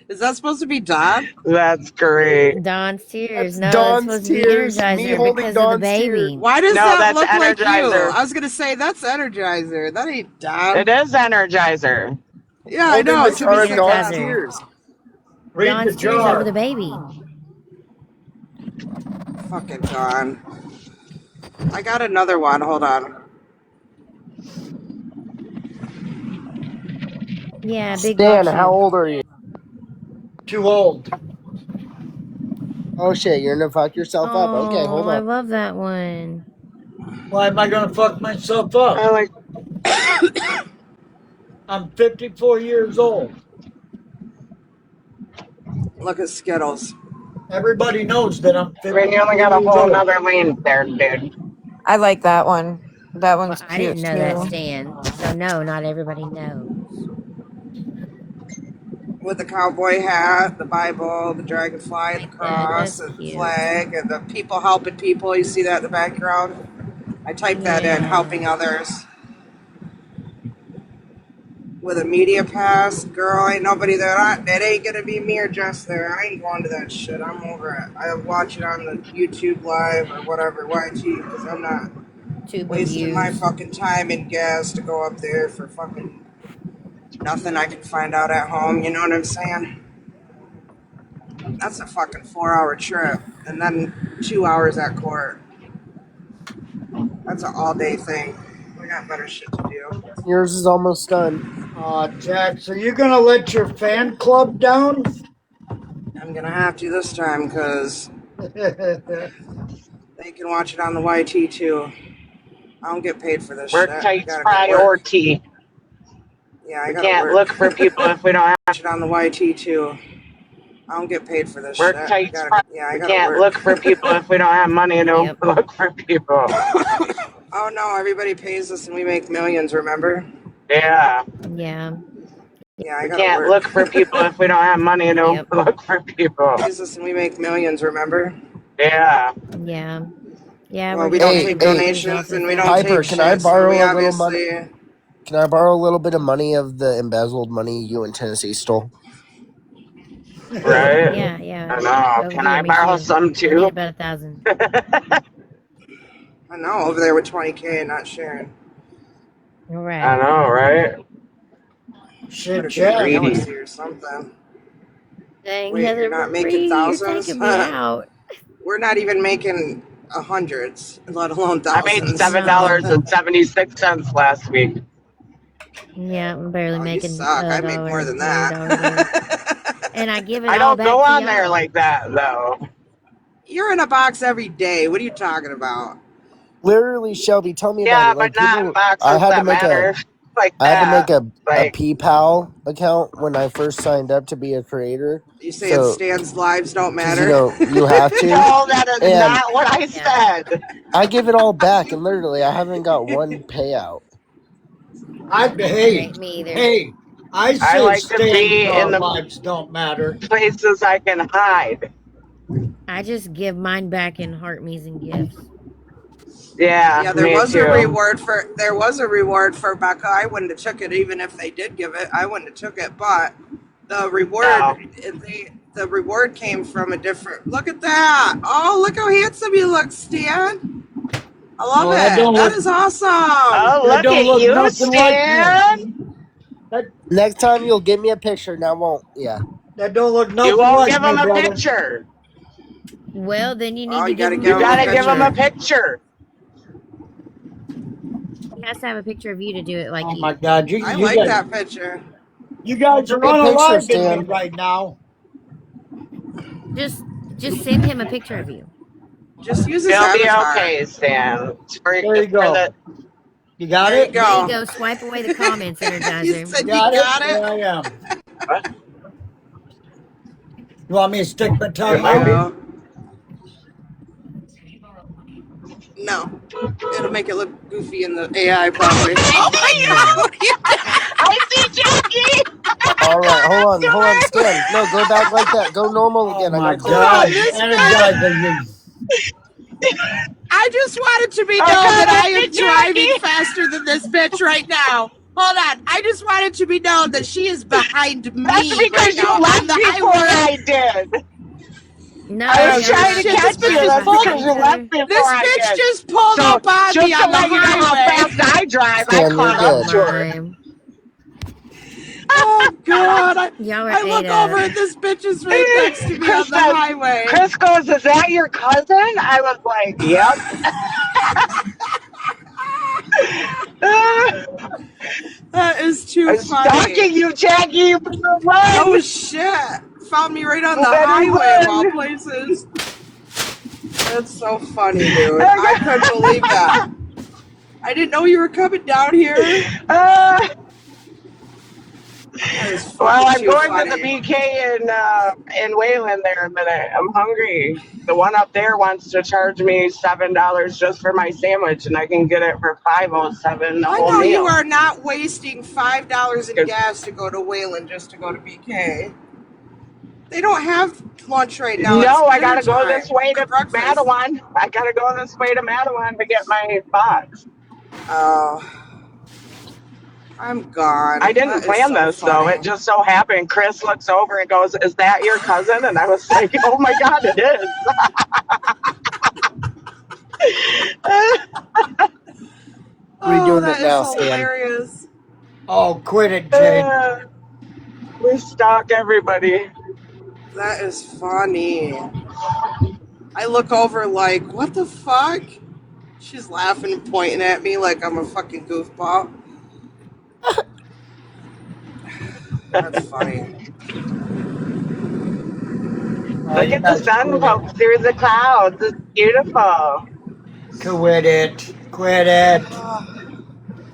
Is that supposed to be Don? That's great. Dawn's tears. That's No, it's Dawn's supposed to be tears. Me Energizer holding because of the Dawn's tears. baby. Why does No, that that's look like you? Energizer. I was gonna say that's Energizer. That ain't It Don. is Energizer. Yeah, I Holding know. the It It's could be jar of Dawn's someone Energizer. tears. Read the Dawn's tears over jar. the baby. else. Fucking Don. I got another one. Hold on. Yeah, big Stan, box how you. old are you? Too old. Oh shit, you're gonna fuck yourself up. Okay, Oh, hold I on. love that one. Why am I going to fuck myself I up? like I'm 54 years old. Look at Skittles. Everybody knows that I'm I mean, you only 54 got a years whole old. nother lane there, dude. I like that one. That Well, one's I cute didn't know that, too. Stan. So no, not everybody knows. With the cowboy hat, the Bible, the dragonfly, the Yeah, cross, that's and the cute. flag, and the people helping people. You see that in the background? I typed that in, Yeah. helping others. With a media pass, girl, ain't nobody there. That ain't gonna be me or Jess there. I ain't going to that shit. I'm over it. I watch it on the YouTube live or whatever, YT, because I'm not Tuba wasting my views. fucking time and gas to go up there for fucking nothing I can find out at home. You know what I'm saying? That's a fucking 4-hour trip, and then 2 hours at court. That's an all-day thing. We got better shit to do. Yours is almost done. Jax, are you going to let your fan club down? I'm gonna have to this time because they can watch it on the YT too. I don't get paid for this shit. Work I takes gotta go to work. priority. Yeah, I We gotta can't work. look for people if we don't have. Watch it on the YT too. I don't get paid for this shit. Work takes Yeah, I We gotta can't work. look for people if we don't have money to Yep. look for people. Oh no, everybody pays us and we make millions, remember? Yeah. Yeah. Yeah, I We gotta can't work. look for people if we don't have money to Yep. look for people. Pays us and we make millions, remember? Yeah. Yeah. Yeah, Well, we're we just don't Hey, take making hey, millions off donations the and we don't fact take Piper, that can I shit, so we borrow a little money? obviously. Can I borrow a little bit of money of the embezzled money you and Tennessee stole? Right. yeah. I know. Over Can here, I me borrow too. some I need too? about 1,000. I know, over there with 20K and not sharing. All I right. know, right? Better Shit, get a Jack. Greedy. jealousy or something. Dang, Wait, you're Heather not making Marie, you're thousands? taking me out. We're not even making hundreds, let alone I made thousands. $7 No. and 76 cents last week. Yeah, I'm barely Oh, you making suck. a I make more dollar than or a that. dollar there. And I give it I all don't back go to on there y'all. like that though. You're in a box every day. What are you talking about? Literally, Shelby, tell me about Yeah, it. but Like not in people, boxes that matter like I had to make that. a Like, PayPal account when I first signed up to be a creator. You saying So, Stan's lives don't because matter? you have to, no, that is and not what I Yeah. said. I give it all back, and literally, I haven't got one payout. Hey, Me either. hey, I I say like to Stan's be in the lives don't matter. places I can hide. I just give mine back in heart me's and gifts. Yeah, Yeah, me too. there was a reward for Becca. I wouldn't have took it even if they did give it. I wouldn't have took it, but the reward No. the reward came from a different. Look at that! Oh, look how handsome you look, Stan. I love Oh, it. That is awesome. Oh, that look don't at look you, nothing like me. Stan. That Next time, you'll give me a picture, now won't? Yeah. that don't look You nothing won't like give me, him a brother. picture. Well, then you Oh, need to you got give to him You give a him a gotta give him a picture. picture. picture. He has to have a picture of you to do it like Oh my you. God, I like that picture. you guys are Hey, picture, unaliving me Stan. right now. Just just send him a picture of you. Just use his You'll be avatar. okay, Stan. There you For the go. You got There you it? There you go. go. Swipe away the comments, You Energizer. You said you got it? got There it. I am. You want me to stick my it tongue might out? be. No, no. It'll make it look goofy in the AI probably. Oh my God! No. What are you doing? I see Jackie. All right, hold on, Do it. Stan. No, go back like that. Go normal Oh again. I my gotta clear Hold the on, God. page. this bitch. Energizer, you. I just wanted to be known Okay, that I look am at driving Jackie. faster than this bitch right now. Hold on. I just wanted to be known that she is behind That's me right because you now on left the before highway. I did. I No, was y'all Oh trying not to shit! This catch bitch you. side just That's by pulled. because side you each left other. before This I bitch did. just pulled So up on me just to on the let you know how highway. fast I drive, I Stan, you're caught up Oh good. to her. my. Oh god! Y'all are I ate look over up. and this bitch is right next to me on Chris the says, highway. Chris goes, "Is that your cousin?" I was like, "Yep." That is too I'm funny. stalking you, Jackie. You better Oh run. shit! Found me right on You the better highway of all run. places. That's so funny, dude. I couldn't believe that. I didn't know you were coming down here. Uh, That is well, fucking I'm too going to the funny. BK in Wayland there in a minute. I'm hungry. The one up there wants to charge me $7 just for my sandwich, and I can get it for $5.07 the I whole know you meal. are not wasting $5 in 'Cause- gas to go to Wayland just to go to BK. They don't have lunch right now. It's No, I dinner gotta go this time way or to breakfast. Mattawan. I gotta go this way to Mattawan to get my box. Oh, I'm I gone. didn't That is plan so this though. It funny. just so happened. Chris looks over and goes, "Is that your cousin?" And I was like, "Oh my god, it is." Oh, Redoing it that is now, Stan. hilarious. Oh, quit it, Jade. We stalk everybody. That is funny. I look over like, what the fuck? She's laughing and pointing at me like I'm a fucking goofball. That's funny. Oh, Look you at the guys sun quit it. poke through the clouds. It's beautiful. Quit it. Quit it. Oh,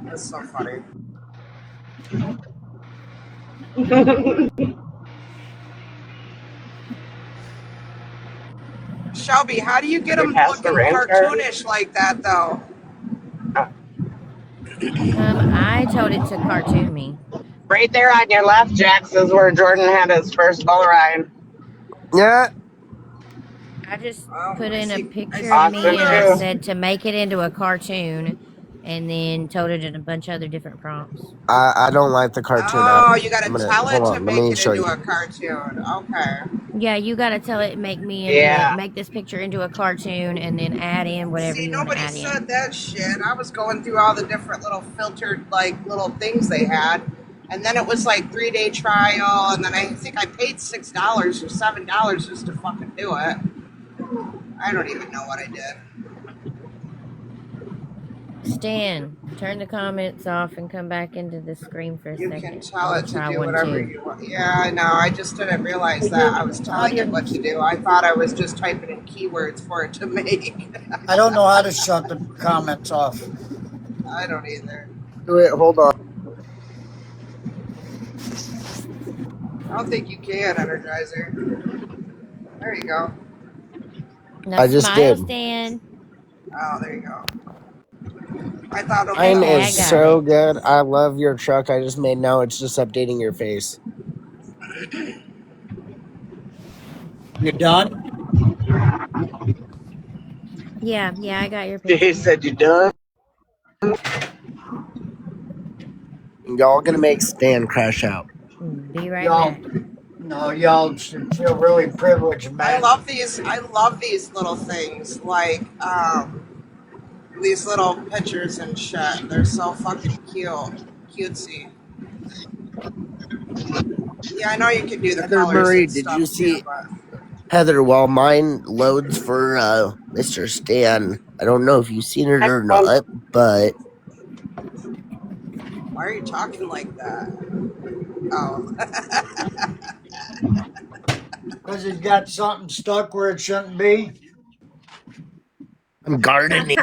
that's so funny. Shelby, how do you get Did we them pass the looking ranch already? cartoonish like that, though? I told it to cartoon me. Right there on your left, Jax, is where Jordan had his first bull ride. Yeah, I just Oh, put in a I picture of see me Austin and I too. Luna's. said to make it into a cartoon and then told it in a bunch of other different prompts. I don't like the cartoon. Oh, you I'm gotta gonna tell hold it to on. Let make me it show into you. a cartoon. Okay. Yeah, you gotta tell it Yeah. make this picture into a cartoon and then add in whatever See, you want to nobody add said in. that shit. I was going through all the different little filtered, like, little things they had. And then it was like 3-day trial. And then I think I paid $6 or $7 just to fucking do it. I don't even know what I did. Stan, turn the comments off and come back into the screen for a You can second. I tell want it to to try do one whatever too. you want. Yeah, I know. I just didn't realize Hey, that you, I was how do telling it what to you, do. I thought I was just typing in keywords for it to make. I don't know how to shut the comments off. I don't either. Do it. Hold on. I don't think you can, Energizer. There you go. Now I just smile, did. Stan. Oh, there you go. I thought, okay, Mine I'll Okay, is I just. got so it. good. I love your truck. I just made now. It's just updating your face. You done? Yeah, I got your He picture. said, "You done?" Y'all gonna make Stan crash out. Be right Y'all, back. no, y'all should feel really privileged, I man. love these. I love these little things, like these little pictures and shit. They're so fucking cutesy. Yeah, I know you can do the Heather colors Murray, and did you stuff too, see but Heather? While mine loads for Mr. Stan, I don't know if you've seen it Next or one. not, but why are you talking like that? Oh, Because he's got something stuck where it shouldn't be. I'm gardening.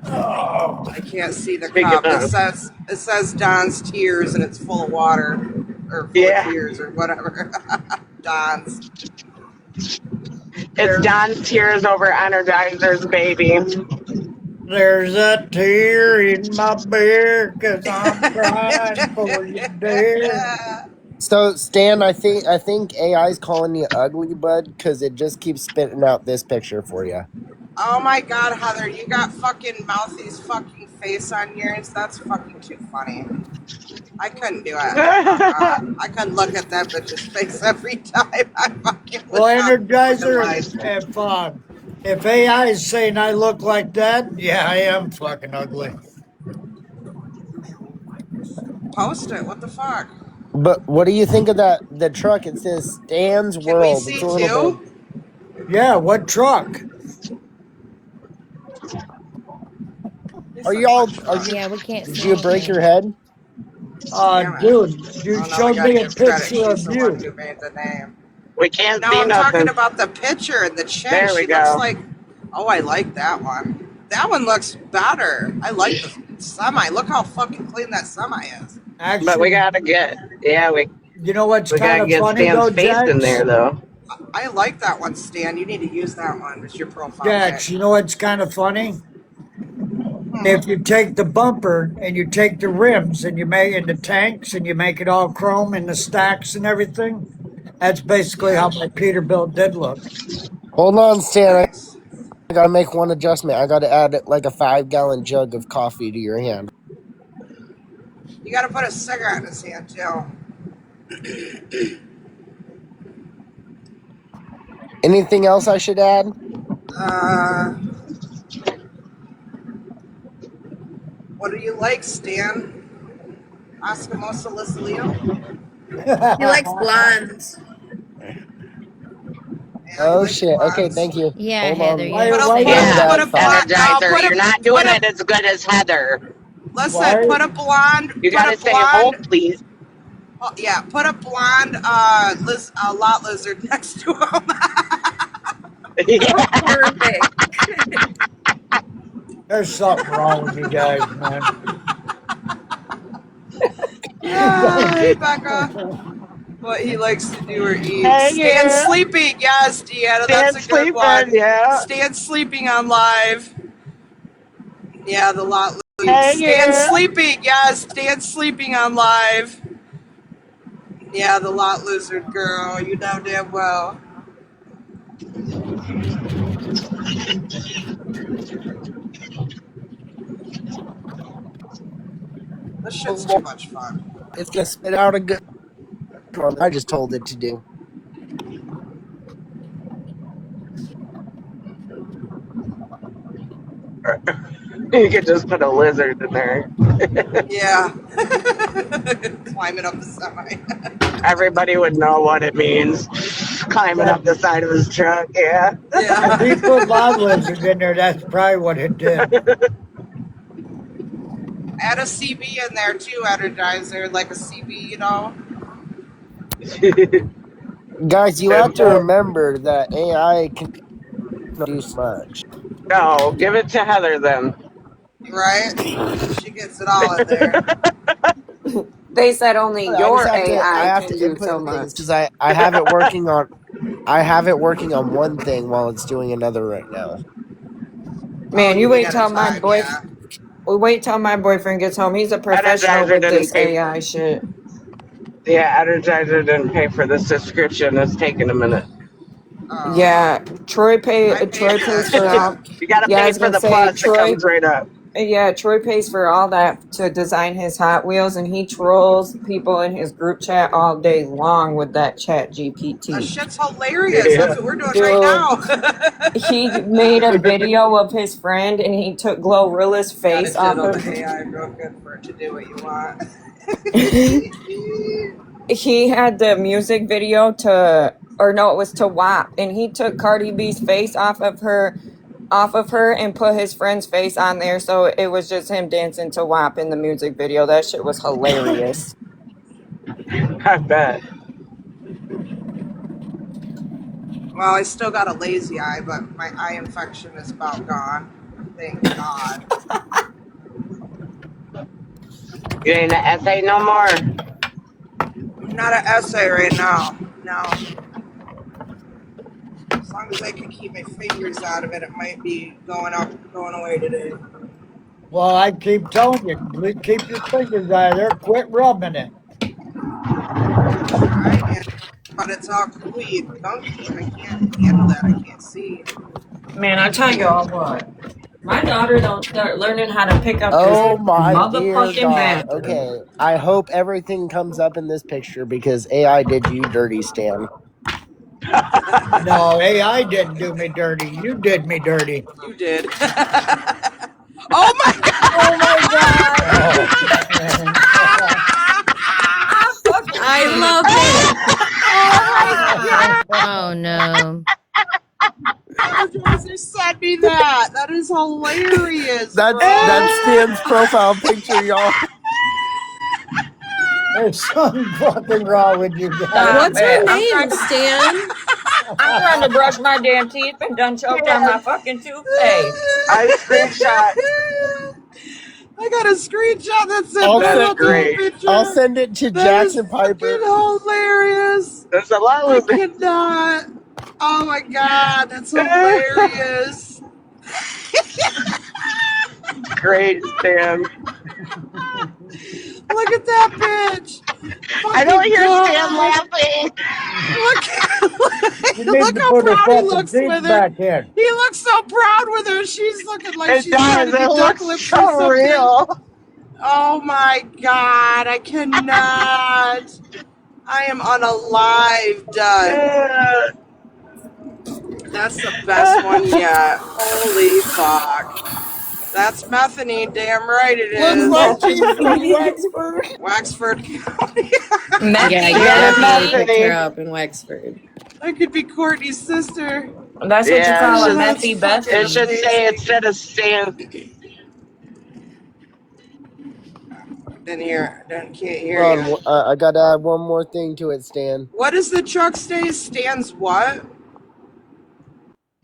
Oh, I can't see the Speaking cup. of, It says Don's tears and it's full of water or full of yeah, tears or whatever. Don's. it's there, Don's tears over Energizer's baby. there's a tear in my beer because I'm crying for you, dear. So Stan, I think AI's calling you ugly, bud, because it just keeps spitting out this picture for you. Oh my god, Heather, you got fucking Mouthy's fucking face on yours? That's fucking too funny. I couldn't do it. I couldn't look at that bitch's face every time I fucking Well, was out fucking Energizer, live. if AI is saying I look like that, yeah, I am fucking ugly. Post it. What the fuck? But what do you think of that? The truck. It says Stan's Can we World. It's see a little big. too? Yeah, what truck? This Are looks like y'all? Are truck. you? Yeah, we can't Did see you break your anything. head? Damn it. Dude, you Oh no, we showed gotta me a give credit. picture She's of the one you. who made the name. We can't No, see I'm talking nothing. about the picture and the chick. There we She looks go. like. Oh, I like that one. That one looks better. I like the semi. Look how fucking clean that semi is. But we Actually, gotta get, yeah, you know what's we kind gotta of get funny Stan's though, face in there Jax? though. I like that one, Stan. You need to use that one as your profile pic. Jax, you know what's kind of funny? Hmm. If you take the bumper and you take the rims and you make in the tanks and you make it all chrome in the stacks and everything, that's basically Yeah. how my Peterbilt did look. Hold on, Stan. Nice. I gotta make one adjustment. I gotta add like a 5-gallon jug of coffee to your hand. You got to put a cigarette in his hand too. Anything else I should add? Uh, what do you like, Stan? Oscar Leo? He likes blondes. Yeah, he Oh likes shit. Okay, blondes. thank you. Yeah, Hold Heather, on. you have why to why say you Yeah, Put hi. a got blonde. No, Energizer, you're not doing it as good as Heather. Listen, why put a blonde. You Put a gotta say, hold blonde. please. Oh, yeah, put a blonde lot lizard next to him. Yeah. Perfect. there's something wrong with you guys, man. Hi, Becca. What he likes to do or eat. Hey, Stand yeah. sleeping. Yes, Deanna, that's Stand a good sleeping, one. yeah. Stand sleeping on live. Yeah, the lot lizard. Hey, Stand yeah. sleeping. Yes, stand sleeping on live. Yeah, the lot lizard girl. You know damn well. This shit's too much fun. It's gonna spit out a good one. I just told it to do. You could just put a lizard in there. Yeah. Climbing up the semi. Everybody would know what it means. Climbing Yeah, up the side of his truck, yeah. if Yeah. he put lava lizard in there, that's probably what it did. Add a CB in there too, Energizer, like a CB, you know? Guys, you have And to more. remember that AI can do so much. No, give it to Heather then. Right? She gets it all in there. They said only I just your have to I AI have can to do so input things much. because I have it working on one thing while it's doing another right now. Oh, Man, you you mean wait at a till my time, boy. yeah. We wait till my boyfriend gets home. He's a professional Energizer with didn't this pay. AI shit. Yeah, Energizer didn't pay for the subscription. It's taking a minute. Yeah, I paid Troy for that pays for all. shit. You gotta Yeah, I pay was for gonna the say plus. It Troy. comes right up. Yeah, Troy pays for all that to design his Hot Wheels, and he trolls people in his group chat all day long with that Chat That GPT. shit's hilarious. That's Yeah. what we're doing right Dude, now. he made a video of his friend, and he took Glorilla's You gotta face off diddle of. the AI real good for it to do what you want. He had the music video to, or no, it was to WAP, and he took Cardi B's face off of her and put his friend's face on there, so it was just him dancing to WAP in the music video. That shit was hilarious. I bet. Well, I still got a lazy eye, but my eye infection is about gone. Thank God. You ain't an essay no more. Not an essay right now. No. As long as I can keep my fingers out of it, it might be going away today. Well, I keep telling you, keep your fingers out of there. Quit rubbing it. Right? And, but it's all gooey and gunky, and I can't handle that. I can't see. Man, I tell y'all what, my daughter don't start learning how to pick up this Oh my dear motherfucking God. bathroom. Okay. I hope everything comes up in this picture because AI did you dirty, Stan. No, AI didn't do me dirty. You did me dirty. You did. Oh my Oh my god! Oh. I love it! Oh my god! Oh no. Energizer sent me that. That is hilarious, That's bro. Stan's profile picture, y'all. There's something fucking wrong with you Stop guys. What's her it. name, Stan? I'm trying to brush my damn teeth and done choked on my Yes, fucking toothpaste. I screenshot. I got a screenshot that said I'll That's send Bella do a great. I'll picture. send it to That is Jackson fucking Piper. hilarious. There's a lot I of cannot. Oh my god, that's hilarious. great, Stan. Look at that bitch. I don't Fucking hear Stan god. laughing. Look, You need look to how put her proud he fucking looks teeth with her. back in. He looks so proud with her. She's looking like It she's trying does. to be It duck looks lips or so something. real. Oh my god, I cannot. I am unalived. That's the best one yet. Holy fuck. That's Methany, damn right it Looks is. like she's from Wexford. Waxford County. Yeah, Methy, you Yeah, definitely Methy. picked her Bethany. up in Wexford. That could be Courtney's sister. That's what you call Yeah, a Oh, that's Methy fucking it Bethy. should say amazing. instead of Stan. Can't hear Hold you. on, I gotta add one more thing to it, Stan. What does the truck say? Stands what?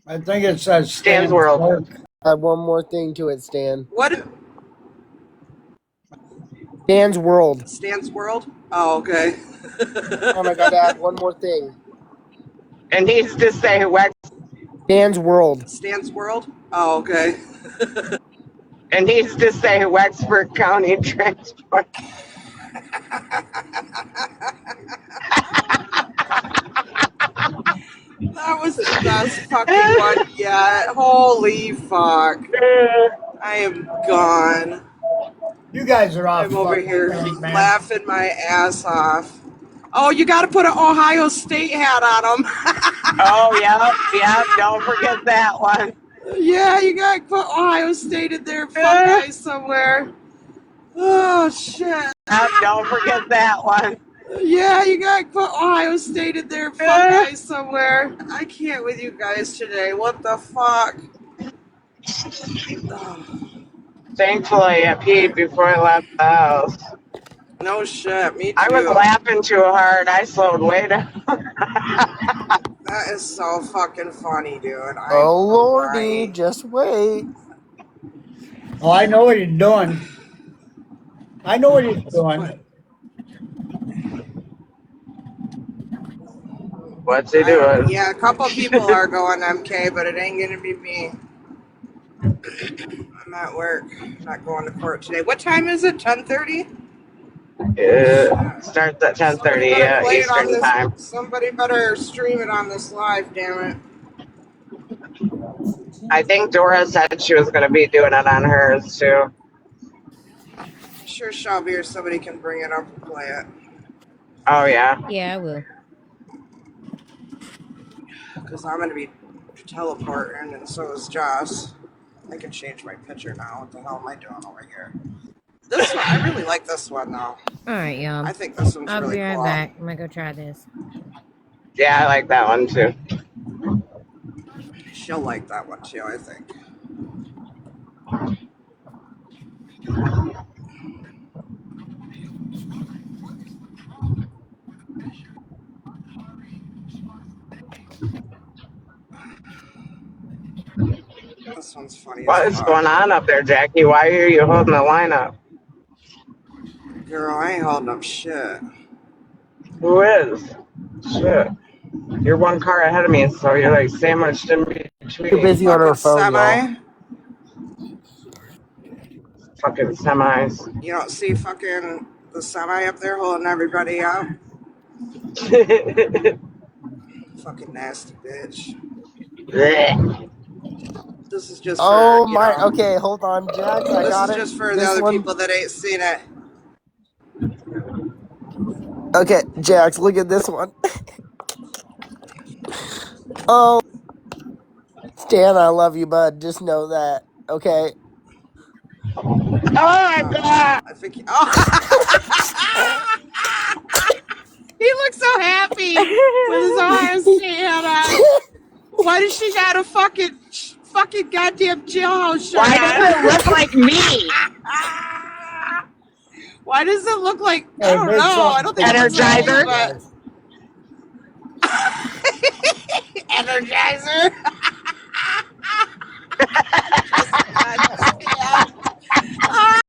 I think it says Stan's Stan's World. work. Add one more thing to it, Stan. What? Stan's World. Stan's World? Oh, okay. Hold on, I gotta add one more thing. It needs to say Wex. Stan's World. Stan's World? Oh, okay. It needs to say Wexford County Transport. That was the best fucking one yet. Holy fuck. I am gone. You guys are off I'm over fucking here track, man. laughing my ass off. Oh, you got to put an Ohio State hat on them. Oh, yep. Don't forget that one. Yeah, you got to put Ohio State in there, fuck eyes somewhere. Oh, shit. Yep, don't forget that one. Yeah, you got to put Ohio State in there, fuck eyes somewhere. I can't with you guys today. What the fuck? Oh, Thankfully, I peed before I left the house. no shit, me I was too. laughing too hard. I slowed way down. That is so fucking funny, dude. I'm Oh lordy, crying. just wait. Oh, I know what he's doing. I know what he's Let's doing. put. What's he doing? Yeah, a couple people are going MK, but it ain't gonna be me. I'm at work. I'm not going to court today. What time is it? 10:30. It starts at Somebody 10:30 better play it on Eastern this. time. Somebody better stream it on this live. Damn I think Dora said she was going to be doing it on hers too. it. Sure, Shelby or somebody can bring it up and play it. Oh yeah. Yeah, I will. Cause I'm gonna be teleporting, and so is Joss. I can change my picture now. What the hell am I doing over here? This one, I really like this one though. All right, y'all. I think this one's I'll really be right cool. back. I'm gonna go try this. Yeah, I like that one too. She'll like that one too, I think. This one's funny as What is fuck. going on up there, Jackie? Why are you holding the line up? Girl, I ain't holding up shit. Who is? Shit. You're one car ahead of me, so you're like sandwiched in Too between. busy on her Fucking phone, y'all. semi. Fucking semis. You don't see fucking the semi up there holding everybody up? Fucking nasty bitch. Blech. This is just for, Oh my, okay, hold on, Jax, I this got is it. just for the This other one. people that ain't seen it. Okay, Jax, look at this one. Oh, Stan, I love you, bud. Just know that. Okay. Oh my god! I think he looks so happy with his Ohio State hat on. Why does she got a fucking goddamn jailhouse shirt Why does it on? look like me? Why does it look like, I Hey, don't know. make I something don't think it looks fun, like me, Energizer? but guys. Energizer.